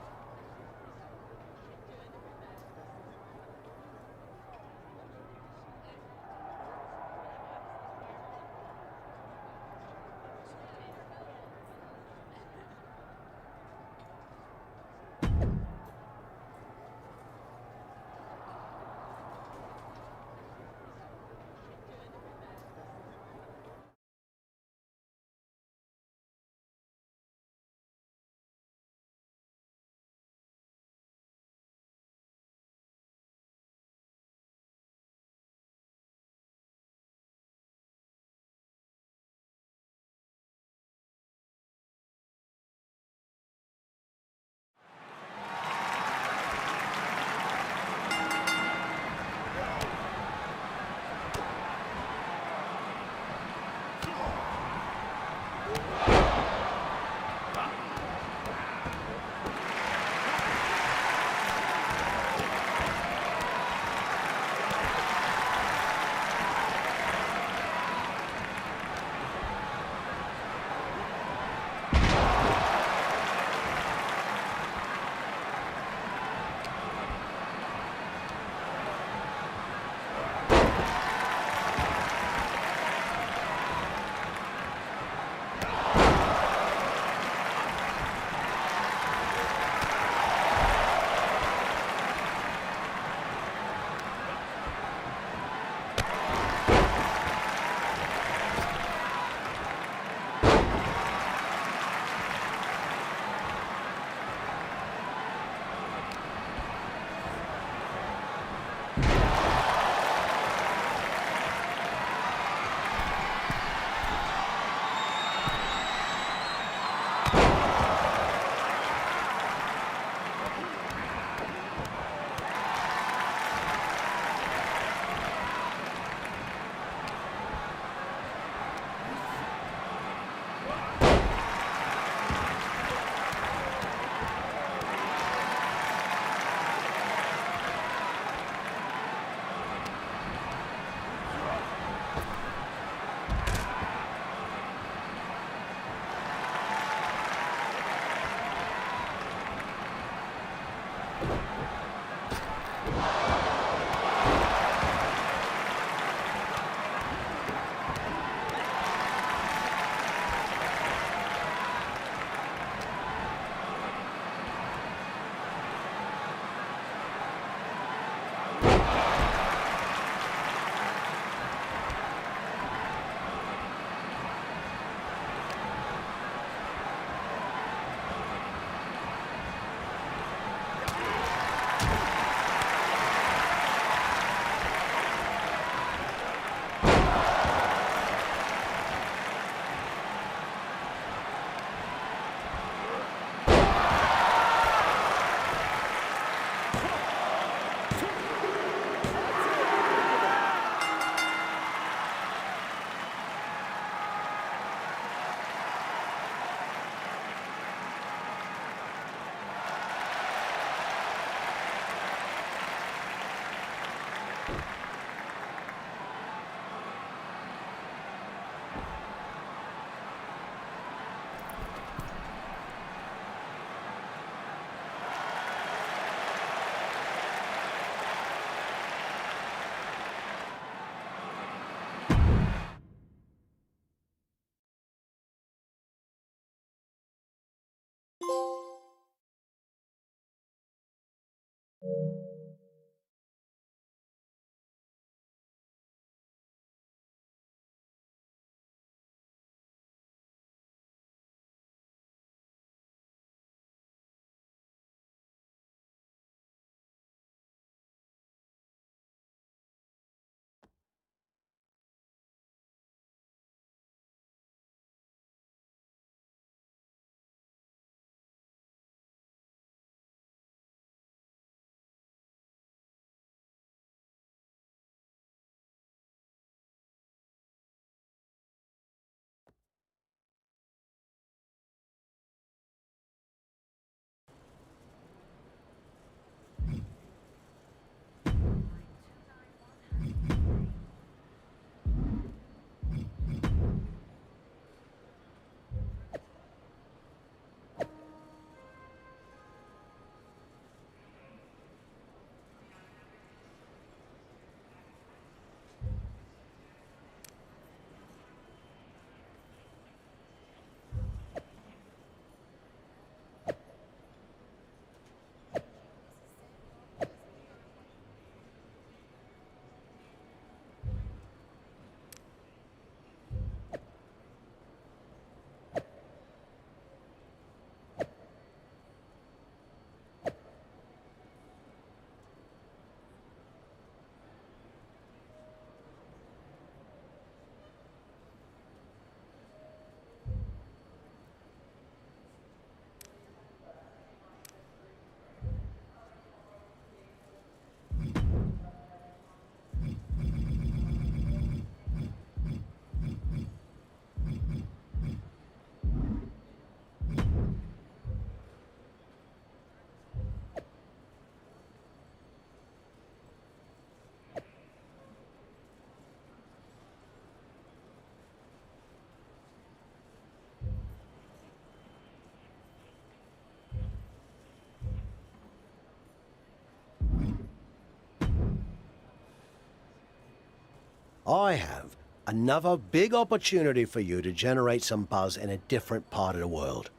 I have another big opportunity for you to generate some buzz in a different part of the world.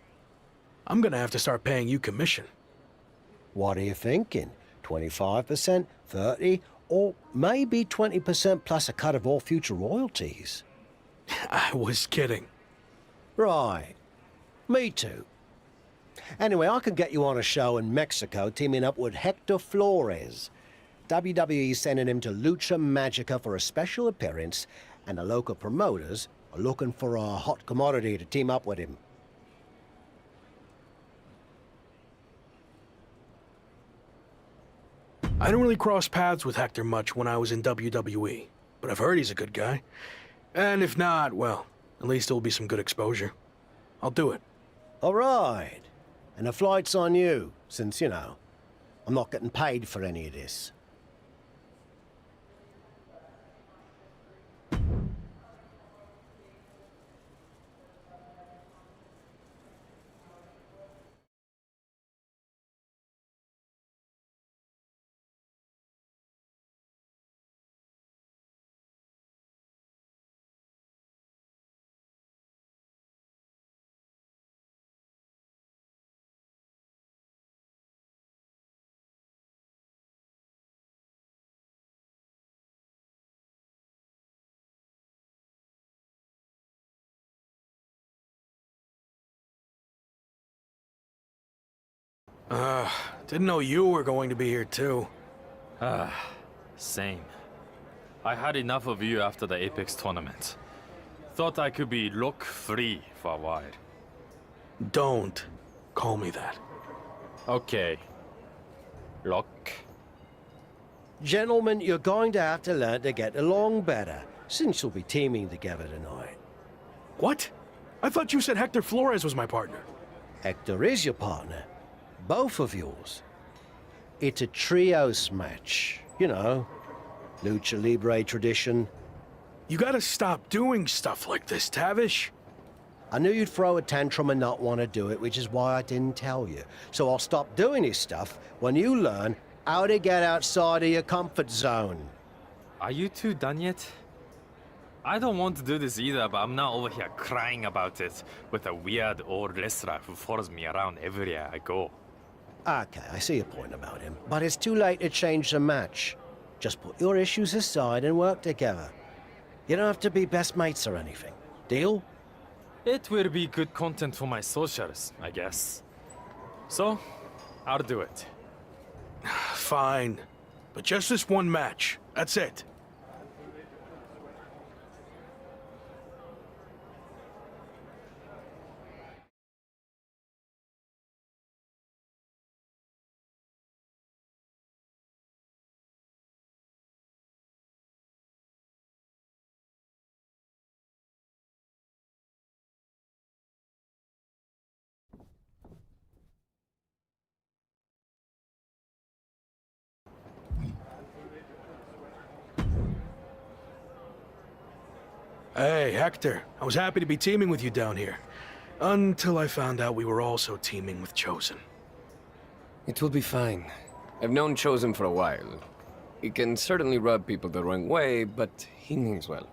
I'm gonna have to start paying you commission. What are you thinking? 25%, 30, or maybe 20% plus a cut of all future royalties? I was kidding. Right. Me too. Anyway, I can get you on a show in Mexico teaming up with Hector Flores. WWE's sending him to Lucha Magica for a special appearance, and the local promoters are looking for a hot commodity to team up with him. I didn't really cross paths with Hector much when I was in WWE, but I've heard he's a good guy. And if not, well, at least it'll be some good exposure. I'll do it. All right. And the flight's on you, since, you know, I'm not getting paid for any of this. Didn't know you were going to be here too. Same. I had enough of you after the Apex tournament. Thought I could be look-free for a while. Don't call me that. Okay. Look. Gentlemen, you're going to have to learn to get along better, since you'll be teaming together tonight. What? I thought you said Hector Flores was my partner. Hector is your partner. Both of yours. It's a trios match. You know, Lucha Libre tradition. You gotta stop doing stuff like this, Tavish. I knew you'd throw a tantrum and not want to do it, which is why I didn't tell you. So I'll stop doing this stuff when you learn how to get outside of your comfort zone. Are you two done yet? I don't want to do this either, but I'm not over here crying about it with a weird old wrestler who follows me around everywhere I go. Okay, I see your point about him, but it's too late to change the match. Just put your issues aside and work together. You don't have to be best mates or anything. Deal? It will be good content for my socials, I guess. So, I'll do it. Fine. But just this one match. That's it. Hey, Hector. I was happy to be teaming with you down here. Until I found out we were also teaming with Chosen. It will be fine. I've known Chosen for a while. He can certainly rub people the wrong way, but he means well.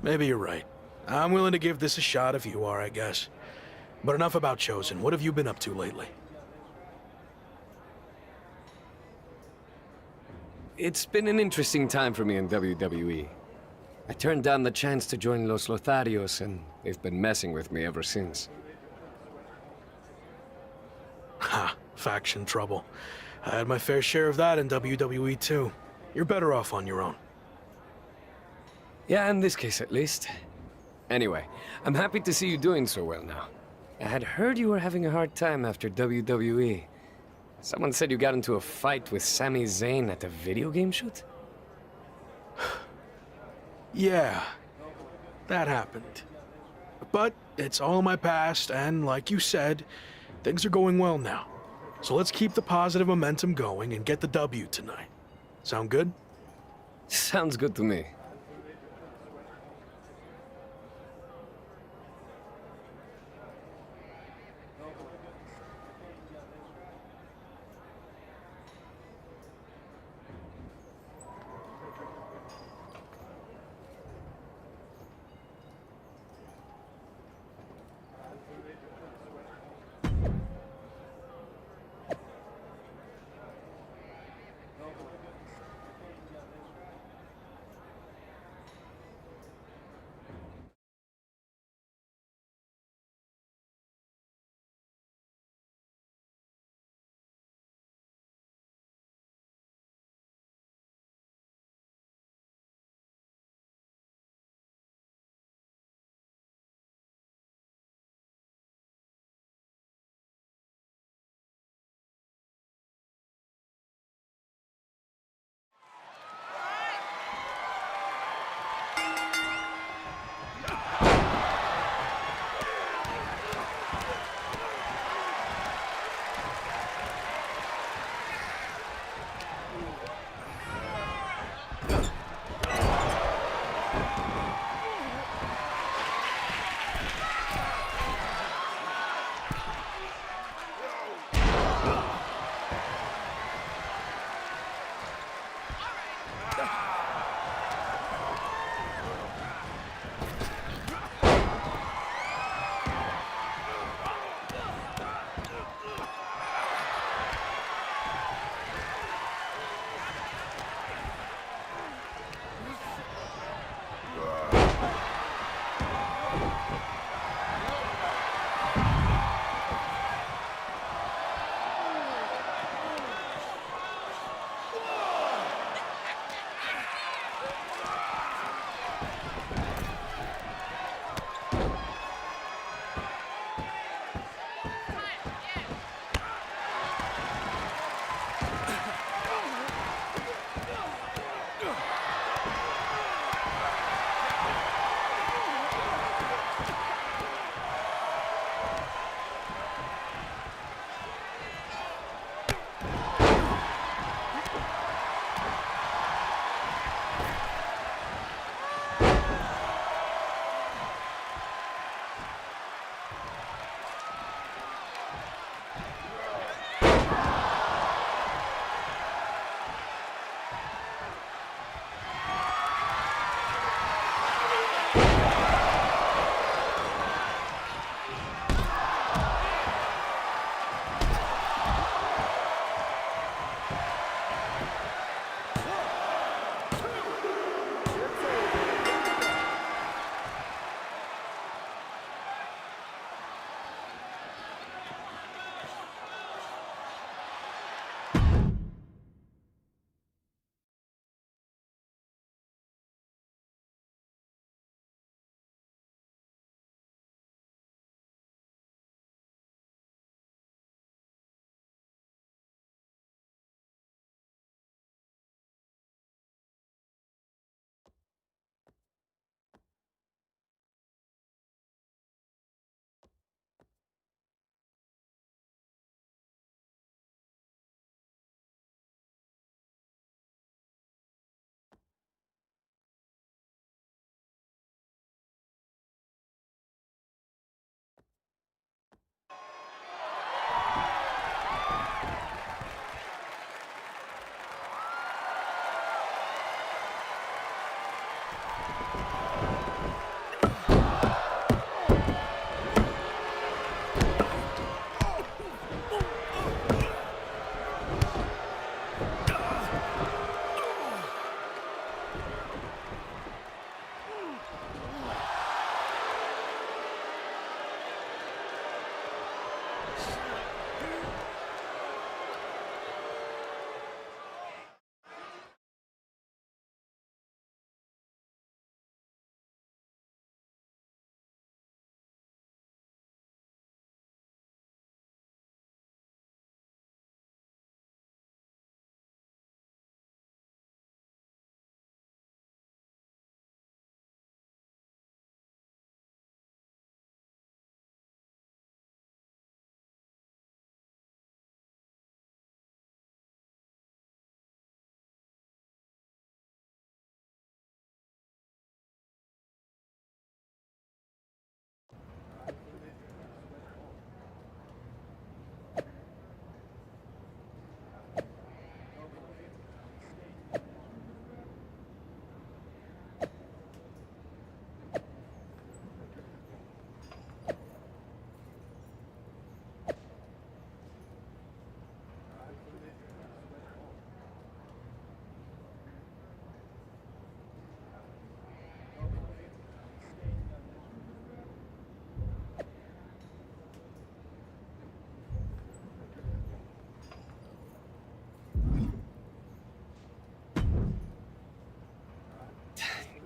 Maybe you're right. I'm willing to give this a shot if you are, I guess. But enough about Chosen. What have you been up to lately? It's been an interesting time for me in WWE. I turned down the chance to join Los Lotharios, and they've been messing with me ever since. Ha, faction trouble. I had my fair share of that in WWE too. You're better off on your own. Yeah, in this case at least. Anyway, I'm happy to see you doing so well now. I had heard you were having a hard time after WWE. Someone said you got into a fight with Sami Zayn at a video game shoot? Yeah, that happened. But it's all in my past, and like you said, things are going well now. So let's keep the positive momentum going and get the W tonight. Sound good? Sounds good to me.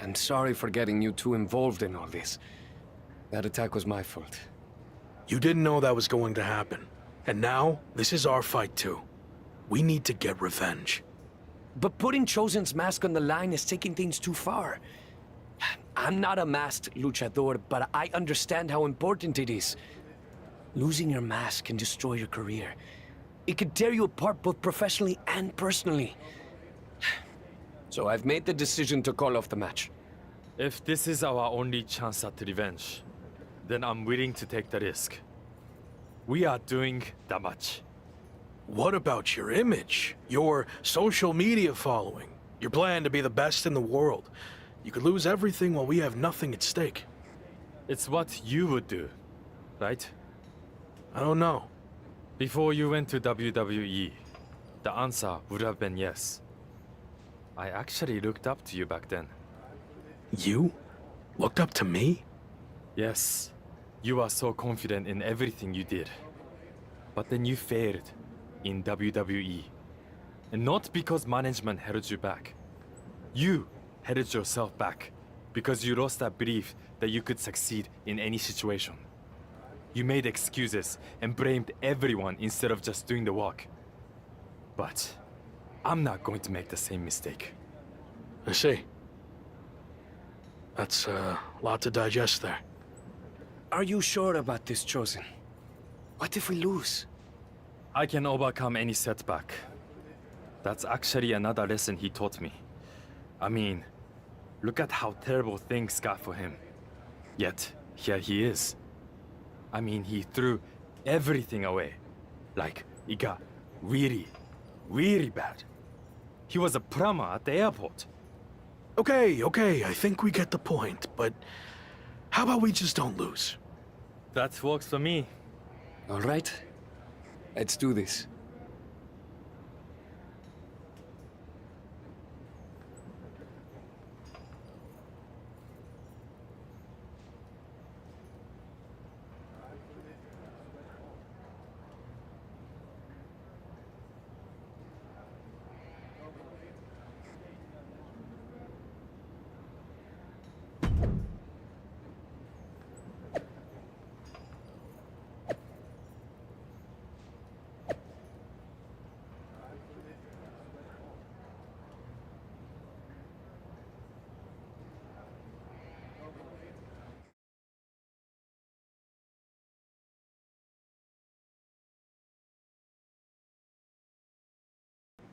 I'm sorry for getting you too involved in all this. That attack was my fault. You didn't know that was going to happen. And now, this is our fight too. We need to get revenge. But putting Chosen's mask on the line is taking things too far. I'm not a masked luchador, but I understand how important it is. Losing your mask can destroy your career. It could tear you apart both professionally and personally. So I've made the decision to call off the match. If this is our only chance at revenge, then I'm willing to take the risk. We are doing that much. What about your image? Your social media following? Your plan to be the best in the world? You could lose everything while we have nothing at stake. It's what you would do, right? I don't know. Before you went to WWE, the answer would have been yes. I actually looked up to you back then. You? Looked up to me? Yes. You are so confident in everything you did. But then you failed in WWE. And not because management held you back. You held yourself back because you lost that belief that you could succeed in any situation. You made excuses and blamed everyone instead of just doing the work. But I'm not going to make the same mistake. I see. That's a lot to digest there. Are you sure about this, Chosen? What if we lose? I can overcome any setback. That's actually another lesson he taught me. I mean, look at how terrible things got for him. Yet, here he is. I mean, he threw everything away. Like, it got really, really bad. He was a plumber at the airport. Okay, I think we get the point, but how about we just don't lose? That works for me. All right. Let's do this.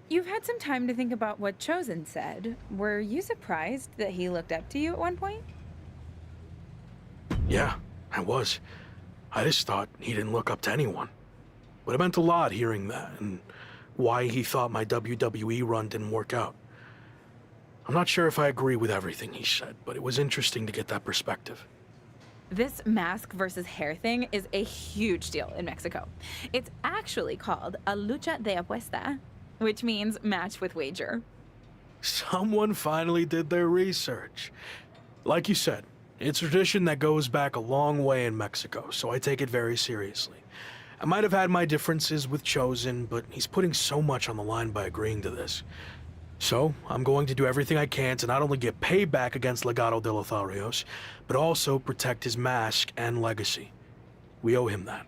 You've had some time to think about what Chosen said. Were you surprised that he looked up to you at one point? Yeah, I was. I just thought he didn't look up to anyone. But it meant a lot hearing that, and why he thought my WWE run didn't work out. I'm not sure if I agree with everything he said, but it was interesting to get that perspective. This mask versus hair thing is a huge deal in Mexico. It's actually called a lucha de apuesta, which means match with wager. Someone finally did their research. Like you said, it's a tradition that goes back a long way in Mexico, so I take it very seriously. I might have had my differences with Chosen, but he's putting so much on the line by agreeing to this. So, I'm going to do everything I can to not only get payback against Legado de Lotharios, but also protect his mask and legacy. We owe him that.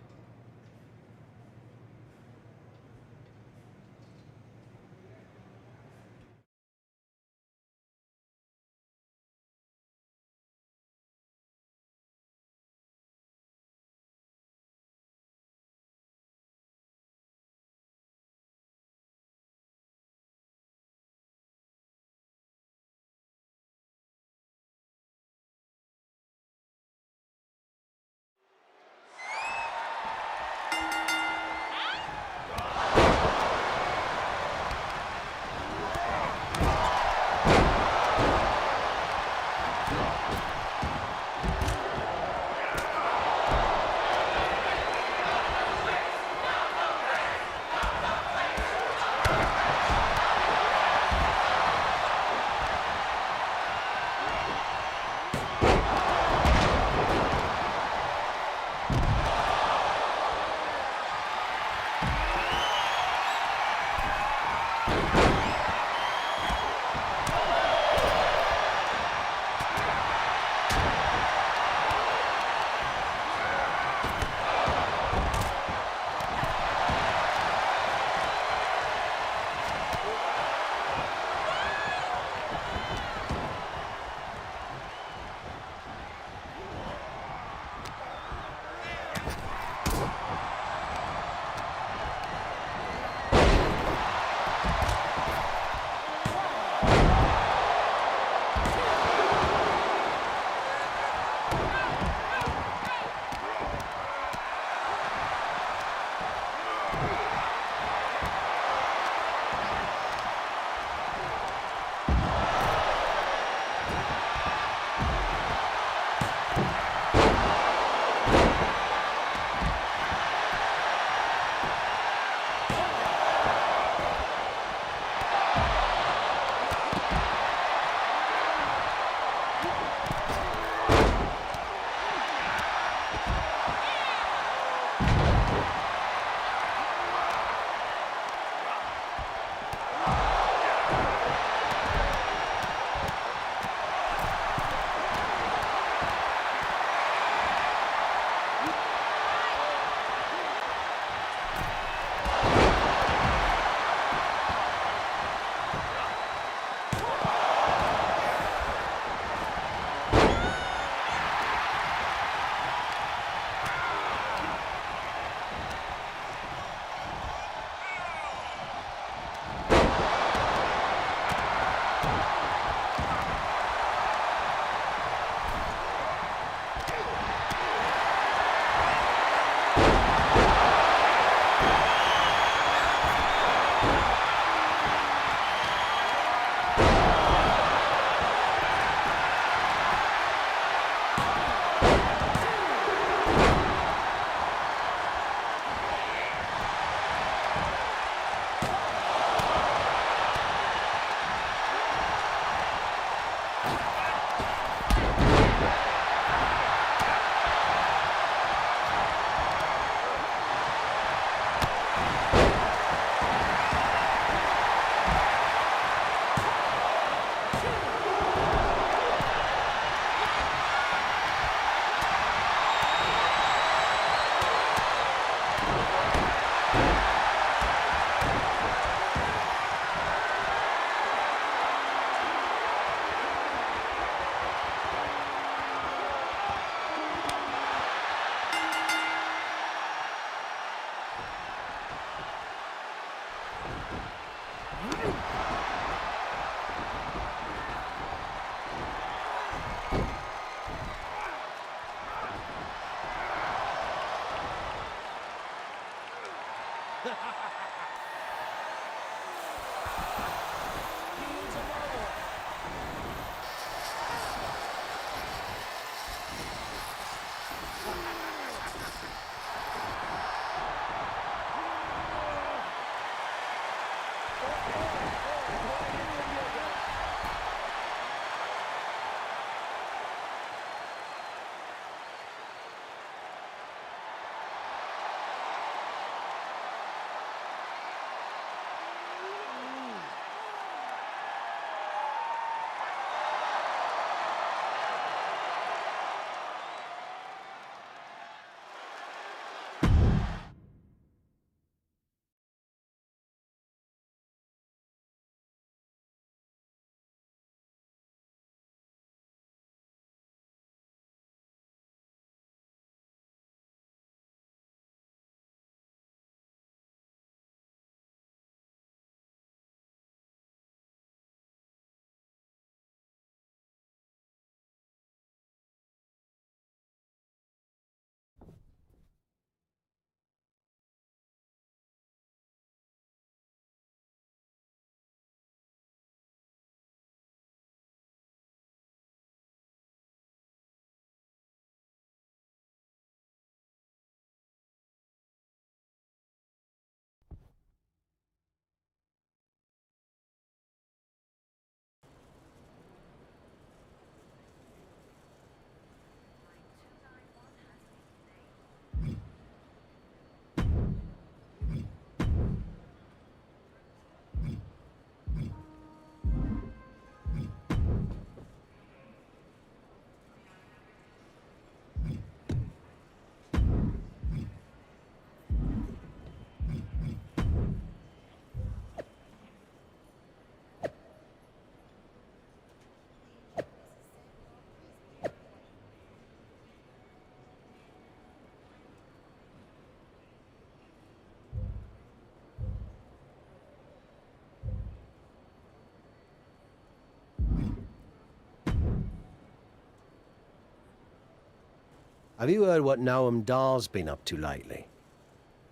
Have you heard what Noam Dar's been up to lately?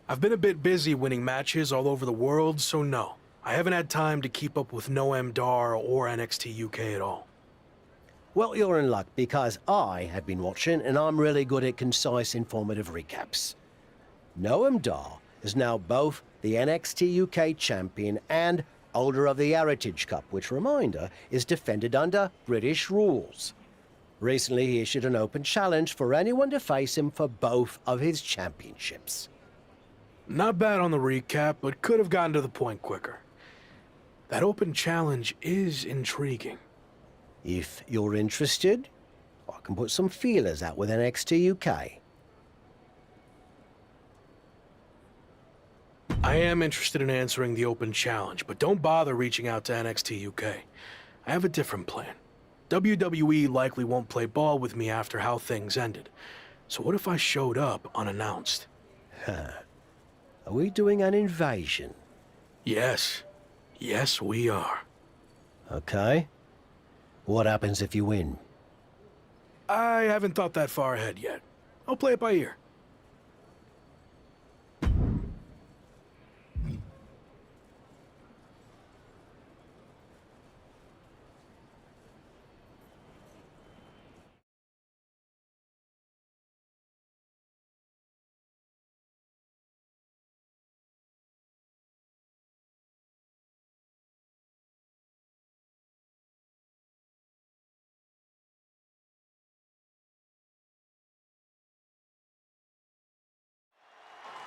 I've been a bit busy winning matches all over the world, so no. I haven't had time to keep up with Noam Dar or NXT UK at all. Well, you're in luck, because I have been watching, and I'm really good at concise, informative recaps. Noam Dar is now both the NXT UK champion and holder of the Heritage Cup, which, reminder, is defended under British rules. Recently, he issued an open challenge for anyone to face him for both of his championships. Not bad on the recap, but could have gotten to the point quicker. That open challenge is intriguing. If you're interested, I can put some feelers out with NXT UK. I am interested in answering the open challenge, but don't bother reaching out to NXT UK. I have a different plan. WWE likely won't play ball with me after how things ended. So what if I showed up unannounced? Are we doing an invasion? Yes. Yes, we are. Okay. What happens if you win? I haven't thought that far ahead yet. I'll play it by ear.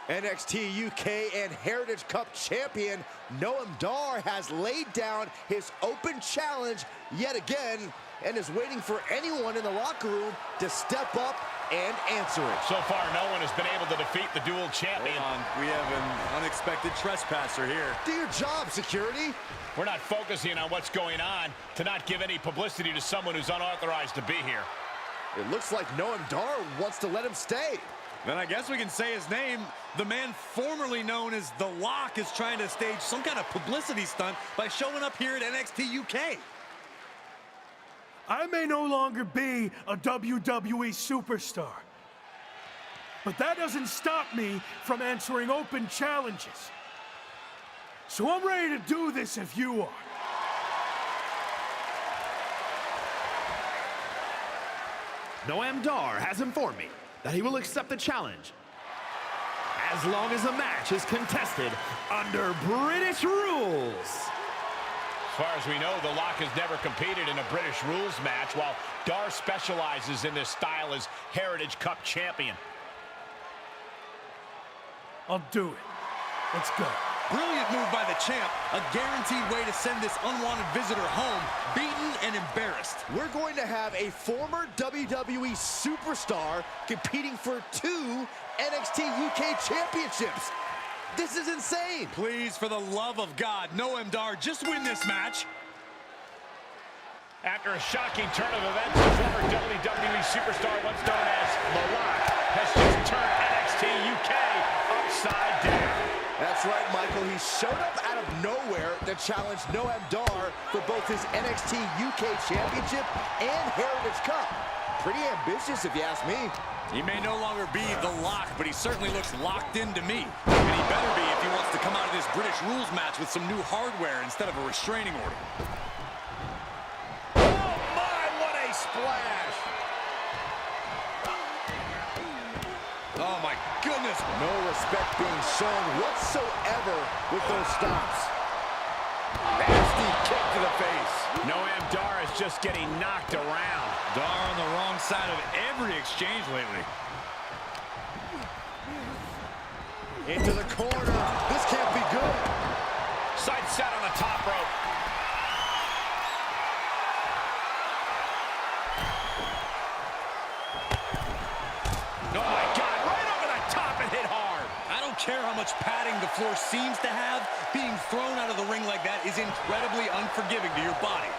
NXT UK and Heritage Cup champion Noam Dar has laid down his open challenge yet again and is waiting for anyone in the locker room to step up and answer it. So far, no one has been able to defeat the dual champion. Hold on, we have an unexpected trespasser here. Do your job, security. We're not focusing on what's going on to not give any publicity to someone who's unauthorized to be here. It looks like Noam Dar wants to let him stay. Then I guess we can say his name. The man formerly known as The Lock is trying to stage some kind of publicity stunt by showing up here at NXT UK. I may no longer be a WWE superstar, but that doesn't stop me from answering open challenges. So I'm ready to do this if you are. Noam Dar has informed me that he will accept the challenge as long as the match is contested under British rules. As far as we know, The Lock has never competed in a British rules match, while Dar specializes in this style as Heritage Cup champion. I'll do it. Let's go. Brilliant move by the champ. A guaranteed way to send this unwanted visitor home, beaten and embarrassed. We're going to have a former WWE superstar competing for 2 NXT UK championships. This is insane. Please, for the love of God, Noam Dar, just win this match. After a shocking turn of events, the former WWE superstar, once known as The Lock, has just turned NXT UK upside down. That's right, Michael. He showed up out of nowhere to challenge Noam Dar for both his NXT UK Championship and Heritage Cup. Pretty ambitious, if you ask me. He may no longer be The Lock, but he certainly looks locked into me. And he better be if he wants to come out of this British rules match with some new hardware instead of a restraining order. Oh my, what a splash! Oh my goodness. No respect being shown whatsoever with those stops. Nasty kick to the face. Noam Dar is just getting knocked around. Dar on the wrong side of every exchange lately. Into the corner. This can't be good. Side set on the top rope. Oh my God, right over the top and hit hard. I don't care how much padding the floor seems to have, being thrown out of the ring like that is incredibly unforgiving to your body.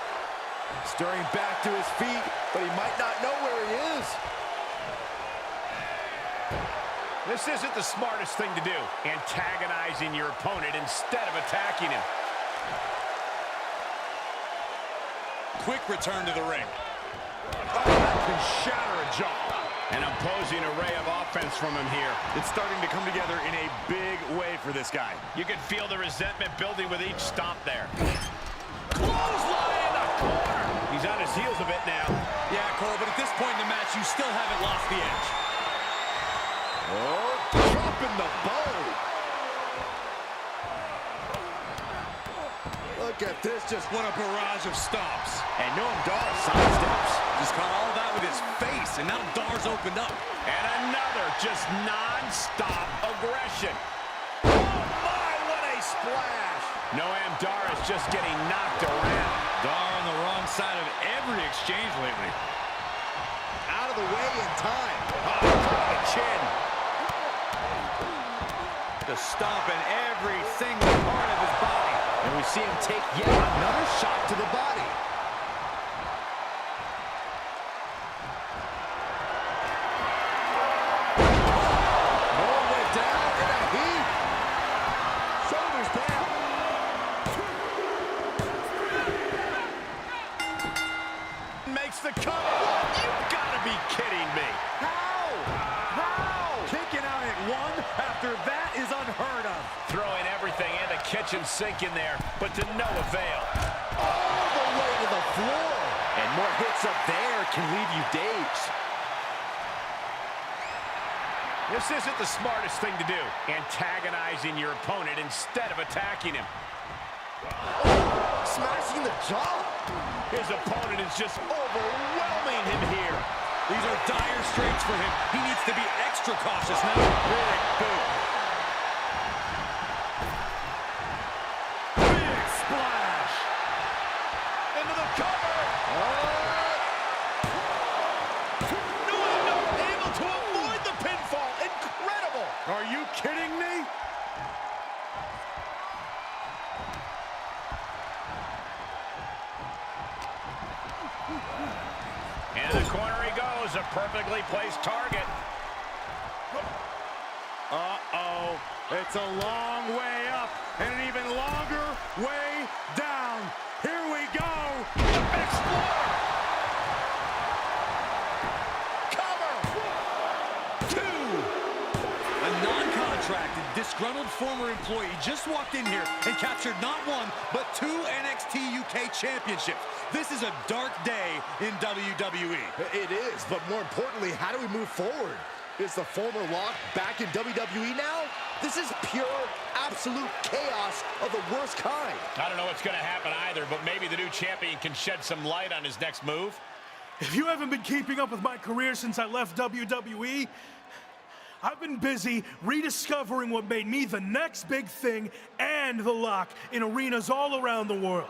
Stirring back to his feet, but he might not know where he is. This isn't the smartest thing to do, antagonizing your opponent instead of attacking him. Quick return to the ring. Oh, that can shatter a jaw. An imposing array of offense from him here. It's starting to come together in a big way for this guy. You can feel the resentment building with each stomp there. Clothesline in the corner. He's on his heels a bit now. Yeah, Cole, but at this point in the match, you still haven't lost the edge. Oh, dropping the bow. Look at this, just What a barrage of stomps. And Noam Dar sidesteps. Just caught all that with his face, and now Dar's opened up. And another just non-stop aggression. Oh my, what a splash. Noam Dar is just getting knocked around. Dar on the wrong side of every exchange lately. out of the way in time. Oh, the chin. The stomp in every single part of his body. And we see him take yet another shot to the body. Noah went down in a heap. Shoulders down. Makes the cover. You've got to be kidding me. How? Kicking out at one after that is unheard of. Throwing everything and the kitchen sink in there, but to no avail. All the way to the floor. And more hits up there can leave you dazed. This isn't the smartest thing to do, antagonizing your opponent instead of attacking him. Smashing the jaw. His opponent is just overwhelming him here. These are dire straits for him. He needs to be extra cautious now. Big boot. Big splash. Into the cover. No, able to avoid the pinfall. Incredible. Are you kidding me? In the corner he goes, a perfectly placed target. Uh-oh. It's a long way up and an even longer way down. Here we go. Explorer. Cover. 2. A non-contracted, disgruntled former employee just walked in here and captured not one, but 2 NXT UK championships. This is a dark day in WWE. It is, but more importantly, how do we move forward? Is the former Lock back in WWE now? This is pure, absolute chaos of the worst kind. I don't know what's going to happen either, but maybe the new champion can shed some light on his next move. If you haven't been keeping up with my career since I left WWE, I've been busy rediscovering what made me the next big thing and the Lock in arenas all around the world.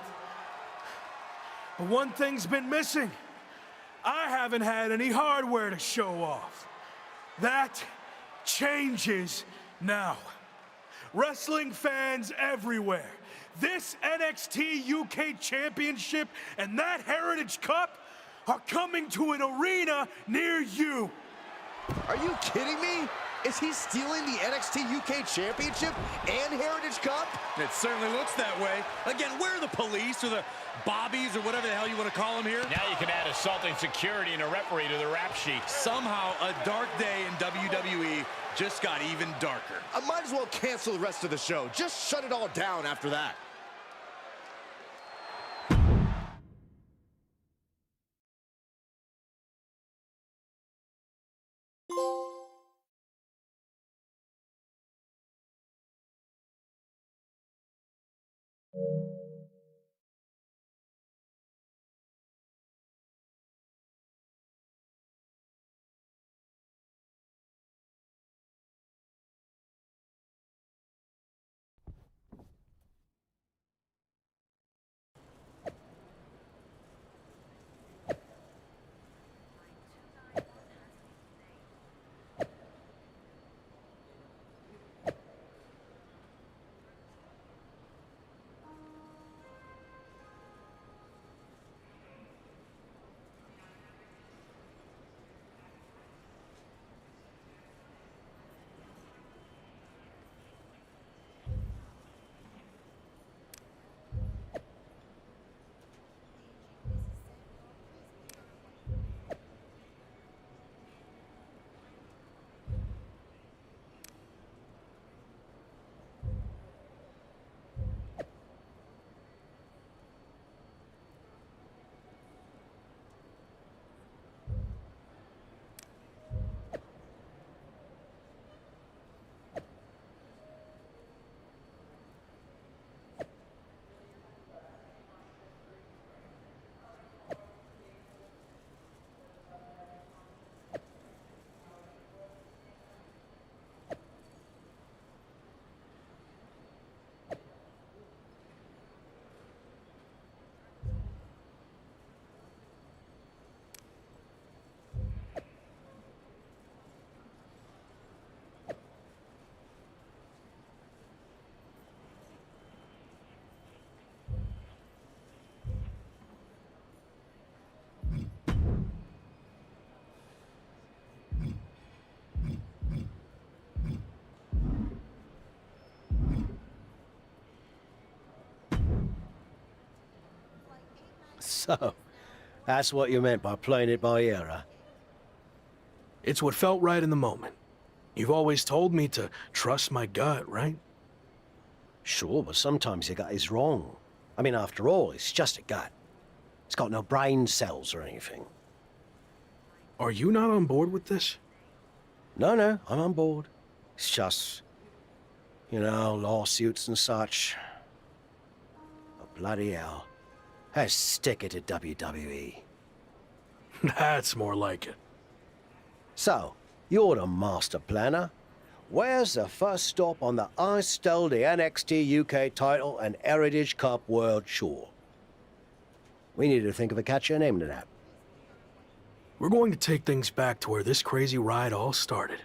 But one thing's been missing. I haven't had any hardware to show off. That changes now. Wrestling fans everywhere, this NXT UK Championship and that Heritage Cup are coming to an arena near you. Are you kidding me? Is he stealing the NXT UK Championship and Heritage Cup? It certainly looks that way. Again, where are the police or the bobbies or whatever the hell you want to call them here? Now you can add assaulting security and a referee to the rap sheet. Somehow, a dark day in WWE just got even darker. I might as well cancel the rest of the show. Just shut it all down after that. So, that's what you meant by playing it by ear, huh? It's what felt right in the moment. You've always told me to trust my gut, right? Sure, but sometimes your gut is wrong. I mean, after all, it's just a gut. It's got no brain cells or anything. Are you not on board with this? No, I'm on board. It's just, you know, lawsuits and such. Oh, bloody hell. Let's stick it to WWE. That's more like it. So, you're the master planner. Where's the first stop on the I stole the NXT UK title and Heritage Cup World Tour? We need to think of a catchier name to that. We're going to take things back to where this crazy ride all started.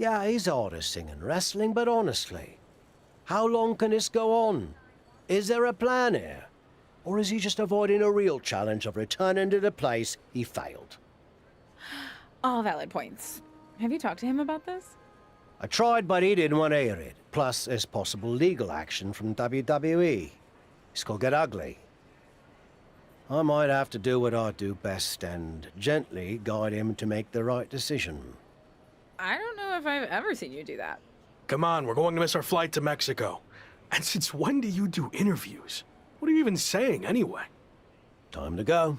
Yeah, he's harder singing wrestling, but honestly, how long can this go on? Is there a plan here? Or is he just avoiding a real challenge of returning to the place he failed? All valid points. Have you talked to him about this? I tried, but he didn't want to hear it. Plus, there's possible legal action from WWE. This could get ugly. I might have to do what I do best and gently guide him to make the right decision. I don't know if I've ever seen you do that. Come on, we're going to miss our flight to Mexico. And since when do you do interviews? What are you even saying, anyway? Time to go.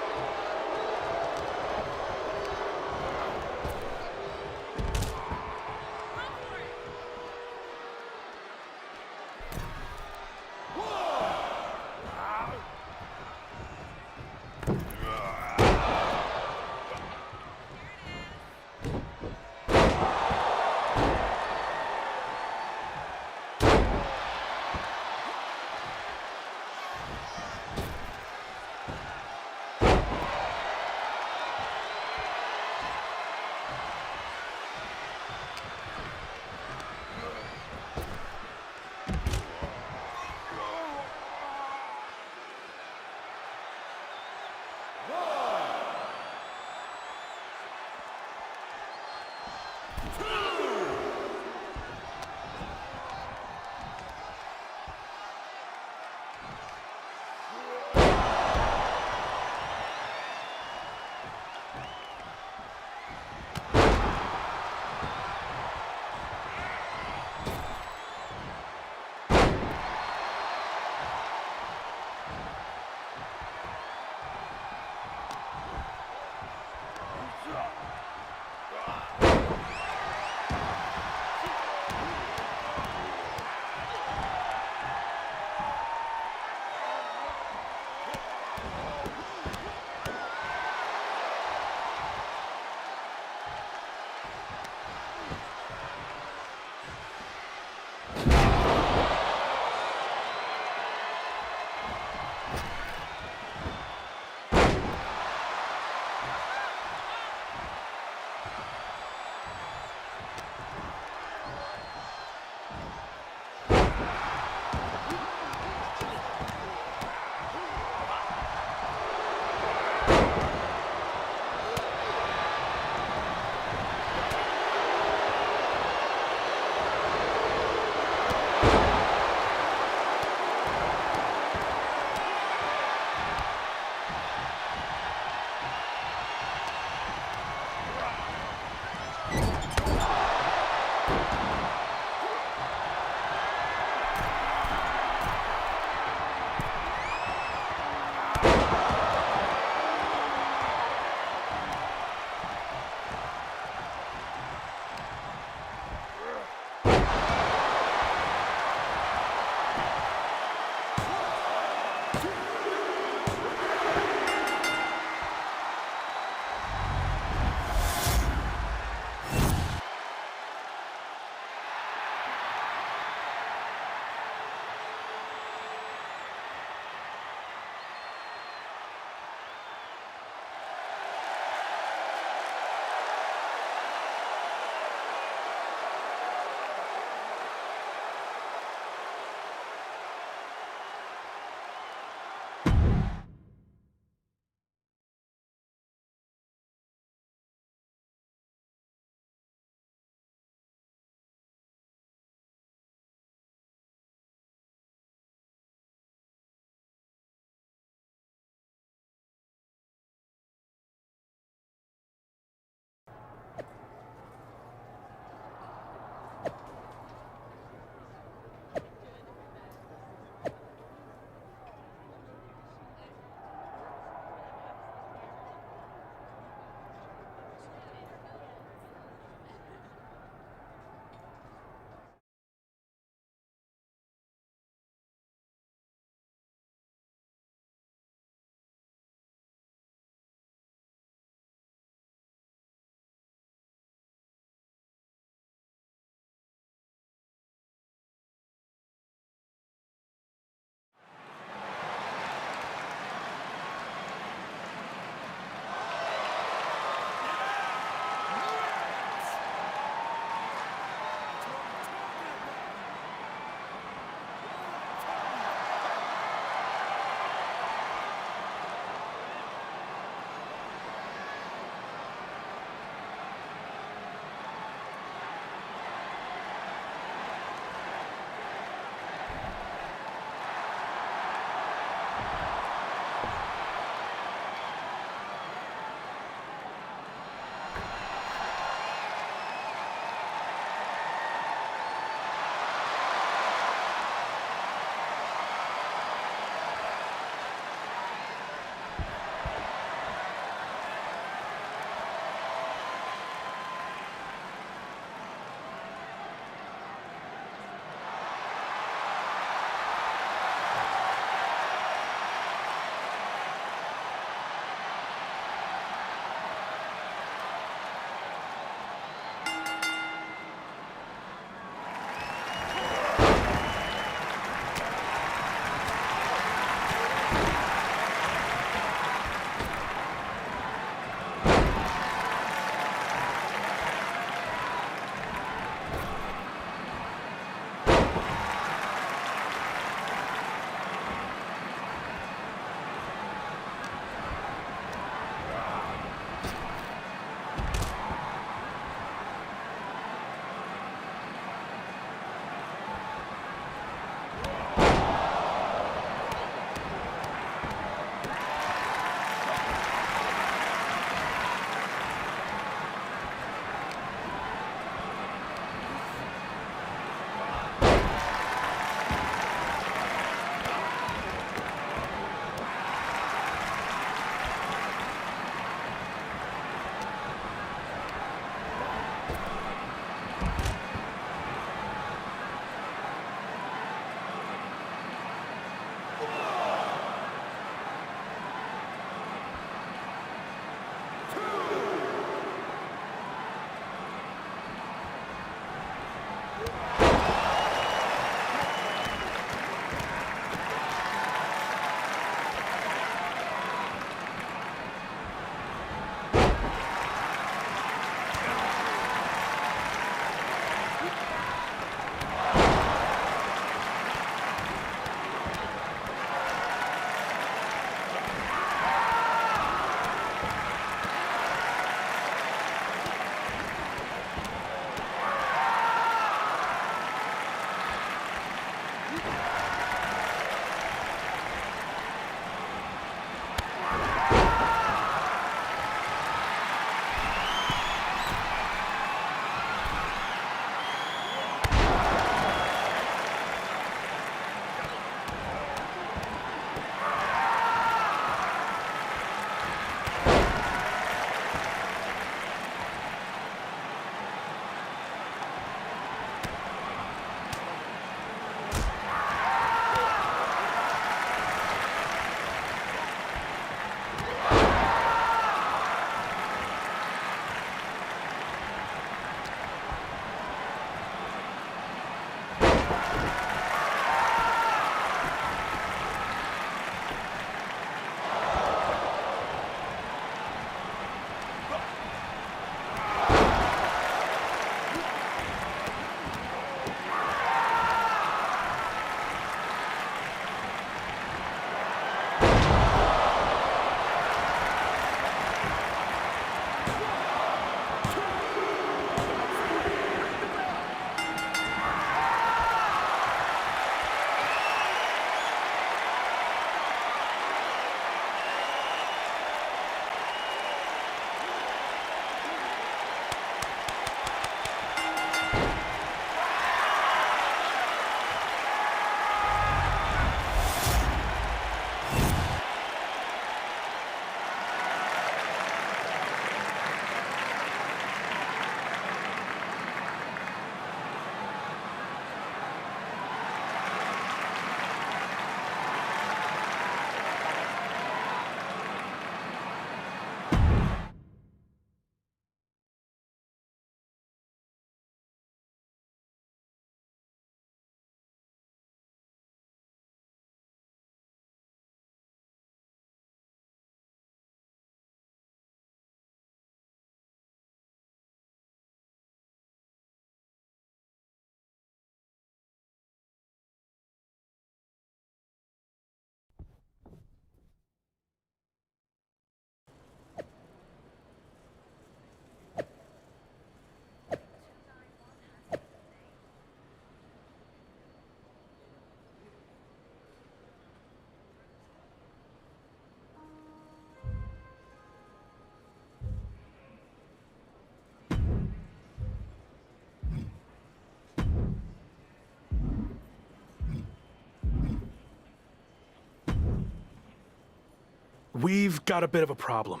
we've got a bit of a problem.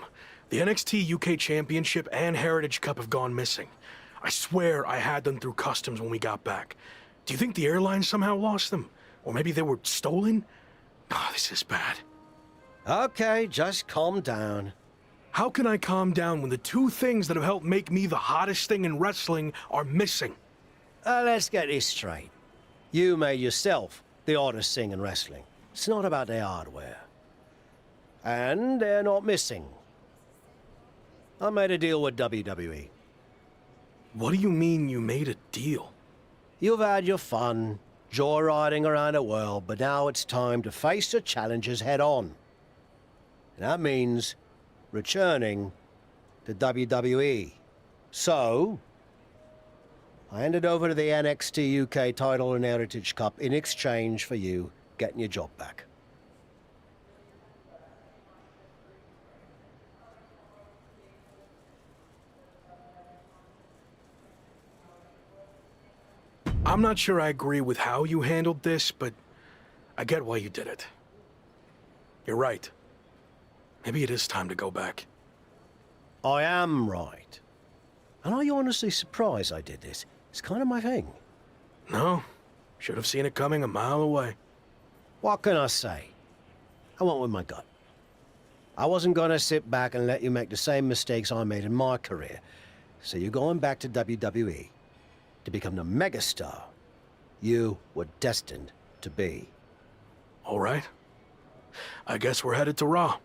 The NXT UK Championship and Heritage Cup have gone missing. I swear I had them through customs when we got back. Do you think the airline somehow lost them? Or maybe they were stolen? Oh, this is bad. Okay, just calm down. How can I calm down when the two things that have helped make me the hottest thing in wrestling are missing? Let's get this straight. You made yourself the hottest thing in wrestling. It's not about the hardware. And they're not missing. I made a deal with WWE. What do you mean you made a deal? You've had your fun, joyriding around the world, but now it's time to face the challenges head on. And that means returning to WWE. So, I handed over to the NXT UK title and Heritage Cup in exchange for you getting your job back. I'm not sure I agree with how you handled this, but I get why you did it. You're right. Maybe it is time to go back. I am right. And are you honestly surprised I did this? It's kind of my thing. No. Should have seen it coming a mile away. What can I say? I went with my gut. I wasn't gonna sit back and let you make the same mistakes I made in my career. So you're going back to WWE to become the megastar you were destined to be. All right. I guess we're headed to Raw.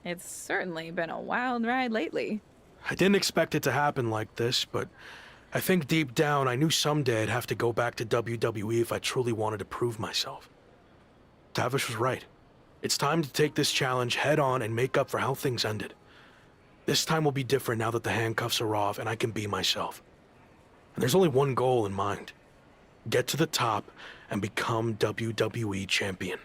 It's certainly been a wild ride lately. I didn't expect it to happen like this, but I think deep down I knew someday I'd have to go back to WWE if I truly wanted to prove myself. Tavish was right. It's time to take this challenge head on and make up for how things ended. This time will be different now that the handcuffs are off and I can be myself. And there's only one goal in mind. Get to the top and become WWE champion.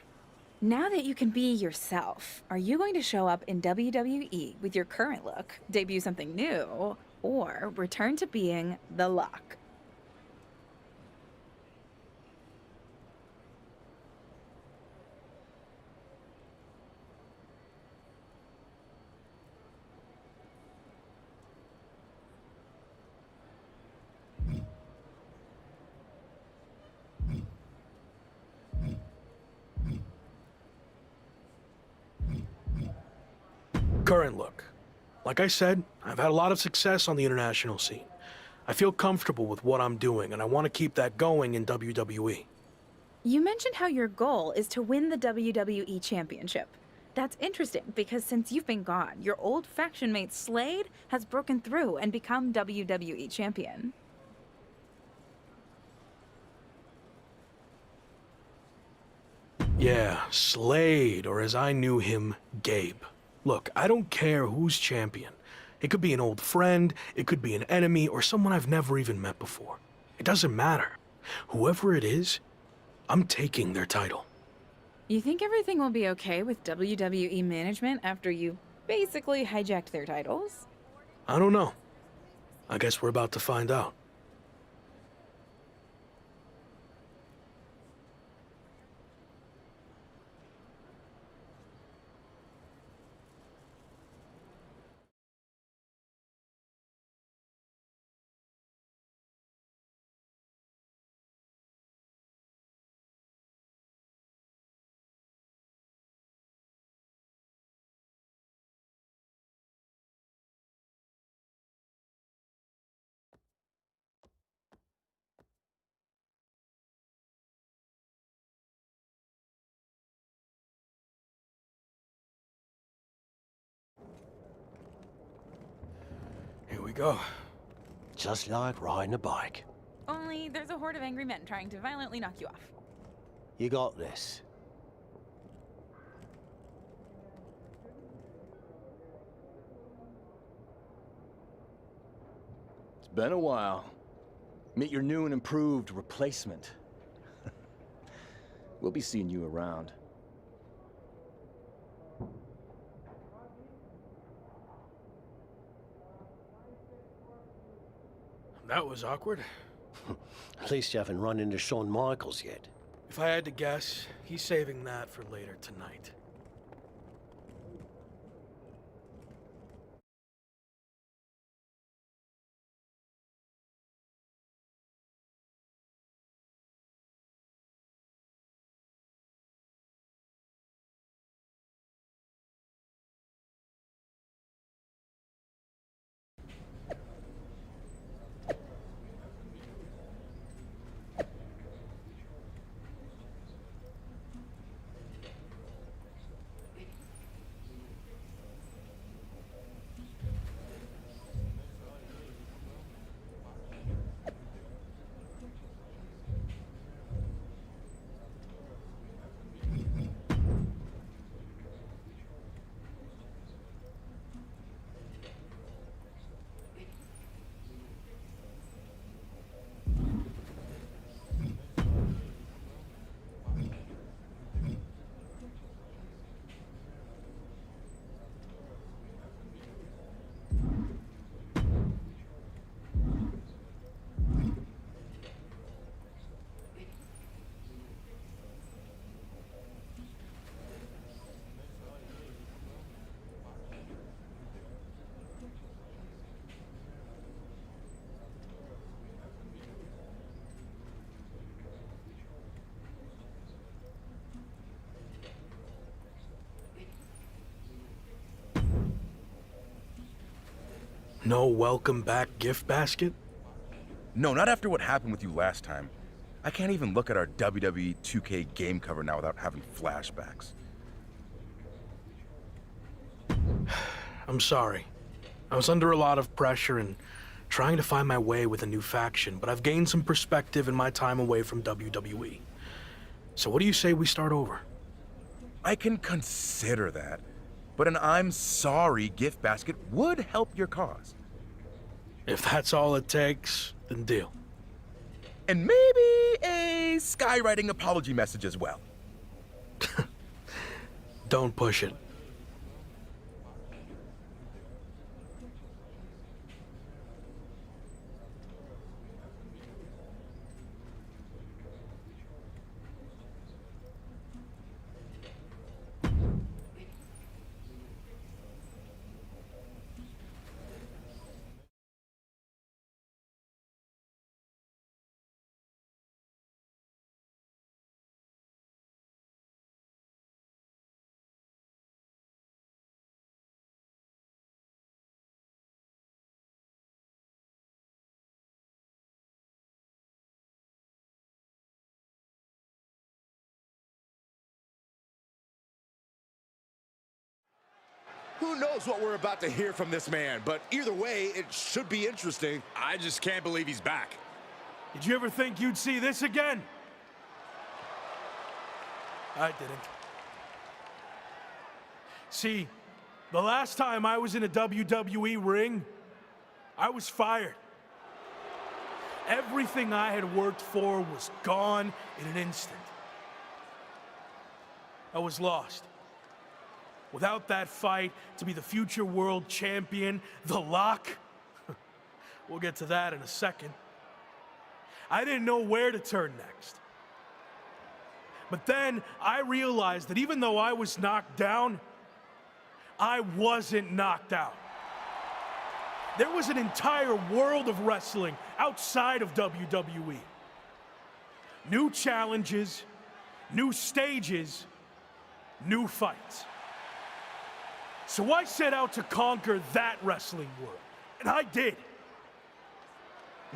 Now that you can be yourself, are you going to show up in WWE with your current look, debut something new, or return to being the Lock? Current look. Like I said, I've had a lot of success on the international scene. I feel comfortable with what I'm doing, and I want to keep that going in WWE. You mentioned how your goal is to win the WWE Championship. That's interesting because since you've been gone, your old faction mate Slade has broken through and become WWE Champion. Yeah, Slade, or as I knew him, Gabe. Look, I don't care who's champion. It could be an old friend, it could be an enemy, or someone I've never even met before. It doesn't matter. Whoever it is, I'm taking their title. You think everything will be okay with WWE management after you basically hijacked their titles? I don't know. I guess we're about to find out. Here we go. Just like riding a bike. Only there's a horde of angry men trying to violently knock you off. You got this. It's been a while. Meet your new and improved replacement. We'll be seeing you around. That was awkward. At least you haven't run into Shawn Michaels yet. If I had to guess, he's saving that for later tonight. No welcome back gift basket? No, not after what happened with you last time. I can't even look at our WWE 2K game cover now without having flashbacks. I'm sorry. I was under a lot of pressure and trying to find my way with a new faction, but I've gained some perspective in my time away from WWE. So what do you say we start over? I can consider that, but an I'm sorry gift basket would help your cause. If that's all it takes, then deal. And maybe a skywriting apology message as well. Don't push it. Who knows what we're about to hear from this man, but either way, it should be interesting. I just can't believe he's back. Did you ever think you'd see this again? I didn't. See, the last time I was in a WWE ring, I was fired. Everything I had worked for was gone in an instant. I was lost. Without that fight to be the future world champion, The Lock, we'll get to that in a second. I didn't know where to turn next. But then I realized that even though I was knocked down, I wasn't knocked out. There was an entire world of wrestling outside of WWE. New challenges, new stages, new fights. So I set out to conquer that wrestling world, and I did.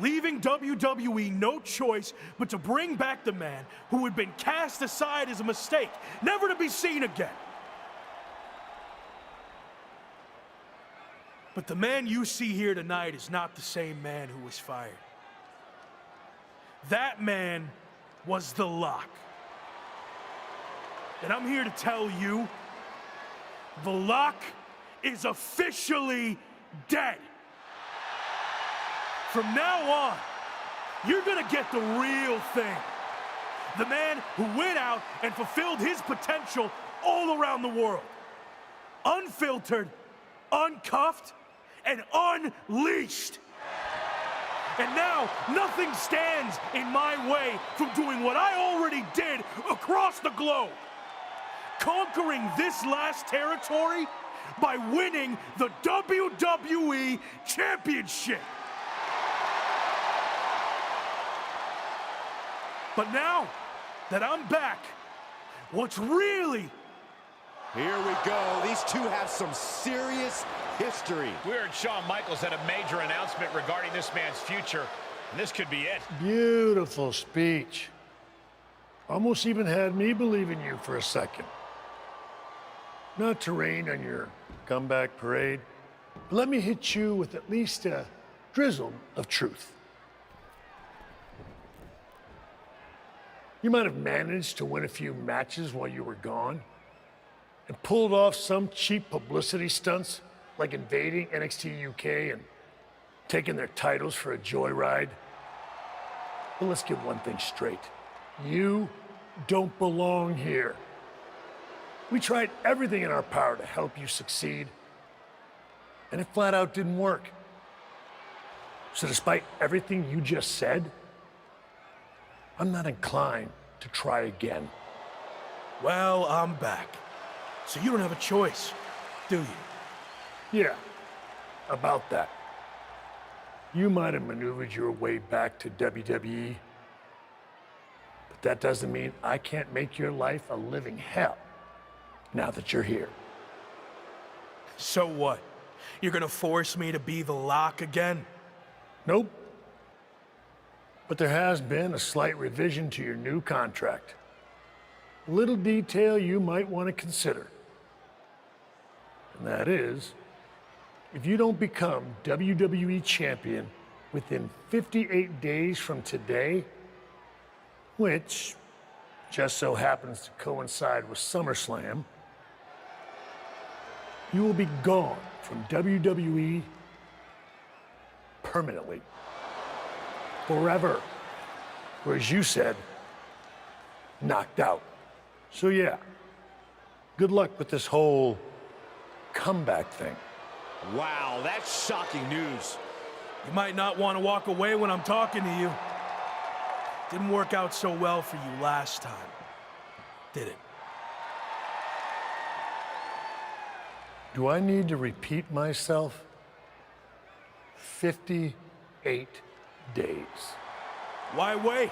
Leaving WWE no choice but to bring back the man who had been cast aside as a mistake, never to be seen again. But the man you see here tonight is not the same man who was fired. That man was The Lock. And I'm here to tell you, the Lock is officially dead. From now on, you're gonna get the real thing. The man who went out and fulfilled his potential all around the world. Unfiltered, uncuffed, and unleashed. And now, nothing stands in my way from doing what I already did across the globe. Conquering this last territory by winning the WWE Championship. But now that I'm back, what's really... Here we go. These two have some serious history. We heard Shawn Michaels had a major announcement regarding this man's future, and this could be it. Beautiful speech. Almost even had me believe in you for a second. Not to rain on your comeback parade, but let me hit you with at least a drizzle of truth. You might have managed to win a few matches while you were gone, and pulled off some cheap publicity stunts like invading NXT UK and taking their titles for a joyride. But let's get one thing straight. You don't belong here. We tried everything in our power to help you succeed, and it flat out didn't work. So despite everything you just said, I'm not inclined to try again. Well, I'm back. So you don't have a choice, do you? Yeah, about that. You might have maneuvered your way back to WWE, but that doesn't mean I can't make your life a living hell now that you're here. So what? You're gonna force me to be the Lock again? Nope. But there has been a slight revision to your new contract. A little detail you might want to consider. And that is, if you don't become WWE Champion within 58 days from today, which just so happens to coincide with SummerSlam, you will be gone from WWE permanently. Forever. Or as you said, knocked out. So yeah, good luck with this whole comeback thing. Wow, that's shocking news. You might not want to walk away when I'm talking to you. Didn't work out so well for you last time, did it? Do I need to repeat myself? 58 days. Why wait?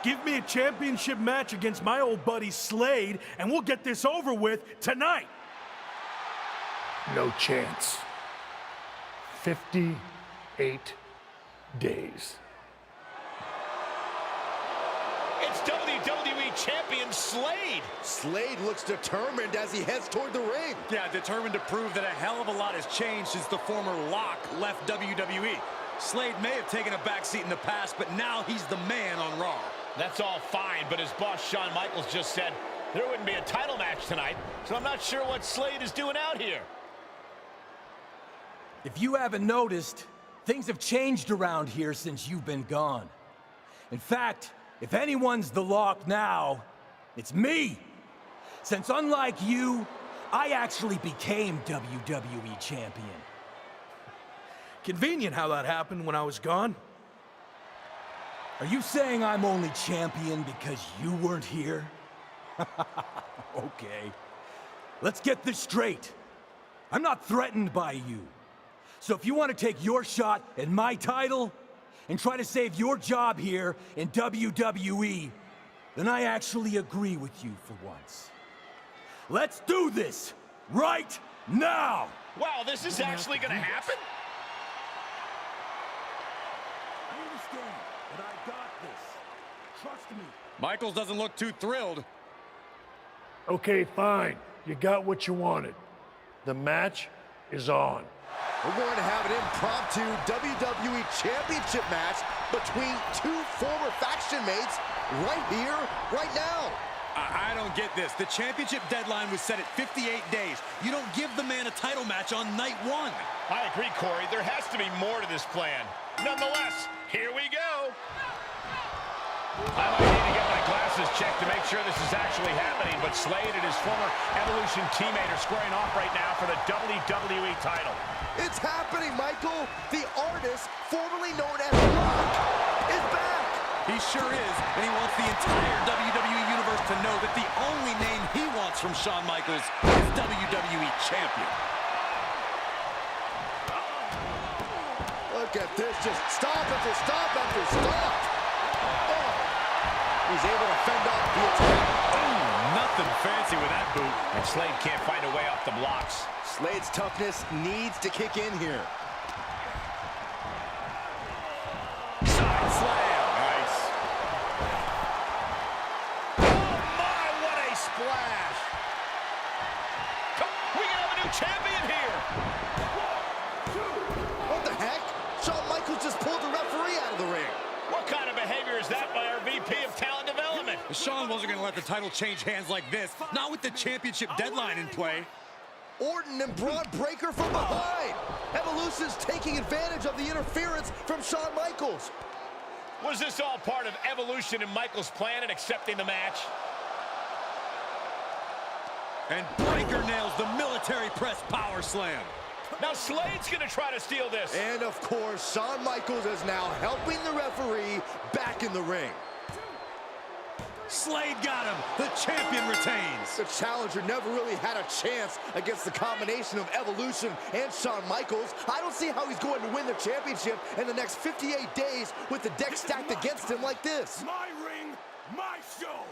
Give me a championship match against my old buddy Slade, and we'll get this over with tonight. No chance. 58 days. It's WWE Champion Slade. Slade looks determined as he heads toward the ring. Yeah, determined to prove that a hell of a lot has changed since the former Lock left WWE. Slade may have taken a backseat in the past, but now he's the man on Raw. That's all fine, but as boss Shawn Michaels just said, there wouldn't be a title match tonight, so I'm not sure what Slade is doing out here. If you haven't noticed, things have changed around here since you've been gone. In fact, if anyone's the Lock now, it's me. Since unlike you, I actually became WWE Champion. Convenient how that happened when I was gone. Are you saying I'm only champion because you weren't here? Okay. Let's get this straight. I'm not threatened by you. So if you want to take your shot at my title and try to save your job here in WWE, then I actually agree with you for once. Let's do this right now! Wow, this is actually going to happen? I understand, but I got this. Trust me. Michaels doesn't look too thrilled. Okay, fine. You got what you wanted. The match is on. We're going to have an impromptu WWE Championship match between two former faction mates right here, right now. I don't get this. The championship deadline was set at 58 days. You don't give the man a title match on night one. I agree, Corey. There has to be more to this plan. Nonetheless, here we go. I might need to get my glasses checked to make sure this is actually happening, but Slade and his former Evolution teammate are squaring off right now for the WWE title. It's happening, Michael. The artist, formerly known as Rock, is back. He sure is, and he wants the entire WWE Universe to know that the only name he wants from Shawn Michaels is WWE Champion. Look at this, just stop after stop after stop. Oh. He's able to fend off the attack. Ooh, nothing fancy with that boot. And Slade can't find a way off the blocks. Slade's toughness needs to kick in here. Side slam. Nice. Oh, my, what a splash. We have a new champion here. What the heck? Shawn Michaels just pulled the referee out of the ring. What kind of behavior is that by our VP of Talent Development? Shawn wasn't going to let the title change hands like this, not with the championship deadline in play. Orton and Braun Breaker from behind. Evolution's taking advantage of the interference from Shawn Michaels. Was this all part of Evolution and Michaels' plan in accepting the match? And Breaker nails the military press power slam. Now Slade's going to try to steal this. And of course, Shawn Michaels is now helping the referee back in the ring. Slade got him. The champion retains. The challenger never really had a chance against the combination of Evolution and Shawn Michaels. I don't see how he's going to win the championship in the next 58 days with the deck stacked against him like this. My ring, my show.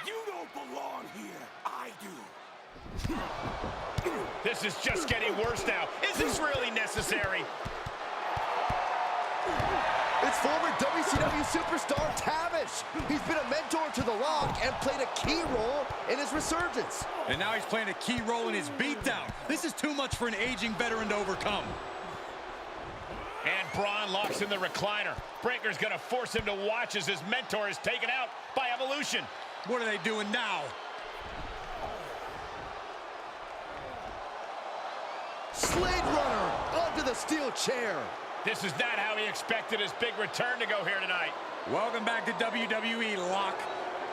You don't belong here. I do. This is just getting worse now. Is this really necessary? It's former WCW superstar Tavish. He's been a mentor to The Rock and played a key role in his resurgence. And now he's playing a key role in his beatdown. This is too much for an aging veteran to overcome. And Braun locks in the recliner. Breaker's gonna force him to watch as his mentor is taken out by Evolution. What are they doing now? Slade Runner onto the steel chair. This is not how he expected his big return to go here tonight. Welcome back to WWE, Locke.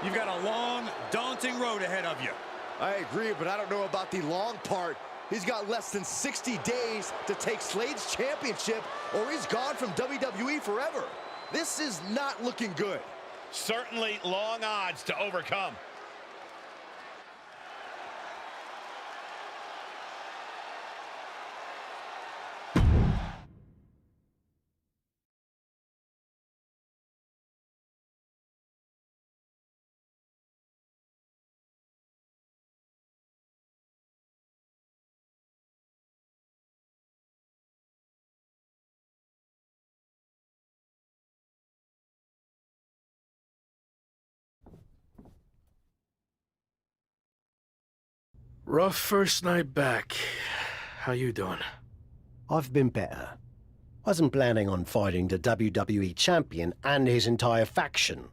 You've got a long, daunting road ahead of you. I agree, but I don't know about the long part. He's got less than 60 days to take Slade's championship, or he's gone from WWE forever. This is not looking good. Certainly long odds to overcome. Rough first night back. How you doing? I've been better. Wasn't planning on fighting the WWE champion and his entire faction.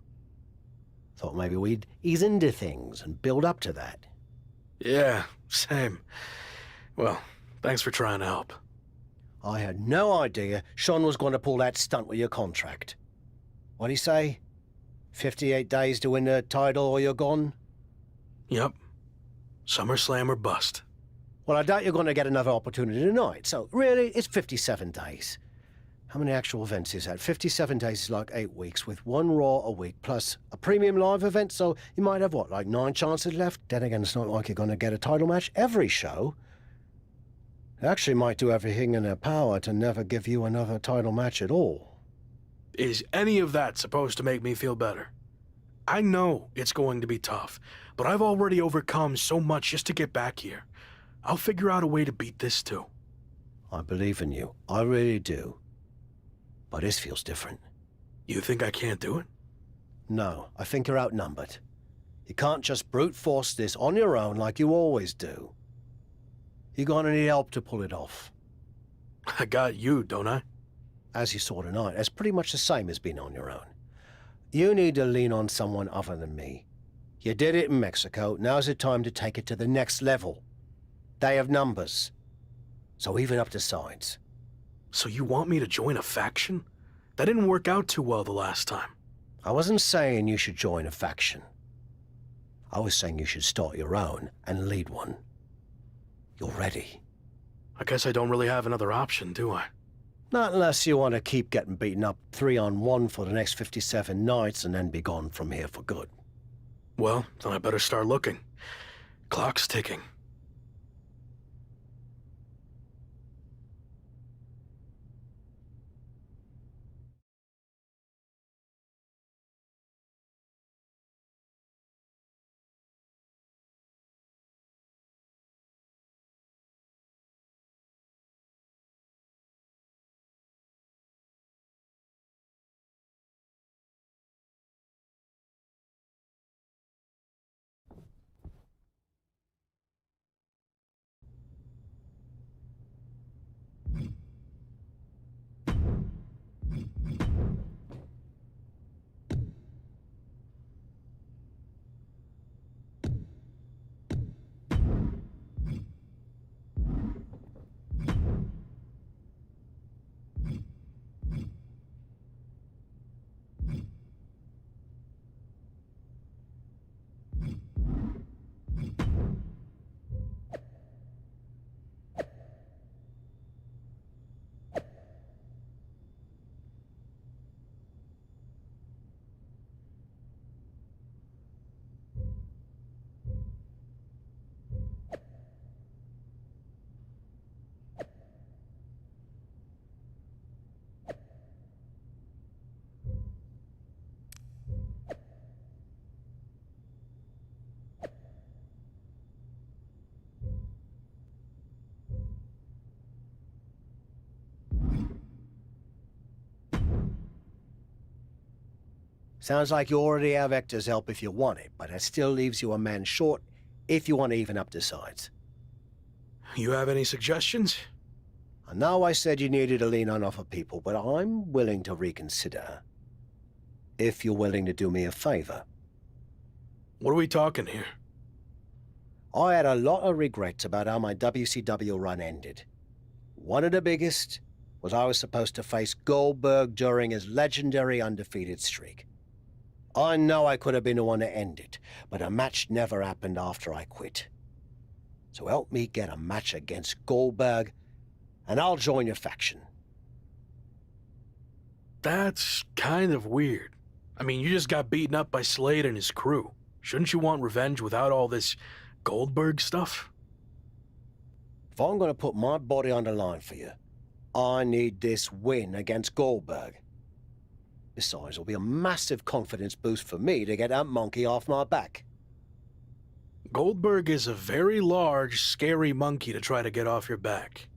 Thought maybe we'd ease into things and build up to that. Yeah, same. Well, thanks for trying to help. I had no idea Shawn was going to pull that stunt with your contract. What'd he say? 58 days to win the title or you're gone? Yep. SummerSlam or bust. Well, I doubt you're going to get another opportunity tonight, so really, it's 57 days. How many actual events is that? 57 days is like 8 weeks, with one Raw a week, plus a premium live event, so you might have, what, like 9 chances left? Then again, it's not like you're going to get a title match every show. They actually might do everything in their power to never give you another title match at all. Is any of that supposed to make me feel better? I know it's going to be tough, but I've already overcome so much just to get back here. I'll figure out a way to beat this too. I believe in you. I really do. But this feels different. You think I can't do it? No, I think you're outnumbered. You can't just brute force this on your own like you always do. You're gonna need help to pull it off. I got you, don't I? As you saw tonight, that's pretty much the same as being on your own. You need to lean on someone other than me. You did it in Mexico. Now's the time to take it to the next level. They have numbers. So even up the sides. So you want me to join a faction? That didn't work out too well the last time. I wasn't saying you should join a faction. I was saying you should start your own and lead one. You're ready. I guess I don't really have another option, do I? Not unless you want to keep getting beaten up 3-on-1 for the next 57 nights and then be gone from here for good. Well, then I better start looking. Clock's ticking. Sounds like you already have Hector's help if you want it, but that still leaves you a man short if you want to even up the sides. You have any suggestions? I know I said you needed to lean on other people, but I'm willing to reconsider. If you're willing to do me a favor. What are we talking here? I had a lot of regrets about how my WCW run ended. One of the biggest was I was supposed to face Goldberg during his legendary undefeated streak. I know I could have been the one to end it, but a match never happened after I quit. So help me get a match against Goldberg, and I'll join your faction. That's kind of weird. I mean, you just got beaten up by Slade and his crew. Shouldn't you want revenge without all this Goldberg stuff? If I'm going to put my body on the line for you, I need this win against Goldberg. Besides, it'll be a massive confidence boost for me to get that monkey off my back. Goldberg is a very large, scary monkey to try to get off your back.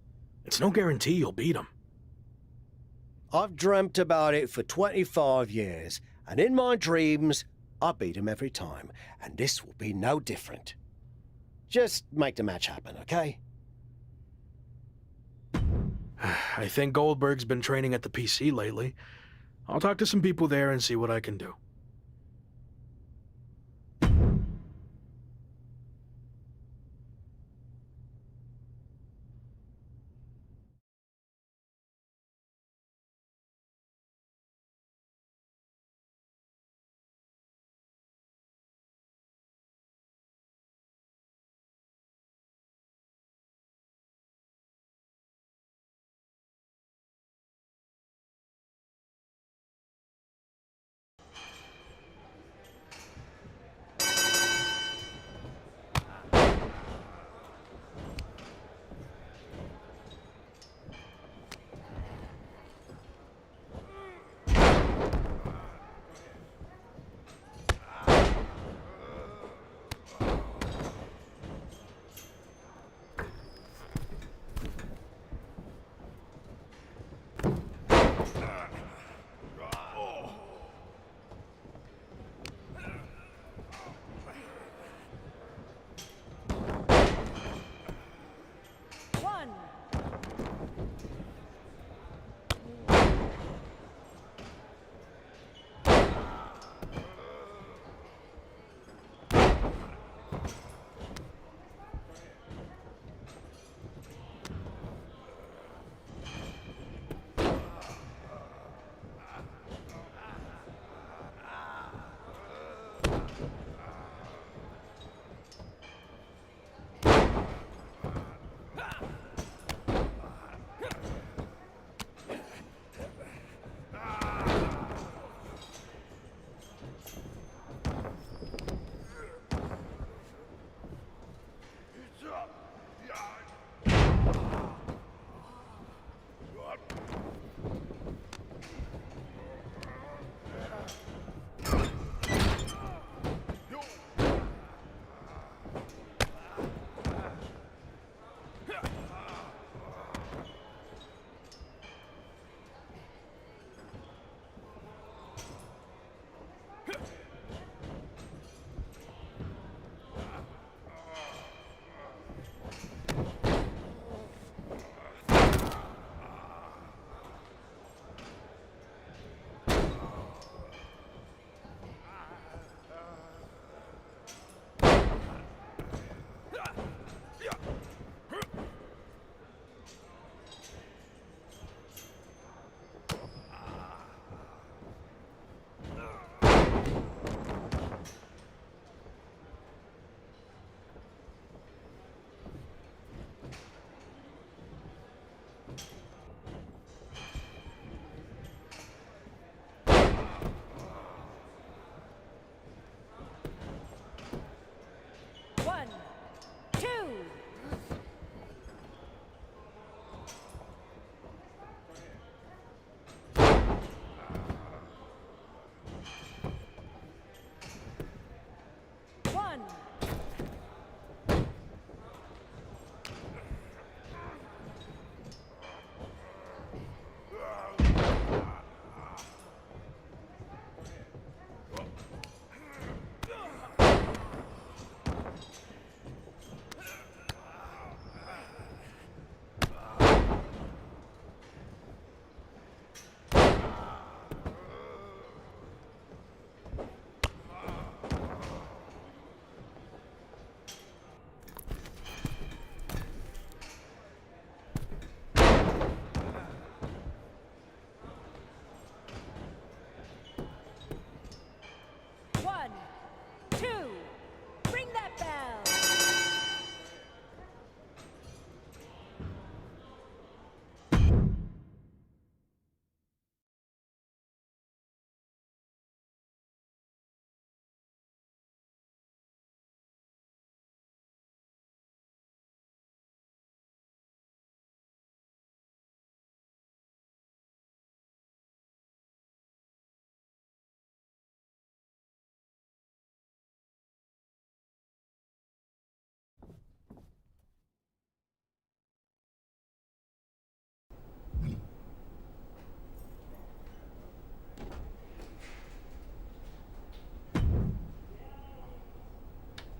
It's no guarantee you'll beat him. I've dreamt about it for 25 years, and in my dreams, I beat him every time, and this will be no different. Just make the match happen, okay? I think Goldberg's been training at the PC lately. I'll talk to some people there and see what I can do.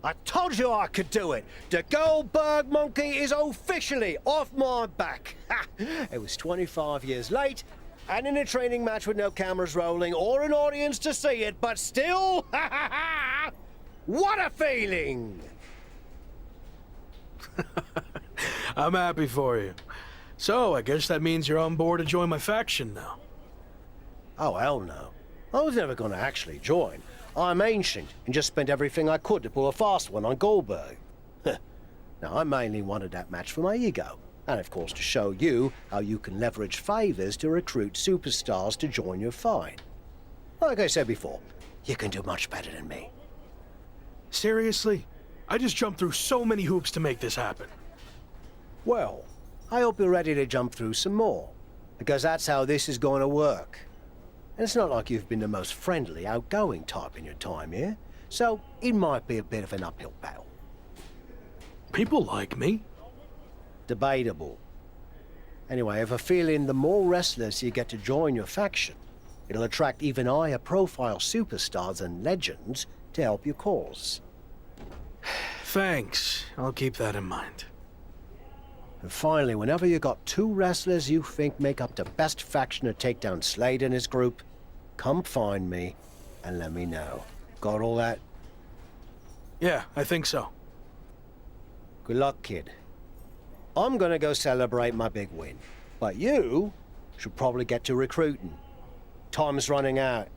I told you I could do it. The Goldberg monkey is officially off my back. Ha! It was 25 years late, and in a training match with no cameras rolling or an audience to see it, but still, ha ha ha! What a feeling! I'm happy for you. So, I guess that means you're on board to join my faction now. Oh, hell no. I was never going to actually join. I'm ancient and just spent everything I could to pull a fast one on Goldberg. Now, I mainly wanted that match for my ego, and of course to show you how you can leverage favors to recruit superstars to join your fight. Like I said before, you can do much better than me. Seriously? I just jumped through so many hoops to make this happen. Well, I hope you're ready to jump through some more, because that's how this is going to work. And it's not like you've been the most friendly, outgoing type in your time here, so it might be a bit of an uphill battle. People like me. Debatable. Anyway, I have a feeling the more wrestlers you get to join your faction, it'll attract even higher profile superstars and legends to help your cause. Thanks. I'll keep that in mind. And finally, whenever you got two wrestlers you think make up the best faction to take down Slade and his group, come find me and let me know. Got all that? Yeah, I think so. Good luck, kid. I'm gonna go celebrate my big win, but you should probably get to recruiting. Time's running out.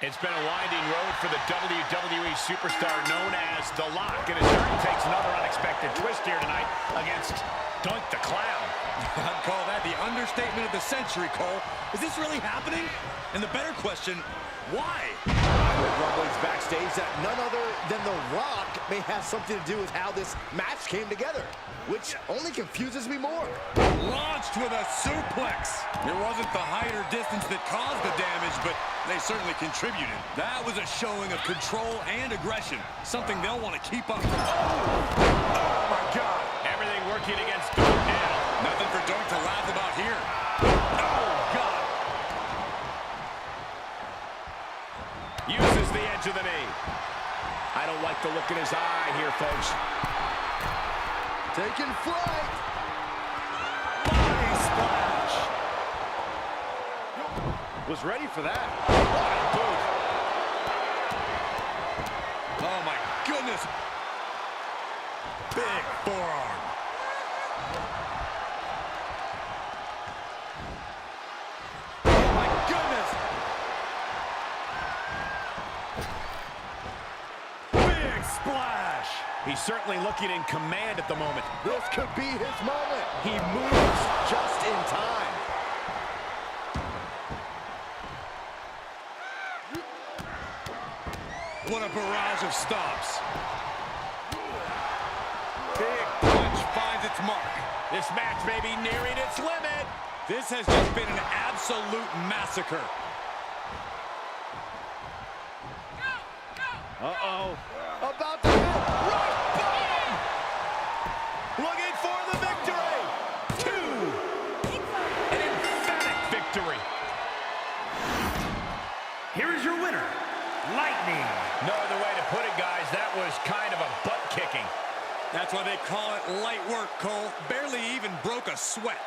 It's been a winding road for the WWE superstar known as The Lock, and his journey takes another unexpected twist here tonight against Doink the Clown. I'd call that the understatement of the century, Cole. Is this really happening? And the better question, why? Rumblings backstage that none other than The Rock may have something to do with how this match came together, which only confuses me more. Launched with a suplex. It wasn't the height or distance that caused the damage, but they certainly contributed. That was a showing of control and aggression, something they'll want to keep up. Oh my God. Everything working against Doink now. Nothing for Doink to laugh about here. Oh, God. Uses the edge of the knee. I don't like the look in his eye here, folks. Taking flight. Body splash. Was ready for that. What a boot. Oh, my goodness. Big forearm. Oh, my goodness. Big splash. He's certainly looking in command at the moment. This could be his moment. He moves just in time. What a barrage of stomps. Big punch finds its mark. This match may be nearing its limit. This has just been an absolute massacre. Uh-oh. About to hit. Right bottom. Looking for the victory. 2. An emphatic victory. Here is your winner, Lightning. No other way to put it, guys. That was kind of a butt kicking. That's why they call it light work, Cole. Barely even broke a sweat.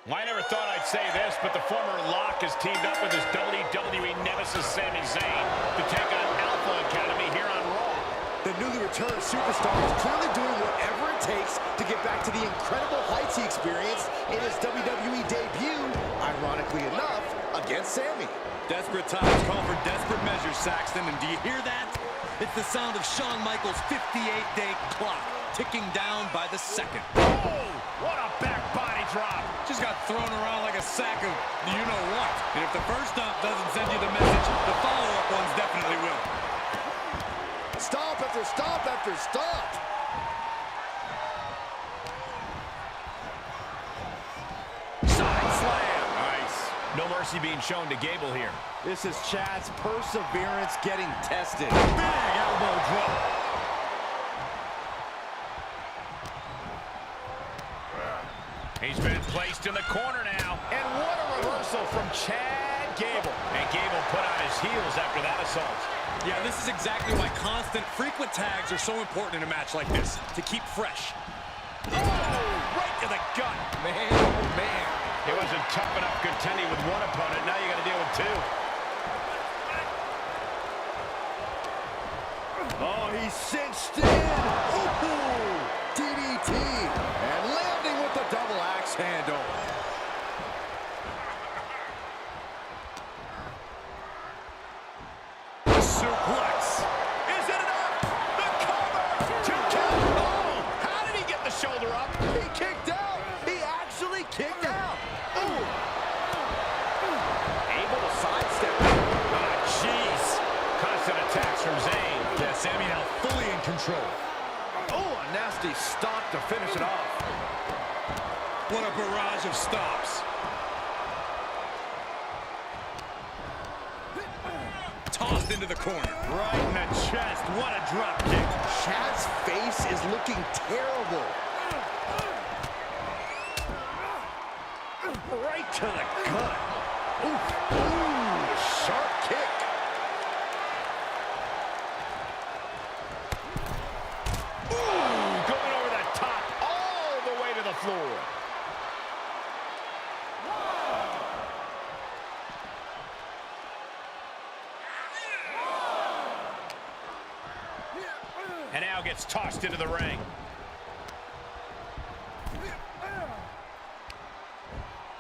I never thought I'd say this, but the former Lock has teamed up with his WWE nemesis Sami Zayn to take on Alpha Academy here on Raw. The newly returned superstar is clearly doing whatever it takes to get back to the incredible heights he experienced in his WWE debut, ironically enough, against Sami. Desperate times call for desperate measures, Saxton, and do you hear that? It's the sound of Shawn Michaels' 58-day clock ticking down by the second. Oh, what a back body drop. Just got thrown around like a sack of you-know-what. And if the first dump doesn't send you the message, the follow-up ones definitely will. Stomp after stomp after stomp. Side slam. Nice. No mercy being shown to Gable here. This is Chad's perseverance getting tested. Big elbow drop. He's been placed in the corner now. And what a reversal from Chad Gable. And Gable put on his heels after that assault. Yeah, this is exactly why constant, frequent tags are so important in a match like this, to keep fresh. Oh, right to the gut. Man, oh man. It wasn't tough enough contending with one opponent. Now you got to deal with two. Oh, he's cinched in. Ooh, DDT. And landing with the double axe handle. Suplex. Is it enough? The cover. 2 count. Oh, how did he get the shoulder up? He kicked out. He actually kicked out. Ooh. Able to sidestep. Ah, jeez. Constant attacks from Zayn. Yeah, Sami now fully in control. Oh, a nasty stomp to finish it off. What a barrage of stops. Tossed into the corner. Right in the chest. What a drop kick. Chad's face is looking terrible. Right to the gut. Ooh, sharp kick. Ooh, going over the top all the way to the floor. And now gets tossed into the ring.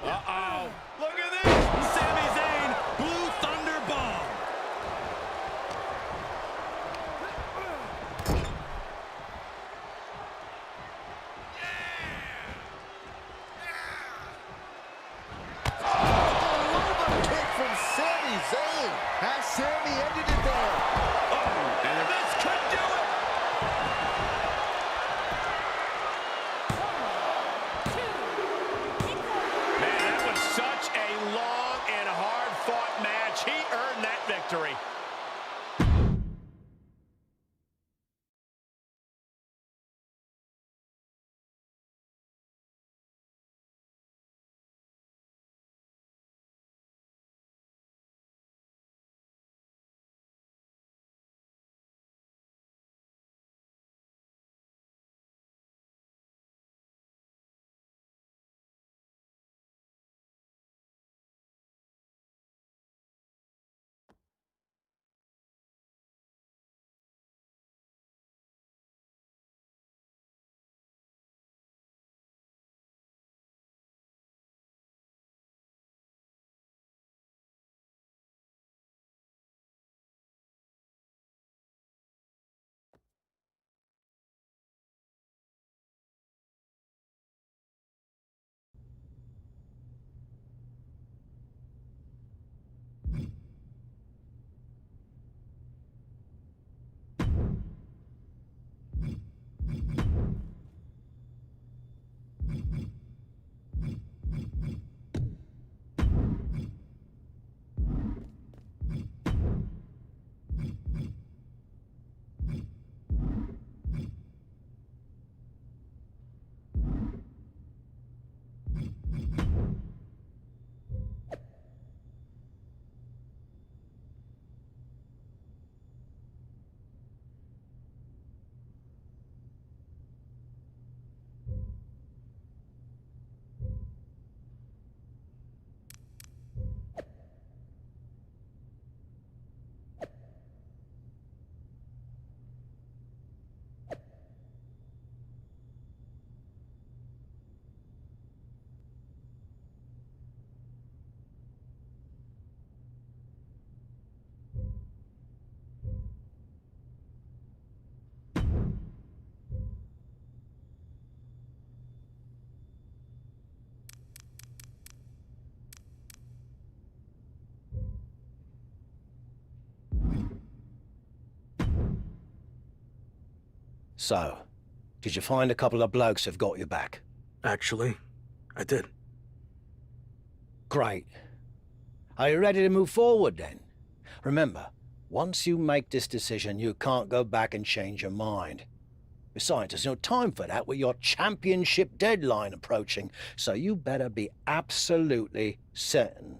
Uh-oh. Look at this! Sami Zayn, Blue Thunder Bomb. Kick from Sami Zayn. Has Sami ended it there? Oh, and this could do it. Man, that was such a long and hard-fought match. He earned that victory. So, did you find a couple of blokes who've got your back? Actually, I did. Great. Are you ready to move forward then? Remember, once you make this decision, you can't go back and change your mind. Besides, there's no time for that with your championship deadline approaching, so you better be absolutely certain.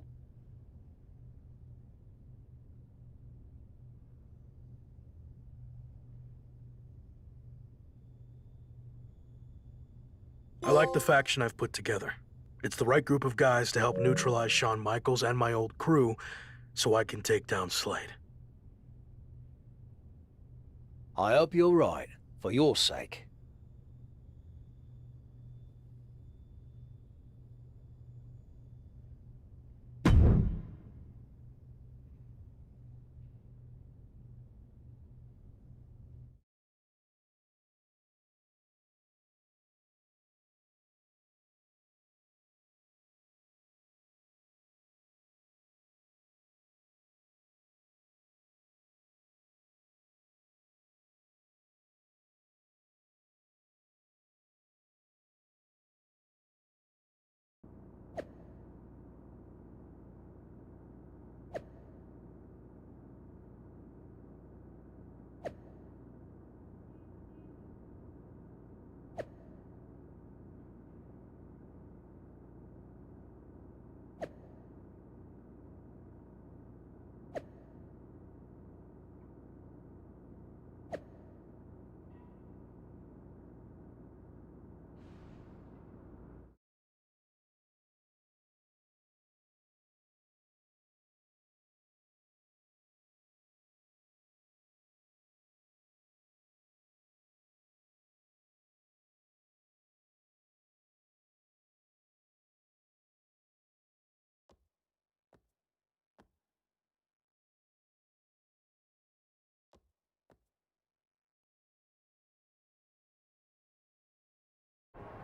I like the faction I've put together. It's the right group of guys to help neutralize Shawn Michaels and my old crew, so I can take down Slade. I hope you're right, for your sake.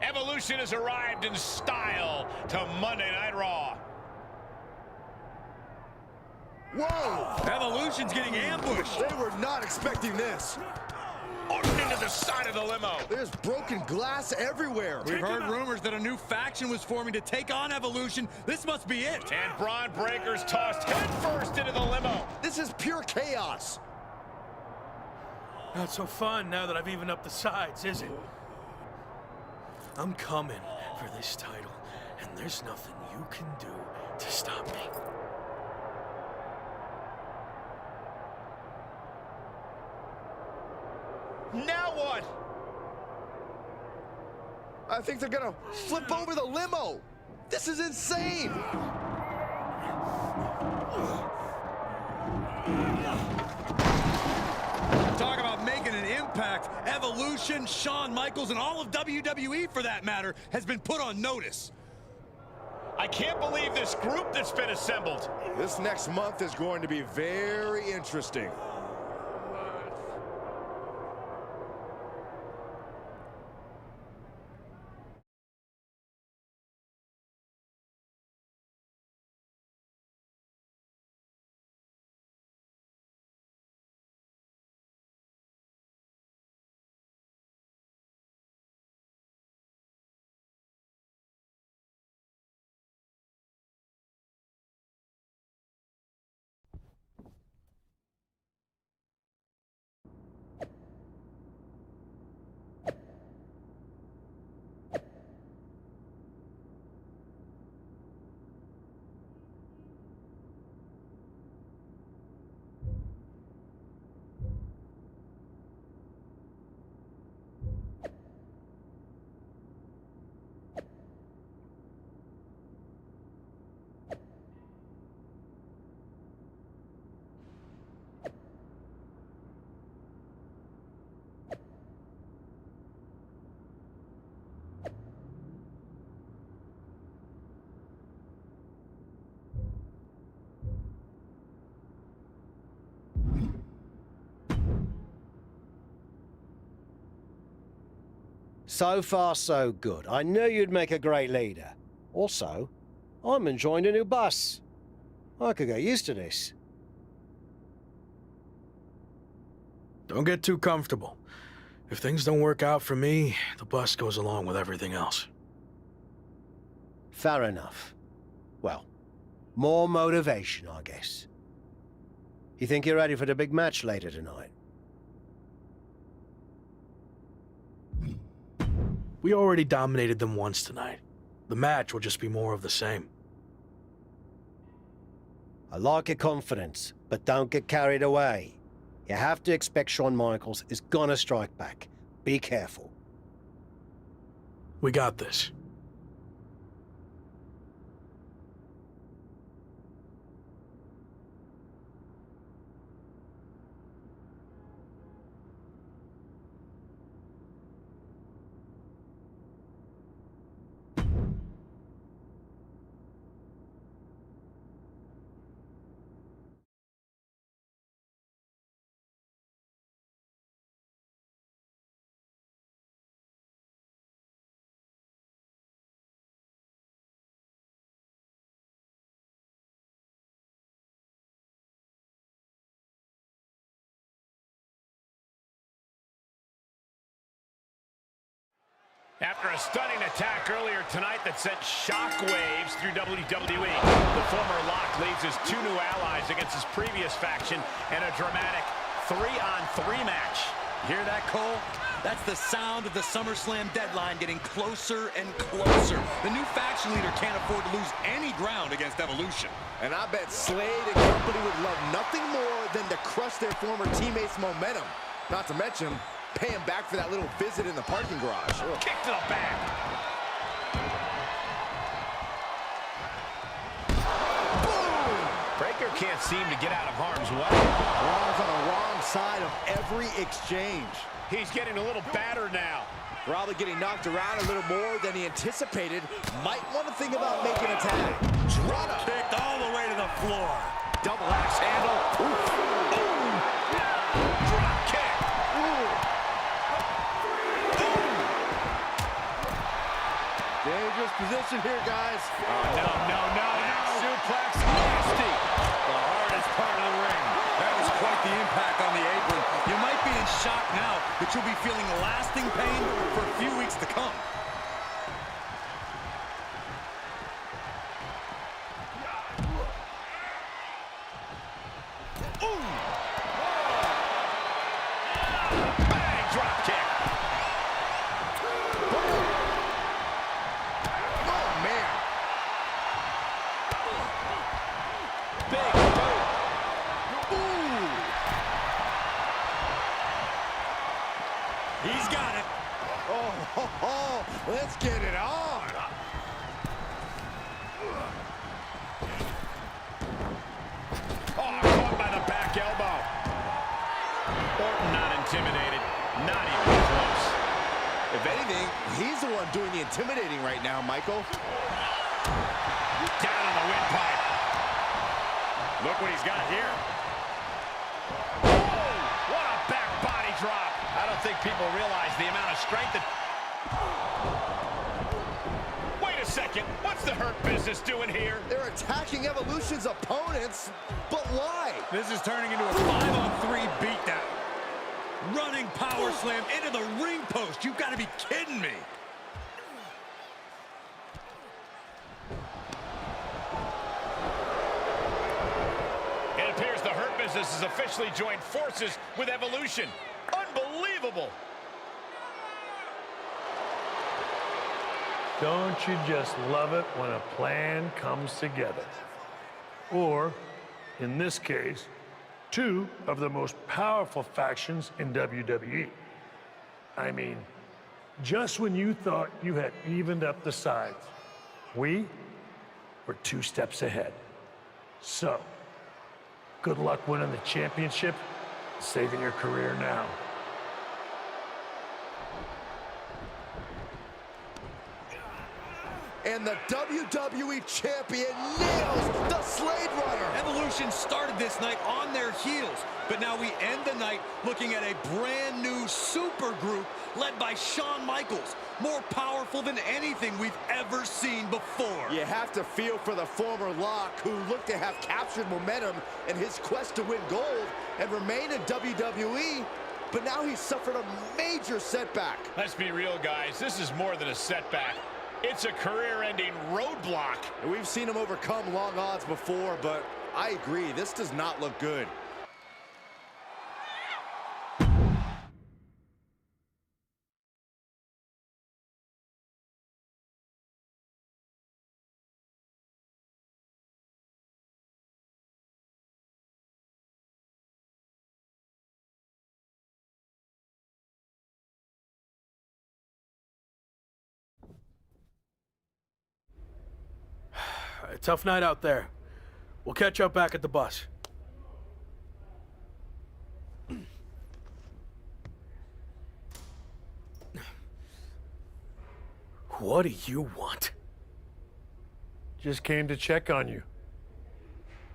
Evolution has arrived in style to Monday Night Raw. Whoa! Evolution's getting ambushed. They were not expecting this. Into the side of the limo. There's broken glass everywhere. We've heard rumors that a new faction was forming to take on Evolution. This must be it. And Braun Breaker's tossed headfirst into the limo. This is pure chaos. Not so fun now that I've evened up the sides, is it? I'm coming for this title, and there's nothing you can do to stop me. Now what? I think they're gonna flip over the limo. This is insane. Talk about making an impact. Evolution, Shawn Michaels, and all of WWE, for that matter, has been put on notice. I can't believe this group that's been assembled. This next month is going to be very interesting. So far, so good. I knew you'd make a great leader. Also, I'm enjoying the new bus. I could get used to this. Don't get too comfortable. If things don't work out for me, the bus goes along with everything else. Fair enough. Well, more motivation, I guess. You think you're ready for the big match later tonight? We already dominated them once tonight. The match will just be more of the same. I like your confidence, but don't get carried away. You have to expect Shawn Michaels is gonna strike back. Be careful. We got this. After a stunning attack earlier tonight that sent shockwaves through WWE, the former Lock leads his 2 new allies against his previous faction in a dramatic 3-on-3 match. Hear that, Cole? That's the sound of the SummerSlam deadline getting closer and closer. The new faction leader can't afford to lose any ground against Evolution. And I bet Slade and company would love nothing more than to crush their former teammates' momentum. Not to mention, pay him back for that little visit in the parking garage. Ugh. Kick to the back. Boom! Breaker can't seem to get out of harm's way. Raw's on the wrong side of every exchange. He's getting a little battered now. Probably getting knocked around a little more than he anticipated. Might want to think about making a tag. Drop kicked all the way to the floor. Double axe handle. Oof. Boom! Drop kick. Dangerous position here, guys. Oh, no. Suplex. Nasty. The hardest part of the ring. That was quite the impact on the apron. You might be in shock now, but you'll be feeling lasting pain for a few weeks to come. Bang! Drop kick. Oh, man. Big boot. Ooh. He's got it. Oh, let's get it on. Oh, caught by the back elbow. Orton not intimidated. Not even close. If anything, he's the one doing the intimidating right now, Michael. Down on the windpipe. Look what he's got here. Oh, what a back body drop. I don't think people realize the amount of strength that... Wait a second. What's the Hurt Business doing here? They're attacking Evolution's opponents, but why? This is turning into a 5-on-3 beatdown. Running power slam into the ring post. You've got to be kidding me. It appears the Hurt Business has officially joined forces with Evolution. Unbelievable. Don't you just love it when a plan comes together? Or, in this case, 2 of the most powerful factions in WWE. I mean, just when you thought you had evened up the sides, we were 2 steps ahead. So, good luck winning the championship, saving your career now. And the WWE Champion nails the Slade Runner. Evolution started this night on their heels, but now we end the night looking at a brand new super group led by Shawn Michaels, more powerful than anything we've ever seen before. You have to feel for the former Lock, who looked to have captured momentum in his quest to win gold and remain in WWE, but now he's suffered a major setback. Let's be real, guys. This is more than a setback. It's a career-ending roadblock. We've seen him overcome long odds before, but I agree, this does not look good. A tough night out there. We'll catch up back at the bus. What do you want? Just came to check on you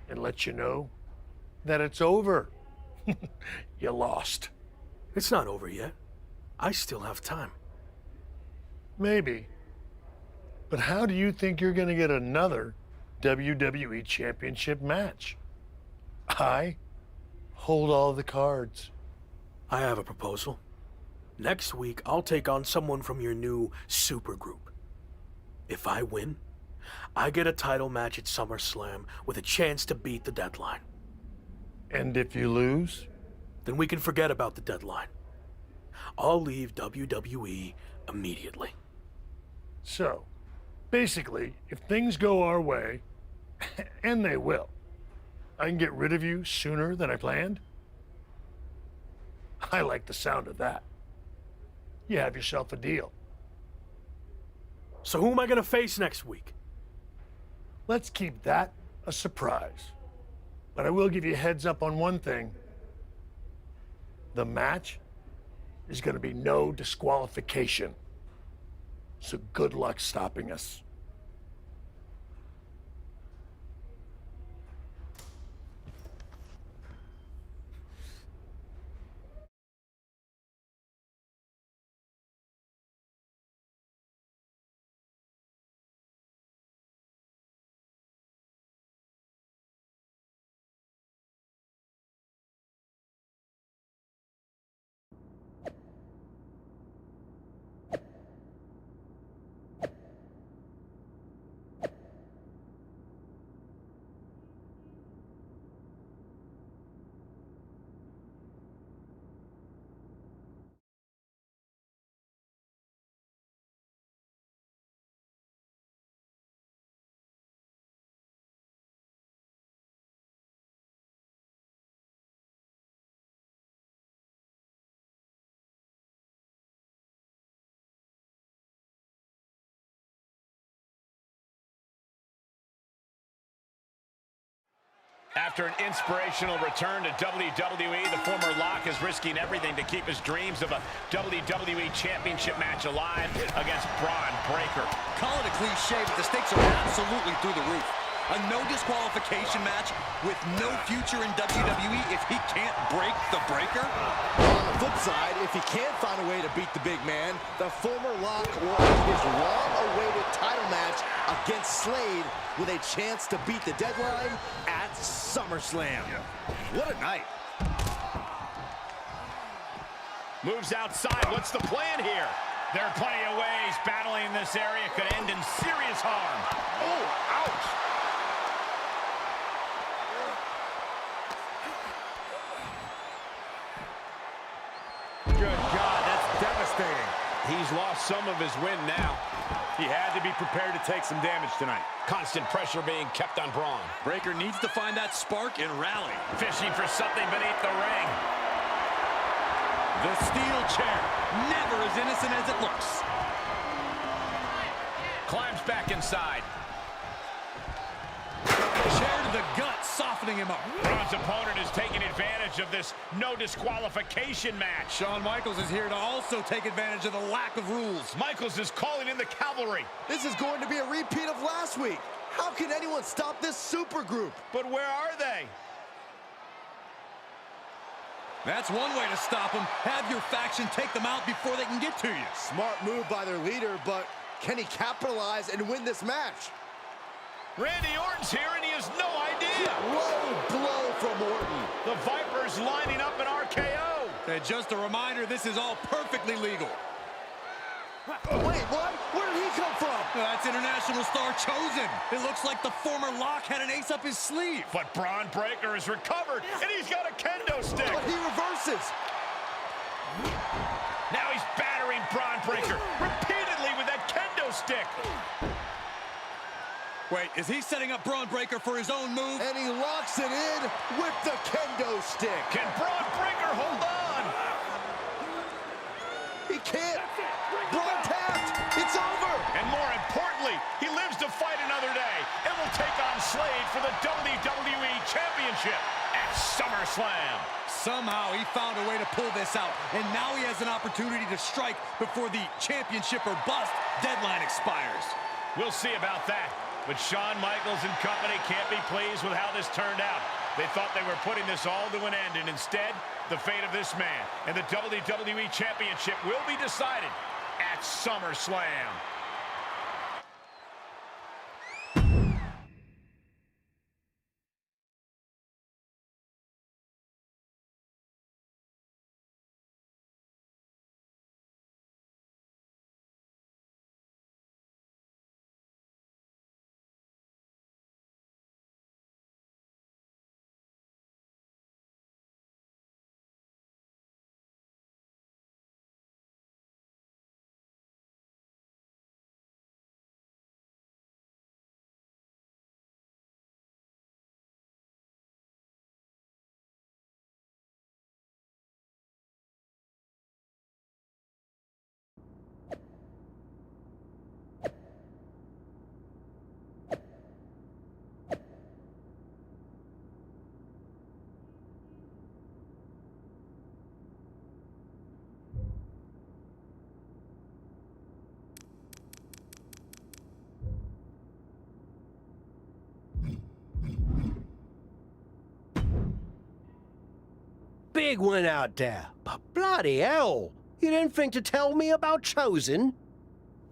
and let you know that it's over. You lost. It's not over yet. I still have time. Maybe. But how do you think you're going to get another WWE Championship match? I hold all the cards. I have a proposal. Next week, I'll take on someone from your new supergroup. If I win, I get a title match at SummerSlam with a chance to beat the deadline. And if you lose? Then we can forget about the deadline. I'll leave WWE immediately. So, basically, if things go our way, and they will, I can get rid of you sooner than I planned? I like the sound of that. You have yourself a deal. So who am I going to face next week? Let's keep that a surprise. But I will give you a heads up on one thing. The match is going to be no disqualification. So good luck stopping us. After an inspirational return to WWE, the former Lock is risking everything to keep his dreams of a WWE Championship match alive against Braun Breaker. Call it a cliche, but the stakes are absolutely through the roof. A no disqualification match with no future in WWE if he can't break the Breaker? On the flip side, if he can't find a way to beat the big man, the former Lock will have his long-awaited title match against Slade with a chance to beat the deadline at SummerSlam. What a night. Moves outside. What's the plan here? There are plenty of ways battling in this area could end in serious harm. Oh, ouch. Good God, that's devastating. He's lost some of his wind now. He had to be prepared to take some damage tonight. Constant pressure being kept on Braun. Breaker needs to find that spark and rally. Fishing for something beneath the ring. The steel chair, never as innocent as it looks. Climbs back inside. Chair to the gut, softening him up. Braun's opponent is taking advantage of this no disqualification match. Shawn Michaels is here to also take advantage of the lack of rules. Michaels is calling in the cavalry. This is going to be a repeat of last week. How can anyone stop this supergroup? But where are they? That's one way to stop them. Have your faction take them out before they can get to you. Smart move by their leader, but can he capitalize and win this match? Randy Orton's here and he has no idea. Low blow from Orton. The Vipers lining up an RKO. And just a reminder, this is all perfectly legal. Wait, what? Where did he come from? That's International star Chosen. It looks like the former Lock had an ace up his sleeve. But Braun Breaker is recovered, and he's got a kendo stick. But he reverses. Now he's battering Braun Breaker repeatedly with that kendo stick. Wait, is he setting up Braun Breaker for his own move? And he locks it in with the kendo stick. Can Braun Breaker hold on? He can't. Braun tapped. It's over. And more importantly, he lives to fight another day and will take on Slade for the WWE Championship at SummerSlam. Somehow he found a way to pull this out, and now he has an opportunity to strike before the championship or bust deadline expires. We'll see about that. But Shawn Michaels and company can't be pleased with how this turned out. They thought they were putting this all to an end, and instead, the fate of this man and the WWE Championship will be decided at SummerSlam. Big one out there, but bloody hell, you didn't think to tell me about Chosen?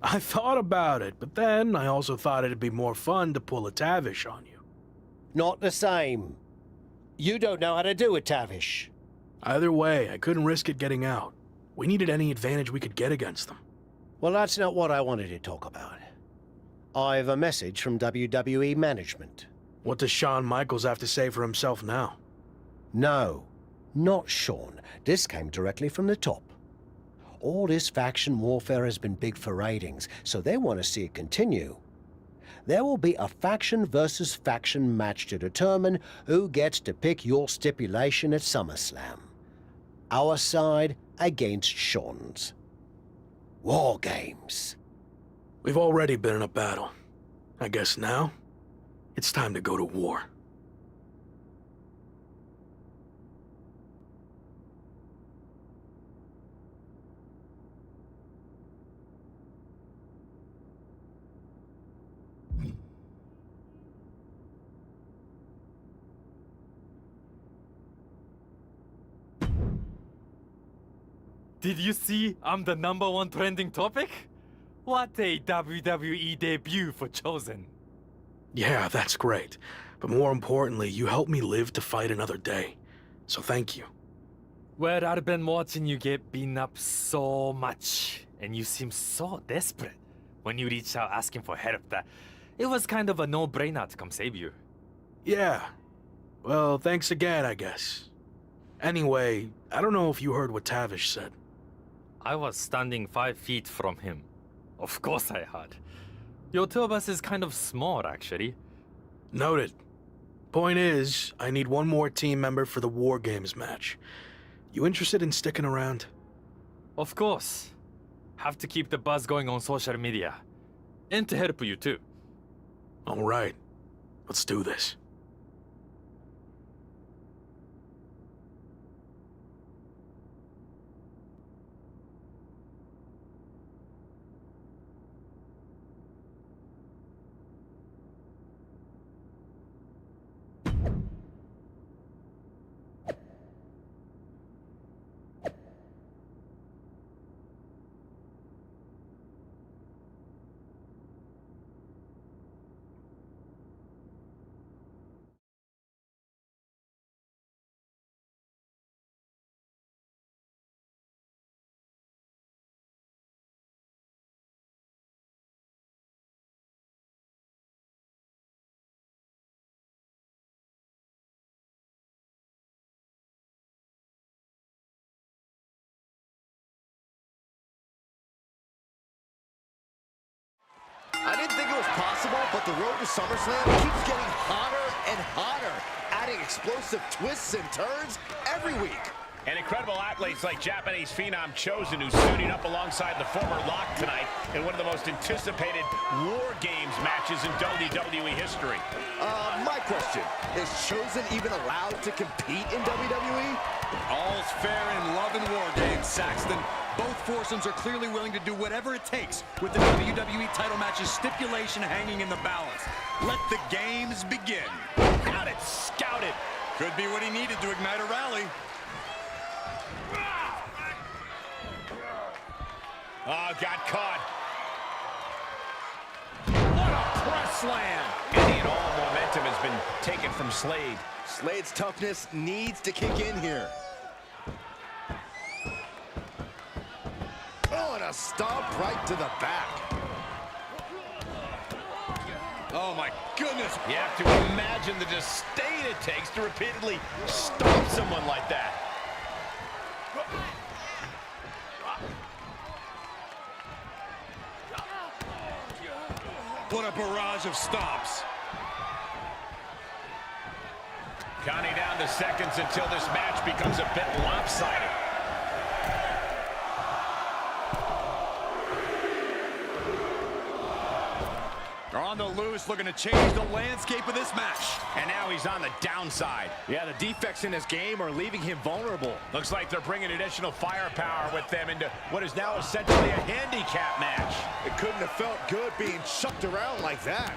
I thought about it, but then I also thought it'd be more fun to pull a Tavish on you. Not the same. You don't know how to do it, Tavish. Either way, I couldn't risk it getting out. We needed any advantage we could get against them. Well, that's not what I wanted to talk about. I have a message from WWE management. What does Shawn Michaels have to say for himself now? No, not Shawn. This came directly from the top. All this faction warfare has been big for ratings, so they want to see it continue. There will be a faction versus faction match to determine who gets to pick your stipulation at SummerSlam. Our side against Shawn's. War games. We've already been in a battle. I guess now, it's time to go to war. Did you see I'm the #1 trending topic? What a WWE debut for Chosen. Yeah, that's great. But more importantly, you helped me live to fight another day. So thank you. Well, I've been watching you get beaten up so much, and you seem so desperate when you reached out asking for help that it was kind of a no-brainer to come save you. Yeah. Well, thanks again, I guess. Anyway, I don't know if you heard what Tavish said. I was standing 5 feet from him. Of course I had. Your tour bus is kind of small, actually. Noted. Point is, I need one more team member for the War Games match. You interested in sticking around? Of course. Have to keep the buzz going on social media. And to help you too. All right. Let's do this. the road to SummerSlam keeps getting hotter and hotter, adding explosive twists and turns every week. And incredible athletes like Japanese phenom Chosen, who's suiting up alongside the former Lock tonight in one of the most anticipated War Games matches in WWE history. My question, is Chosen even allowed to compete in WWE? All's fair in love and War Games, Saxton. Both foursomes are clearly willing to do whatever it takes with the WWE title match's stipulation hanging in the balance. Let the games begin. Got it, scouted. Could be what he needed to ignite a rally. Oh, got caught. What a press slam. And all momentum has been taken from Slade. Slade's toughness needs to kick in here. Oh, and a stomp right to the back. Oh, my goodness. You have to imagine the disdain it takes to repeatedly stomp someone like that. What a barrage of stomps. Counting down the seconds until this match becomes a bit lopsided. They're on the loose, looking to change the landscape of this match. And now he's on the downside. Yeah, the defects in his game are leaving him vulnerable. Looks like they're bringing additional firepower with them into what is now essentially a handicap match. It couldn't have felt good being chucked around like that.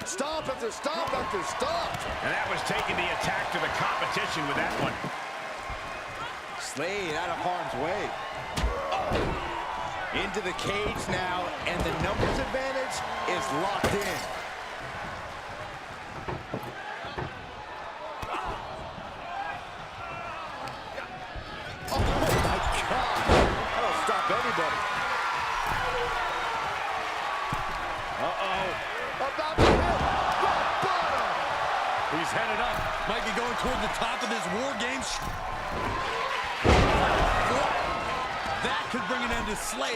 Stomp after stomp after stomp. And that was taking the attack to the competition with that one. Slade out of harm's way. Into the cage now, and the numbers advantage is locked in. Oh my God! That'll stop anybody. About to hit rock bottom. He's headed up. Might be going toward the top of this War Games. That could bring an end to Slade.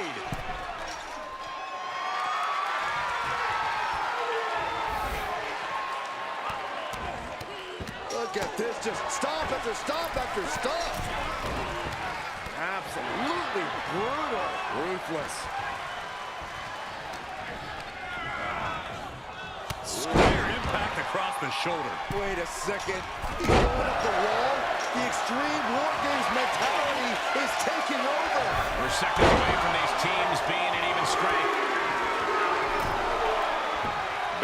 Look at this, just stomp after stomp after stomp. Absolutely brutal. Ruthless. Square impact across the shoulder. Wait a second. He's going up the wall. The Extreme War Games mentality is taking over. We're seconds away from these teams being at even strength.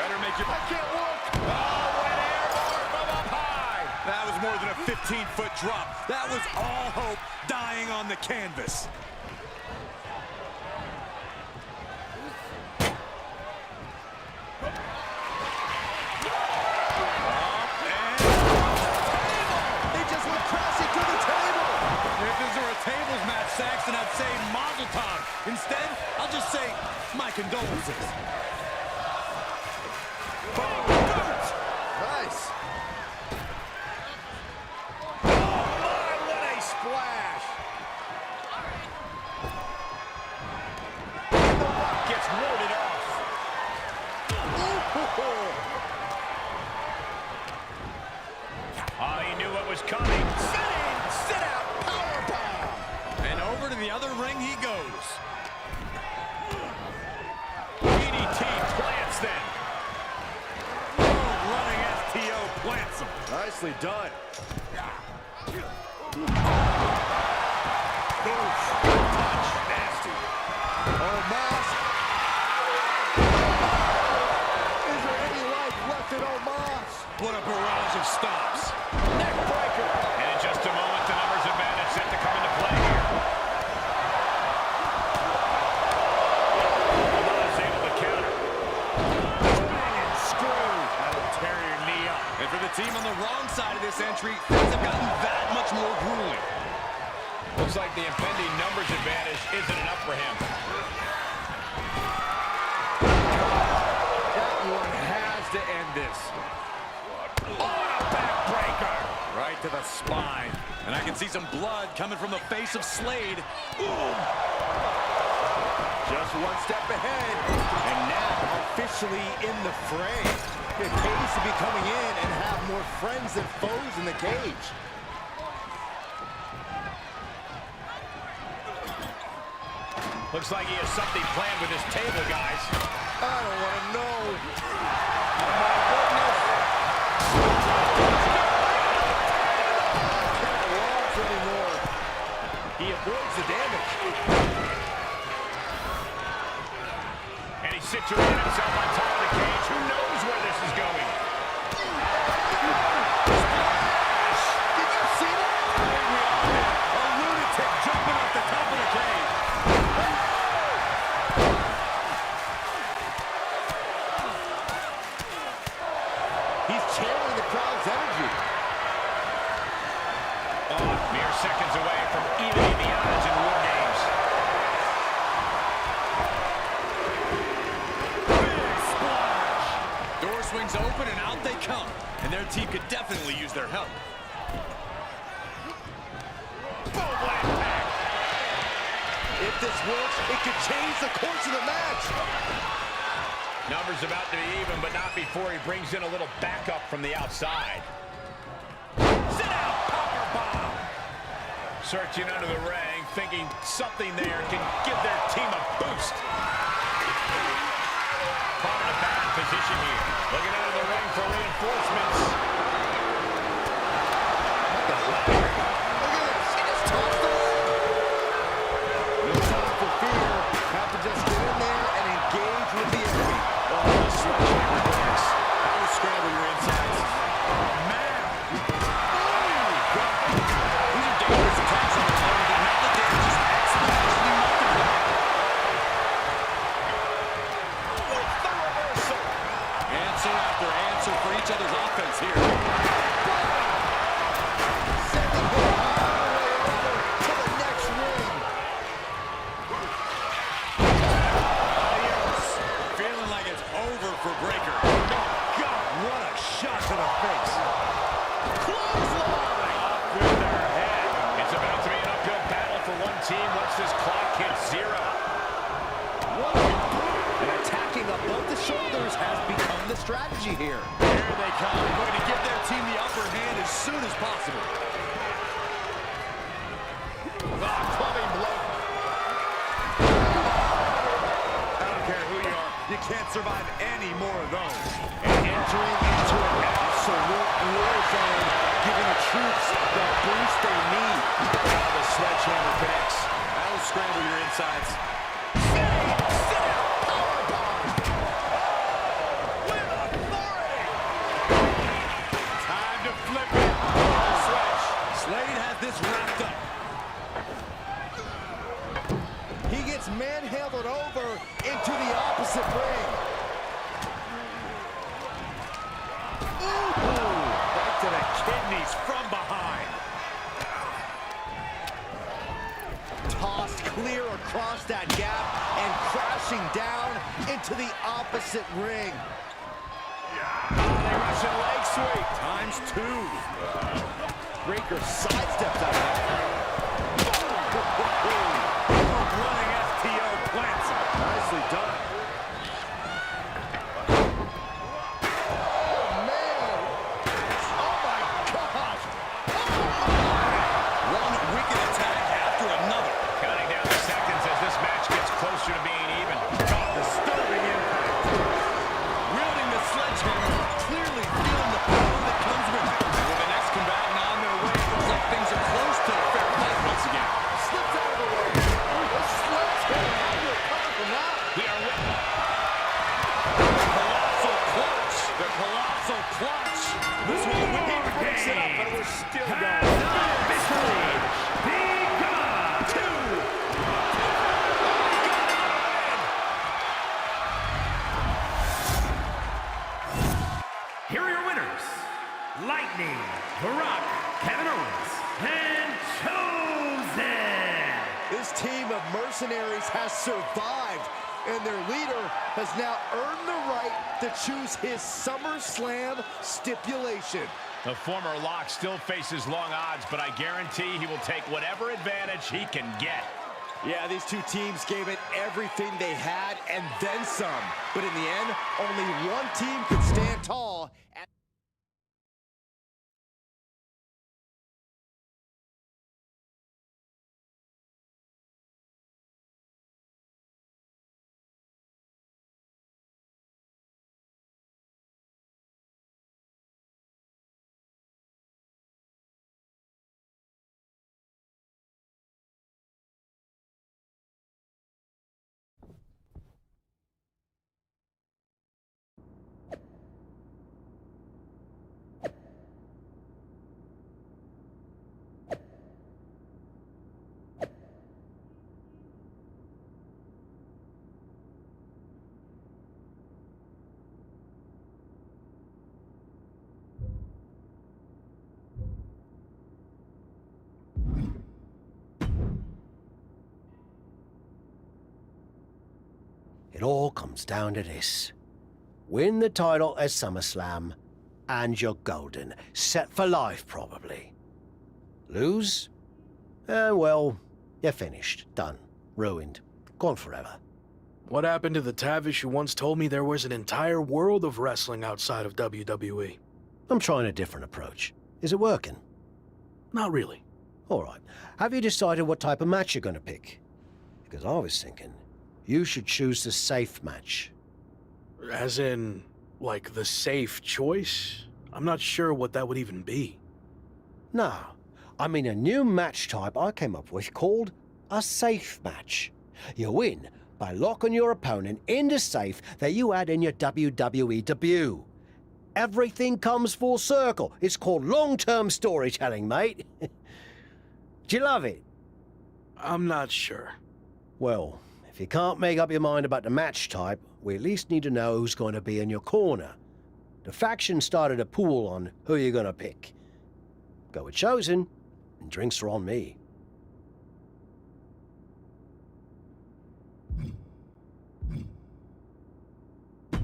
Better make your... I can't look. Oh, what an air bar from up high. That was more than a 15-foot drop. That was all hope dying on the canvas. Tables match, Saxton, I'd say Mazel Tov. Instead, I'll just say my condolences. Nice. Oh my, what a splash. The Rock gets warded off. Oh, he knew what was coming. Sit out. And over to the other ring he goes. DDT plants them. Running STO plants him. Nicely done. Touch, nasty. Omos. Is there any life left in Omos? What a barrage of stops. Neck breaker. And in just a moment, the numbers advantage set to come into play here. Omos able to counter. And screw. That'll tear your knee up. And for the team on the wrong side of this entry, things have gotten that much more grueling. Looks like the impending numbers advantage isn't enough for him. That one has to end this. Oh, and a backbreaker. Right to the spine. And I can see some blood coming from the face of Slade. Ooh. Just one step ahead. And now officially in the fray. It pays to be coming in and have more friends than foes in the cage. Looks like he has something planned with his table, guys. I don't want to know. Oh, my goodness. I can't watch anymore. He avoids the damage. And he situated himself on top of the cage. Who knows where this is going? Splash! Did you see that? A lunatic jumping off the top of the cage. He's channeling the crowd's energy. Oh, mere seconds away from evening the odds in War Games. Big splash! Door swings open and out they come. And their team could definitely use their help. Boom, what impact! If this works, it could change the course of the match. Numbers about to be even, but not before he brings in a little backup from the outside. Sit out, powerbomb! Searching under the ring, thinking something there can give their team a boost. Caught in a bad position here. Looking out of the ring for reinforcements. Look at this. He just tossed the leg. No time for fear. Have to just get in there and engage with the enemy. Sledgehammer attacks. That will scramble your insides. Man! These are dangerous attacks on the body, but now the damage is exponentially multiplied. With the reversal. Answer after answer for each other's offense here. Sending him all the way over to the next ring. Adios. Feeling like it's over for Breaker. God, what a shot to the face. Clothesline. Off with their head. It's about to be an uphill battle for one team once this clock hits zero. And attacking above the shoulders has become the strategy here. Here they come. Going to give their team the upper hand as soon as possible. Clubbing blow. I don't care who you are. You can't survive any more of those. And entering into an absolute war zone, giving the troops the boost they need. Now the sledgehammer connects. That'll scramble your insides. Sit out, powerbomb. With authority. Time to flip it. Switch. Slade has this wrapped up. He gets manhandled over into the opposite ring. Ooh! Right to the kidneys from behind. Tossed clear across that gap and crashing down into the opposite ring. The Russian leg sweep. Times two. Breaker sidesteps out of that. Running FTO plants him. Nicely done. Oh, man. Oh, my gosh. One wicked attack after another. Counting down the seconds as this match gets closer to being even. Disturbing impact. Wielding the sledgehammer, clearly feeling the power that comes with it. With the next combatant on their way, it looks like things are close to a fair fight once again. Slips out of the way. The sledgehammer. How do you recover from that? We are with Colossal clutch. The colossal clutch. This will win the Breaks it up, game. but we're still going. Here are your winners. Lightning, The Rock, Kevin Owens, and Chosen. This team of mercenaries has survived, and their leader has now earned the right to choose his SummerSlam stipulation. the former Lock still faces long odds, but I guarantee he will take whatever advantage he can get. Yeah, these two teams gave it everything they had and then some. But in the end, only one team could stand tall. It all comes down to this. Win the title at SummerSlam, and you're golden. Set for life, probably. Lose? Well, you're finished. Done. Ruined. Gone forever. What happened to the Tavish who once told me there was an entire world of wrestling outside of WWE? I'm trying a different approach. Is it working? Not really. All right. Have you decided what type of match you're going to pick? Because I was thinking you should choose the safe match. As in, like, the safe choice? I'm not sure what that would even be. No. I mean a new match type I came up with called a safe match. You win by locking your opponent in the safe that you had in your WWE debut. Everything comes full circle. It's called long-term storytelling, mate. Do you love it? I'm not sure. Well, if you can't make up your mind about the match type, we at least need to know who's going to be in your corner. The faction started a pool on who you're going to pick. Go with Chosen, and drinks are on me.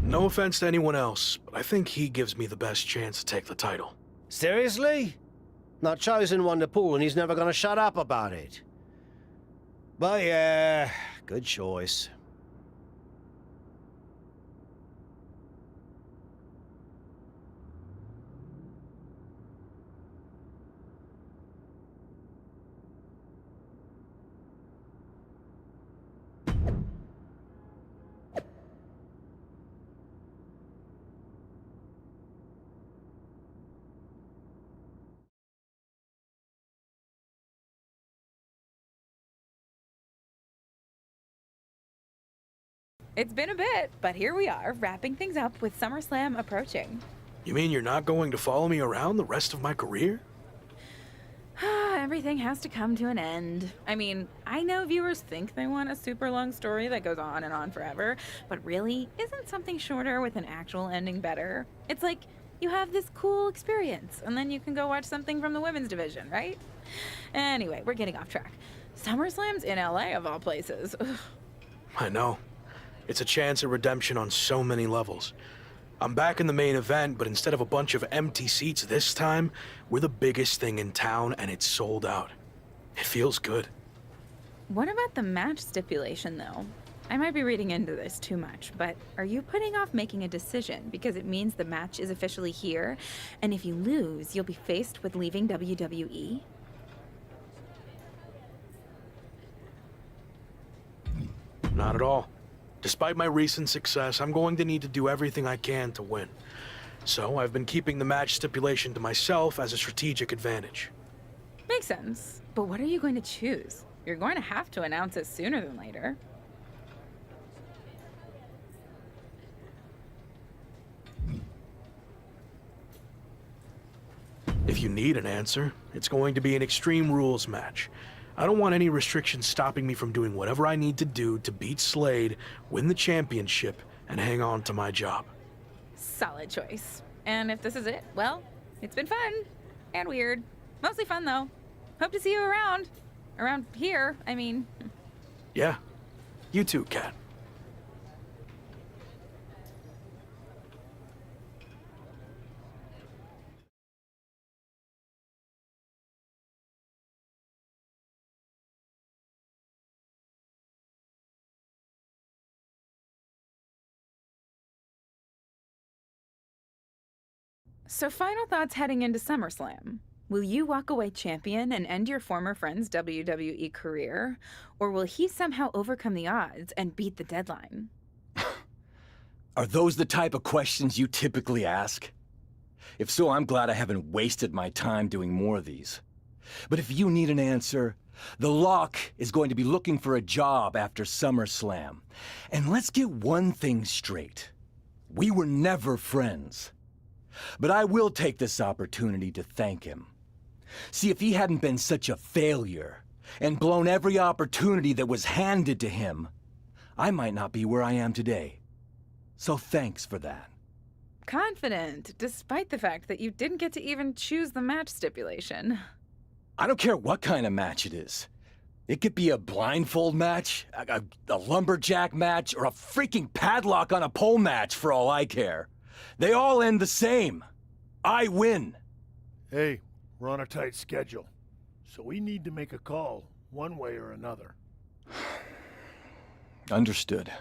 No offense to anyone else, but I think he gives me the best chance to take the title. Seriously? Not Chosen won the pool and he's never going to shut up about it. But yeah, good choice. It's been a bit, but here we are, wrapping things up with SummerSlam approaching. You mean you're not going to follow me around the rest of my career? Everything has to come to an end. I mean, I know viewers think they want a super long story that goes on and on forever, but really, isn't something shorter with an actual ending better? It's like you have this cool experience, and then you can go watch something from the women's division, right? Anyway, we're getting off track. SummerSlam's in LA, of all places. Ugh. I know. It's a chance at redemption on so many levels. I'm back in the main event, but instead of a bunch of empty seats this time, we're the biggest thing in town and it's sold out. It feels good. What about the match stipulation, though? I might be reading into this too much, but are you putting off making a decision because it means the match is officially here, and if you lose, you'll be faced with leaving WWE? Not at all. Despite my recent success, I'm going to need to do everything I can to win. So I've been keeping the match stipulation to myself as a strategic advantage. Makes sense. But what are you going to choose? You're going to have to announce it sooner than later. If you need an answer, it's going to be an Extreme Rules match. I don't want any restrictions stopping me from doing whatever I need to do to beat Slade, win the championship, and hang on to my job. Solid choice. And if this is it, well, it's been fun. And weird. Mostly fun, though. Hope to see you around. Around here, I mean. Yeah. You too, Kat. So final thoughts heading into SummerSlam. Will you walk away champion and end your former friend's WWE career? Or will he somehow overcome the odds and beat the deadline? Are those the type of questions you typically ask? If so, I'm glad I haven't wasted my time doing more of these. But if you need an answer, the Lock is going to be looking for a job after SummerSlam. And let's get one thing straight. We were never friends. But I will take this opportunity to thank him. See, if he hadn't been such a failure and blown every opportunity that was handed to him, I might not be where I am today. So thanks for that. Confident, despite the fact that you didn't get to even choose the match stipulation. I don't care what kind of match it is. It could be a blindfold match, a lumberjack match, or a freaking padlock on a pole match for all I care. They all end the same. I win. Hey, we're on a tight schedule, so we need to make a call one way or another. Understood.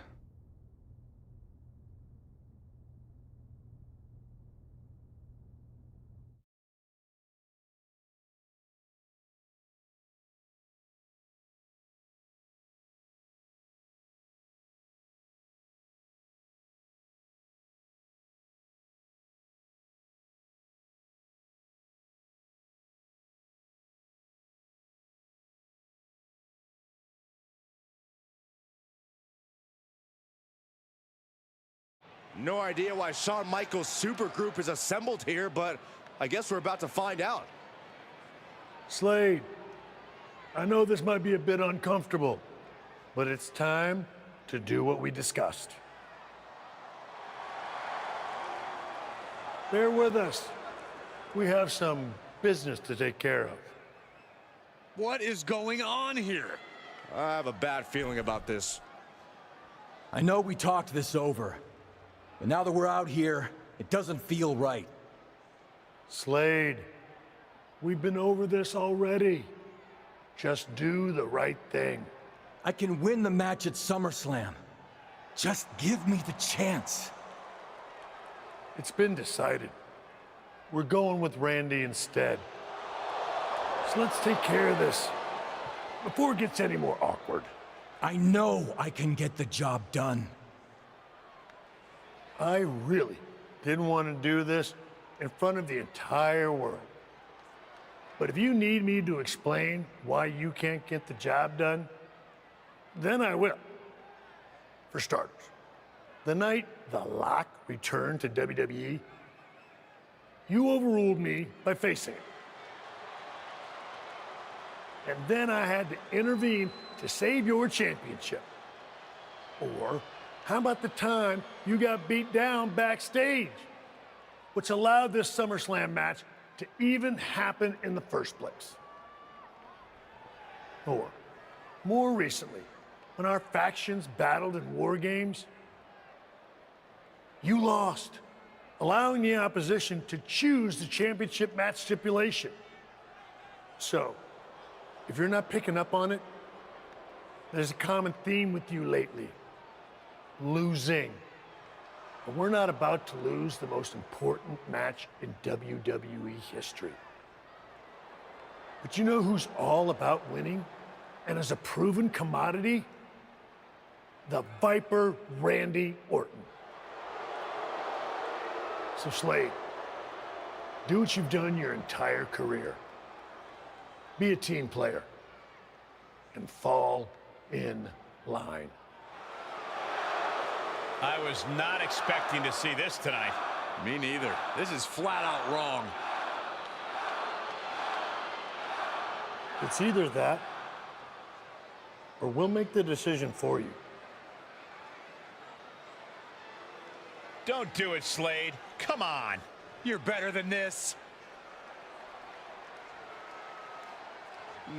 No idea why Shawn Michaels' supergroup is assembled here, but I guess we're about to find out. Slade, I know this might be a bit uncomfortable, but it's time to do what we discussed. Bear with us. We have some business to take care of. What is going on here? I have a bad feeling about this. I know we talked this over, but now that we're out here, it doesn't feel right. Slade, we've been over this already. Just do the right thing. I can win the match at SummerSlam. Just give me the chance. It's been decided. We're going with Randy instead. So let's take care of this before it gets any more awkward. I know I can get the job done. I really didn't want to do this in front of the entire world. But if you need me to explain why you can't get the job done, then I will. For starters, the night The Lock returned to WWE, you overruled me by facing it. And then I had to intervene to save your championship. Or how about the time you got beat down backstage, which allowed this SummerSlam match to even happen in the first place? Or more recently, when our factions battled in war games, you lost, allowing the opposition to choose the championship match stipulation. So, if you're not picking up on it, there's a common theme with you lately: losing. But we're not about to lose the most important match in WWE history. But you know who's all about winning and is a proven commodity? The Viper Randy Orton. So Slade, do what you've done your entire career. Be a team player and fall in line. I was not expecting to see this tonight. Me neither. This is flat out wrong. It's either that, or we'll make the decision for you. Don't do it, Slade. Come on. You're better than this.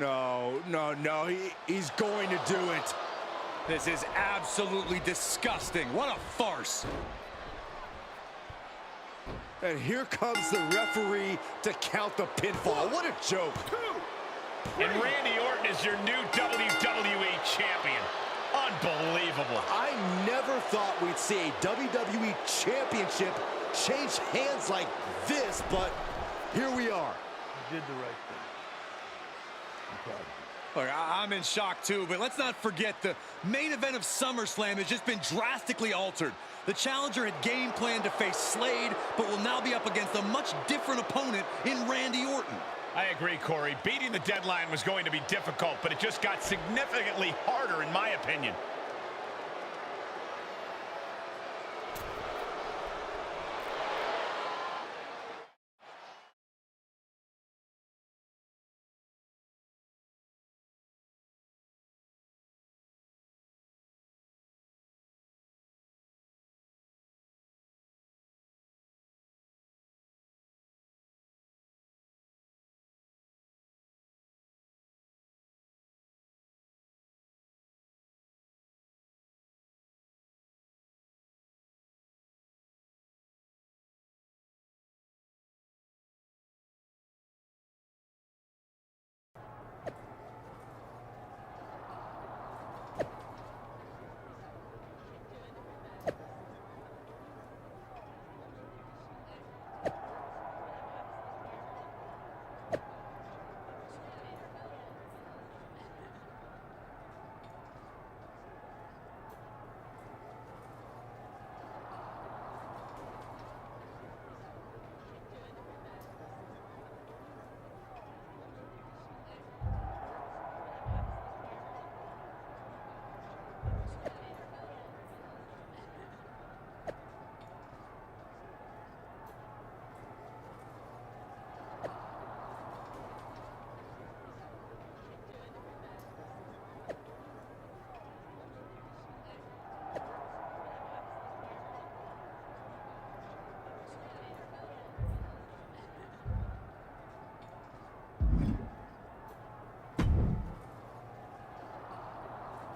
No, he's going to do it. This is absolutely disgusting. What a farce. And here comes the referee to count the pinfall. What a joke. And Randy Orton is your new WWE champion. Unbelievable. I never thought we'd see a WWE championship change hands like this, but here we are. You did the right thing. I'm proud of you. Look, I'm in shock too, but let's not forget the main event of SummerSlam has just been drastically altered. The challenger had game planned to face Slade, but will now be up against a much different opponent in Randy Orton. I agree, Corey. Beating the deadline was going to be difficult, but it just got significantly harder, in my opinion.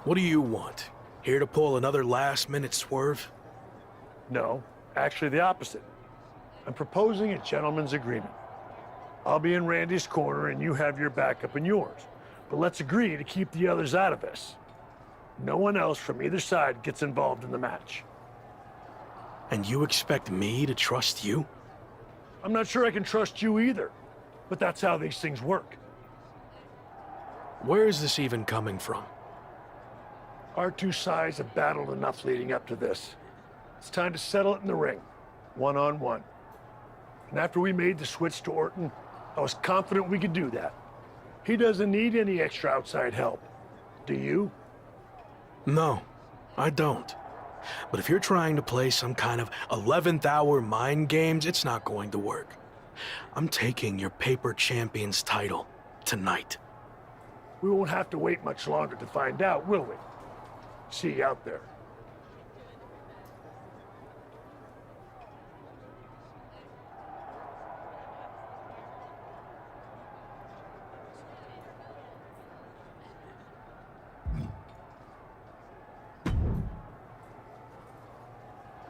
What do you want? Here to pull another last-minute swerve? No, actually the opposite. I'm proposing a gentleman's agreement. I'll be in Randy's corner and you have your backup in yours. But let's agree to keep the others out of this. No one else from either side gets involved in the match. And you expect me to trust you? I'm not sure I can trust you either, but that's how these things work. Where is this even coming from? Our two sides have battled enough leading up to this. It's time to settle it in the ring, one-on-one. And after we made the switch to Orton, I was confident we could do that. He doesn't need any extra outside help. Do you? No, I don't. But if you're trying to play some kind of 11th hour mind games, it's not going to work. I'm taking your paper champion's title tonight. We won't have to wait much longer to find out, will we? See you out there.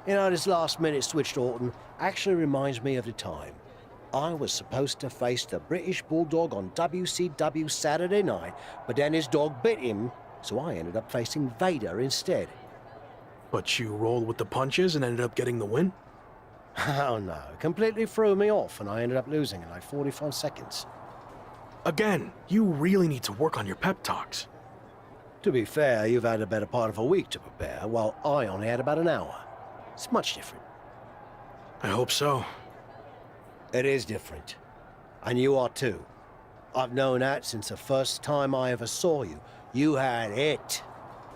You know, this last-minute switch to Orton actually reminds me of the time I was supposed to face the British Bulldog on WCW Saturday night, but then his dog bit him, so I ended up facing Vader instead. But you rolled with the punches and ended up getting the win? Oh no, it completely threw me off and I ended up losing in like 45 seconds. Again, you really need to work on your pep talks. To be fair, you've had a better part of a week to prepare, while I only had about an hour. It's much different. I hope so. It is different. And you are too. I've known that since the first time I ever saw you. You had it.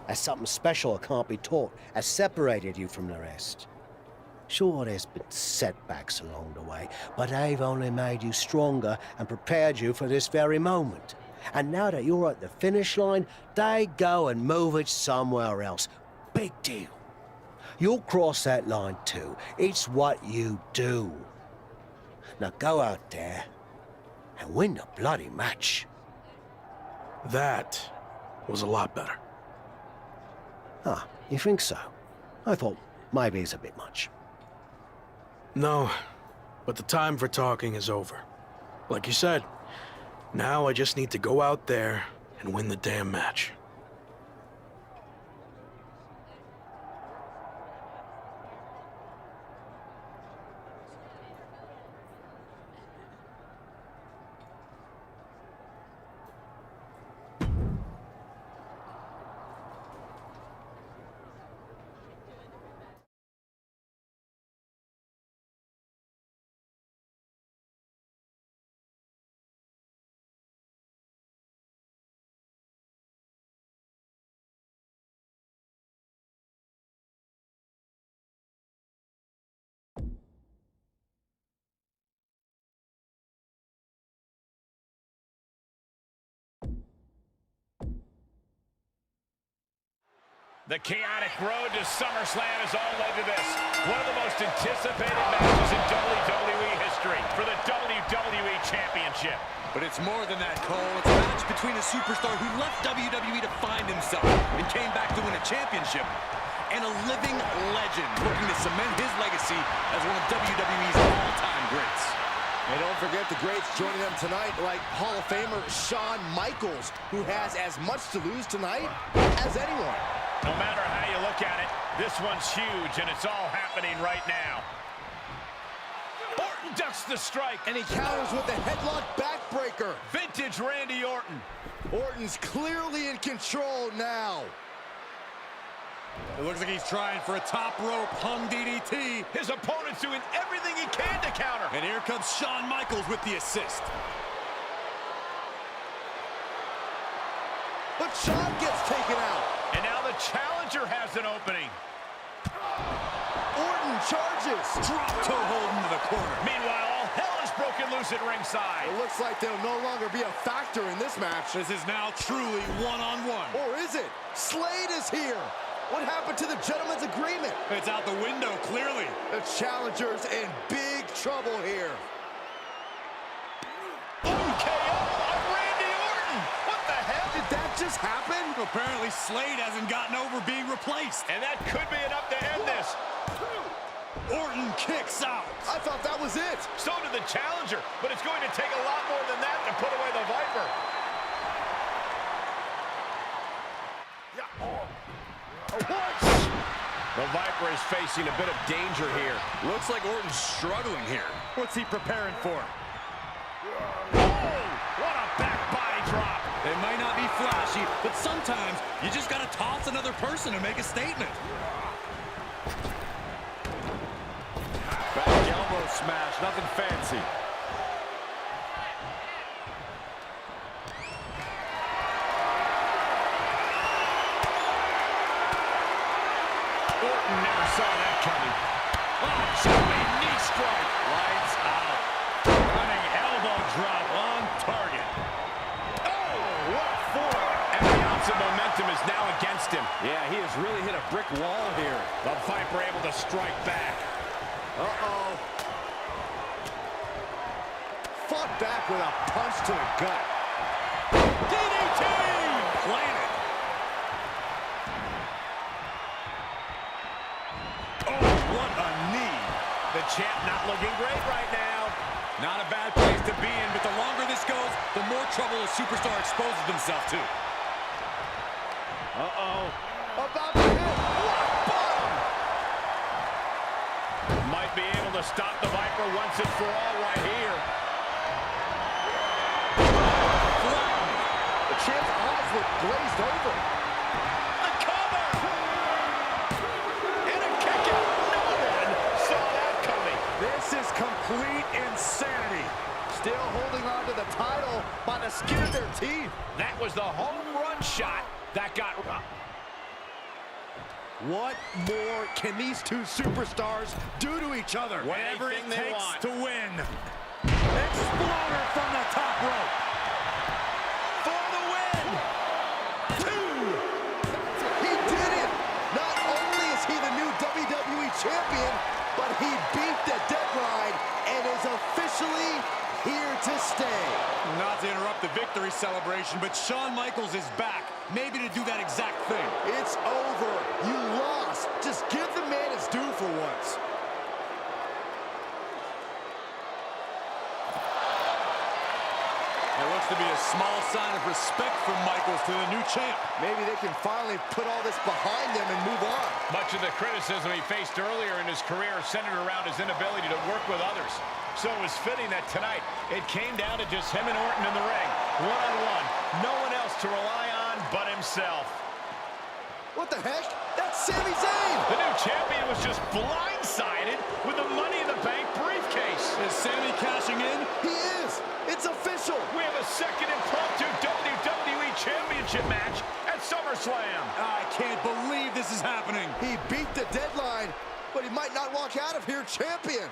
That's something special that can't be taught, has separated you from the rest. Sure, there's been setbacks along the way, but they've only made you stronger and prepared you for this very moment. And now that you're at the finish line, they go and move it somewhere else. Big deal. You'll cross that line too. It's what you do. Now go out there and win the bloody match. That was a lot better. Ah, you think so? I thought maybe it's a bit much. No, but the time for talking is over. Like you said, now I just need to go out there and win the damn match. The chaotic road to SummerSlam is all led to this. One of the most anticipated matches in WWE history for the WWE Championship. But it's more than that, Cole. It's a match between a superstar who left WWE to find himself and came back to win a championship, and a living legend looking to cement his legacy as one of WWE's all-time greats. And don't forget the greats joining them tonight, like Hall of Famer Shawn Michaels, who has as much to lose tonight as anyone. No matter how you look at it, this one's huge, and it's all happening right now. Orton ducks the strike. And he counters with a headlock backbreaker. Vintage Randy Orton. Orton's clearly in control now. It looks like he's trying for a top rope hung DDT. His opponent's doing everything he can to counter. And here comes Shawn Michaels with the assist. But Shawn gets taken out. And now the challenger has an opening. Orton charges. Drop toe hold into the corner. Meanwhile, all hell is broken loose at ringside. It looks like they'll no longer be a factor in this match. This is now truly one-on-one. Or is it? Slade is here. What happened to the gentleman's agreement? It's out the window, clearly. The challenger's in big trouble here. KO of Randy Orton. What the hell? Did that just happen? Apparently Slade hasn't gotten over being replaced. And that could be enough to end this. Orton kicks out. I thought that was it. So did the challenger, but it's going to take a lot more than that to put away the Viper. The Viper is facing a bit of danger here. Looks like Orton's struggling here. What's he preparing for? Oh, what a back body drop. It might not be flashy, but sometimes you just got to toss another person to make a statement. Back elbow smash, nothing fancy. Orton never saw that coming. Oh, jumping knee strike. Lights out. Running elbow drop on target. Oh, what a form. Every ounce of momentum is now against him. Yeah, he has really hit a brick wall here. The Viper able to strike back. Uh-oh. Fought back with a punch to the gut. DDT! Planted. Oh, what a knee. The champ not looking great right now. Not a bad place to be in, but the longer this goes, the more trouble a superstar exposes himself to. Uh-oh. About to hit. What bomb! Might be able to stop the Viper once and for all right here. The champ's eyes look glazed over. The cover! And a kick out. No one saw that coming. This is complete insanity. Still holding on to the title by the skin of their teeth. That was the home run shot that got... What more can these two superstars do to each other? Whatever it Anything they takes want. to win. Exploder from the top rope. For the win! Two! He did it! Not only is he the new WWE champion, but he beat the deadline and is officially here to stay. Not to interrupt the victory celebration, but Shawn Michaels is back. Maybe to do that exact thing. It's over. You lost. Just give the man his due for once. It looks to be a small sign of respect from Michaels to the new champ. Maybe they can finally put all this behind them and move on. Much of the criticism he faced earlier in his career centered around his inability to work with others. So it was fitting that tonight it came down to just him and Orton in the ring, one-on-one. No one else to rely on but himself. What the heck? That's Sami Zayn! The new champion was just blindsided with the Money in the Bank briefcase. Is Sami cashing in? He is! It's official! We have a second impromptu WWE Championship match at SummerSlam. I can't believe this is happening. He beat the deadline, but he might not walk out of here champion.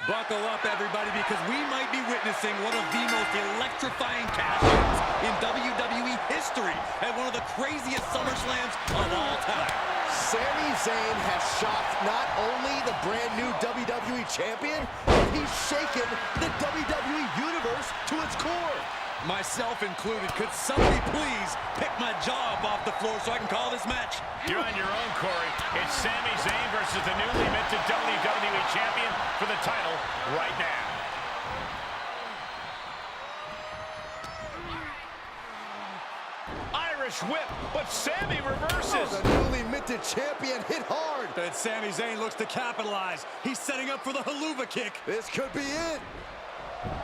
Buckle up, everybody, because we might be witnessing one of the most electrifying cash-ins in WWE history at one of the craziest SummerSlams of all time. Sami Zayn has shocked not only the brand new WWE champion, but he's shaken the WWE universe to its core. Myself included. Could somebody please pick my jaw up off the floor so I can call this match? You're on your own, Corey. It's Sami Zayn versus the newly minted WWE Champion for the title right now. Irish whip, but Sami reverses. Oh, the newly minted champion hit hard. But Sami Zayn looks to capitalize. He's setting up for the haluva kick. This could be it.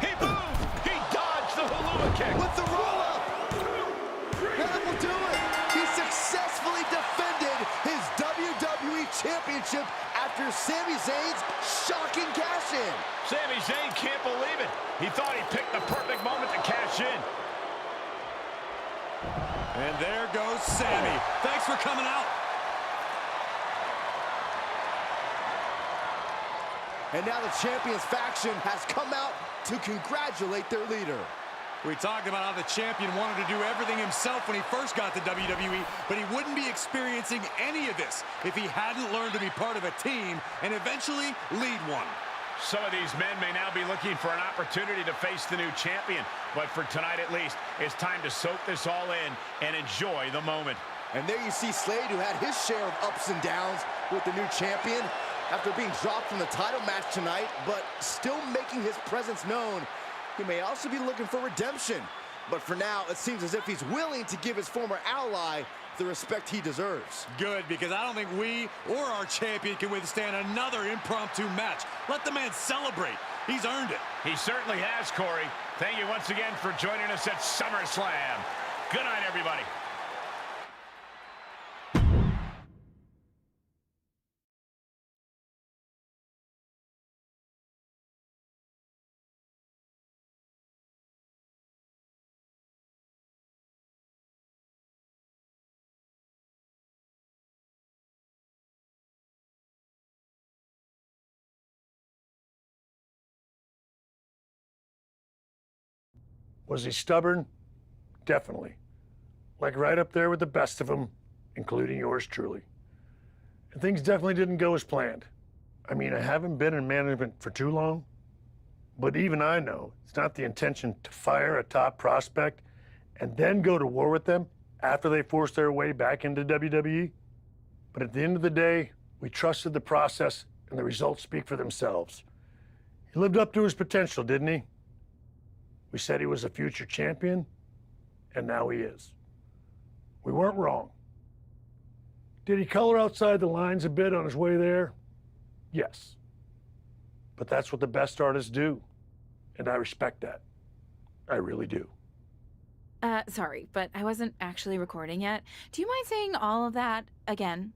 He moved. He dodged the haluva kick. With the roll-up. That will do it. He successfully defended his WWE Championship after Sami Zayn's shocking cash-in. Sami Zayn can't believe it. He thought he picked the perfect moment to cash in. And there goes Sami. Thanks for coming out. And now the Champions faction has come out to congratulate their leader. We talked about how the champion wanted to do everything himself when he first got to WWE, but he wouldn't be experiencing any of this if he hadn't learned to be part of a team and eventually lead one. Some of these men may now be looking for an opportunity to face the new champion, but for tonight at least, it's time to soak this all in and enjoy the moment. And there you see Slade, who had his share of ups and downs with the new champion after being dropped from the title match tonight, but still making his presence known. He may also be looking for redemption, but for now, it seems as if he's willing to give his former ally the respect he deserves. Good, because I don't think we or our champion can withstand another impromptu match. Let the man celebrate. He's earned it. He certainly has, Corey. Thank you once again for joining us at SummerSlam. Good night, everybody. Was he stubborn? Definitely. Like right up there with the best of them, including yours truly. And things definitely didn't go as planned. I mean, I haven't been in management for too long, but even I know it's not the intention to fire a top prospect and then go to war with them after they force their way back into WWE. But at the end of the day, we trusted the process and the results speak for themselves. He lived up to his potential, didn't he? We said he was a future champion, and now he is. We weren't wrong. Did he color outside the lines a bit on his way there? Yes. But that's what the best artists do, and I respect that. I really do. Sorry, but I wasn't actually recording yet. Do you mind saying all of that again?